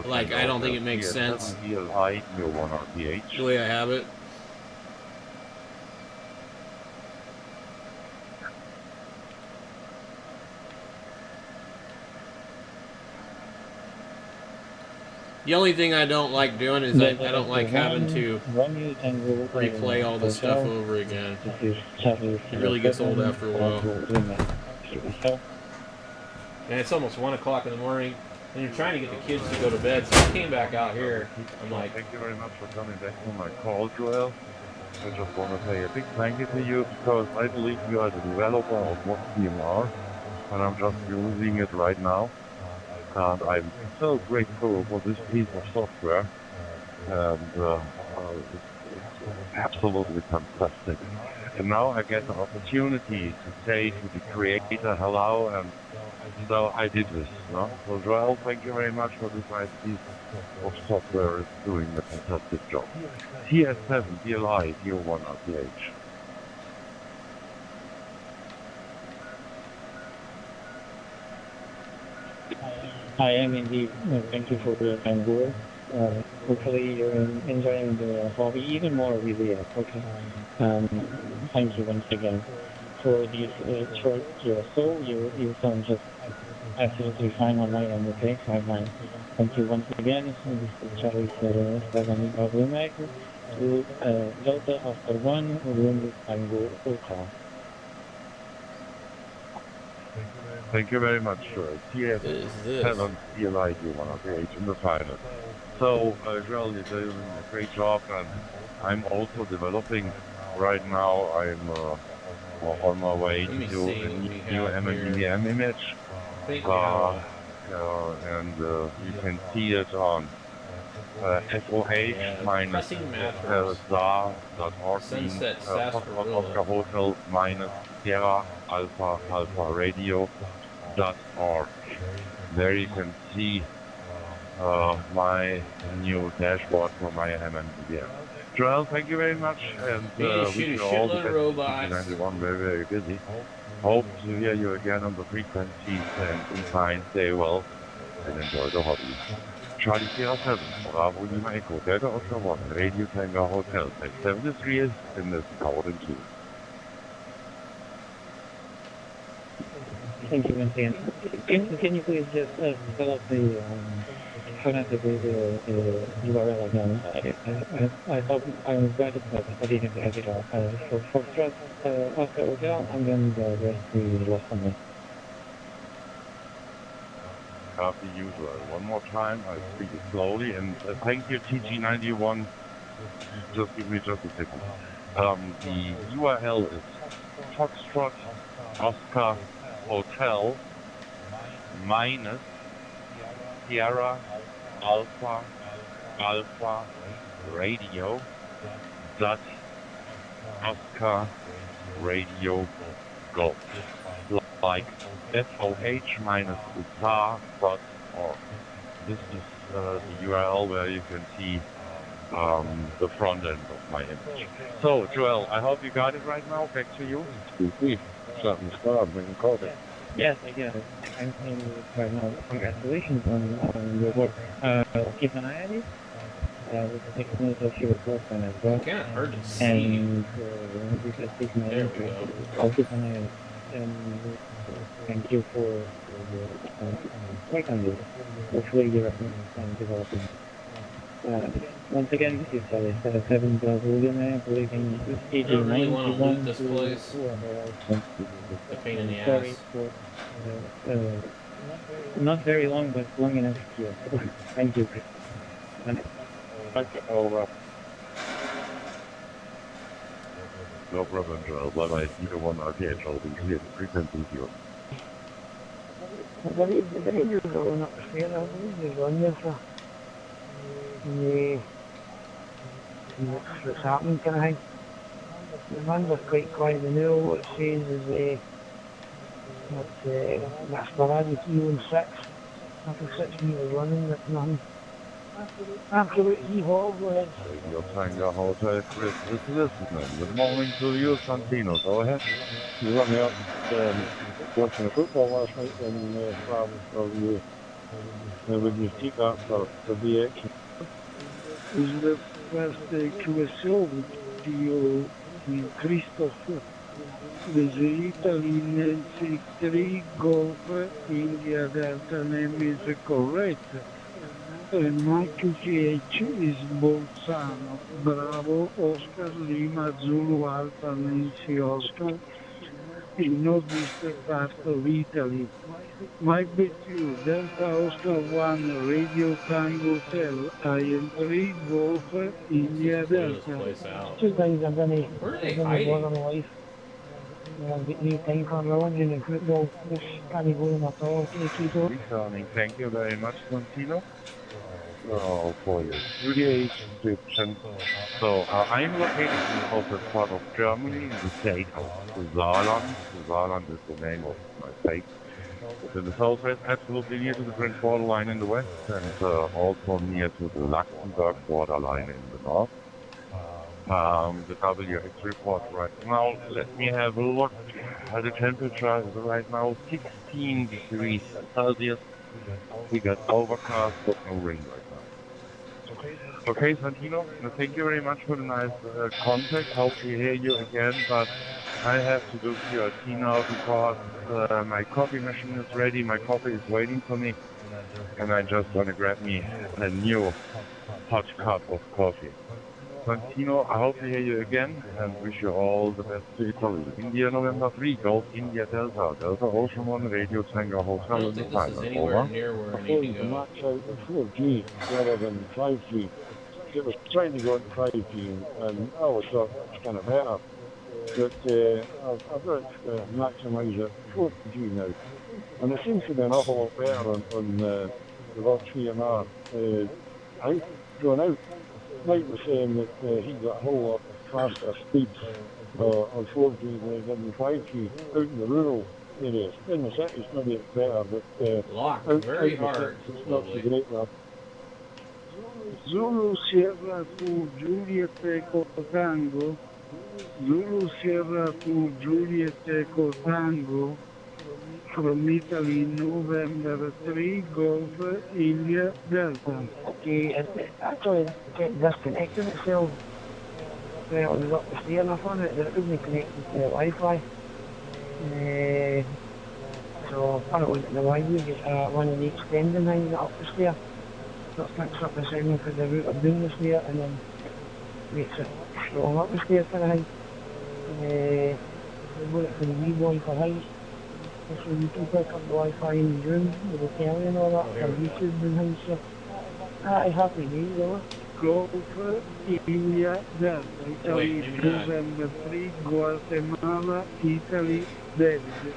like, I don't think it makes sense the way I have it. The only thing I don't like doing is I don't like having to replay all this stuff over again. It really gets old after a while. And it's almost 1 o'clock in the morning, and you're trying to get the kids to go to bed, so I came back out here. I'm like... Thank you very much for coming back on my call, Joel. I just want to say a big thank you to you, because I believe you are the developer of YAVAPI, and I'm just using it right now. And I'm so grateful for this piece of software, and it's absolutely fantastic. And now I get the opportunity to say to the creator hello, and so I did this. No? So Joel, thank you very much for this nice piece of software. It's doing a fantastic job. TS7, DLI, DO1 RTH. I am indeed. Thank you for the kind words. Hopefully you're enjoying the hobby even more with the app. Okay. Thank you once again for this short so. You sound just absolutely fine on my end. Okay, fine. Thank you once again. This is Charlie 7 of Lumac to Delta after 1 room Tango Ultra. Thank you very much, TS7 DLI D1 in the final. So, Joel, you're doing a great job, and I'm also developing right now. I'm on my way to a new MMDM image, and you can see it on SOH-ZAR.org, Oscar Hotel Sierra Alpha Radio.org. There you can see my new dashboard for my MMDM. Joel, thank you very much, and we should all the best. 91, very, very busy. Hope to hear you again on the frequencies, and be fine, stay well, and enjoy the hobby. Charlie Sierra 7, Bravo Lima Echo, Delta Oscar 1, Radio Tango Hotel, 73 is in this powered in 2. Thank you once again. Can you please just spell out the phonetically the URL again? I thought I was got it, but I didn't have it all. For trust Oscar Hotel, and then the rest we lost on me. After usual. One more time, I speak it slowly, and thank you, TG91. Just give me just a second. The URL is Foxtrot Oscar Hotel minus Sierra Alpha Radio dot Oscar Radio Golf, like SOH minus guitar.org. This is the URL where you can see the front end of my image. So, Joel, I hope you got it right now. Back to you. Something started when you called it. Yes, I get it. I'm saying right now, congratulations on your work. Keep an eye on it. We'll take note of your girlfriend as well. Kind of hard to see. And because this my interest, I'll keep an eye on it. And thank you for your work on this. Hopefully you're developing. Once again, this is Charlie 7 Brazilian, I believe in I don't really want to loot this place. A pain in the ass. Not very long, but long enough here. Thank you. Over. No problem, Joel. Bye-bye. You don't want to RTH. I'll be here. Frequency here. that's happening kind of thing. The man was quite quiet, and now what it says is that's sporadic E16. After 6 meters running, that's nothing. Absolute heave-ho, go ahead. Radio Tango Hotel, Chris is listening. Good morning to you, Santino. Go ahead. You run out watching the football last night when you take that for the action. Is the first QSL video in Christopher? The Italy Nancy 3 Golf India Delta name is correct. And Michael GH is Bolzano. Bravo, Oscar Lima Zulu Alpha Nancy Oscar. In northeastern part of Italy. Mike Bettu, Delta Oscar 1, Radio Tango Hotel, IM3, Golf, India Delta. Two things I'm going to bother my wife. I've got no time for religion and football. Just can't go in at all. Returning, thank you very much, Santino. For your studio description. So, I'm located in the southern part of Germany, in the state of Saarland. Saarland is the name of my state. It's in the southwest, absolutely near to the French borderline in the west, and also near to the Luxembourg borderline in the north. The WX report right now, let me have a look. The temperature is right now 16 degrees Celsius. We got overcast, but no rain right now. Okay, Santino, thank you very much for the nice contact. Hope to hear you again, but I have to go to your tea now because my coffee machine is ready. My coffee is waiting for me, and I just want to grab me a new hot cup of coffee. Santino, I hope to hear you again and wish you all the best to Italy. India November 3, Golf India Delta, Delta Ocean 1, Radio Tango Hotel in the pilot. Over. Near where I need to go. Max out with 4G rather than 5G. It was trying to go on 5G and I always thought it's kind of better. But I've got to maximise it 4G now. And it seems to be an awful lot better on the Vox VMR. I'm going out. Mike was saying that he got a whole lot faster speeds on 4G than 5G out in the rural areas. In the cities, maybe it's better, but Locked very hard. It's not so great, lad. Zulu Sierra to Juliet Echo Tango. Zulu Sierra to Juliet Echo Tango. From Italy, November 3, Golf, India, Delta. Okay, actually it disconnected itself. Well, it was up the stair enough on it that it wasn't connected to the Wi-Fi. So when it went to the Wi-Fi, you get one of the extending things up the stair. So it picks up the signal for the route of doing the stair and then makes it strong up the stair kind of thing. We put it for the wee boy for house. So you can pick up the Wi-Fi in the room with the telly and all that for YouTube and things. So happy days, though. Golf, India, Delta, Italy, November 3, Guatemala, Italy, David.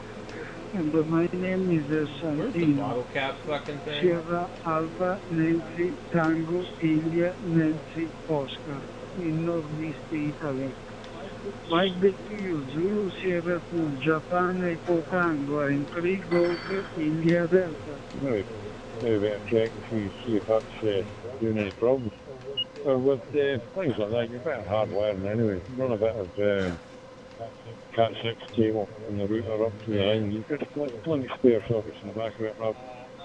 And my name is Santino. Bottle cap fucking thing? Sierra Alpha, Nancy, Tango, India, Nancy, Oscar. In northeast Italy. Mike Bettu, Zulu Sierra 2, Japan, Echo Tango, and 3 Golf, India Delta. Maybe better check see if that's doing any problems. With things like that, you're better hardwiring anyway. Run a bit of Cat 6 cable in the router up to the line. You've got plenty of spare sockets in the back of it, Rob.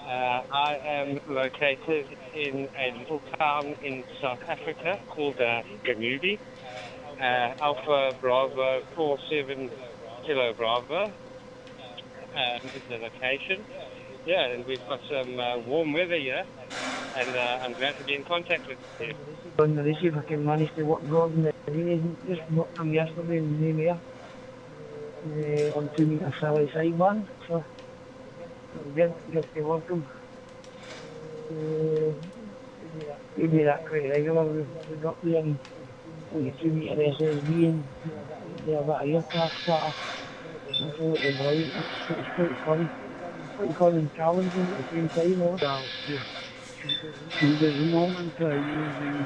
I am located in a little town in South Africa called Gamubi. Alpha Bravo 47 Kilo Bravo is the location. Yeah, and we've got some warm weather here, and I'm glad to be in contact with you. On the receive, I can manage to work Gordon the rain just worked from yesterday in the new air on 2 metre silly sideband, so good to work them. We do that quite regular. We've got there and we 2 metre SSB and they're about a aircraft splatter. Absolutely brilliant. It's quite fun. Quite fun and challenging at the same time. In this moment I'm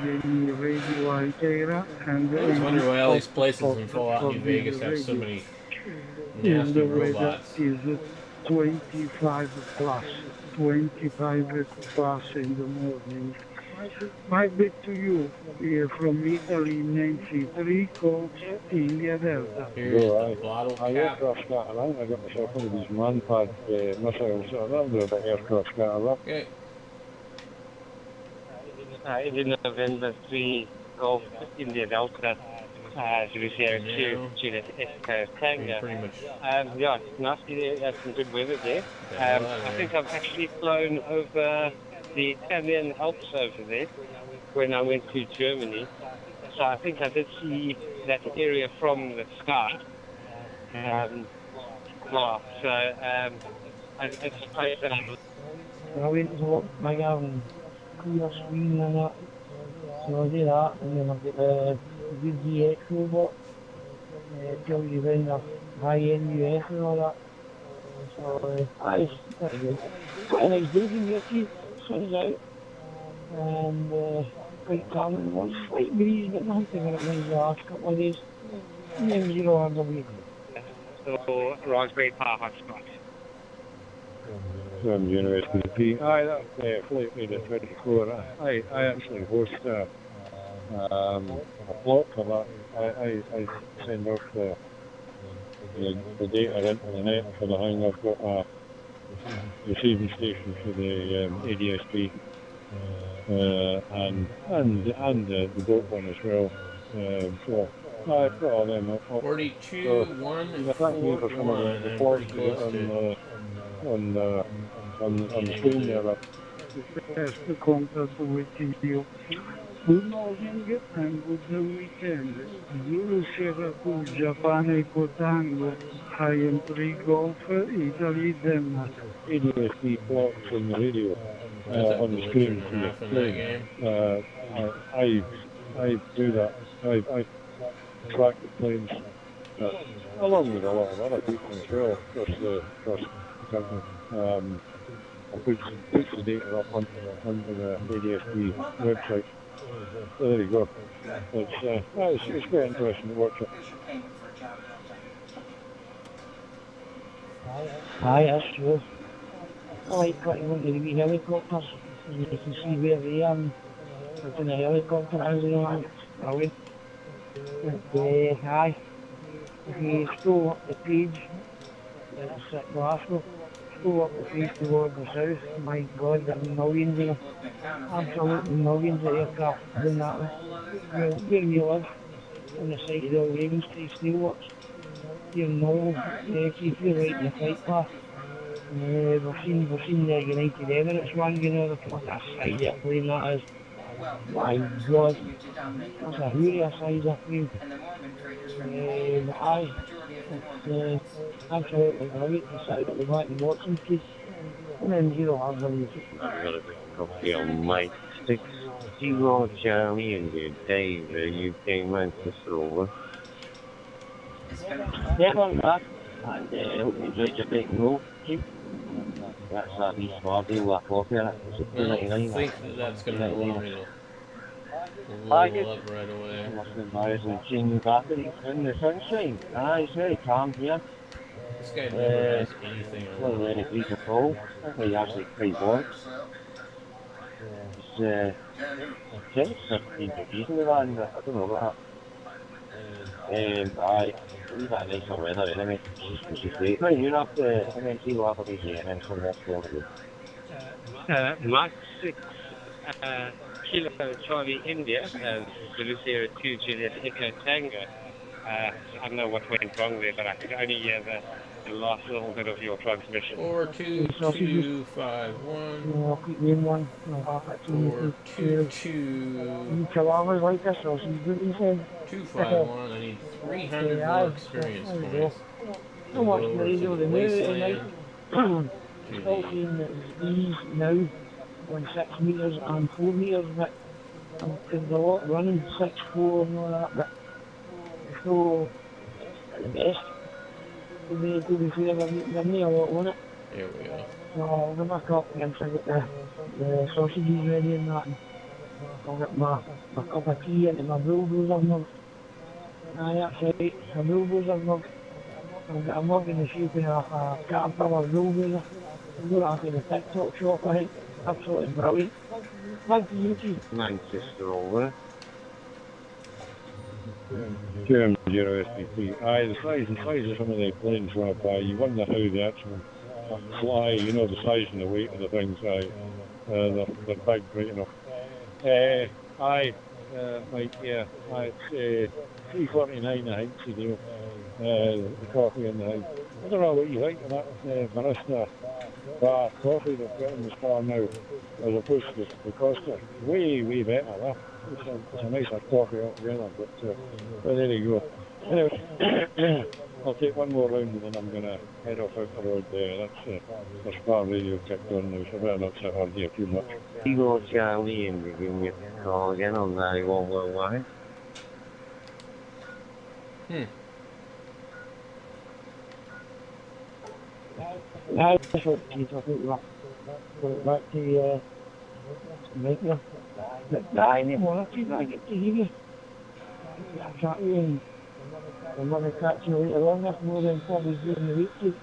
using the new radio Altera, and I wonder why all these places in Fallout New Vegas have so many nasty the weather robots. is 25 plus, 25 plus in the morning. My bit to you, here from Italy, Nancy 3, Coach, India Delta. Here's the bottle I cap. aircraft scatter around. I got myself one of these man-pad missiles. So that'll do a bit of aircraft scatter around. Okay. In November 3 Golf India Delta, Zero 2, Juliet Echo Tango. Pretty much. Yeah, it's nice to have some good weather there. I think I've actually flown over the Italian Alps over there when I went to Germany. So I think I did see that area from the sky. Well, so it's a place that I went to look my clear screen and that. So I did that, and then I've got the VGX robot. Tells you around the high-end US and all that. So it's pretty good. Quite a nice day from here too. Sun's out. And quite calm and one slight breeze, but nothing to get it nice the last couple of days. And then 0 hours a week. So Raspberry Pi hotspot. From University. Aye, that's flight leader 24. I actually host a plot for that. I send off the data into the net for the thing. I've got a receiving station for the ADSP and the boat one as well. So I've got all them. 42, 1, and 4, 1. I'm pretty close to on the screen there. That's the contact with you. Good morning and good weekend. Zulu Sierra 2, Japan Echo Tango, IM3 Golf, Italy, Denmark. ADSB plot from the radio on the screen from the plane. I do that. I track the planes along with a lot of other people as well across the country. I put the data up onto the ADSB website. So there you go. It's very interesting to watch it. Aye, that's true. I like putting on the wee helicopters. You can see where they are. It's in a helicopter, as you know. I went. Aye. If you scroll up the page, it's at Glasgow. Scroll up the page towards the south. My God, there are millions of them. Absolutely millions of aircraft doing that way. Where we live, on the side of the Ravenstay Steelworks, here in Norwell, if you're right in the flight path, we've seen the United Emirates one, you know, what a size of plane that is. My God, that's a hoorie size of plane. But aye, it's absolutely brilliant to sit at the back and watch them, please. And then 0 hours a week. I've got a copy on Mike 60 Charlie and good day, the UK Manchester over. Yeah, I'm back. And hope you enjoyed your big roll, Keith. That's that wee Smarty with a coffee in it. I think that's going to level up right away. Must have been nice and changing batteries in the sunshine. Aye, it's very calm here. This guy never has anything Well, then it leaves a cold. It's actually quite warm. It's 15 degrees in the van, I don't know about that. Aye, we've had nicer weather anyway, which is great. Right, you're up to MNC YAVAPI here and then from what's going on. Mark 6 Kilo Charlie India, Zulu Sierra 2 Juliet Echo Tango. I don't know what went wrong there, but I could only hear the last little bit of your transmission. 42251. I'll keep you in one. 422. You chihuahuas like this, or she's good, you said? 251. I need 300 more experience points. So much the radio the new tonight. Still seeing that these now on 6 metres and 4 metres, but there's a lot running 6, 4 and all that, but it's not the best. To be fair, they're not a lot on it. There we go. So I'll give my cup once I get the sausages ready and that. I'll get my cup of tea and my blueberries on them. Aye, that's right, my blueberries on them. I'll get a mug in the shape of a caterpillar blueberries. I'm going out in the TikTok shop, I think. Absolutely brilliant. Thank you, Chief. Manchester over. German 0SBP. Aye, the size of some of the planes YAVAPAI, you wonder how the actual fly, you know, the size and the weight of the things, they're big, right enough. It's 349 I think, you know, the coffee in the house. I don't know what you think of that barista bar coffee they've got in the store now, as opposed to the Costa. Way better, that. It's a nicer coffee altogether, but there you go. Anyway, I'll take one more round and then I'm going to head off out the road there. That's Spar Radio kicked on now, so I better not sit on here too much. Eagle Charlie and you give me a call again on 91 worldwide. That's what he's talking about. Put it back to Maker. I didn't want to. I get to hear you. I'll chat you and I'm going to catch you later on. That's more than probably during the week.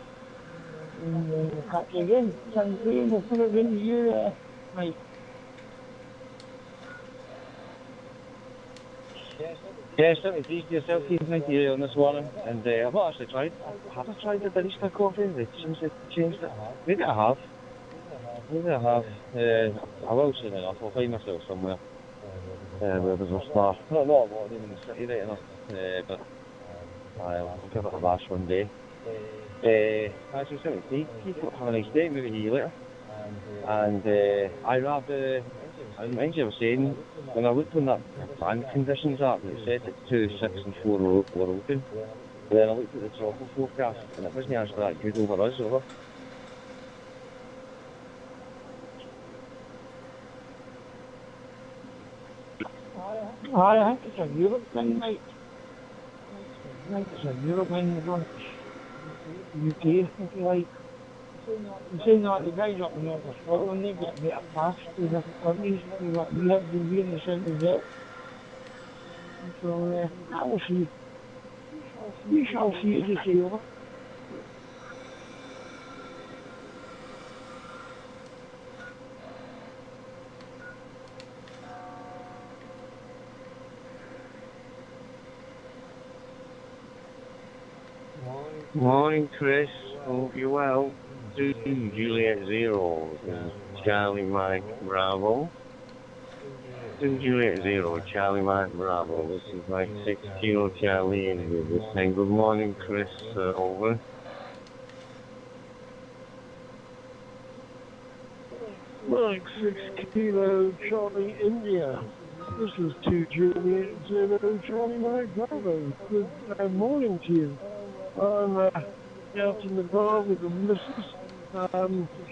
And we'll catch you again. Sounds great. We'll put it into you. Right. Yeah, 73 to yourself, Keith. Thank you on this morning. And I've not actually tried. Have I tried the barista coffee? They seem to have changed it. Maybe I have. I will soon enough. I'll find myself somewhere where there's a Spar. Not a lot of them in the city right enough. But I'll give it a bash one day. Actually, 73. Keith, have a nice day. Maybe see you later. And I mind you were saying, when I looked on that band conditions app, it said that 2, 6 and 4 were open. And then I looked at the tropical forecast, and it wasn't actually that good over us, over. I think it's a Europe thing, mate. I think it's a Europe thing, UK, if you like. I'm saying that the guys up in North of Scotland, they've got better paths to different countries. We have been here in the centre belt. So, I will see. We shall see as you say over. Morning, Chris. Hope you're well. Juliet 0 and Charlie Mike Bravo. Juliet 0, Charlie Mike Bravo. This is Mike 6 Kilo Charlie and this thing. Good morning, Chris. Over. Mike 6 Kilo Charlie India. This is 2 Juliet 0 Charlie Mike Bravo. Good morning to you. I'm out in the bar with the missus.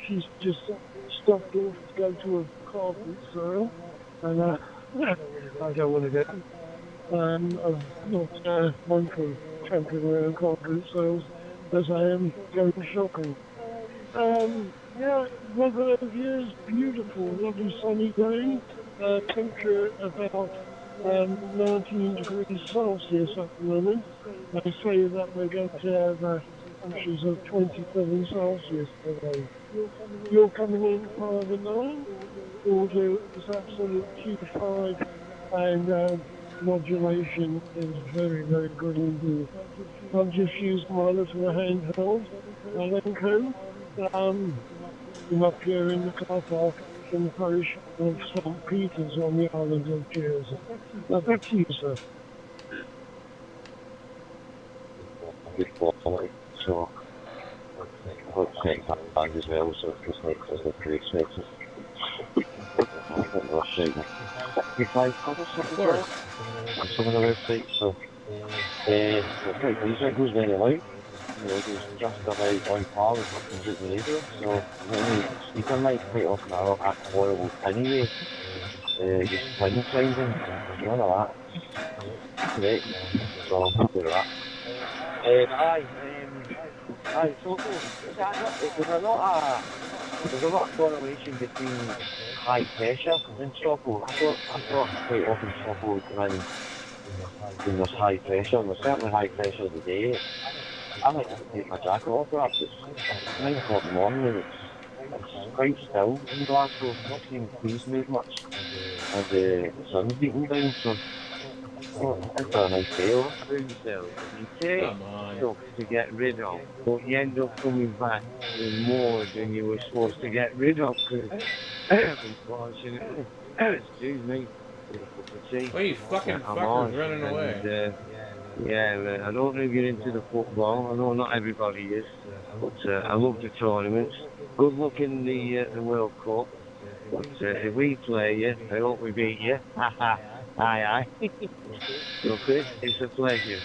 She's just stopped off to go to a carpet sale, and I don't want to go. I'm not one for tramping around carpet sales as I am going shopping. Weather over here is beautiful, lovely sunny day. Temperature about 19 degrees Celsius at the moment. They say that we're going to have temperatures of 27 Celsius today. You're coming in 5 and 9. Audio is absolute Q5 and modulation is very, very good indeed. I've just used my little handheld Malenko. I'm up here in the car park in the parish of St. Peter's on the island of Jersey. Now back to you, sir. So, let's take that bag as well, so it's like the pretty expensive. I think we'll take 65 quid or something like that. On some of the websites, so it's quite decent. It goes very light. It goes just about on par with what comes out the radio. So, speaker mic quite often are at horrible anyway. Just pin sounding, none of that. Great. So I'm happy with that. So there's a lot of correlation between high pressure in Stockholm. I thought quite often Stockholm when there's high pressure, and there's certainly high pressure today. I might have to take my jacket off after it's 9 o'clock in the morning and it's quite still in Glasgow. Not seeing trees move much, and the sun's beating down, so it's a nice day off. Yourself. You take stuff to get rid of, but you end up coming back with more than you were supposed to get rid of, because unfortunately, excuse me, Well, you fucking fuckers running away. Yeah, I don't really get into the football. I know not everybody is, but I love the tournaments. Good luck in the World Cup. But if we play you, I hope we beat you. Ha ha. Aye, aye. So, Chris, it's a pleasure.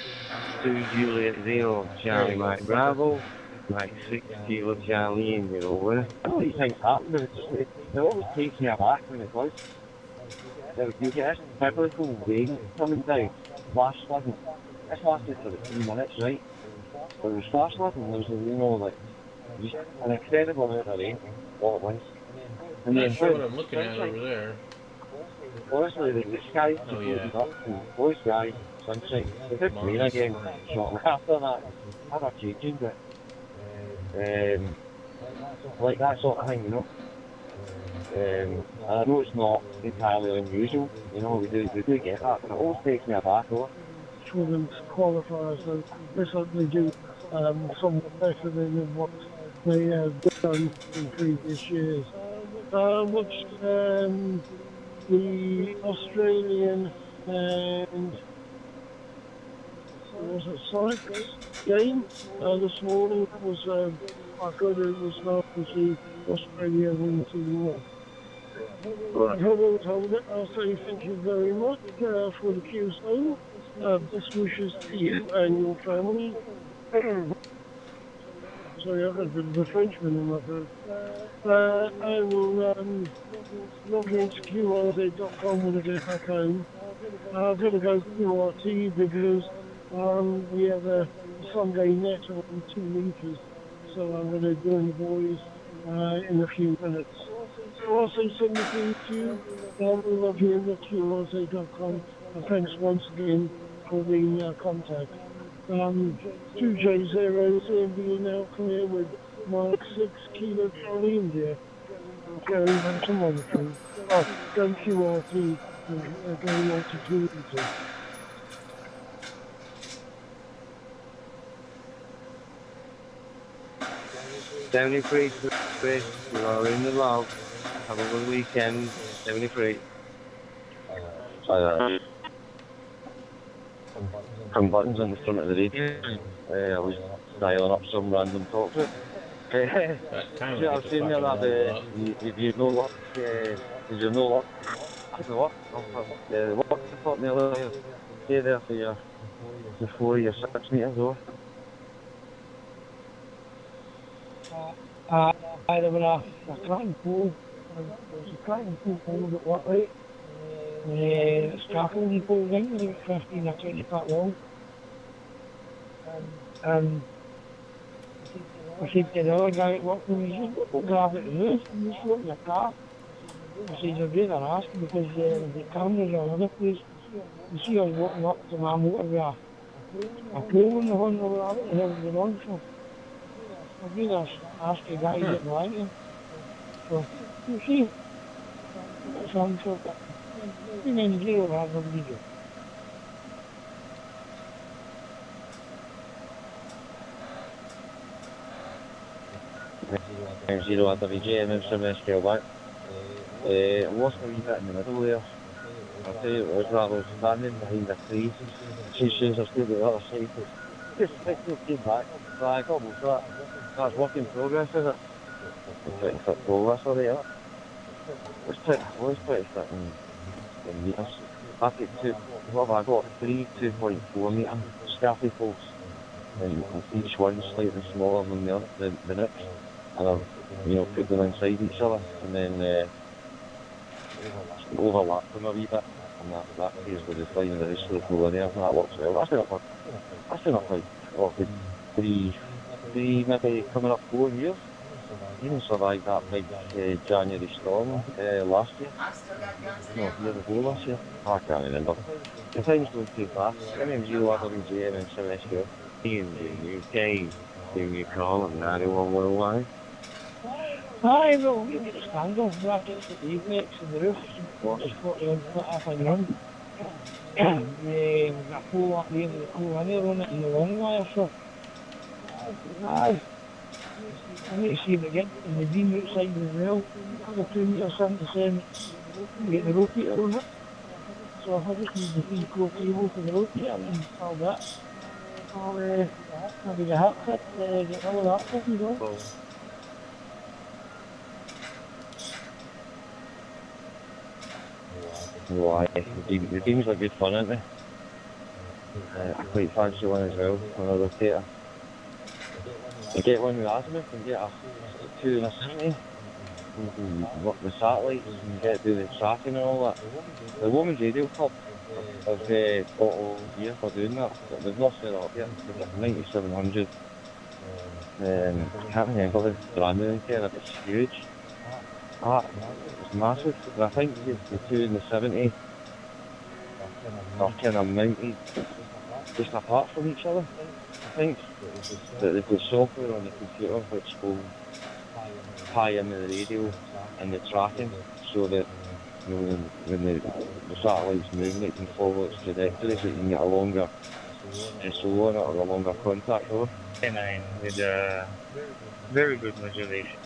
2 Juliet 0, Charlie Mike Bravo, Mike 6 Kilo Charlie India over. All these things happen, but it always takes me aback when it does. You get this biblical rain coming down, flash flooding. This lasted for 3 minutes, right? But it was flash flooding, there was, like, just an incredible amount of rain all at once. I'm not sure what I'm looking at over there. Honestly, the sky's opened up, and blue skies, sunshine. It did rain again shortly after that. Ever changing, but like that sort of thing, you know. I know it's not entirely unusual, you know, we do get that, but it always takes me aback though. Children's qualifiers, and they certainly do somewhat better than what they have done in previous years. Watched the Australian and was it Cyprus game this morning. It was I thought it was nice to see Australia win 2-1. Hold it. I'll say thank you very much for the QSO. Best wishes to you and your family. Sorry, I've got a bit of a Frenchman in my throat. I will log into QRZ.com when I get back home. I've got to go to QRT because we have a Sunday net on 2 meters, so I'm going to join the boys in a few minutes. So I'll say something to you. We'll log in at QRZ.com. And thanks once again for the contact. 2J0 CMB now clear with Mark 6 Kilo Charlie India. Going on to monitoring. Go QRT and going on to 2 meters. Down in free, Chris. You are in the log. Have a good weekend. 73. Some buttons on the front of the radio. I was dialing up some random talk. I've seen there that you know what? Did you know what? I don't know what. What's the top there? Stay there for your 6 meters over. I don't know. I can't pull. There's a cracking pool pulled at what rate? Scaffolding pulled in, I think 15 or 20 foot long. I said to the other guy at work, he said, "Don't grab it to this, you just look in your car." I said, "I'd rather ask because the cameras are other place. You see us walking up to my motor with a pool in the front of it and everything on, so I'd rather ask the guy to get right in. So, you see, that's what I'm talking about. And then zero has a video. Zero at the VJ and then some scale back. I lost a wee bit in the middle there. I'll tell you what, I was standing behind the tree. She says I stood at the other side. Just came back. So I got most of that. That's work in progress, is it? 20 foot pole, that's all right. It's pretty fit in meters. I take what have I got? 3 2.4 metre scaffy poles. And each one's slightly smaller than the next. And I've put them inside each other and then overlap them a wee bit. And that pays with the design of the house of the pole in there, and that works well. That's been up like 3 maybe coming up 4 years. Even survived that big January storm last year. No, year before last year. I can't remember. The time's going too fast. MMG, Waterloo, GM and 7SQ. In the UK, in your call and 91 worldwide. Aye, well, we get the standard brackets, the apex and the roof, 40 on foot half a gun. We've got a pole up there with a pole linear on it and the long wire, so aye. I need to see if I get in the beam outside as well. Another 2 metres 77, get the rotator on it. So I just need the 3-core cable for the rotator and all that. I'll maybe the hat fit, get all of that stuff and go. Why? The beams are good fun, aren't they? I quite fancy one as well, on a rotator. I get one with azimuth and get a 2 and a 70. And work the satellites and do the tracking and all that. The Women's Radio Club have got all year for doing that, but they've not set up yet. They've got 9700. I can't remember the brand new one, it's huge. It's massive. And I think the 2 and the 70 are kind of mounted just apart from each other. I think that they've got software on the computer which will tie into the radio and the tracking so that when the satellite's moving it can follow its trajectory so you can get a longer SO on it or a longer contact over. With very good modulation.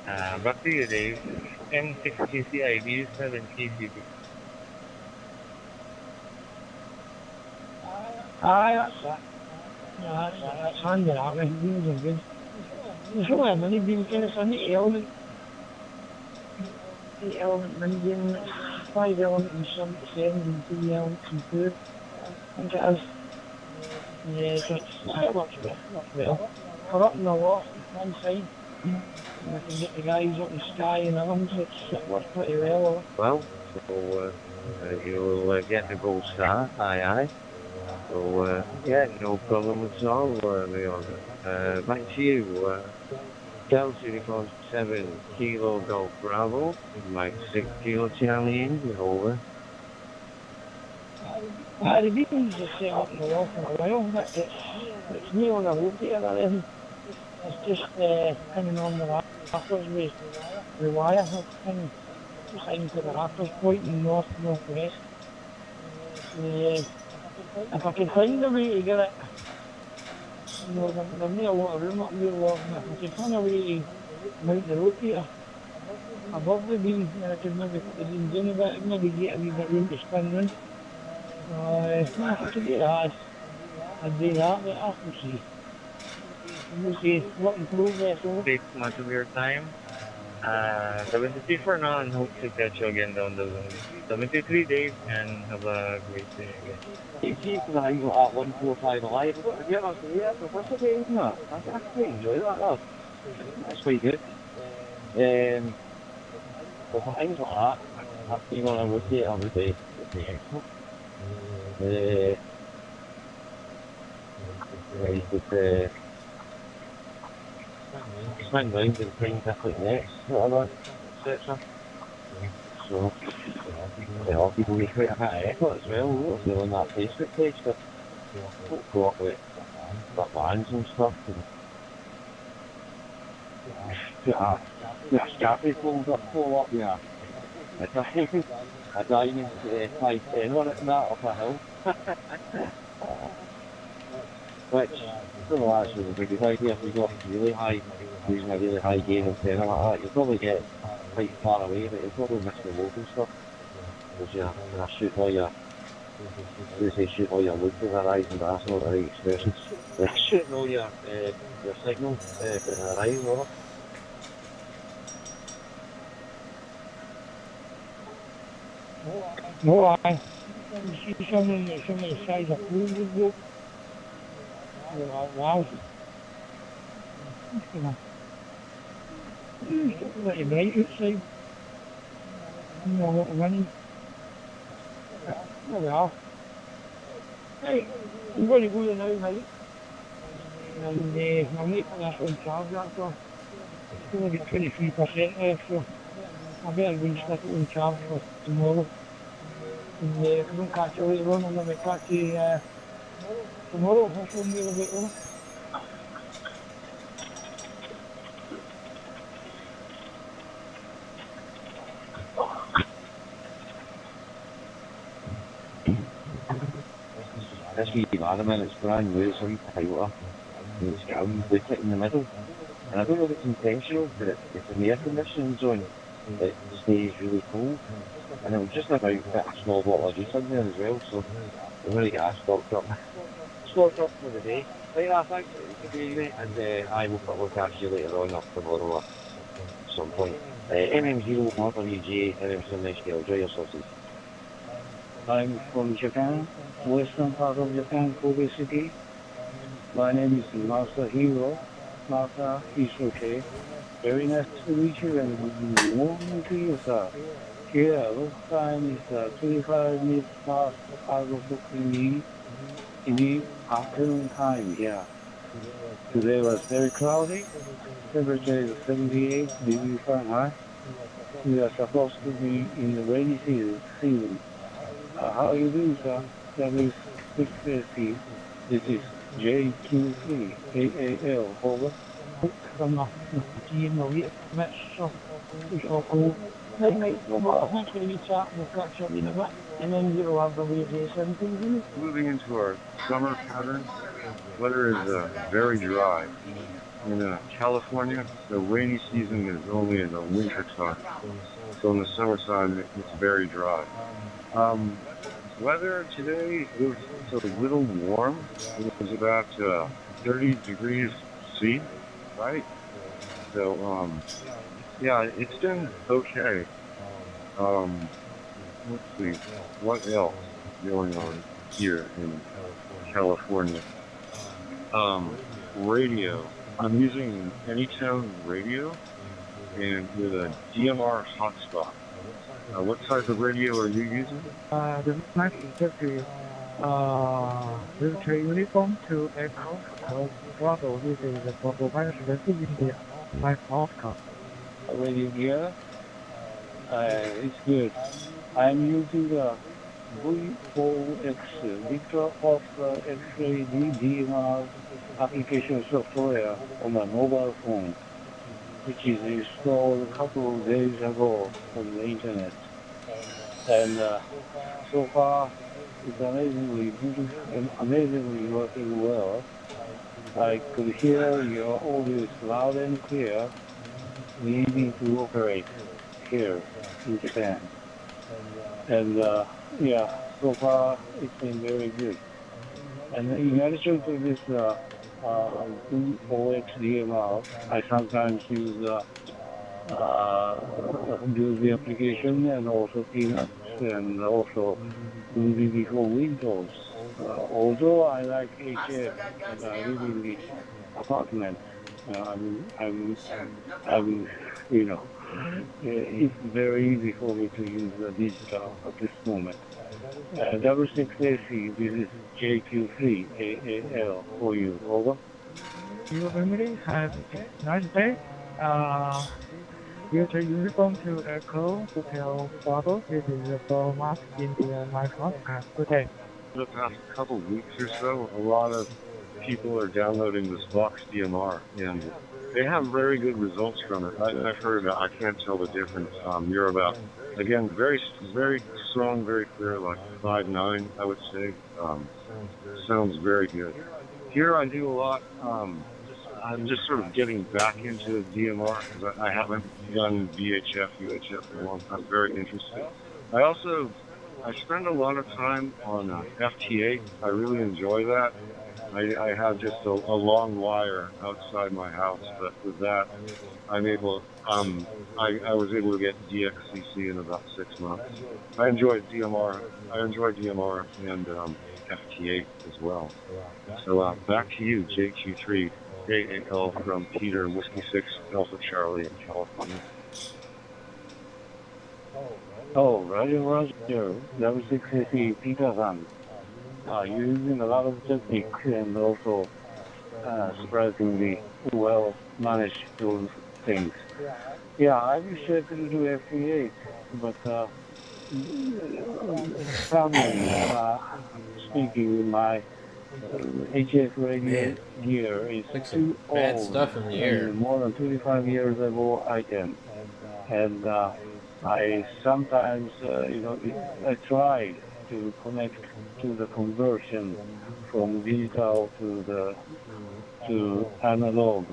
Battery life, M60 CIB, 7 kg. Aye, that's that. Yeah, that's handy that way. Beams are good. There's only a mini beam kind of thing, 8 element. 8 element mini beam, 5 element and 77 and 3 elements and 2. I think it is. Yeah, so it works well. We're up in the loft, one side. And I can get the guys up in the sky and arms, it works pretty well. Well, so you'll get the gold star, aye. So, yeah, no problem at all, Leon. Back to you, Delta Uniform 7 Kilo Golf Bravo, Mike 6 Kilo Charlie India, over. The beams are set up in the loft for a while, but it's new on a rotator or anything. It's just hanging on the rafters with the wire, just hanging to the rafters pointing north, northwest. If I can find a way to get it, there's not a lot of room up there, if I can find a way to mount the rotator above the beam, then I could maybe put the beams in a bit, maybe get a wee bit room to spin in. If I could do that, I'd do that, but I can see. We'll see, what in progress, over. Take much of your time. 73 for now and hope to catch you again down the road. 73 days and have a great day again. You see, because I got at 145 alive, I've got to get us here for first day, isn't it? I quite enjoy that, though. That's quite good. For things like that, I've been on a rotate every day. You could swing round and find different nets, whatever, etc. So, people make quite a bit of effort as well, if they're on that Facebook page, but folk go up with their bands and stuff, and put a scaffold pole up there, a diamond 510 on it and that up a hill. Which, I don't know, that's really a good idea. If you got really high, using a really high gain antenna like that, you'll probably get quite far away, but you'll probably miss the local stuff. Because you're going to shoot all your, shoot all your load to the horizon, but that's not the right expression. Shooting all your signal to the horizon, over. No, I see some of the size of food would go. Wow. It's pretty bright outside. You know, a lot of wind. There we are. Right, I'm going to go now, mate. And I'll make that on charge, that's all. Still only 23% left, so I better restart it on charge for tomorrow. And if I don't catch you later on, I'm going to catch you tomorrow. Hopefully you're a bit on. This wee Vadaman, it's brand new, it's a wee Toyota. And it's got a wee booklet in the middle. And I don't know if it's intentional, but it's an air conditioning zone that stays really cold. And it was just about a small bottle of juice in there as well, so we're going to get that stocked up. Stocked up for the day. Right, thanks for doing it, and I will probably catch you later on or tomorrow at some point. MM0 WJ, MM7 HDL, enjoy yourself. I'm from Japan, western part of Japan, Kobe City. My name is Masahiro. Masa is okay. Very nice to meet you and good morning to you, sir. Here, look time is 25 minutes past 5 o'clock in the afternoon time here. Today was very cloudy. Temperature is 78 degrees Fahrenheit. We are supposed to be in the rainy season. How are you doing, sir? W6AC. This is JQ3 AAL. Over. From the GM here, that's so it's all cool. Mate, well, thanks for the chat, we'll catch up in a bit, and then you'll have the radio 17. Moving into our summer pattern, weather is very dry. In California, the rainy season is only in the winter time. So in the summertime, it's very dry. Weather today was a little warm. It was about 30 degrees C, right? So, yeah, it's been okay. Let's see, what else is going on here in California? Radio. I'm using Anytone radio and with a DMR hotspot. What size of radio are you using? The 1950 military uniform to Echo Bravo. This is the Bravo management India. My podcast. Radio gear. It's good. I'm using the V4X Victor of X-ray DMR application software on my mobile phone, which is installed a couple of days ago on the internet. And so far, it's amazingly good and amazingly working well. I could hear your audio is loud and clear, easy to operate here in Japan. And yeah, so far it's been very good. And in addition to this OX DMR, I sometimes use do the application and also Peanuts and also movie for Windows. Although I like HF and I live in the apartment, I'm you know, it's very easy for me to use digital at this moment. W6AC, this is JQ3 AAL for you. Over. Your family have a nice day. Use a uniform to Echo Hotel Bravo. This is the format in the my podcast. Good day. The past couple weeks or so, a lot of people are downloading this Vox DMR, and they have very good results from it. I've heard, I can't tell the difference. You're about, again, very, very strong, very clear, like 5.9, I would say. Sounds very good. Here I do a lot. I'm just sort of getting back into DMR because I haven't done VHF, UHF in a long time. I'm very interested. I spend a lot of time on FT8. I really enjoy that. I have just a long wire outside my house, but with that, I'm able. I was able to get DXCC in about 6 months. I enjoy DMR. and FT8 as well. So back to you, JQ3, AAL from Peter, Whiskey 6, Alpha Charlie in California. Oh, Roger. W6AC Peter-san. You're using a lot of techniques and also surprisingly well managed to things. Yeah, I wish I could do FT8, but probably speaking, my HF radio gear is Like some too bad old, stuff in the air. and more than 25 years ago item. And I sometimes, I try to connect to the conversion from digital to analog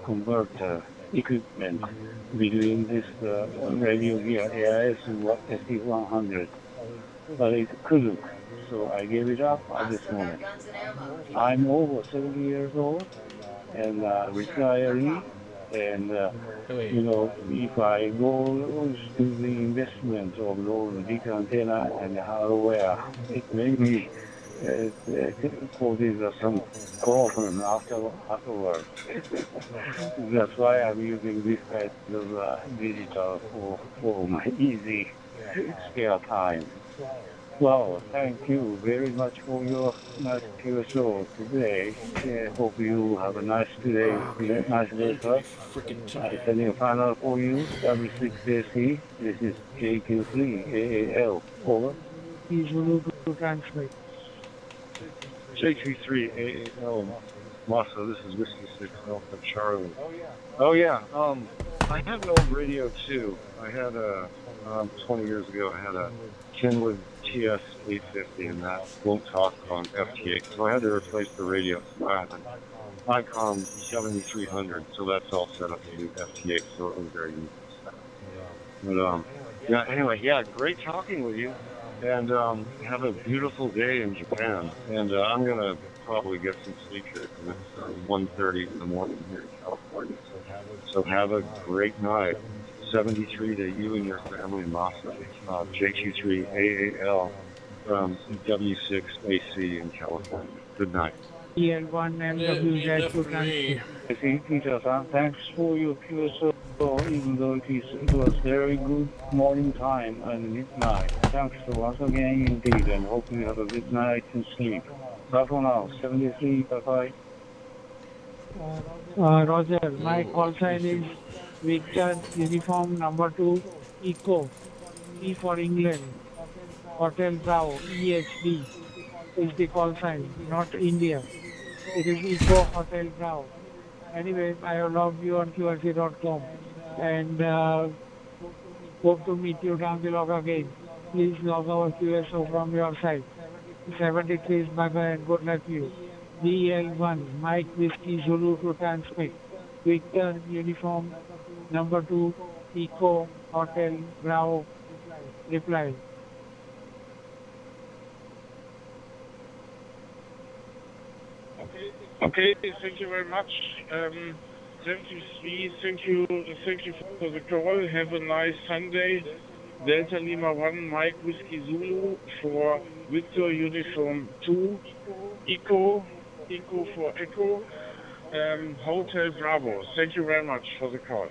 converter equipment between this radio gear AIS ST100, but it couldn't. So I gave it up at this moment. I'm over 70 years old and retiree, and if I go to the investment of those big antenna and hardware, it may be causes some problem afterwards. That's why I'm using this kind of digital for my easy spare time. Well, thank you very much for your nice show today. Hope you have a nice day, nice day, sir. I send you a final for you, W6AC. This is JQ3AAL. Over. Zulu to transmit. JQ3AAL. Massa, this is Whiskey 6 Alpha Charlie. Oh yeah, I had an old radio too. I had 20 years ago, I had a Kenwood TS 850, and that won't talk on FT8, so I had to replace the radio. I have an ICOM 7300, so that's all set up to do FT8, so it was very easy. But yeah, anyway, yeah, great talking with you, and have a beautiful day in Japan. And I'm gonna probably get some sleep here because it's 1:30 in the morning here in California. So have a great night. 73 to you and your family in Massa. JQ3AAL from W6AC in California. Good night. EL1 and WZ to transmit. Peter-san, thanks for your pure soul, even though it was very good morning time and midnight. Thanks once again indeed, and hope you have a good night and sleep. Bye for now. 73, bye-bye. Roger, my call sign is Victor Uniform number 2 Eco, E for England, Hotel Bravo, EHD is the call sign, not India. It is Eco Hotel Bravo. Anyway, I have logged you on QRC.com and hope to meet you down the log again. Please log our QSO from your side. 73 is bye-bye and good luck to you. DL1, Mike Whiskey Zulu to transmit. Victor Uniform number 2 Eco Hotel Bravo reply. Okay, thank you very much. 73, thank you for the call. Have a nice Sunday. Delta Lima 1, Mike Whiskey Zulu for Victor Uniform 2, Eco for Echo, Hotel Bravo. Thank you very much for the call.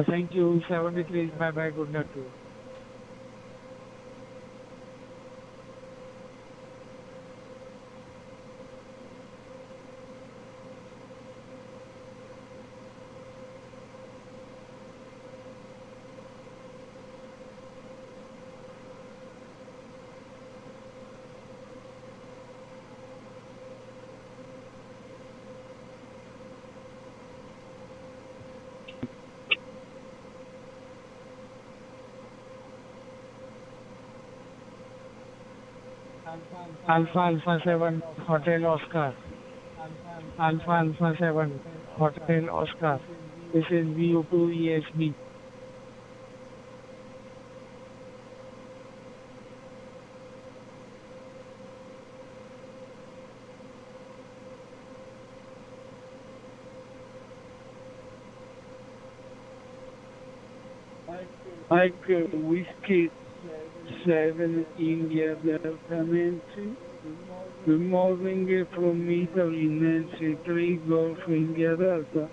Thank you, 73, bye-bye, good night to you. Alpha 7 Hotel Oscar. Alpha 7 Hotel Oscar. This is VU2 ESB. Mike Whiskey 7 India Delta Nancy. Good morning from Italy, Nancy 3 Golf India Delta.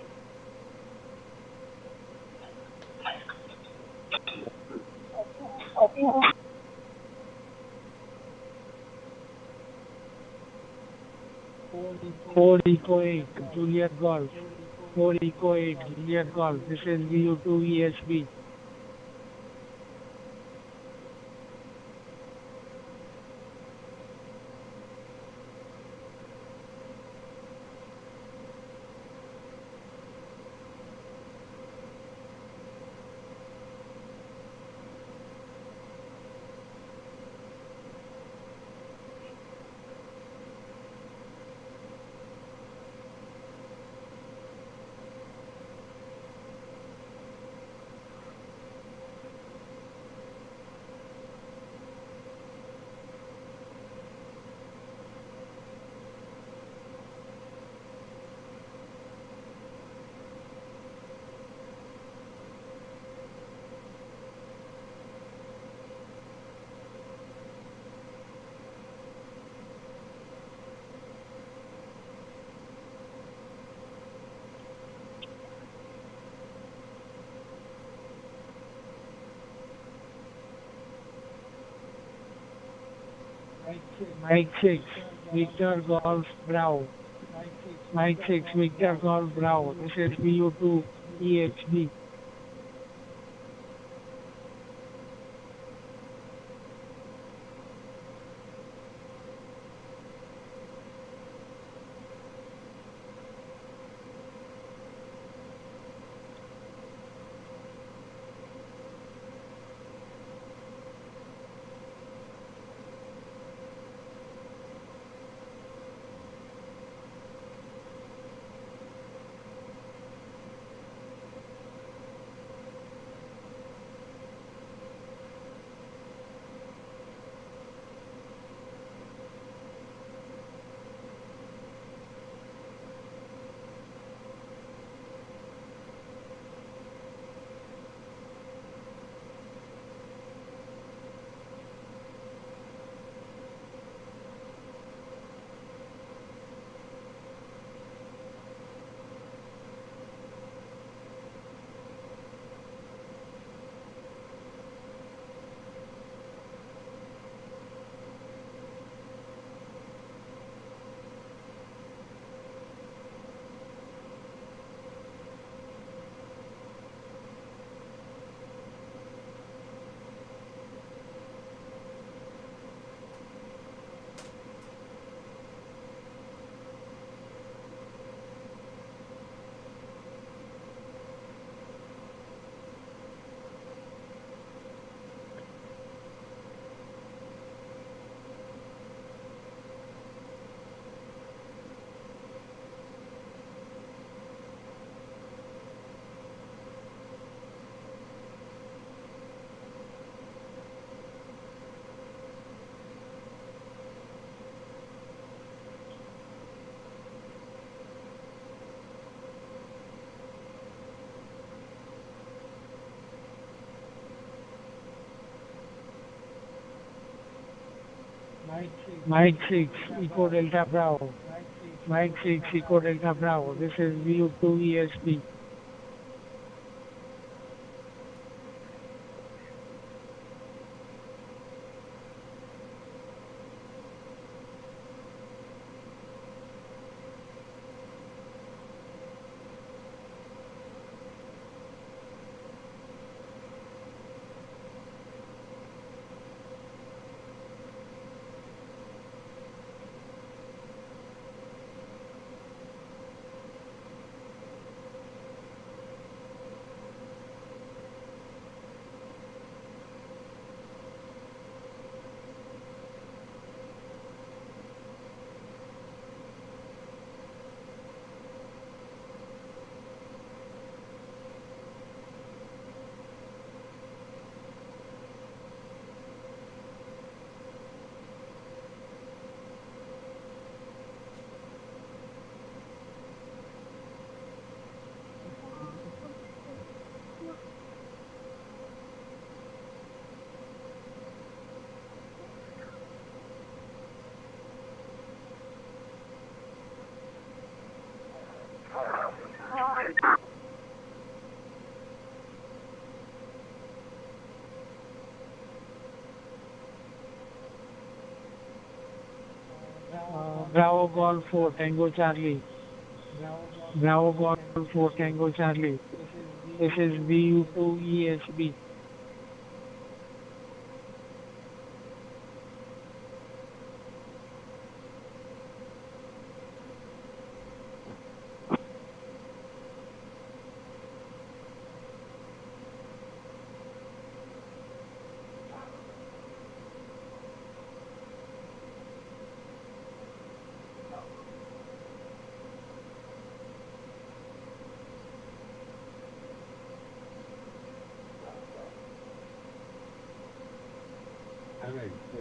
4 Eco 8, Juliet Golf. 4 Eco 8, Juliet Golf. This is VU2 ESB. Mike 6, Victor Golf Bravo. Mike 6, Victor Golf Bravo. This is VU2 EHD. Mike 6, Eco Delta Bravo. Mike 6, Eco Delta Bravo. This is VU2 ESP. Bravo Golf 4 Tango Charlie. Bravo Golf 4 Tango Charlie. This is VU2 ESB.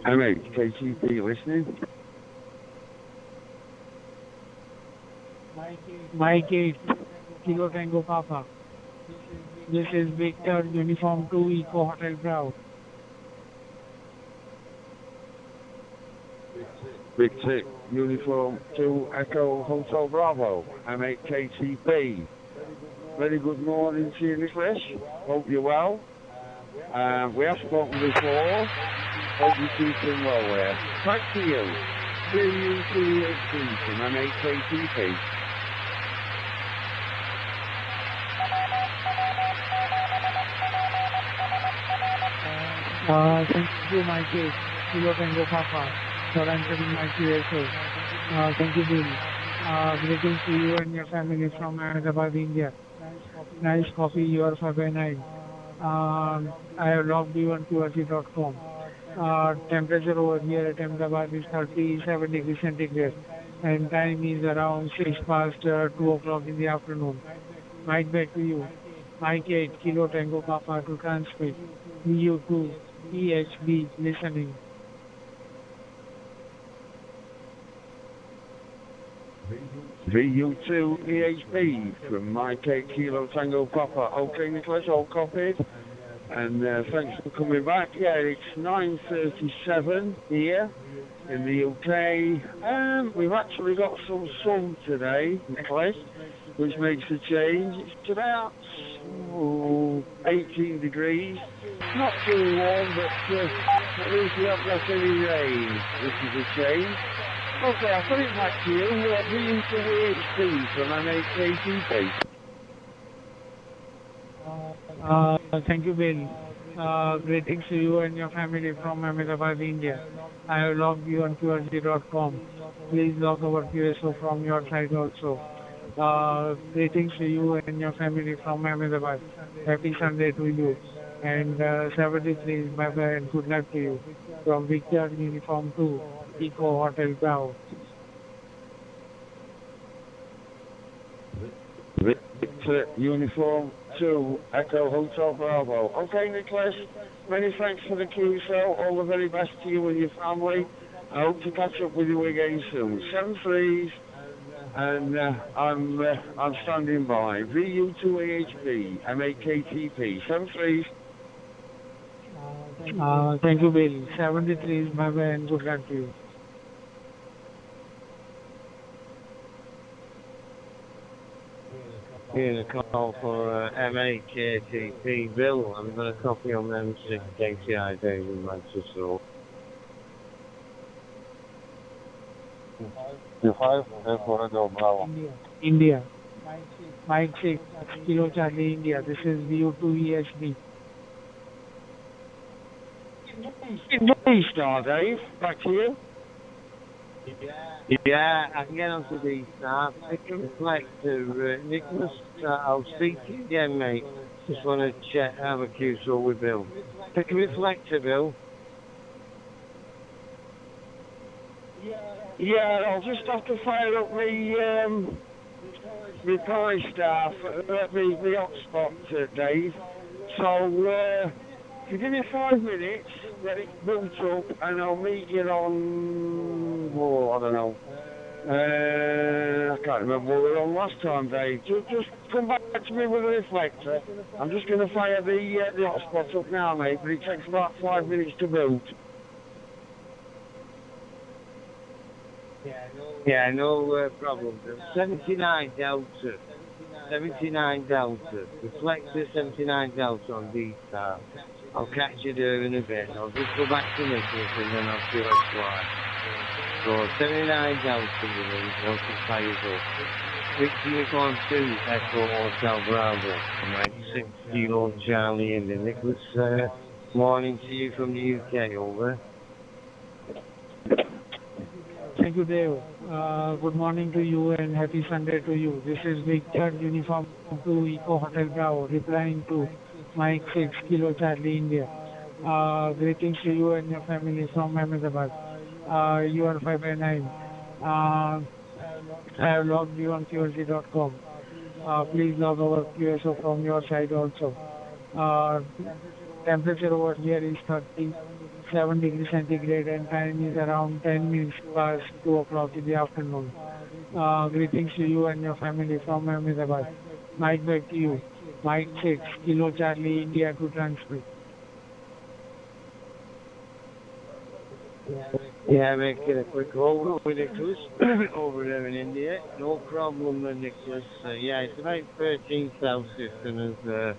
Hello, KTP listening? Mike 8, Kilo Tango Papa. This is Victor Uniform 2 Eco Hotel Bravo. Victor Uniform 2 Echo Hotel Bravo. I'm at KTP. Very good morning to you, Nicholas. Hope you're well. We have spoken before. Hope you're keeping well there. Back to you. VU2ESB from MHATP. Thank you, Mike 8, Kilo Tango Papa, for answering my QSO. Thank you, Bill. Greetings to you and your family from Ahmedabad, India. Nice coffee, you are very nice. I have logged you on QRC.com. Temperature over here at Ahmedabad is 37 degrees centigrade and time is around 6 past 2 o'clock in the afternoon. Mike, back to you. Mike 8, Kilo Tango Papa to transmit. VU2 EHB listening. VU2 EHB from Mike 8 Kilo Tango Papa. Okay, Nicholas, all copied. And thanks for coming back. Yeah, it's 9:37 here in the UK. We've actually got some sun today, Nicholas, which makes a change. It's about 18 degrees. Not too warm, but at least we haven't got any rain, which is a change. Okay, I'll put it back to you. VU2EHB from MHATP. Thank you, Bill. Greetings to you and your family from Ahmedabad, India. I have logged you on QRC.com. Please log our QSO from your side also. Greetings to you and your family from Ahmedabad. Happy Sunday to you. And 73 bye-bye and good luck to you. From Victor Uniform 2, Eco Hotel Bravo. Victor Uniform 2 Echo Hotel Bravo. Okay, Nicholas, many thanks for the QSO. All the very best to you and your family. I hope to catch up with you again soon. 7-3s, and I'm standing by. VU2AHB, MAKTP. 7-3s. Thank you, Bill. 73 bye-bye and good luck to you. Here's a call for MHATP. Bill, I'm going to copy on M6 KCI days in Manchester. Q5, F4 Bravo. India. Mike 6, Kilo Charlie, India. This is VU2ESB. Star, Dave. Back to you. Yeah, I can get onto the start. Pick a reflector. Nicholas, I'll speak to you again, mate. Just want to check, have a QSO with Bill. Pick a reflector, Bill. Yeah, I'll just have to fire up the Pi staff at the hotspot, Dave. So, if you give me 5 minutes, let it boot up, and I'll meet you on, I don't know. I can't remember what we were on last time, Dave. Just come back to me with a reflector. I'm just going to fire the hotspot up now, mate, but it takes about 5 minutes to boot. Yeah, no problem. 79 Delta. 79 Delta. Reflector 79 Delta on D-Star. I'll catch you there in a bit. I'll just go back to Nicholas and then I'll see what's like. So 79 Delta, once the fire's up. 6 Uniform 2, Echo Hotel Bravo, 96 Kilo Charlie India. Nicholas, morning to you from the UK, over. Thank you, Dave. Good morning to you and happy Sunday to you. This is Victor, Uniform 2, Eco Hotel Bravo, replying to Mike 6, Kilo Charlie, India. Greetings to you and your family from Ahmedabad. You are 5 by 9. I have logged you on QLC.com. Please log our QSO from your side also. Temperature over here is 37 degrees centigrade and time is around 10 minutes past 2 o'clock in the afternoon. Greetings to you and your family from Ahmedabad. Mike, back to you. Mike 6, Kilo Charlie, India to transmit. Yeah, making a quick call with Nicholas over there in India. No problem, Nicholas. Yeah, it's about 13 Celsius, and as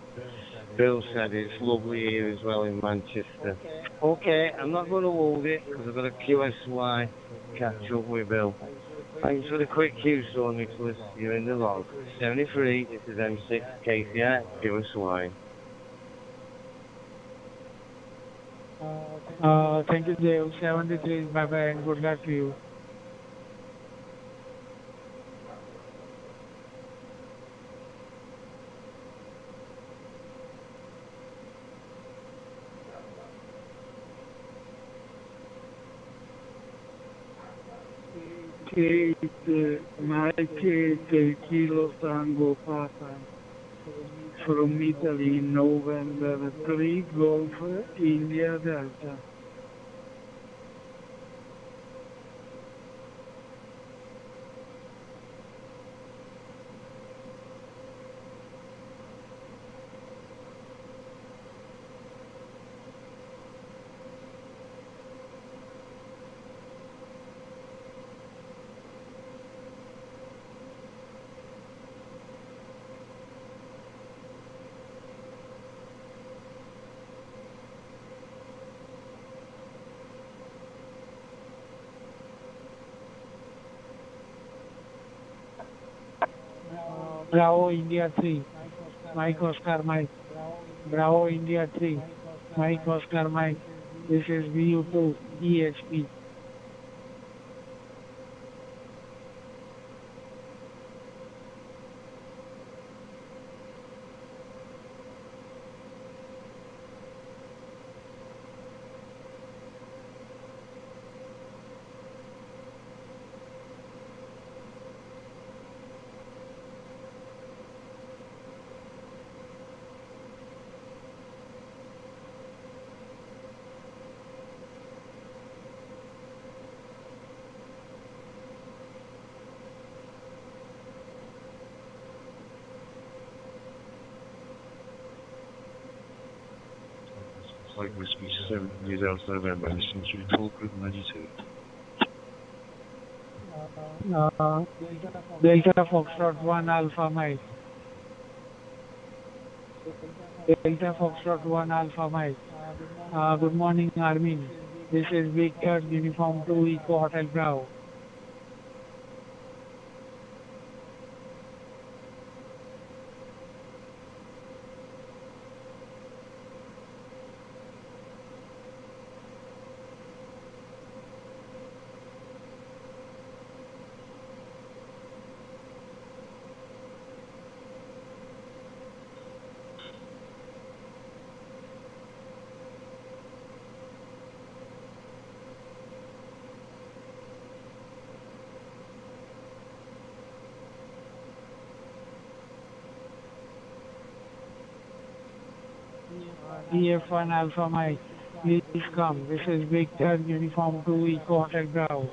Bill said, it's lovely here as well in Manchester. Okay, I'm not going to hold it because I've got a QSY catch up with Bill. Thanks for the quick QSO, Nicholas. You're in the log. 73, this is M6 KCI QSY. Thank you, Dave. 73, bye-bye, and good luck to you. Mike 8, Kilo Tango Papa from Italy, November 3, Golf, India, Delta. Bravo, India 3. Mike Oscar Mike. Bravo, India 3. Mike Oscar Mike. This is VU2 EHP. Like Whiskey 7 years out November, listening to Talk Group 92. Delta Foxtrot 1 Alpha Mike. Delta Foxtrot 1 Alpha Mike. Good morning, Armin. This is Victor, Uniform 2 Eco Hotel Bravo. EF1 Alpha Mike, please come. This is Victor, Uniform 2 Eco Hotel Bravo.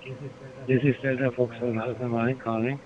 This is Delta Foxtrot Alpha Mike calling.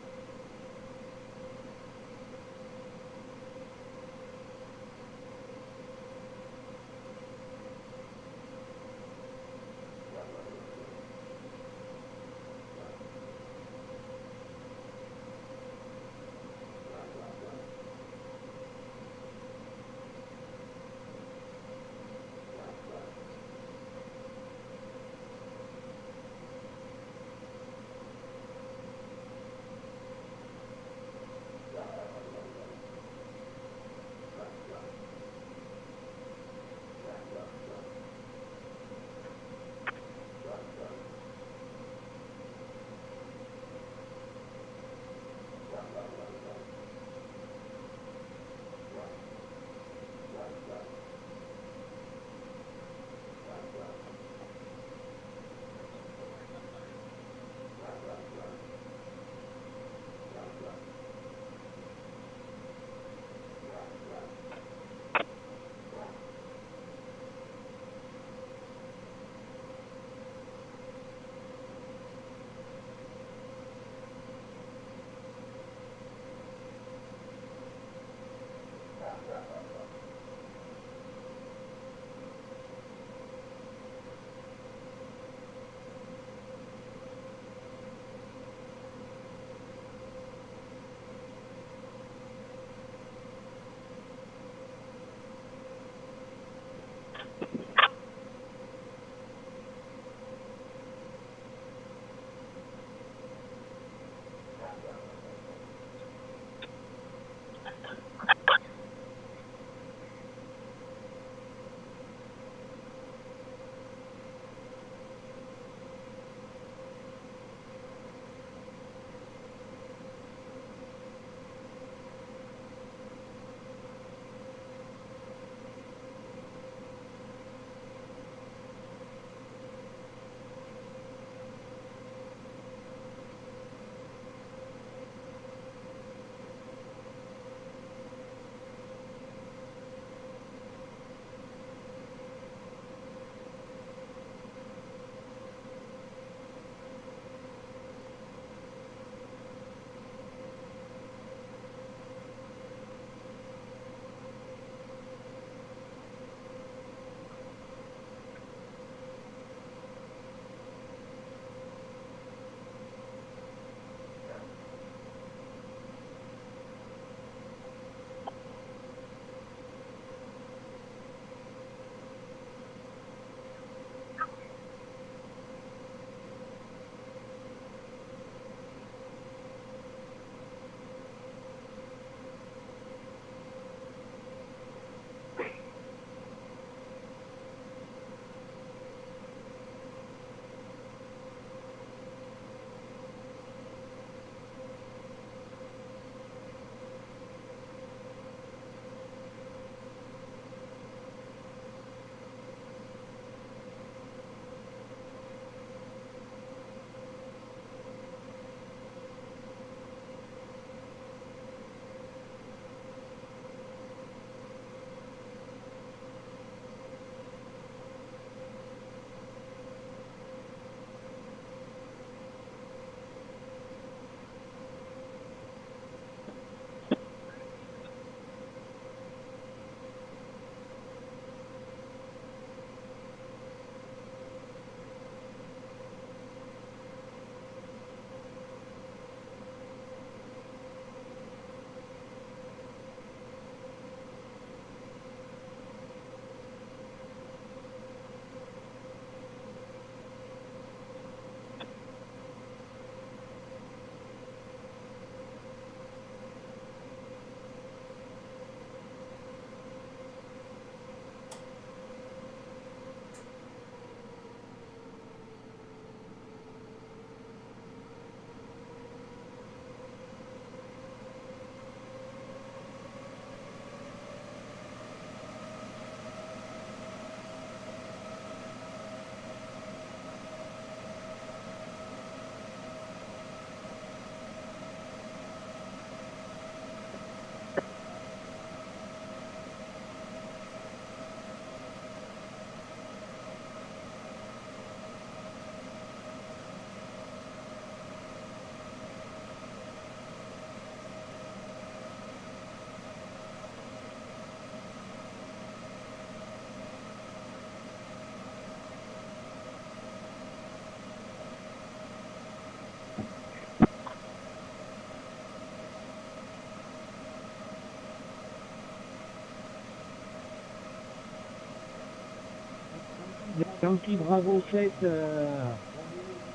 Yankee Bravo 7,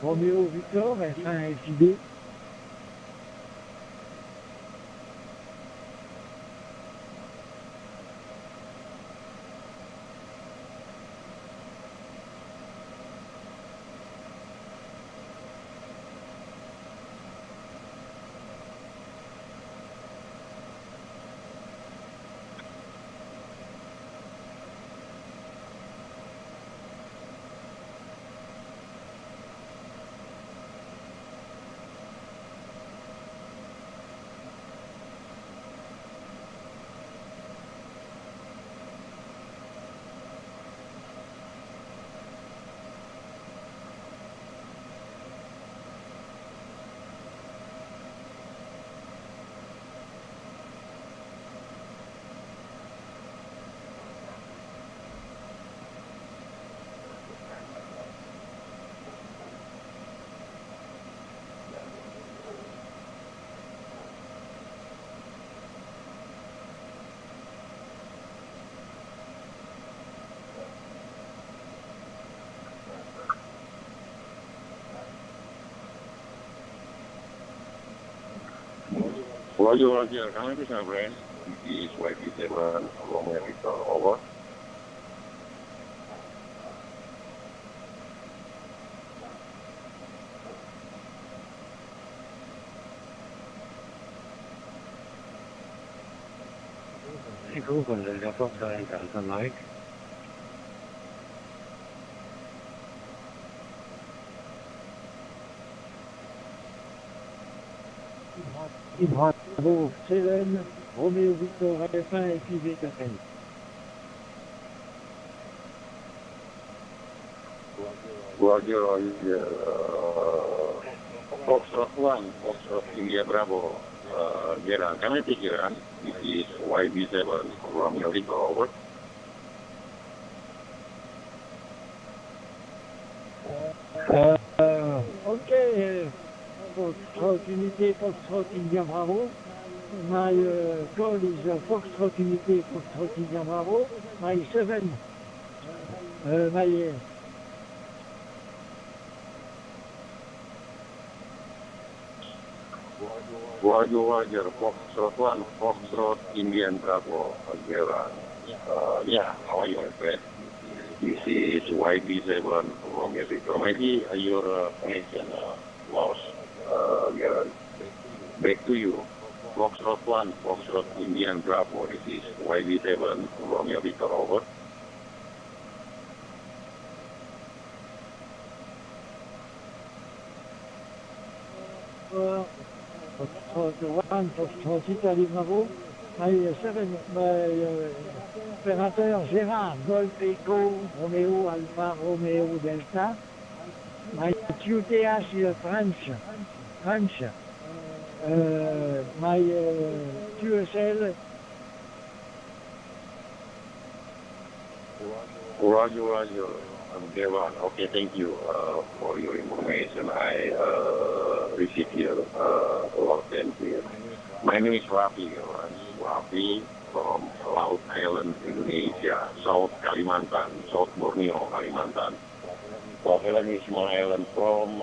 Romeo Victor, F1 FIB. Roger, can I be some friend? This is YP7 Romeo Victor, over. Anh không còn lời cho phong cho anh cả thân nói. Bravo 7, Romeo Victor, F1 FIB Capel. Roger, Foxtrot 1, Foxtrot India Bravo, Gerard, can I take Gerard? This is YB7 Romeo Victor, over. Okay, Foxtrot Unité, Foxtrot India Bravo. My call is Foxtrot Unité, Foxtrot India Bravo. My 7, my... Roger, Foxtrot 1, Foxtrot Indian Bravo, Gerard. Yeah, how are you, my friend? This is YB7 Romeo Victor. Maybe your connection lost, Gerard. Back to you. Foxtrot 1, Foxtrot Indian Bravo. This is YB7 Romeo Victor, over. Foxtrot 1, Foxtrot Italy Bravo. My 7, my opérateur Gérard, Golf Echo, Romeo Alpha, Romeo Delta. My QTH is French. My QSL. Roger. Devan. Okay, thank you for your information. I received here log and here. My name is Rafi from Laut Island, Indonesia, South Kalimantan, South Borneo, Kalimantan. Laut Island is small island from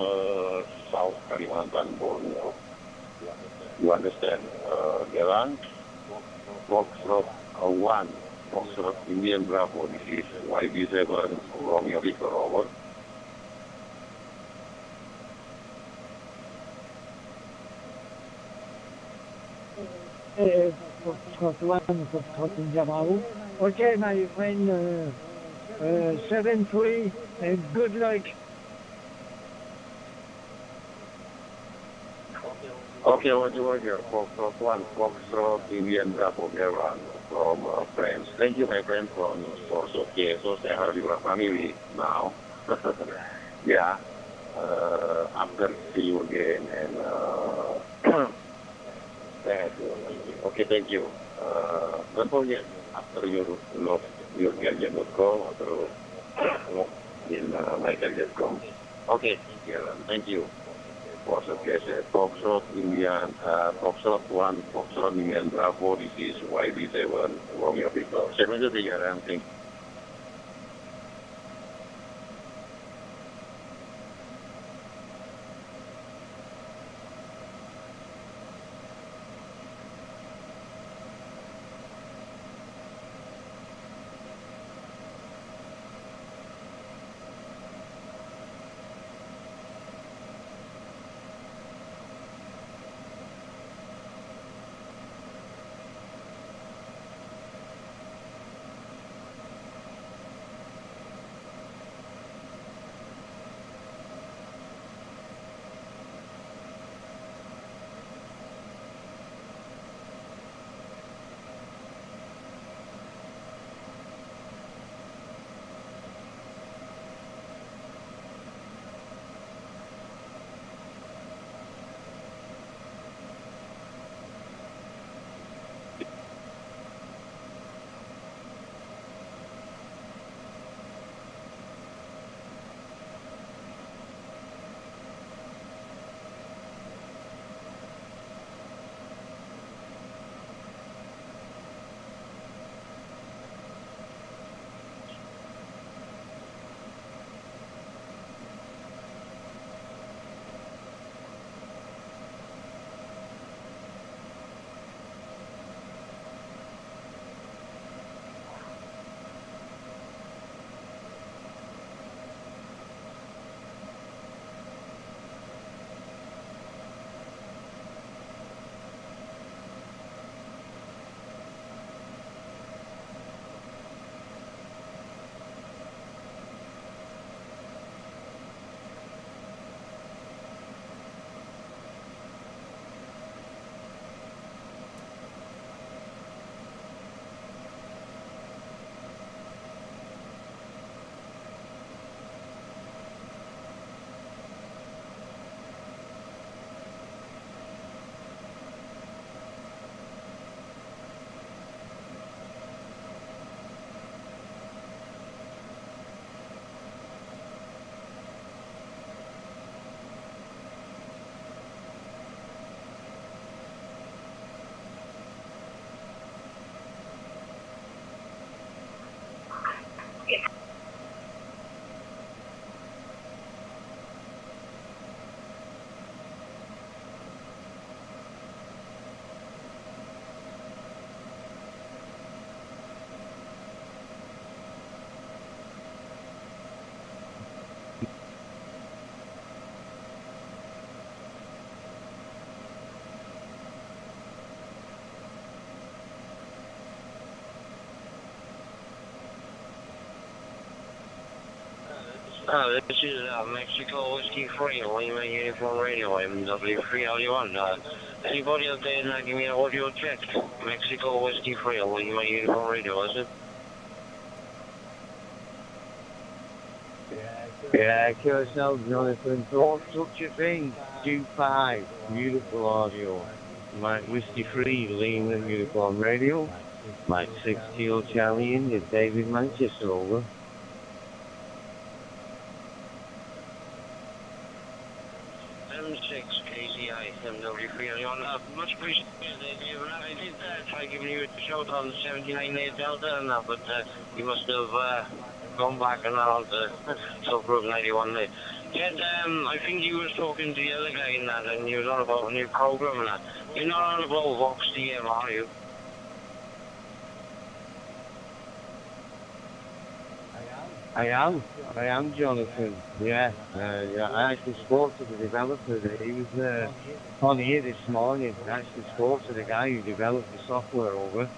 South Kalimantan, Borneo. You understand? Devan, Foxtrot 1, Foxtrot Indian Bravo. This is YB7 Romeo Victor, over. Foxtrot 1, Foxtrot India Bravo. Okay, my friend, 7-3, and good luck. Okay, Roger. Foxtrot 1, Foxtrot Indian Bravo, Devan, from France. Thank you, my friend, for your source of care. So say hello to your family now. Yeah. After see you again and okay, thank you. Don't forget, after you log your gadget.com or log in mygadget.com. Okay, thank you. Foxtrot Indian, Foxtrot 1, Foxtrot Indian Bravo. This is YB7 Romeo Victor. 7 to 3, thank you. This is Mexico Whiskey Free, Lima Uniform Radio, MW3LU1. Anybody up there now give me an audio check? Mexico Whiskey Free, Lima Uniform Radio, is it? Yeah, yourself, Jonathan. Don't touch a thing. 2-5. Beautiful audio. Mike Whiskey Free, Lima Uniform Radio. Mike 6 Kilo Charlie India, David Manchester, over. M6 KCI, MW3LU1. Much appreciated, David. I did try giving you a shout on the 79A Delta and that, but you must have gone back and on to subgroup 91 there. Yet, I think you was talking to the other guy in that, and you was on about a new program and that. You're not on about Vox DM, are you? I am, Jonathan. Yeah, I actually spoke to the developer. He was on here this morning. I actually spoke to the guy who developed the software over.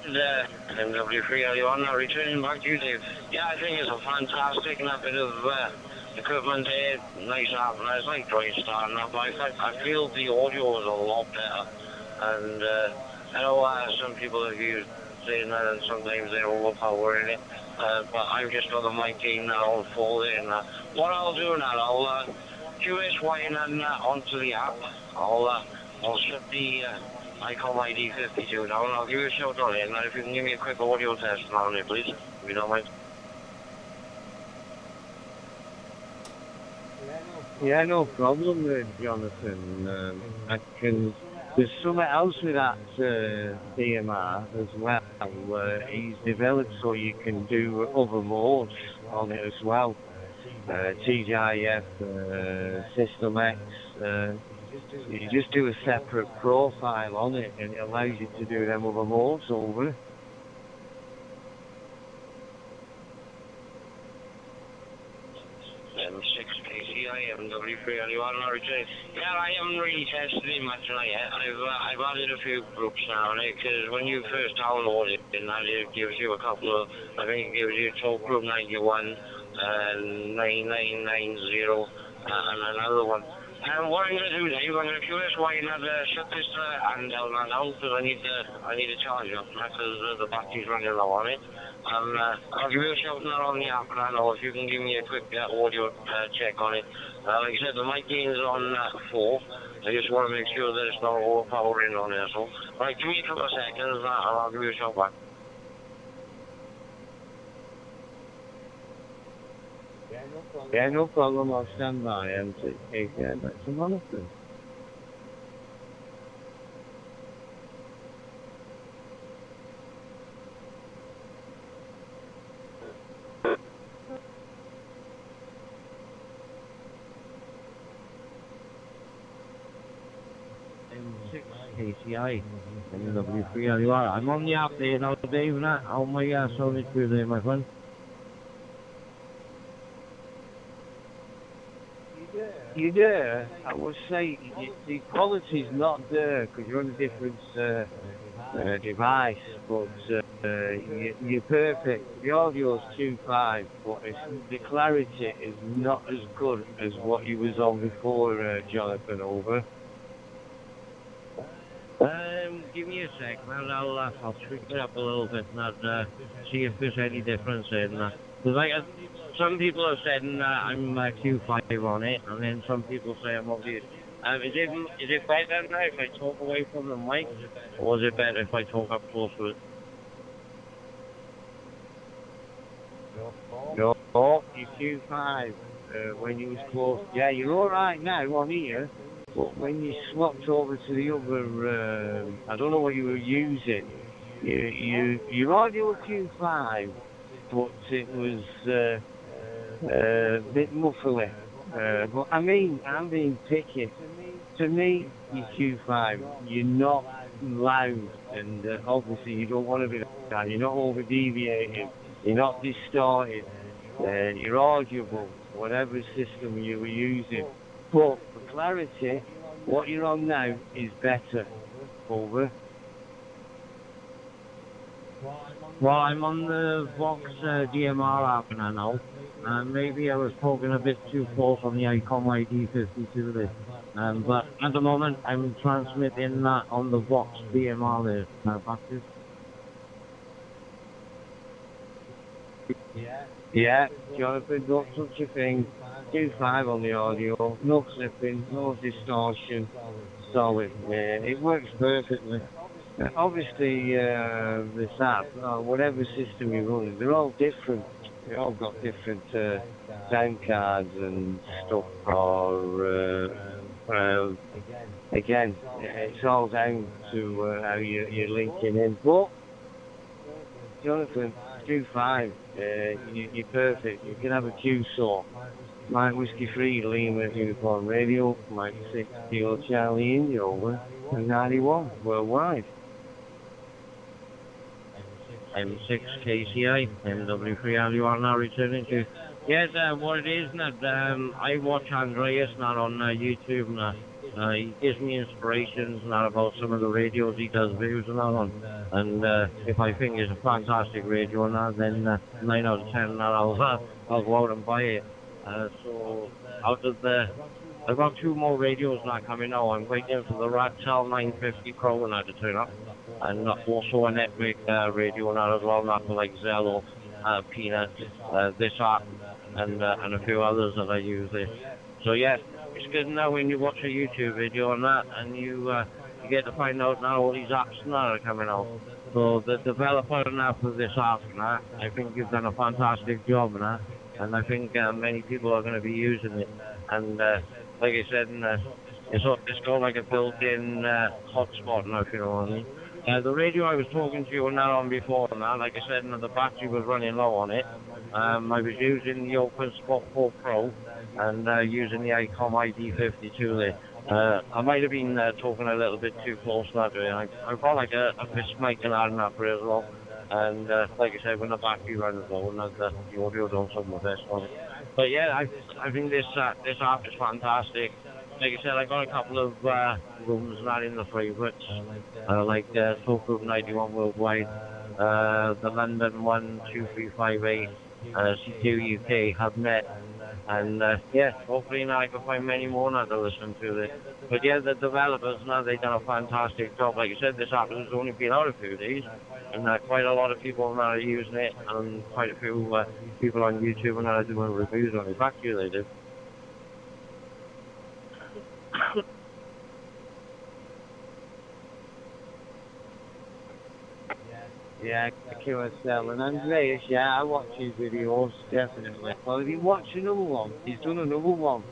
The MW3LU1 now returning back to you, Dave. Yeah, I think it's a fantastic bit of equipment there, nice app, it's like Dry Star and that, but I feel the audio is a lot better. And I know some people have used saying that and sometimes they're overpowering it, but I've just got the mic gain now on full there. And what I'll do now, I'll QSY and onto the app. I'll set the ICOM ID 52 now, and I'll give you a shout on it. And if you can give me a quick audio test on it, please, if you don't mind. Yeah, no problem, Jonathan. There's something else with that DMR as well. He's developed so you can do other modes on it as well. TGIF, System X. You just do a separate profile on it, and it allows you to do them other modes over. M6 KCI, MW3LU1 origin. Yeah, I haven't really tested it much yet. I've added a few groups now, because when you first download it, it gives you a couple of, I think it gives you Talk Group 91, 9990, and another one. And what I'm going to do, Dave, I'm going to QSY and shut this hand down now, because I need to charge up, because the battery's running low on it. I'll give you a shout now on the app, and I know if you can give me a quick audio check on it. Like I said, the mic gain is on 4. I just want to make sure that it's not overpowering on there. So, right, give me a couple of seconds, and I'll give you a shout back. Yeah, no problem. I'll stand by and take care. That's another thing. M6 KCI, MW3LU1. I'm on the app there now, Dave, and oh my God, sorry to there, my friend. You there, I would say the quality's not there because you're on a different device, but you're perfect. The audio's 2.5, but the clarity is not as good as what you was on before, Jonathan, over. Give me a sec, man. I'll tweak it up a little bit and see if there's any difference in that. Because some people have said I'm Q5 on it, and then some people say I'm obvious. Is it better now if I talk away from the mic, or is it better if I talk up close to it? No, you're Q5 when you was close. Yeah, you're all right now on here, but when you swapped over to the other, I don't know what you were using. Your audio was Q5, but it was a bit muffly. But I mean, I'm being picky. To me, you're Q5. You're not loud, and obviously you don't want to be loud. You're not over deviating. You're not distorted. You're audible, whatever system you were using. But for clarity, What you're on now is better. Over. Well, I'm on the Vox DMR app now. Maybe I was talking a bit too close on the ICOM ID52 there. But at the moment, I'm transmitting that on the Vox DMR there. Practice. Yeah, Jonathan, not such a thing. 2.5 on the audio, no clipping, no distortion. Solid, man. It works perfectly. Obviously, this app, whatever system you're running, they're all different. They all got different sound cards and stuff. Or again, it's all down to how you're linking in. But Jonathan, 2.5, you're perfect. You can have a Q-saw. Mike Whiskey 3, Lima Uniform Radio, Mike 6, Kilo Charlie India, over, and 91, worldwide. M6 KCI, MW3 you are now returning to. Yes, what it is, I watch Andreas now on YouTube now. He gives me inspirations now about some of the radios he does videos and all on. And if I think it's a fantastic radio now, then 9 out of 10 now I'll go out and buy it. So out of I've got 2 more radios now coming now. I'm waiting for the Ratel 950 Pro now to turn up. And also a network radio now as well, not for like Zello, Peanut, this app, and a few others that I use there. So yeah, it's good now when you watch a YouTube video on that, and you get to find out now all these apps now are coming out. So the developer now for this app now, I think you've done a fantastic job now, and I think many people are going to be using it. And like I said, it's got like a built-in hotspot now, if you know what I mean. The radio I was talking to you now on before now, like I said, the battery was running low on it. I was using the Open Spot 4 Pro and using the ICOM ID52 there. I might have been talking a little bit too close that way. I've got like a fist mic and an adapter as well. And like I said, when the battery runs low, and the audio don't sound the best on it. But yeah, I think this app is fantastic. Like I said, I got a couple of rooms not in the favourites, like Talk Group 91 Worldwide, the London 12358, CQ UK, HubNet, and yeah, hopefully now I can find many more now to listen to it. But yeah, the developers now, they've done a fantastic job. Like I said, this app has only been out a few days, and quite a lot of people now are using it, and quite a few people on YouTube are now doing reviews on it. Back to you, they do. Yeah, QSL and Andreas, yeah, I watch his videos, definitely. Well, if you watch another one, he's done another one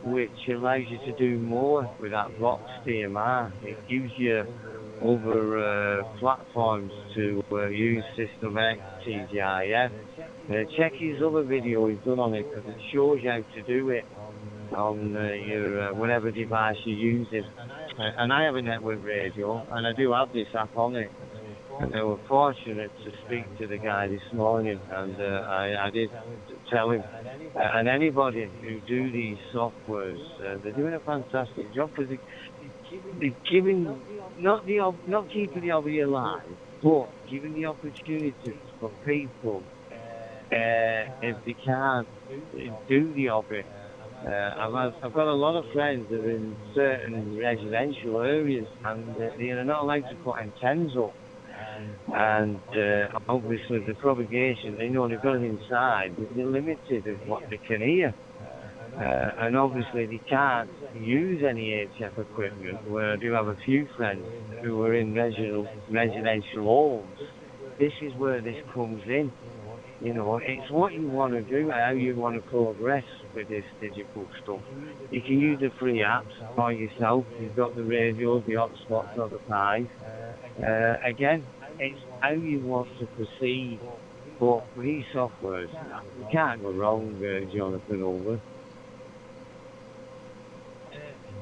which allows you to do more with that Vox DMR. It gives you other platforms to use System X, TGIF. Check his other video he's done on it, because it shows you how to do it on your whatever device you're using. And I have a network radio, and I do have this app on it. And I was fortunate to speak to the guy this morning, and I did tell him. And anybody who do these softwares, they're doing a fantastic job, because they're giving, not keeping the hobby alive, but giving the opportunity for people, if they can't do the hobby. I've got a lot of friends that are in certain residential areas, and they're not allowed to put antennas up. And obviously the propagation, they know they've got it inside, but they're limited of what they can hear. And obviously they can't use any HF equipment, where I do have a few friends who are in residential homes. This is where this comes in. You know, it's what you want to do, how you want to progress with this digital stuff. You can use the free apps by yourself. You've got the radios, the hotspots, or the pies. Again, it's how you want to proceed. But for these softwares, you can't go wrong, Jonathan, over.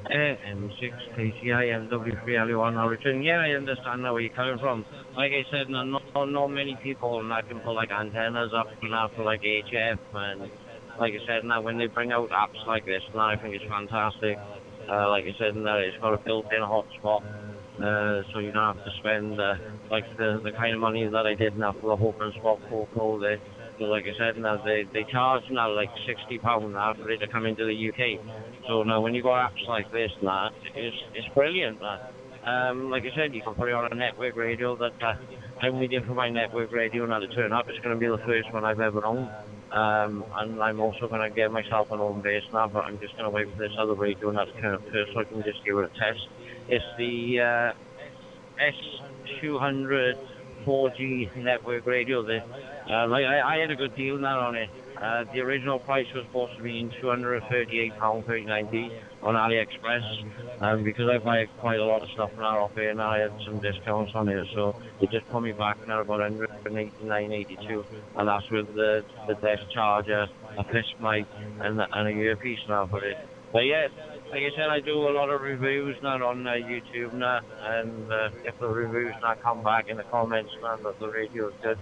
M6, KCI, MW3, LU1, return. Yeah, I understand now where you're coming from. Like I said, not many people can put like antennas up now for like HF, and like I said, now when they bring out apps like this, now I think it's fantastic. like I said, and it's got a built-in hotspot, so you don't have to spend like the kind of money that I did now for the hop and spot call there. So like I said, now they charge now like £60 now for it to come into the UK. So now when you got apps like this, now it's brilliant. Like I said, you can put it on a network radio that I'm waiting for my network radio now to turn up. It's going to be the first one I've ever owned. And I'm also going to get myself an home base now, but I'm just going to wait for this other radio now to turn up first so I can just give it a test. It's the S200 4G network radio there. I had a good deal now on it. The original price was supposed to be £238.39 on AliExpress. Because I buy quite a lot of stuff now off here, and I had some discounts on it, so it just put me back now about £189.82, and that's with the desk charger, a fist mic, and a earpiece now for it. But yeah, like I said, I do a lot of reviews now on YouTube now, and if the reviews now come back in the comments now that the radio is good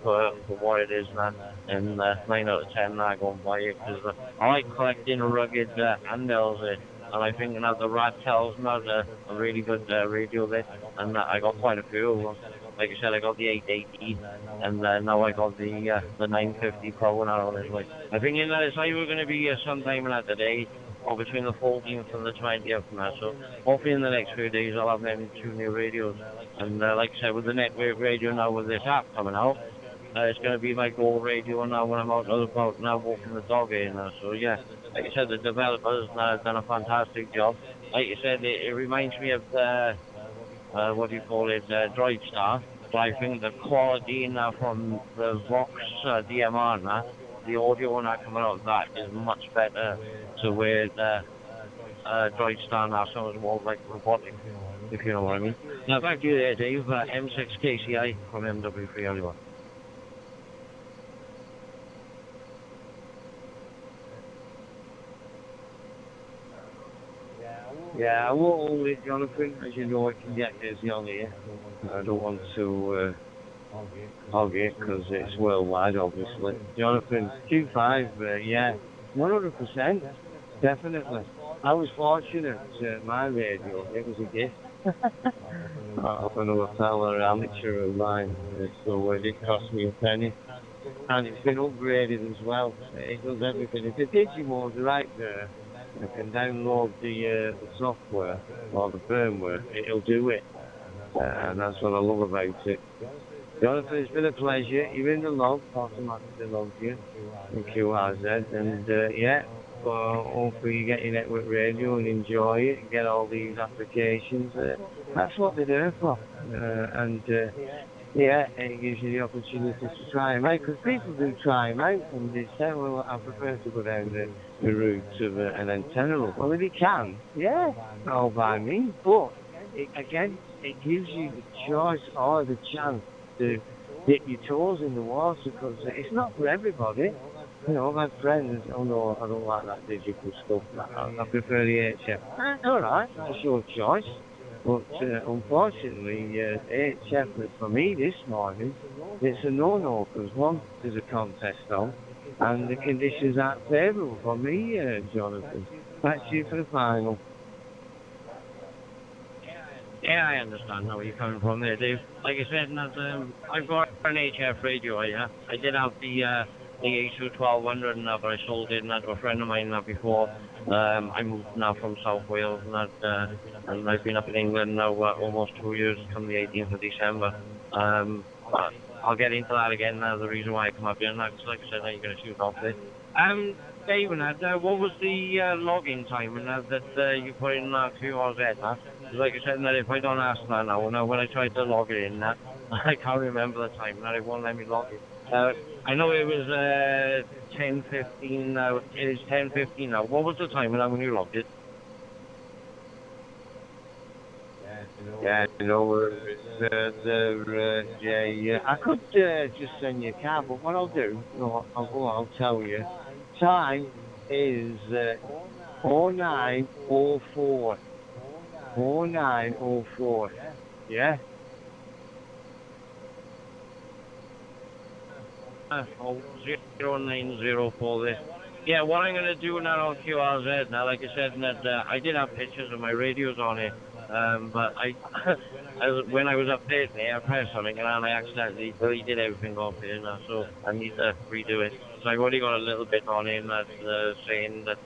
for what it is now, and 9 out of 10 now I go and buy it, because I like collecting rugged handhelds, and I think now the Radtels now a really good radio there, and I got quite a few of them. Like I said, I got the 880, and now I got the 950 Pro now on it. Like, I think it's either going to be sometime in that day, or between the 14th and the 20th now. So hopefully in the next few days I'll have them 2 new radios. And like I said, with the network radio now, with this app coming out, it's going to be my go radio now when I'm out about now walking the dog here now. So yeah, like I said, the developers have done a fantastic job. Like I said, it reminds me of what do you call it, DroidStar. But I think the quality now from the Vox DMR now, the audio now coming out of that is much better to where DroidStar now sounds more like robotic, if you know what I mean. Now back to you there, Dave, M6KCI from MW3 Hollywood. Yeah, I won't hold it, Jonathan. As you know, I can get busy on here. I don't want to hog it because it's worldwide, obviously. Jonathan, Q5, yeah, 100%, definitely. I was fortunate my radio, it was a gift. Off another fellow amateur of mine, so it didn't cost me a penny. And it's been upgraded as well. It does everything. If the Digimode's right there, I can download the software or the firmware, it'll do it. And that's what I love about it. Jonathan, it's been a pleasure. You're in the log, automatically logged you in QRZ, and yeah, hopefully you get your network radio and enjoy it and get all these applications. That's what they're there for. Yeah, it gives you the opportunity to try them out, because people do try them out and they say, well, I prefer to go down the route of an antenna. Well, if you can, yeah, all by me, but again, it gives you the choice or the chance to dip your toes in the water, because it's not for everybody. You know, I've had friends, oh no, I don't like that digital stuff, I prefer the HF. Alright, that's your choice. But unfortunately, HF for me this morning, it's a no-no, because one, there's a contest on, and the conditions aren't favourable for me, Jonathan. Back to you for the final. Yeah, I understand where you're coming from there, Dave. Like I said, I've got an HF radio, yeah. I did have the A2 1200 now, but I sold it to a friend of mine now before. I moved now from South Wales, and I've been up in England now almost 2 years, come the 18th of December. But I'll get into that again now, the reason why I come up here now, because like I said, now you're going to shoot off there. Dave, what was the login time that you put in QRZ? Like I said, if I don't ask that now, when I tried to log it in, I can't remember the time, it won't let me log it. I know it was 10:15 now. It is 10:15 now. What was the time when you logged it? Yeah, you know, I could just send you a card, but what I'll do, I'll tell you. Time is 0904. 0904. Yeah. 0904 there. Yeah, what I'm going to do now on QRZ, now, like I said, that I did have pictures of my radios on it, but when I was updating it, I pressed something and I accidentally deleted everything off it, so I need to redo it. So I've already got a little bit on it that's saying that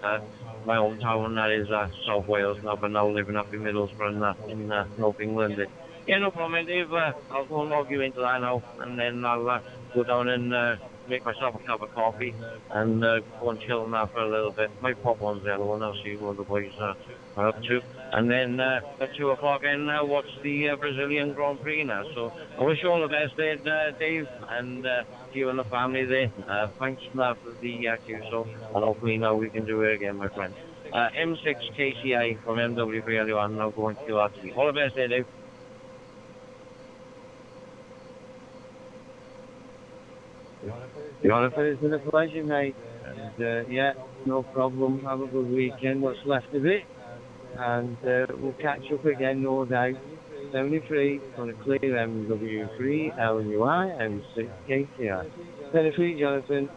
my hometown, that is South Wales now, but now living up in Middlesbrough in North England. Yeah, no problem, Dave. I'll go and log you into that now, and then I'll go down and make myself a cup of coffee and go and chill now for a little bit. Might pop on the other one, I'll see what the boys are up to. And then at 2 o'clock and watch the Brazilian Grand Prix now. So I wish you all the best there, Dave, and to you and the family there. Thanks for the QSO, and hopefully now we can do it again, my friend. M6KCI from MW3LU1, now going to QRT. All the best there, Dave. Jonathan, it's been a pleasure, mate. And yeah, no problem. Have a good weekend, what's left of it. And we'll catch up again, no doubt. 73 on a clear MW3, LUI, M6 KTI. 73, Jonathan.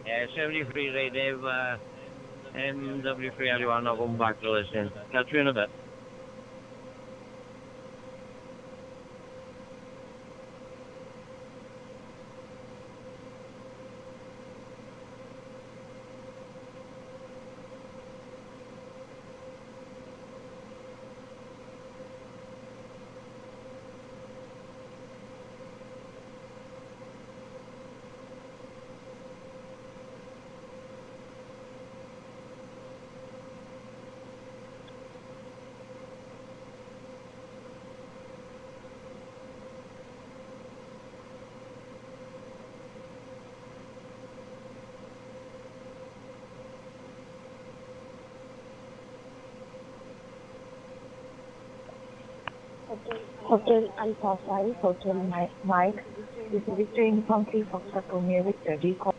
Yeah, 73 right, Dave. MW3 LUI, not going back to listen. Catch you in a bit. Hotel Alpha 5, Hotel Mike. This is Victor Inform 3 Foxtrot Romeo Victor. Recall.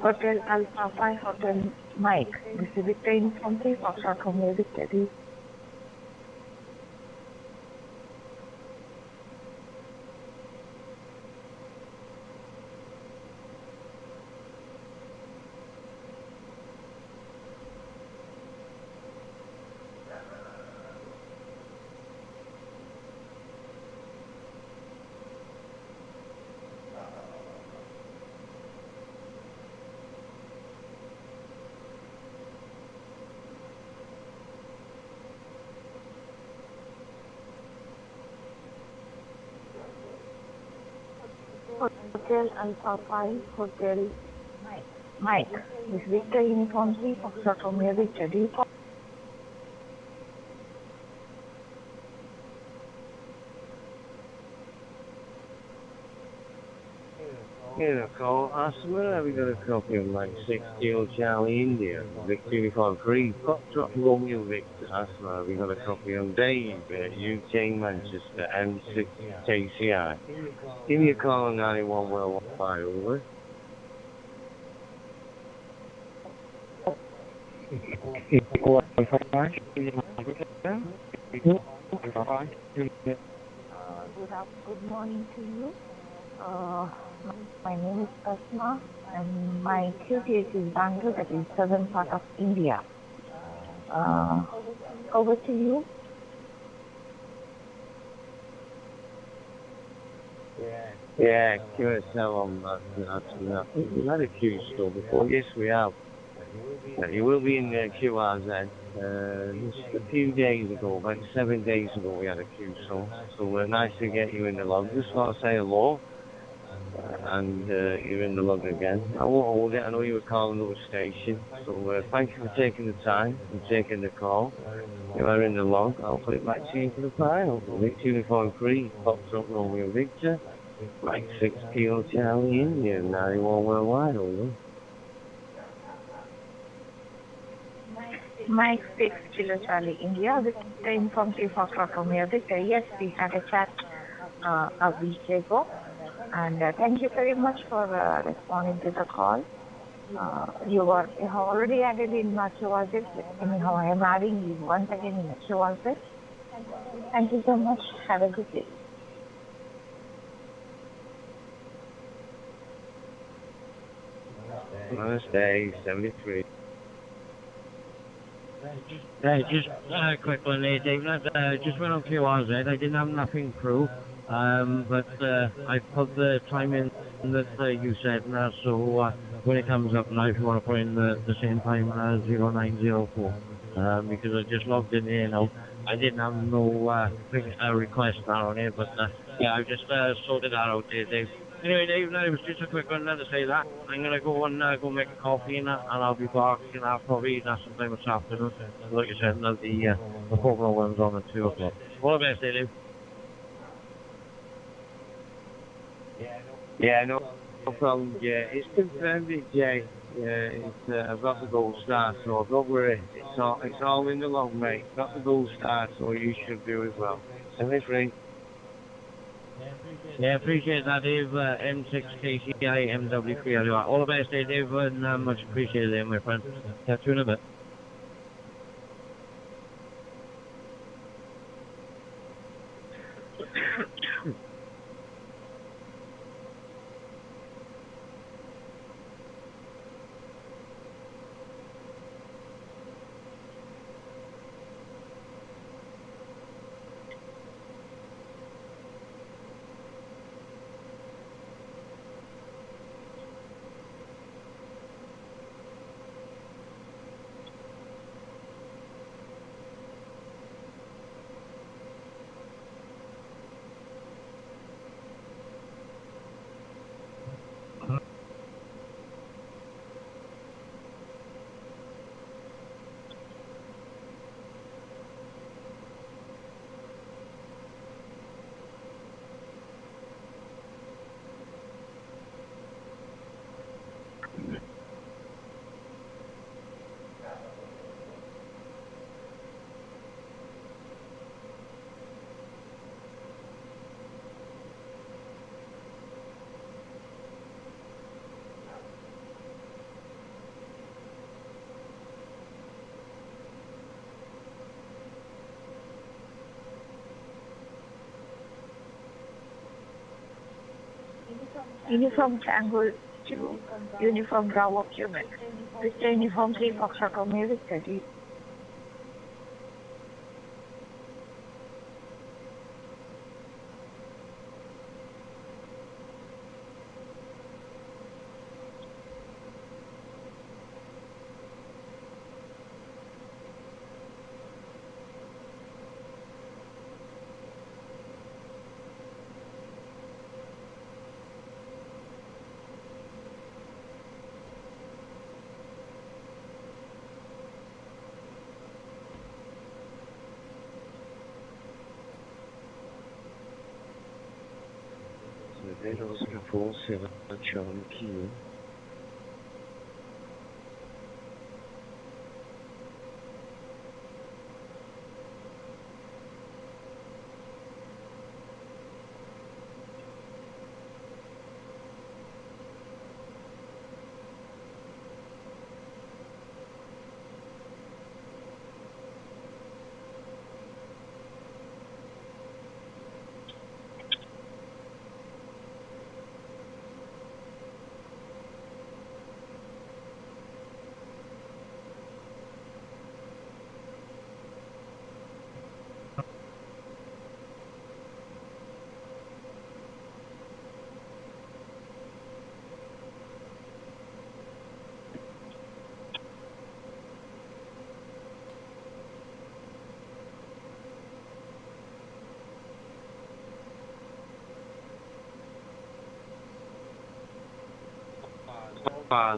Hotel Alpha 5, Hotel Mike. This is Victor Inform 3 Foxtrot Romeo Victor. Hotel Alpha 5, Hotel Mike. This is Victor Uniform 3 Foxtrot Romeo Victor. Do you call? Here, call Asma. We got a copy of like 6 Kilo Charlie India. Victor Uniform 3 Foxtrot Romeo Victor. Asma. We got a copy of Dave at UK Manchester M6 KCI. Give me a call on 91 Worldwide, over. Good morning to you. My name is Asma, and my QTH is Bangalore, that is southern part of India. Over to you. Yeah, QSL on that. We've had a Q store before. Yes, we have. You will be in QRZ. Just a few days ago, about 7 days ago, we had a Q store. So nice to get you in the log. Just want to say hello. And you're in the log again. I won't hold it. I know you were calling over station. So thank you for taking the time and taking the call. You are in the log. I'll put it back to you for the final. Victor Uniform 3, Foxtrot Romeo Victor. Mike 6 Kilo Charlie India, 91 Worldwide, over. Mike 6 Kilo Charlie India, Victor Inform 3 Foxtrot Romeo Victor. Yes, we had a chat a week ago. And thank you very much for responding to the call. You have already added in master orbit. Anyhow, I am adding you once again in master orbit. Thank you so much. Have a good day. Namaste, 73. Just a quick one there, Dave. Just went on QRZ. I didn't have nothing through, but I put the time in that you said now, so when it comes up now, if you want to put in the same time as 0904, because I just logged in here now. I didn't have no request now on it, but yeah, I just sorted that out there, Dave. Anyway, Dave, no, it was just a quick one to say that. I'm going to go and go make a coffee and I'll be back, probably sometime this afternoon. Like I said, the Formula One's on at 2 o'clock. All the best, Dave. Yeah, no problem, Jay. It's confirmed it, Jay. I've got the gold star, so don't worry. It's all in the log, mate. Got the gold star, so you should do as well. 73. Yeah, appreciate that, Dave. M6KCI, MW3LUR. All the best, Dave, and much appreciated there, my friend. Catch you in a bit. Uniform Tango 2, Uniform Bravo Quebec. Mr. Uniform 3 Foxtrot Romeo 30. Tornadoes control 7 Charlie Q.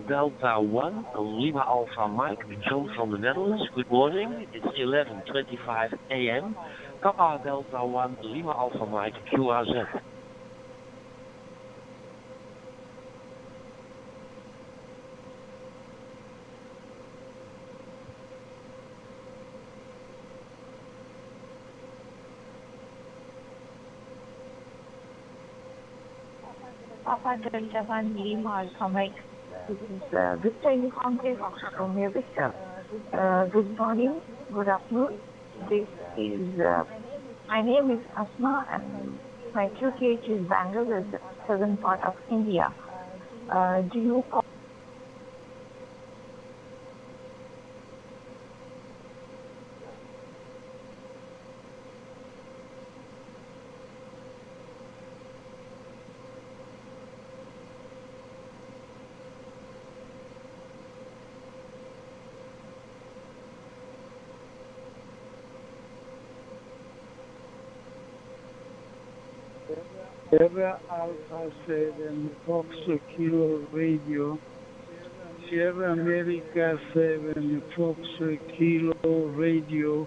Delta 1, Lima Alpha Mike, John from the Netherlands. Good morning, it's 11:25 a.m. Kappa Delta 1, Lima Alpha Mike, QRZ. Papa Delta 1 Lima Alpha Mike, This Chinese Conclave Foxtrot Romeo Victor. Good morning, good afternoon. This is, my name is Asma and my QTH is Bangalore, the southern part of India. Do you call Sierra Alpha 7 Fox Kilo Radio, Sierra America 7 Fox Kilo Radio,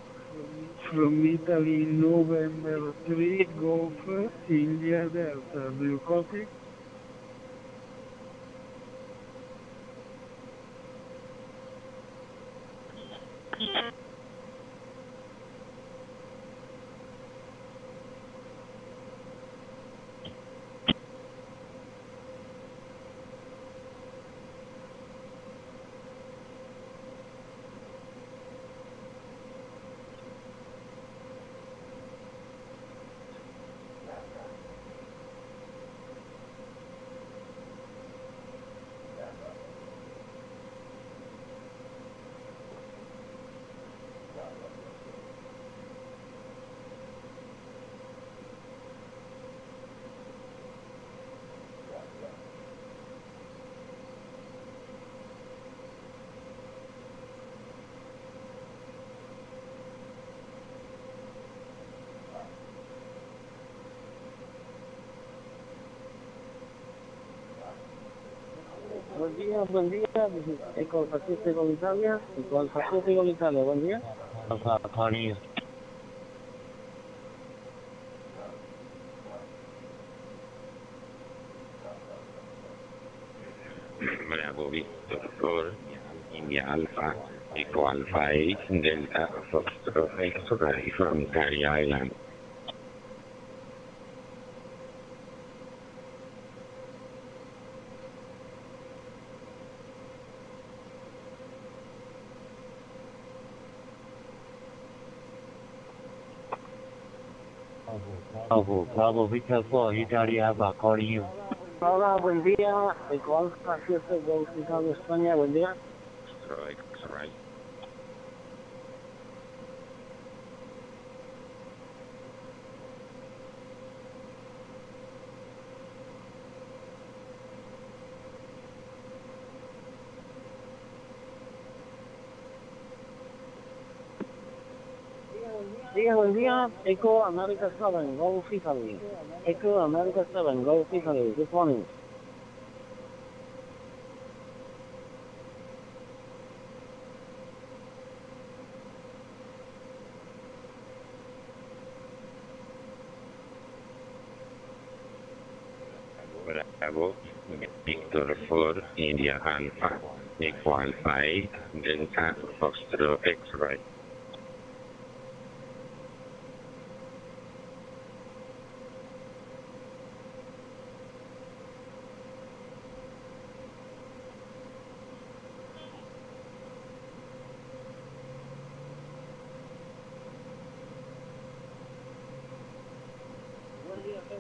from Italy, November 3 Golf, India Delta. Do you copy? Buen día, Eco Pacífico Italia, buen día. Bravo Victor for India Alpha, Eco Alpha 8, Delta Foxtrot X-Ray from Cary Island. Bravo Victor 4, Italy Alpha calling you. Hola, buen día, Eco Alfa 7 Golf Italia España, buen día. X-Ray. Buen día, Eco America 7 Golf Italy. Eco America 7 Golf Italy, good morning. Bravo Victor for India Alpha, Eco Alpha 8, Delta Foxtrot X-Ray.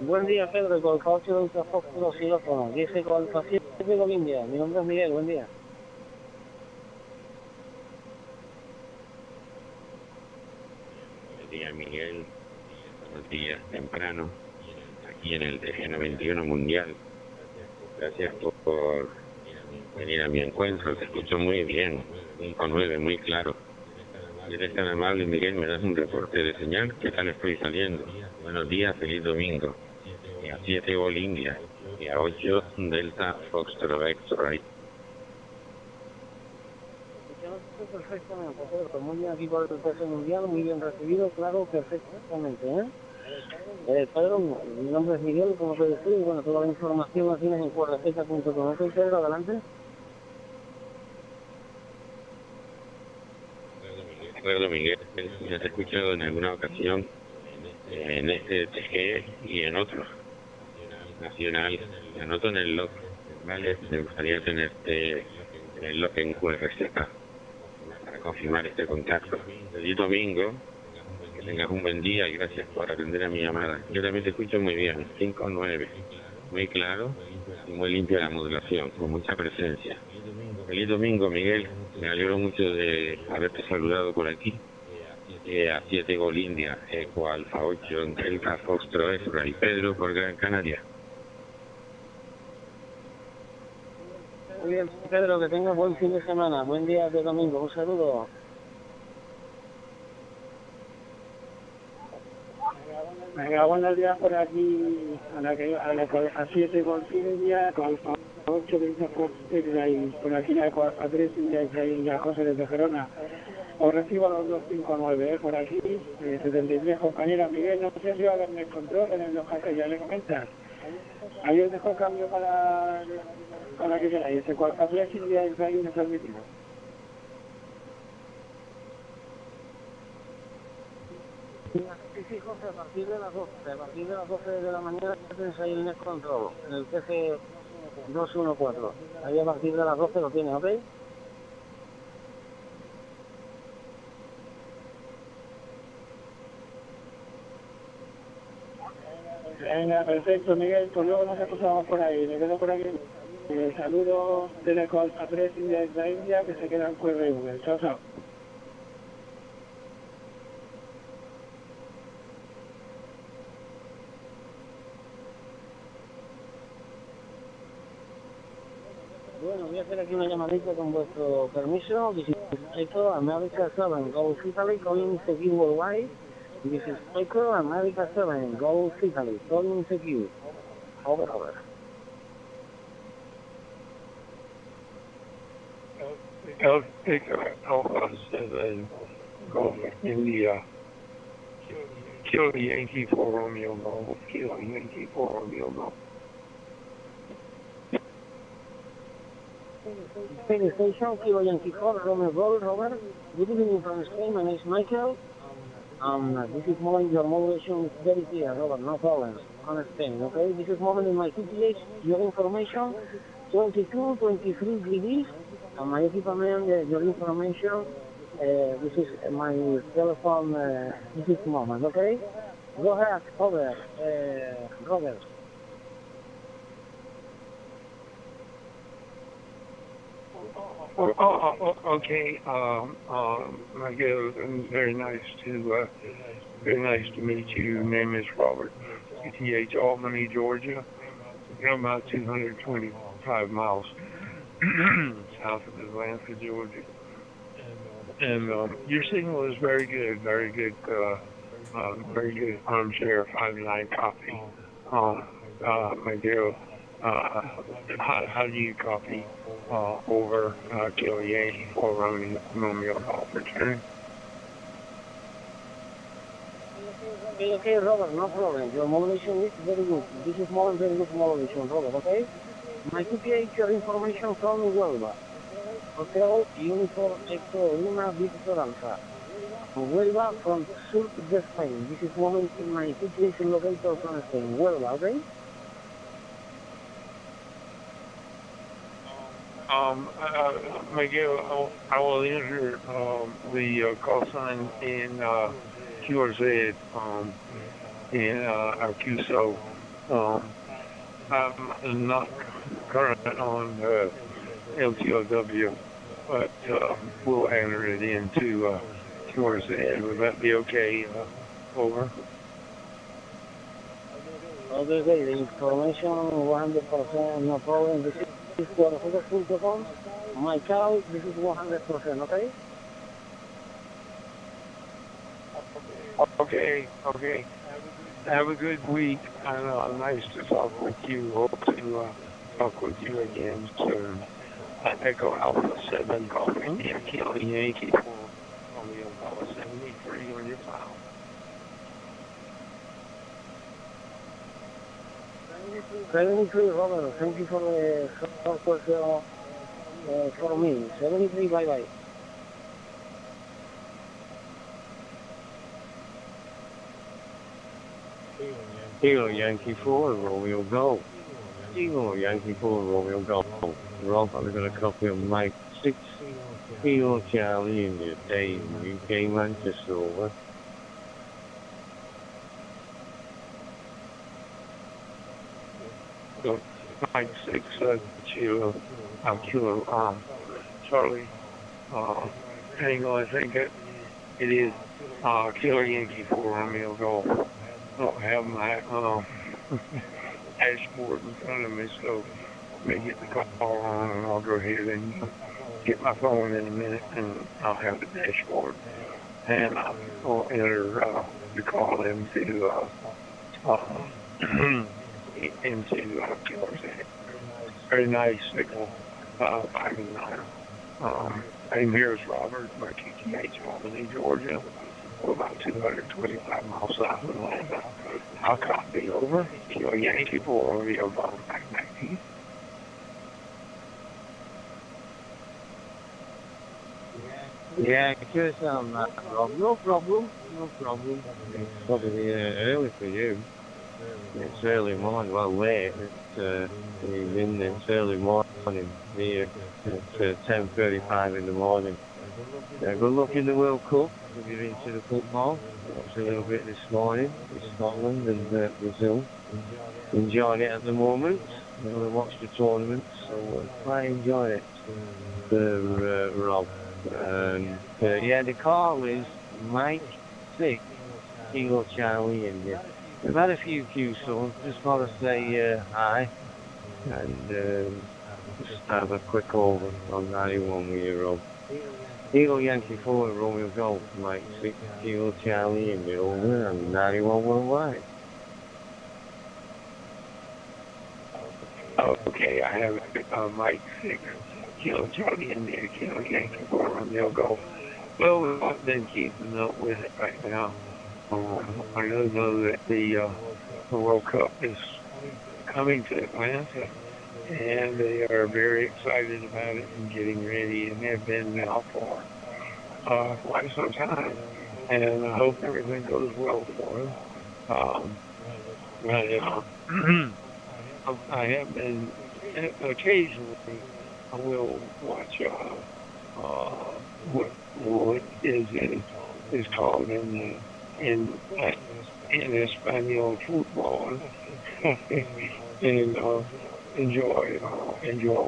Buen día, Pedro, con el 8 de Fox 2 Silófono. Dice con el Pacífico de India. Mi nombre es Miguel, buen día. Buen día, Miguel. Buenos días, temprano, aquí en el Terreno 21 Mundial. Gracias por venir a mi encuentro. Te escucho muy bien, 5-9, muy claro. Si eres tan amable, Miguel, me das un reporte de señal. ¿Qué tal estoy saliendo? Buenos días, feliz domingo. Y a 7 Gol India y a 8 Delta Foxtrot X-Ray. Perfectamente, Pedro. Muy bien aquí por el tercer mundial, muy bien recibido, claro, perfectamente, Pedro, mi nombre es Miguel, como te decía, y bueno, toda la información la tienes en cuerdafecha.com. ¿Ok, Pedro? Adelante. Recuerdo, Miguel, ya te he escuchado en alguna ocasión en este TG y en otros. Nacional, me anoto en el log Vale, me gustaría tenerte en QRZ para confirmar este contacto. Feliz domingo, que tengas un buen día y gracias por atender a mi llamada. Yo también te escucho muy bien, 5-9, muy claro y muy limpia la modulación, con mucha presencia. Feliz domingo, Miguel, me alegro mucho de haberte saludado por aquí. A 7 Gol India, Eco Alfa 8, Delta Foxtro Efra y Pedro por Gran Canaria. Muy bien, Pedro, que tengas buen fin de semana, buen día de domingo, un saludo. Venga, buenos días por aquí, a 7 Gol India, con 8 Delta Foxtro y por aquí a 3 India y a José desde Gerona. Os recibo a los 259, por aquí, 73, compañera Miguel, no sé si va a darme el control en el local que ya le comentas. Ahí os dejo el cambio para que queráis, ese cual cambio es el día del rey no permitido. Sí, José, a partir de las 12 de la mañana tenéis ahí el net control, en el PC 214. Ahí a partir de las 12 lo tienes, ¿ok? Venga, perfecto, Miguel, pues luego nos acusamos por ahí, me quedo por aquí. Saludos desde Alfa 3 India de la India, que se quedan QRV. Chao, chao. Bueno, voy a hacer aquí una llamadita con vuestro permiso. This is Echo, America 7, Go Italy, calling Secure Worldwide. This is Echo, America 7, Go Italy, calling Secure. Over. Alpha 7, Golf India, Kilo Yankee 4 Romeo Golf, Kilo Yankee 4 Romeo Golf. Spain Station, Kilo Yankee 4, Romeo Golf, Robert. Good evening from Spain, my name is Michael. This is moment, your modulation is very clear, Robert, no problems. On Spain, okay? This is moment in my PTH, your information, 22, 23 degrees. And my equipment, your information, this is my telephone, this is the moment, okay? Go ahead, over, Robert. Okay, Miguel, very nice to meet you. Name is Robert. PTH Albany, Georgia. I'm about 225 miles south of Atlanta, Georgia. And your signal is very good, very good armchair 5-9 copy. Miguel, how do you copy over Kilo Yankee or Romeo Golf return? Okay, Robert, no problem. Your modulation is very good. This is more very good modulation, Robert, okay? My QPH, your information from Huelva. Hotel Uniform Echo Luna Victor Alpha. Huelva from Sur de Spain. This is moment in my QPH locator from Spain. Huelva, okay? Miguel, I will enter the call sign in QRZ in our QSO. I'm not current on LTOW, but we'll enter it into QRZ. Would that be okay? Over. Okay, the information 100%, no problem. This is QRZ.com. My cow, this is 100%, okay? Okay. Have a good week. Nice to talk with you. Hope to talk with you again soon. Echo Alpha 7 Golf India Kilo Yankee 4 Romeo Golf 73 on your file. Robert, thank you for the support for me. 73, bye-bye. Kilo Yankee 4 Romeo Golf. Kilo Yankee 4 Romeo Golf. Rob, I've got a copy of Mike 6 Kilo Charlie India, Dave, UK, Manchester, over. Mike 6 Kilo Charlie. Hang on, I think it is Kilo Yankee 4 Romeo Golf. I don't have my dashboard in front of me, so let me get the call on and I'll go ahead and get my phone in a minute and I'll have the dashboard. And I'll enter the call into Killer's Head. Very nice signal, 5 and 9. I'm here is Robert, my QTH, Albany, Georgia. We're about 225 miles south of Atlanta. I'll copy over. Kilo Yankee 4 Romeo Golf back 19. Yeah, because Rob, no problem. It's probably early for you. It's early morning, well late. It's early morning here. It's 10:35 in the morning. Good luck in the World Cup if you're into the football. Watched a little bit this morning with Scotland and Brazil. Enjoying it at the moment. I'm going to watch the tournament, so quite enjoying it. Rob. Yeah, the call is Mike 6 Kilo Charlie India. We've had a few queues, so just want to say hi and just have a quick over on 91 with you, Rob. Kilo Yankee 4 Romeo Golf, Mike 6 Kilo Charlie India over and 91 worldwide. Okay, I have Mike 6 Kilo Charlie India, Kilo Yankee 4 Romeo Golf. Well, we've not been keeping up with it right now. I know that the World Cup is coming to Atlanta, and they are very excited about it and getting ready, and have been now for quite some time. And I hope everything goes well for them. I have been occasionally. I will watch what is called in Espanol football, and enjoy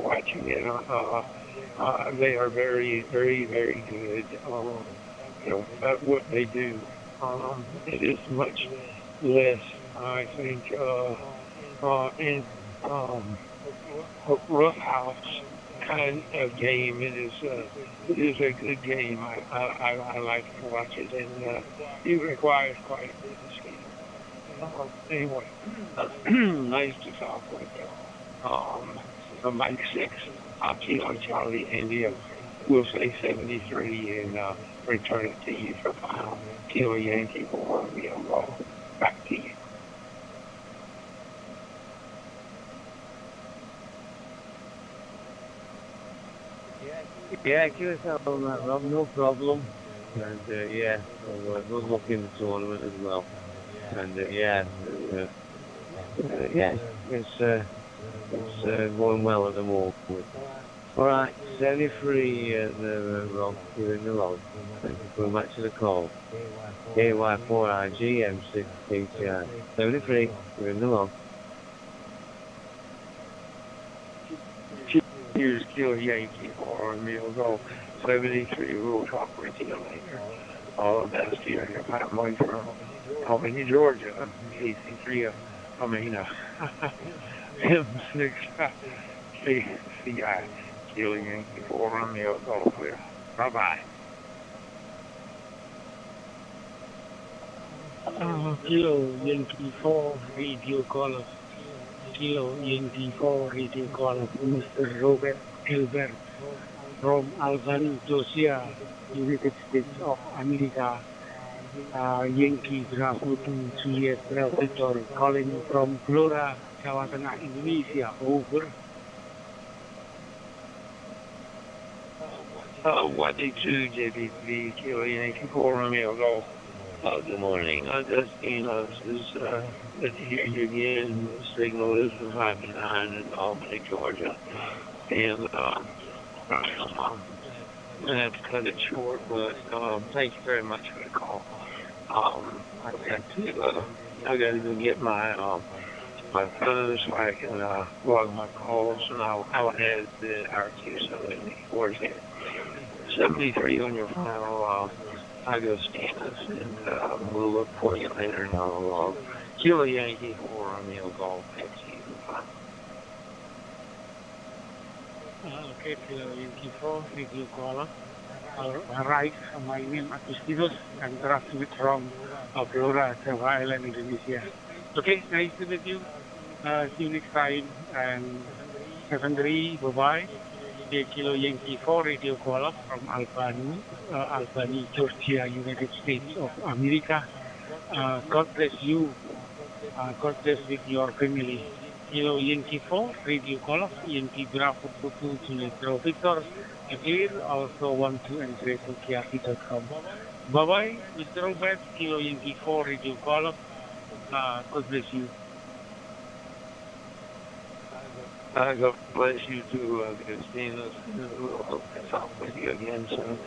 watching it. They are very, very, very good. At what they do. It is much less, I think, in roughhouse kind of game. It is a good game. I like to watch it, and it requires quite a bit of skill. Anyway, nice to talk with you. Mike 6, Kilo Charlie India. We'll say 73 and return it to you for final. Kilo Yankee 4 Romeo Golf. Back to you. Yeah, give us out on that, Rob, no problem. And yeah, so, good luck in the tournament as well. And yeah, it's going well at the moment. Alright, 73, Rob, you're in the log. Thank you for going back to the call. KY4IG M6 PTI. 73, you're in the log. Here's Kilo Yankee 4 Romeo Golf. 73, we'll talk with you later. All the best to you. I'm going from Albany, Georgia. AC3, M6 CI. Kilo Yankee 4 Romeo Golf. Bye-bye. Kilo Yankee 4 Radio Golf. Kilo Yankee 4 Radio Golf. Mr. Robert Gilbert from Albany, Georgia, United States of America. Yankee Bravo 2 Juliet Victor calling from Flora, Jawa Tengah, Indonesia. Over. 182 JBP, Kilo Yankee 4 Romeo Golf. Good morning. I just, good to hear you again. The signal is 5-9 in Albany, Georgia. And I'm going to have to cut it short, but thank you very much for the call. I got to go get my phone so I can log my calls, and I'll add the RQ 73 on your final Tigo status, and we'll look for you later down the log. Kilo Yankee 4 Romeo Golf, back to you. Okay, Kilo Yankee 4, thank you, caller. All right, my name is Agustinos. I'm transmitting from Aurora, Java Island, Indonesia. Okay, nice to meet you. See you next time. And 73, bye-bye. The Kilo Yankee 4 radio caller from Albany, Georgia, United States of America. God bless you. God bless with your family. Kilo Yankee 4 radio caller, Yankee Bravo 2 Juliet Bravo Victor. Again, also 12@kiaki.com. Bye-bye, Mr. Robert. Kilo Yankee 4 radio caller. God bless you. God bless you too, Agustinos. We'll talk with you again soon.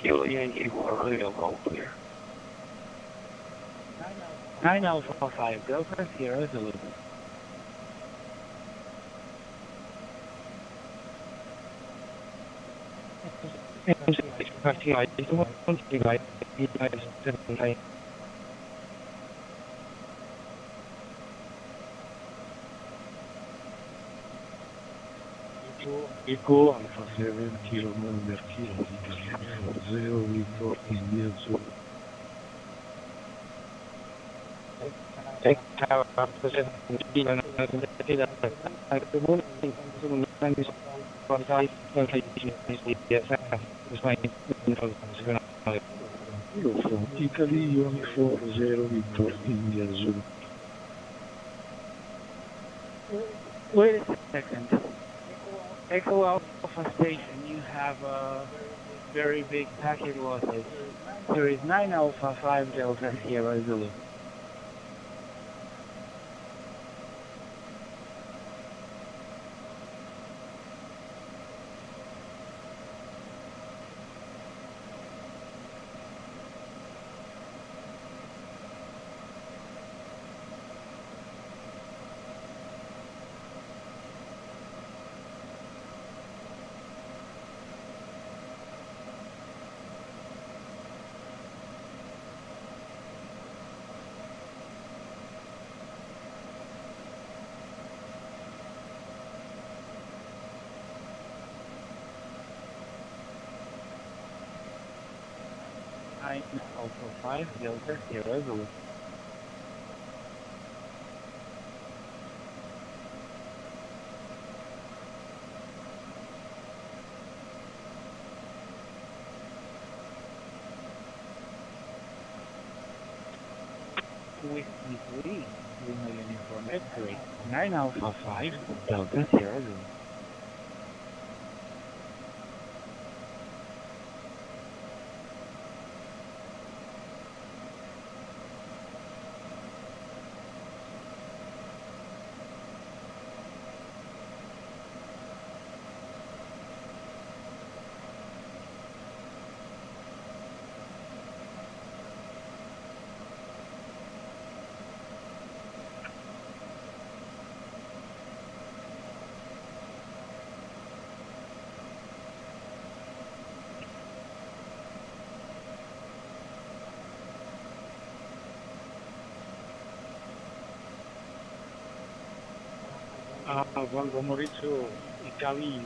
Kilo Yankee 4 Romeo Golf here. 9 Alpha 5 Delta Sierra Zulu. Echo Alpha 7 Kilo November Kilo 0 Victor India Zulu. From Italy, Uniform 0 Victor India Zulu. Wait a second. Echo Alpha Station, you have a very big packet losses. There is 9 Alpha 5 Delta Sierra Zulu. Alpha 5 Delta Sierra Zulu. Whiskey 3, Lima Uniform X-ray, 9 Alpha 5 Delta Sierra Zulu. Quando Mauricio Italy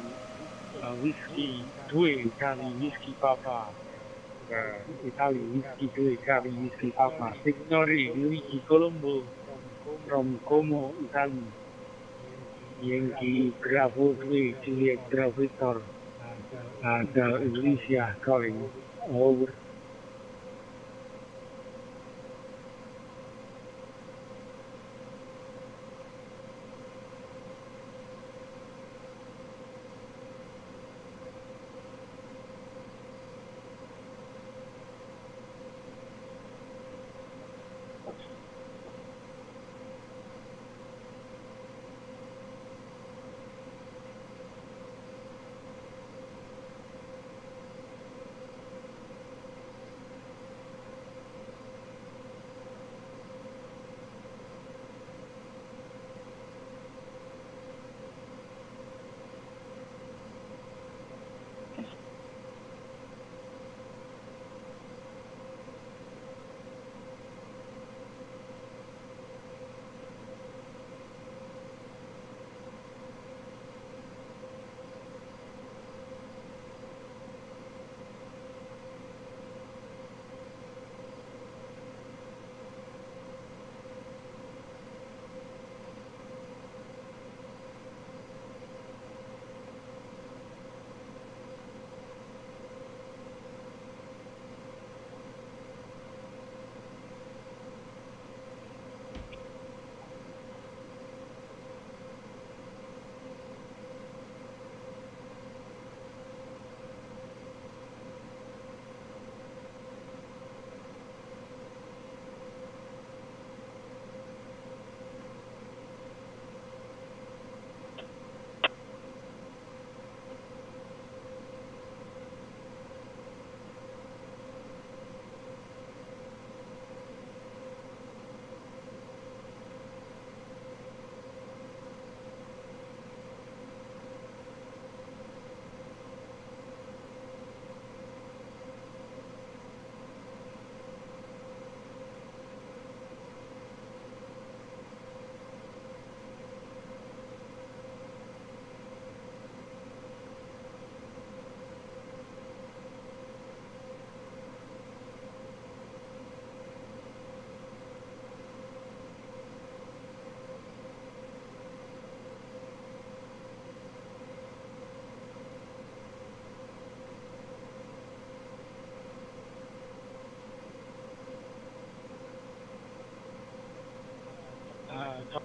Whiskey 2 Italy Whiskey Papa Italy Whiskey 2 Italy Whiskey Papa Signori Luigi Colombo from Como, Italy. Yankee Bravo 3 Juliet Bravo Victor the Iglesia calling over.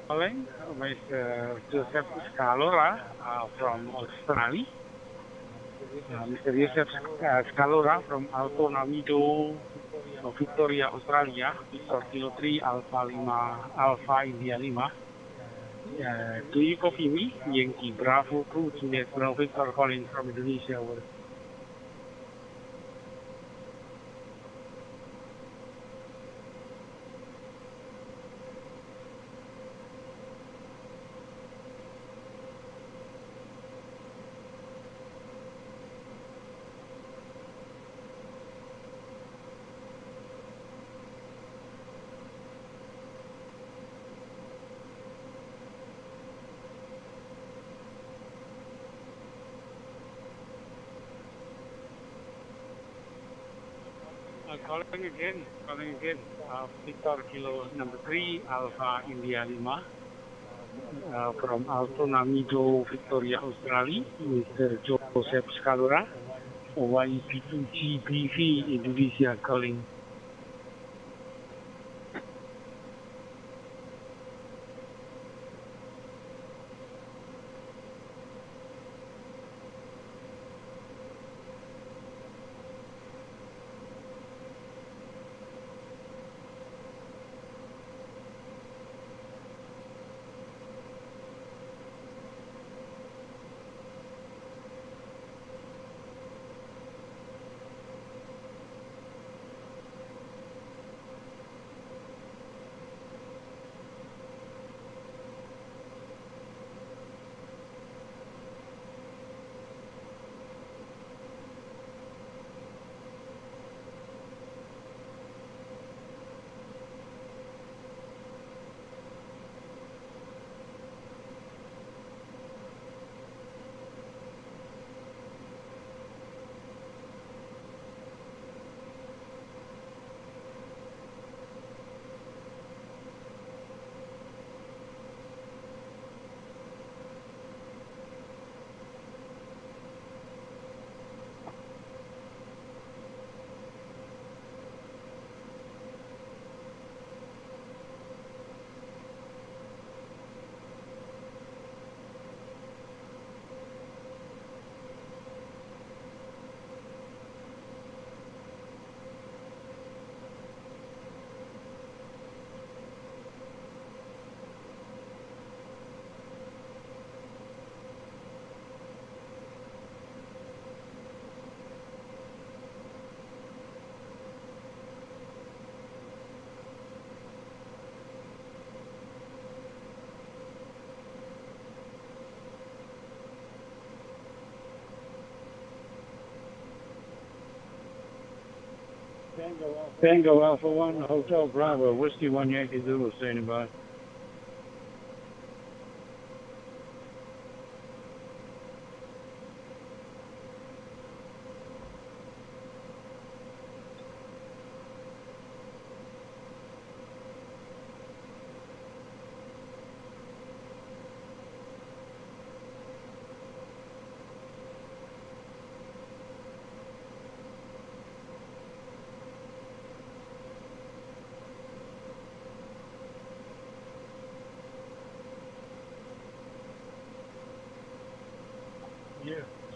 calling, Mr. Joseph Scalora from Australia. Mr. Joseph Scalora from Alto Namido, Victoria, Australia, Victor Kilo 3, Alpha Lima, Alpha India Lima. Do you copy me? Yankee Bravo 2, Juliet Bravo Victor calling from Indonesia. Over. Calling again. Victor Kilo number 3, Alpha India Lima. From Alto Namido, Victoria, Australia, Mr. Joseph Scalora, YP2GBV, Indonesia calling. Tango Alpha 1, Hotel Bravo, Whiskey 1 Yankee Zulu, standing by.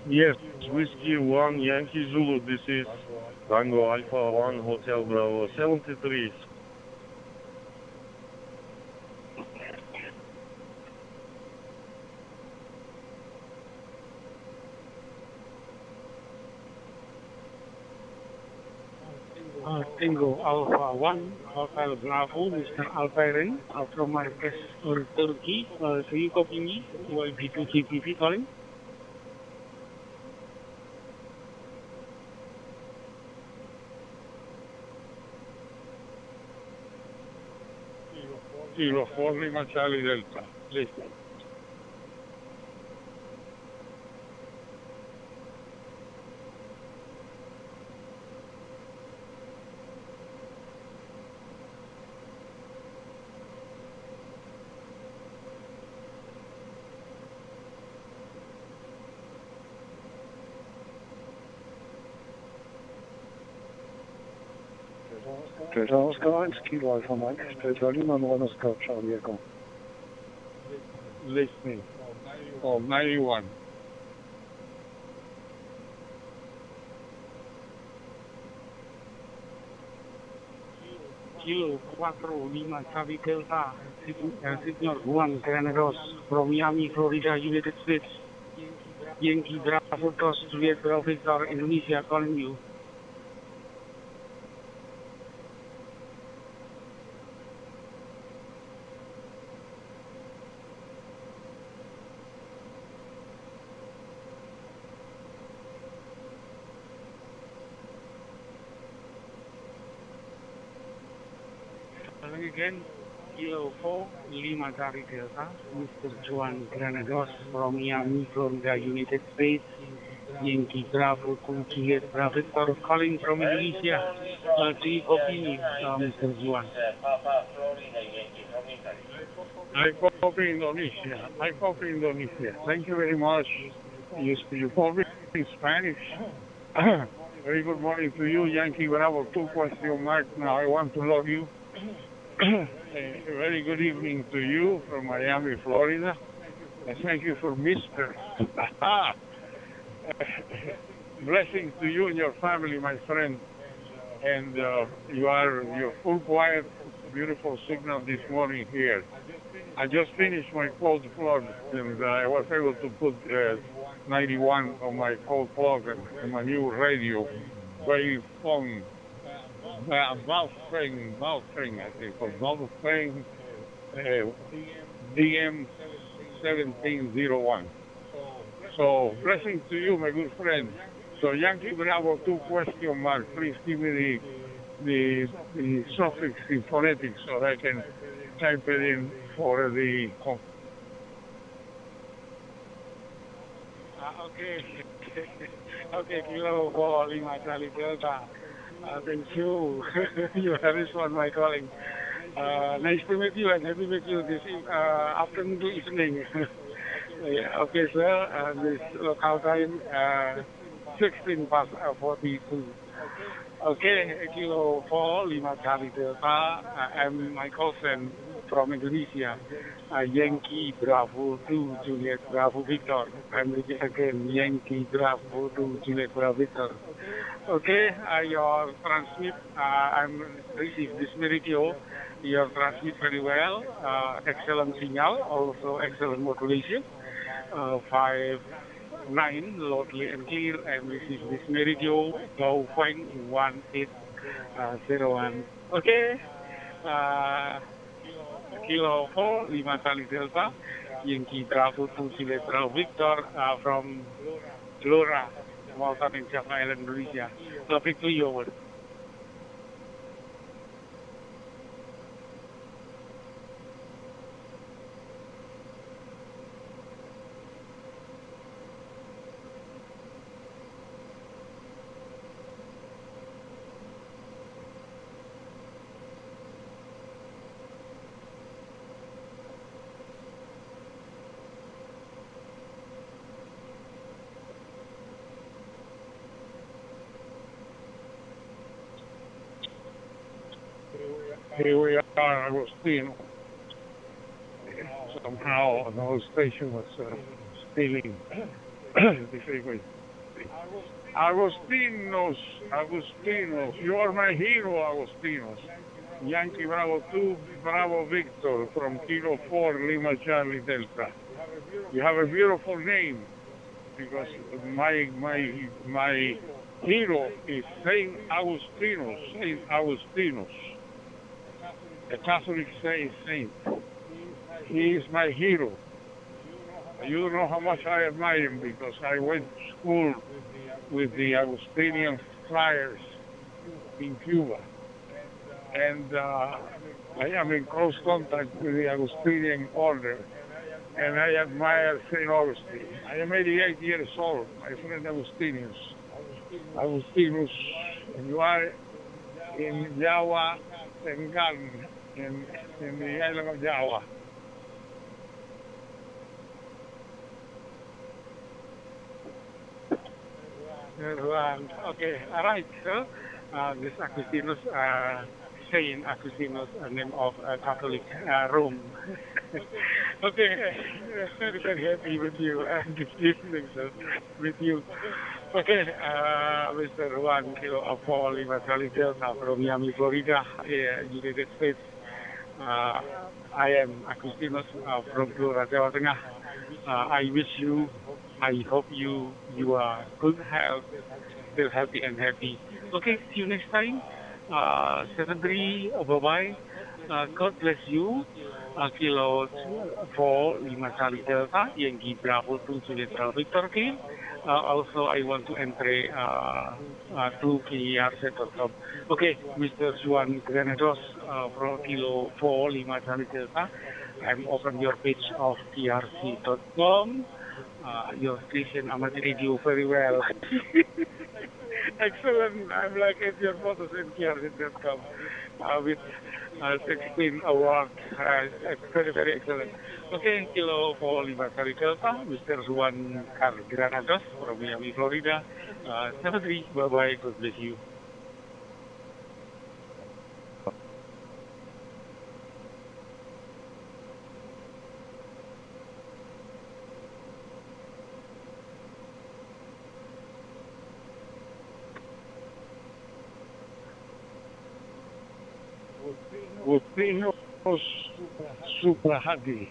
Yes, Whiskey 1 Yankee Zulu, this is Tango Alpha 1 Hotel Bravo 73. Tango Alpha 1, Hotel Bravo, Mr. Alperen, from Marques or Turkey. Do you copy me? YP2GPV calling. Kilo 4 Lima Charlie Delta, listen. Oscar 1, Kilo Alpha Mike, Lima, Oscar Charlie Echo. listening. Oh, 91. Kilo 45 Charlie Delta, Signor Juan Granados from Miami, Florida, United States. Yankee Bravo Dos Juliet Bravo Victor, Indonesia, calling you. Calling again, Kilo 4, Lima Charlie Delta, Mr. Juan Granados from Miami, Florida, United States. Yankee Bravo 2 Juliet Bravo Victor, calling from Indonesia. See, copy, Mr. Juan. I copy Indonesia. I copy Indonesia. Thank you very much. You copy in Spanish. Very good morning to you, Yankee Bravo 2 question mark. Now I want to love you. A very good evening to you from Miami, Florida. And thank you for Mr. Blessings to you and your family, my friend. And you're full quiet, beautiful signal this morning here. I just finished my cold plug, and I was able to put 91 on my cold plug and my new radio, wave phone, Baufeng, I think, or Baufeng DM 1701. So, blessings to you, my good friend. So, Yankee Bravo 2 question mark. Please give me the suffix in phonetics so I can type it in for the. Okay. Okay, Kilo 4, Lima Charlie Delta. Thank you. You have responded my calling. Nice to meet you and happy to meet you this afternoon to evening. Yeah, okay, sir. This local time 16 past 42. Okay, Kilo 4, Lima Charlie Delta. I'm Michael Sen from Indonesia. Yankee Bravo 2, Juliet Bravo Victor. I'm again Yankee Bravo 2, Juliet Bravo Victor. Okay, your transmit, I'm received this radio. Your transmit very well. Excellent signal, also excellent modulation. 5-9, loudly and clear, and receive this radio. Go find 1801. Okay. Kilo 4, Lima Charlie Delta, Yankee Bravo 2, Juliet Bravo Victor, from Gelora, Malta and Java Island, Indonesia. Lovely to you. Here we are, Agostino. Somehow another station was stealing the frequency. Agostinos, you are my hero, Agostinos. Yankee Bravo 2, Bravo Victor from Kilo 4, Lima Charlie Delta. You have a beautiful name because my hero is Saint Augustinus. The Catholic say saint. He is my hero. You don't know how much I admire him because I went to school with the Augustinian friars in Cuba. And I am in close contact with the Augustinian order. And I admire St. Augustine. I am 88 years old, my friend Agustinus, and you are in Java, Tengan, in the island of Java. Okay, all right, sir. This Agustinus, Saint Augustinus, name of Catholic Rome. Okay, very, very happy with you and this evening with you. Okay, Mr. Juan Kilo of Paul Charlie Delta from Miami, Florida, United States. I am Agustinus from Blora, Jawa Tengah. I wish you, I hope you are good health, still healthy and happy. Okay, see you next time. 73, bye-bye. God bless you. Kilo 4, 5 Charlie Delta, Yankee Bravo 2 Juliet Victor King. Also, I want to enter to PRZ.com. Okay, Mr. Juan Granados from Kilo 4, 5 Charlie Delta. I'm open your page of PRC.com. Your station amateur radio very well. Excellent. I'm like at your photos in PRC.com with Sex Queen Award. Very, very excellent. Okay, Kilo 4 5 Charlie Delta, Mr. Juan Granados from Miami, Florida. 73. Bye-bye. God bless you. Utino Suprahadi,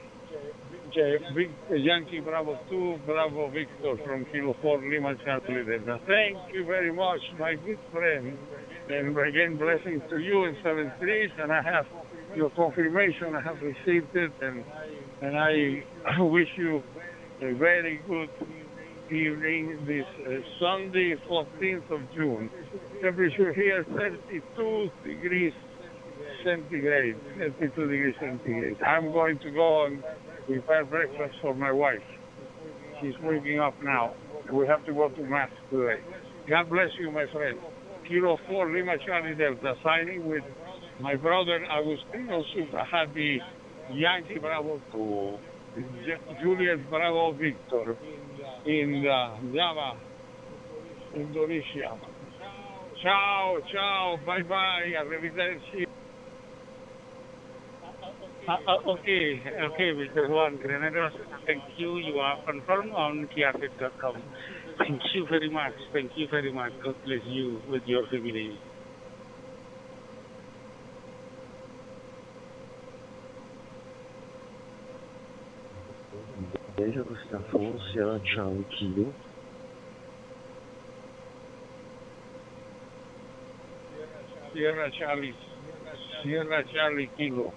Yankee Bravo 2, Bravo Victor from Kilo 4 Lima Charlie Delta. Thank you very much, my good friend. And again, blessings to you in 73, and I have your confirmation. I have received it, and I wish you a very good evening this Sunday, 14th of June. Temperature here 32 degrees centigrade, 32 degrees centigrade. I'm going to go and prepare breakfast for my wife. She's waking up now. We have to go to Mass today. God bless you, my friend. Kilo 4 Lima Charlie Delta, signing with my brother Agustino Suprahadi, Yankee Bravo 2, Juliet Bravo Victor in Java, Indonesia. Ciao, ciao, bye-bye, arrivederci. Okay, Mr. Juan Granados, thank you. You are confirmed on KRZ.com. Thank you very much. Thank you very much. God bless you with your family. Deze staat voor Sierra Charlie Kilo. Sierra Charlie Kilo.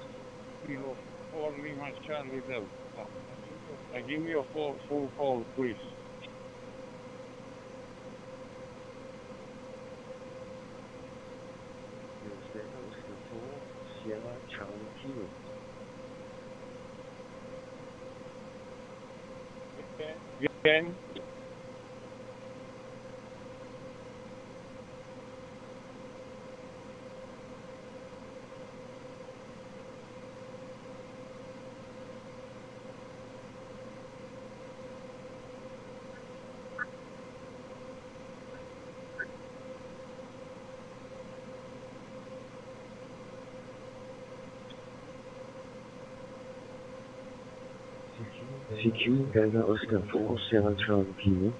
Kilo 4 Lima Charlie Delta. Give me a full call, please. Sierra Charlie Kilo. Again. CQ, Delta Oscar 4, Sierra Charlie Kilo.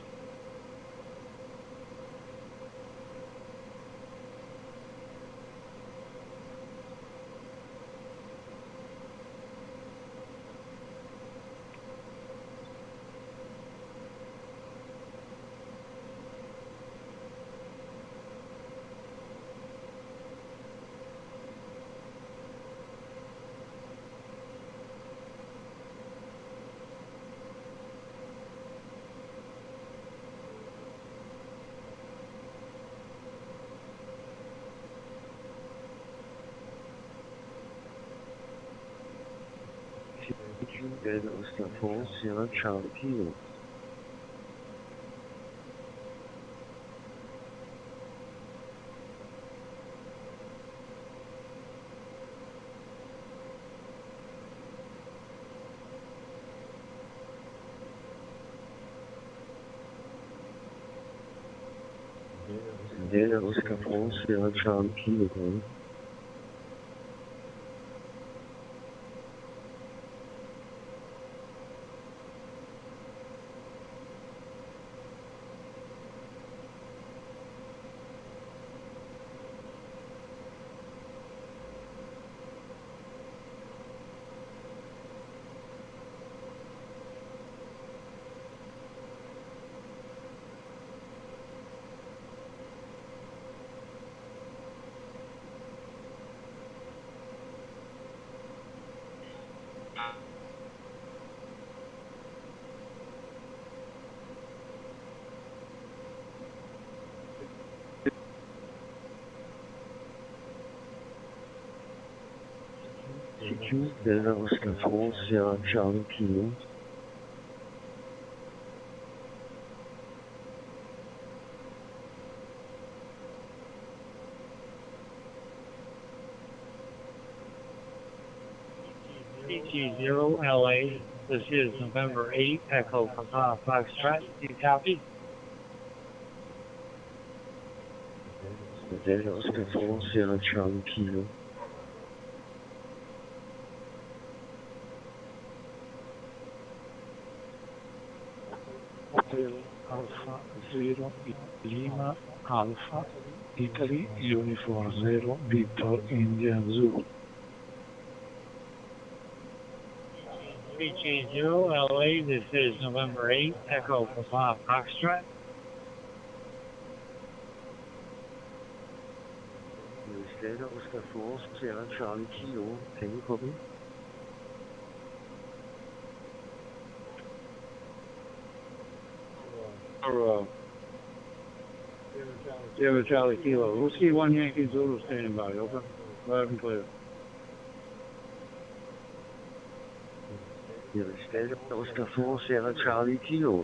Delta Oscar 4, Sierra Charlie Kilo. Delta Oscar 4, Sierra Charlie Kilo. CQ, Delta Oscar 4, Sierra Charlie Kilo. CT0 LA, this is November 8, Echo Papa Foxtrot, do you copy? Delta Oscar 4, Sierra Charlie Kilo. Hotel Alpha 0 Lima Alpha Italy Uniform 0 Victor India Zulu. CT0 LA, this is November 8, Echo Papa Foxtrot. Delta Oscar 4, Sierra Charlie Kilo. Can you copy? Sierra Charlie Kilo. Whiskey 1 Yankee Zulu standing by. Open. Loud and clear. Here is Delta Oscar 4, Sierra Charlie Kilo.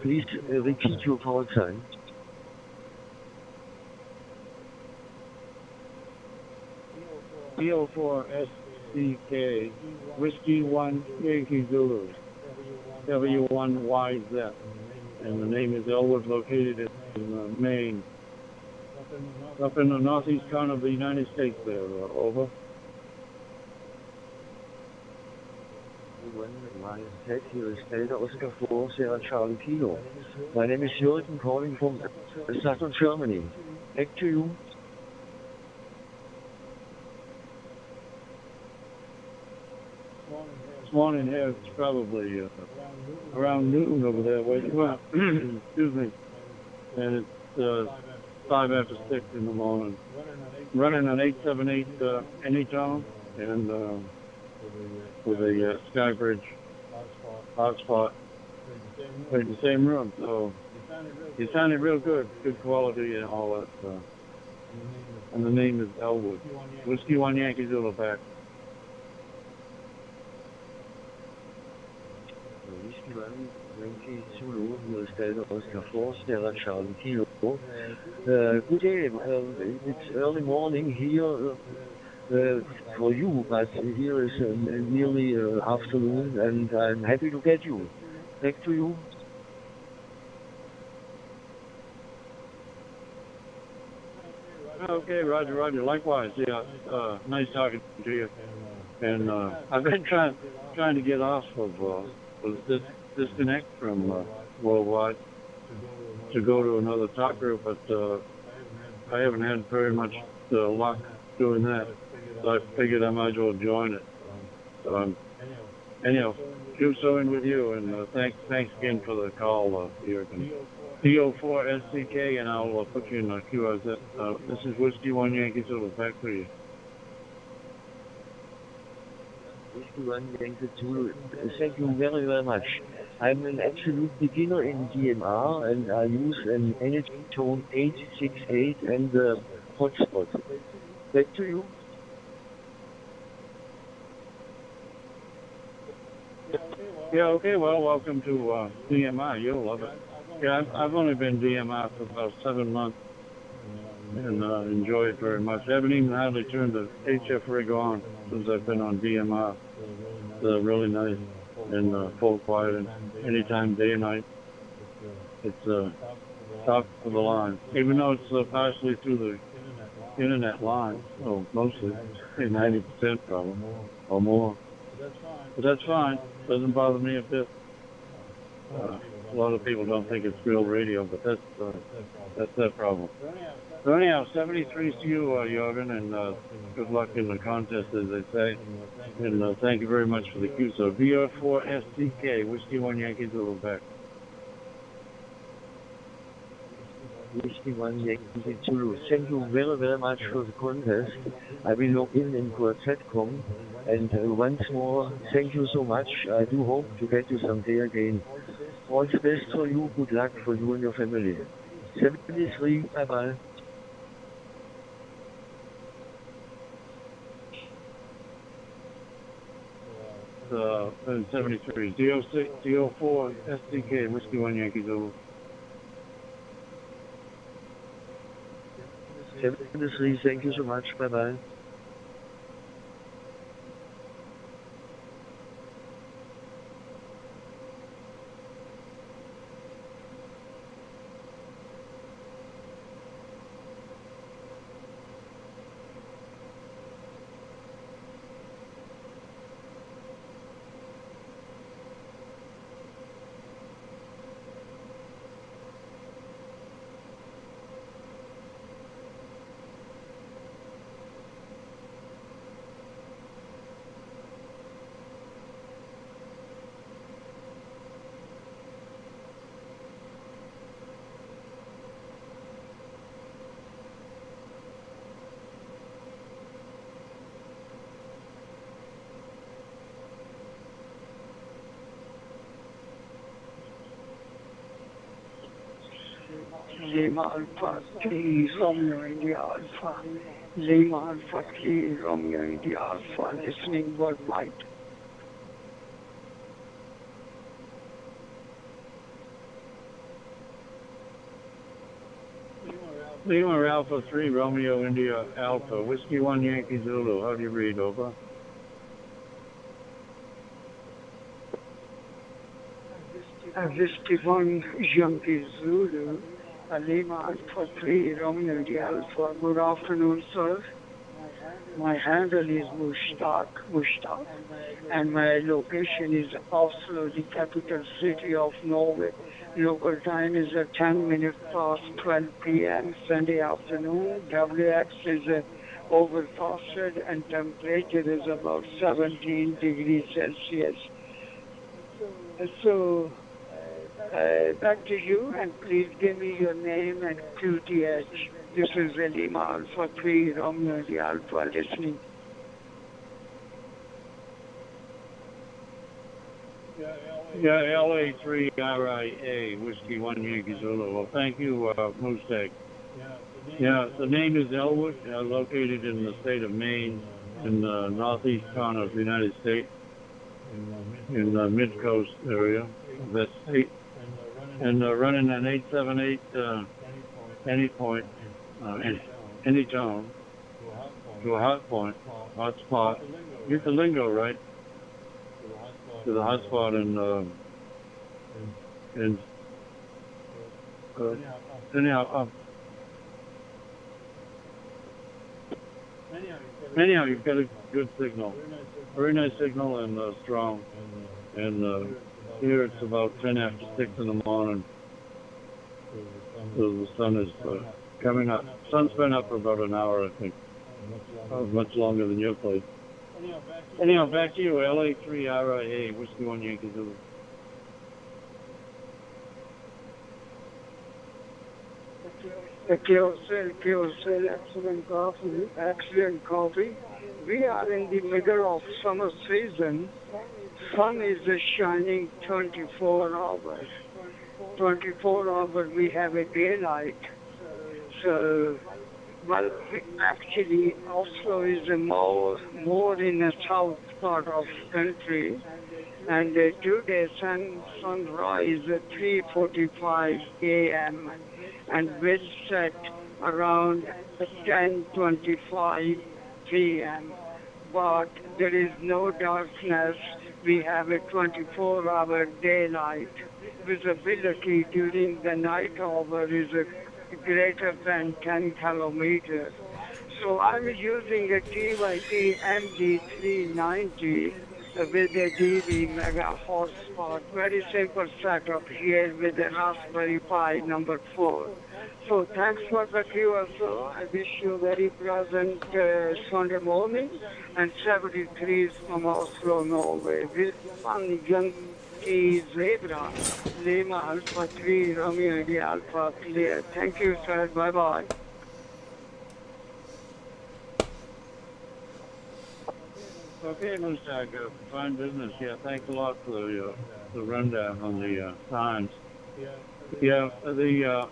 Please repeat your call sign. CO4 SCK, Whiskey 1 Yankee Zulu, W1YZ, and the name is Elwood, located in Maine, up in the northeast corner of the United States there, over. Here is Delta Oscar 4, Sierra Charlie Kilo. My name is Jürgen, calling from Southern Germany. Back to you. This morning here, it's probably around noon over there, waking up. Excuse me. And it's 5 after 6 in the morning. Running an 878 anytone and with a Skybridge hotspot in the same room. So you sounded real good, good quality and all that stuff. And the name is Elwood. Whiskey 1 Yankee Zulu back. Whiskey 1 Yankee Zulu, here is Delta Oscar 4, Sierra Charlie Kilo. Good day, it's early morning here for you, but here is nearly afternoon, and I'm happy to get you. Back to you. Okay, Roger, Roger. Likewise, yeah. Nice talking to you. And I've been trying to get off of disconnect from Worldwide to go to another talk group, but I haven't had very much luck doing that. So I figured I might as well join it. So anyhow, do so in with you, and thanks again for the call, Jürgen. DO4 SCK, and I'll put you in QRZ. This is Whiskey 1 Yankee Zulu. Back to you. Whiskey 1 Yankee Zulu. Thank you very, very much. I'm an absolute beginner in DMR, and I use an energy tone 868 and the hotspot. Back to you. Yeah, okay, well, welcome to DMR. You'll love it. Yeah, I've only been DMR for about 7 months and enjoy it very much. I haven't even hardly turned the HF rig on since I've been on DMR. It's really nice and full quiet, and anytime, day and night. It's top of the line. Even though it's partially through the internet line, so mostly, 90% probably, or more. But that's fine. Doesn't bother me a bit. A lot of people don't think it's real radio, but that's their problem. So anyhow, 73 to you, Jürgen, and good luck in the contest, as they say. And thank you very much for the cue. So VR4 SCK, Whiskey 1 Yankee Zulu back. Whiskey 1 Yankee Zulu. Thank you very, very much for the contest. I will log in Quartetcom. And once more, thank you so much. I do hope to get you someday again. All the best for you. Good luck for you and your family. 73, bye-bye. 73. DO6, DO4, SDK, Whiskey 1 Yankee Zulu. 73, thank you so much. Bye-bye. Lima Alpha 3 Romeo India Alpha. Lima Alpha 3 Romeo India Alpha. Listening worldwide. Lima Alpha 3 Romeo India Alpha. Whiskey 1 Yankee Zulu. How do you read? Over. Whiskey 1 Yankee Zulu. Lima Alpha 3 Romeo India Alpha. Good afternoon, sir. My handle is Mushtaq, and my location is Oslo, the capital city of Norway. Local time is 10 minutes past 12 p.m. Sunday afternoon. WX is overcasted and temperature is about 17 degrees Celsius. So, back to you, and please give me your name and QTH. This is Lima Alpha 3 Romeo the Alpha listening. Yeah, LA3 RIA, Whiskey 1 Yankee Zulu. Well, thank you, Moostek. Yeah, the name is Elwood, located in the state of Maine, in the northeast corner of the United States, in the mid-coast area of that state. And running an 878 any point, any tone to a hot point, hot spot. Get the lingo right. To the hot spot anyhow, you've got a good signal, very nice signal and strong. And here it's about 10 after 6 in the morning. So the sun is coming up. Sun's been up for about an hour, I think. Much longer than your place. Anyhow, back to you. LA3 RIA, Whiskey 1 Yankee Zulu. Excellent coffee. We are in the middle of summer season. Sun is shining 24 hours. 24 hours we have a daylight. So, well, actually Oslo is more in the south part of the country. And today sunrise at 3:45 a.m. and will set around 10:25 p.m. But there is no darkness. We have a 24-hour daylight. Visibility during the night hour is greater than 10 kilometers. So I'm using a TYT MD390 with a DV mega hotspot. Very simple setup here with the Raspberry Pi number 4. So thanks for the QSO. I wish you a very pleasant Sunday morning, and 73 from Oslo, Norway. With 1 Yankee Zebra, Lima Alpha 3, Romeo India Alpha clear. Thank you, sir. Bye-bye. Okay, Mr. Fine business. Yeah, thanks a lot for the rundown on the times. Yeah, the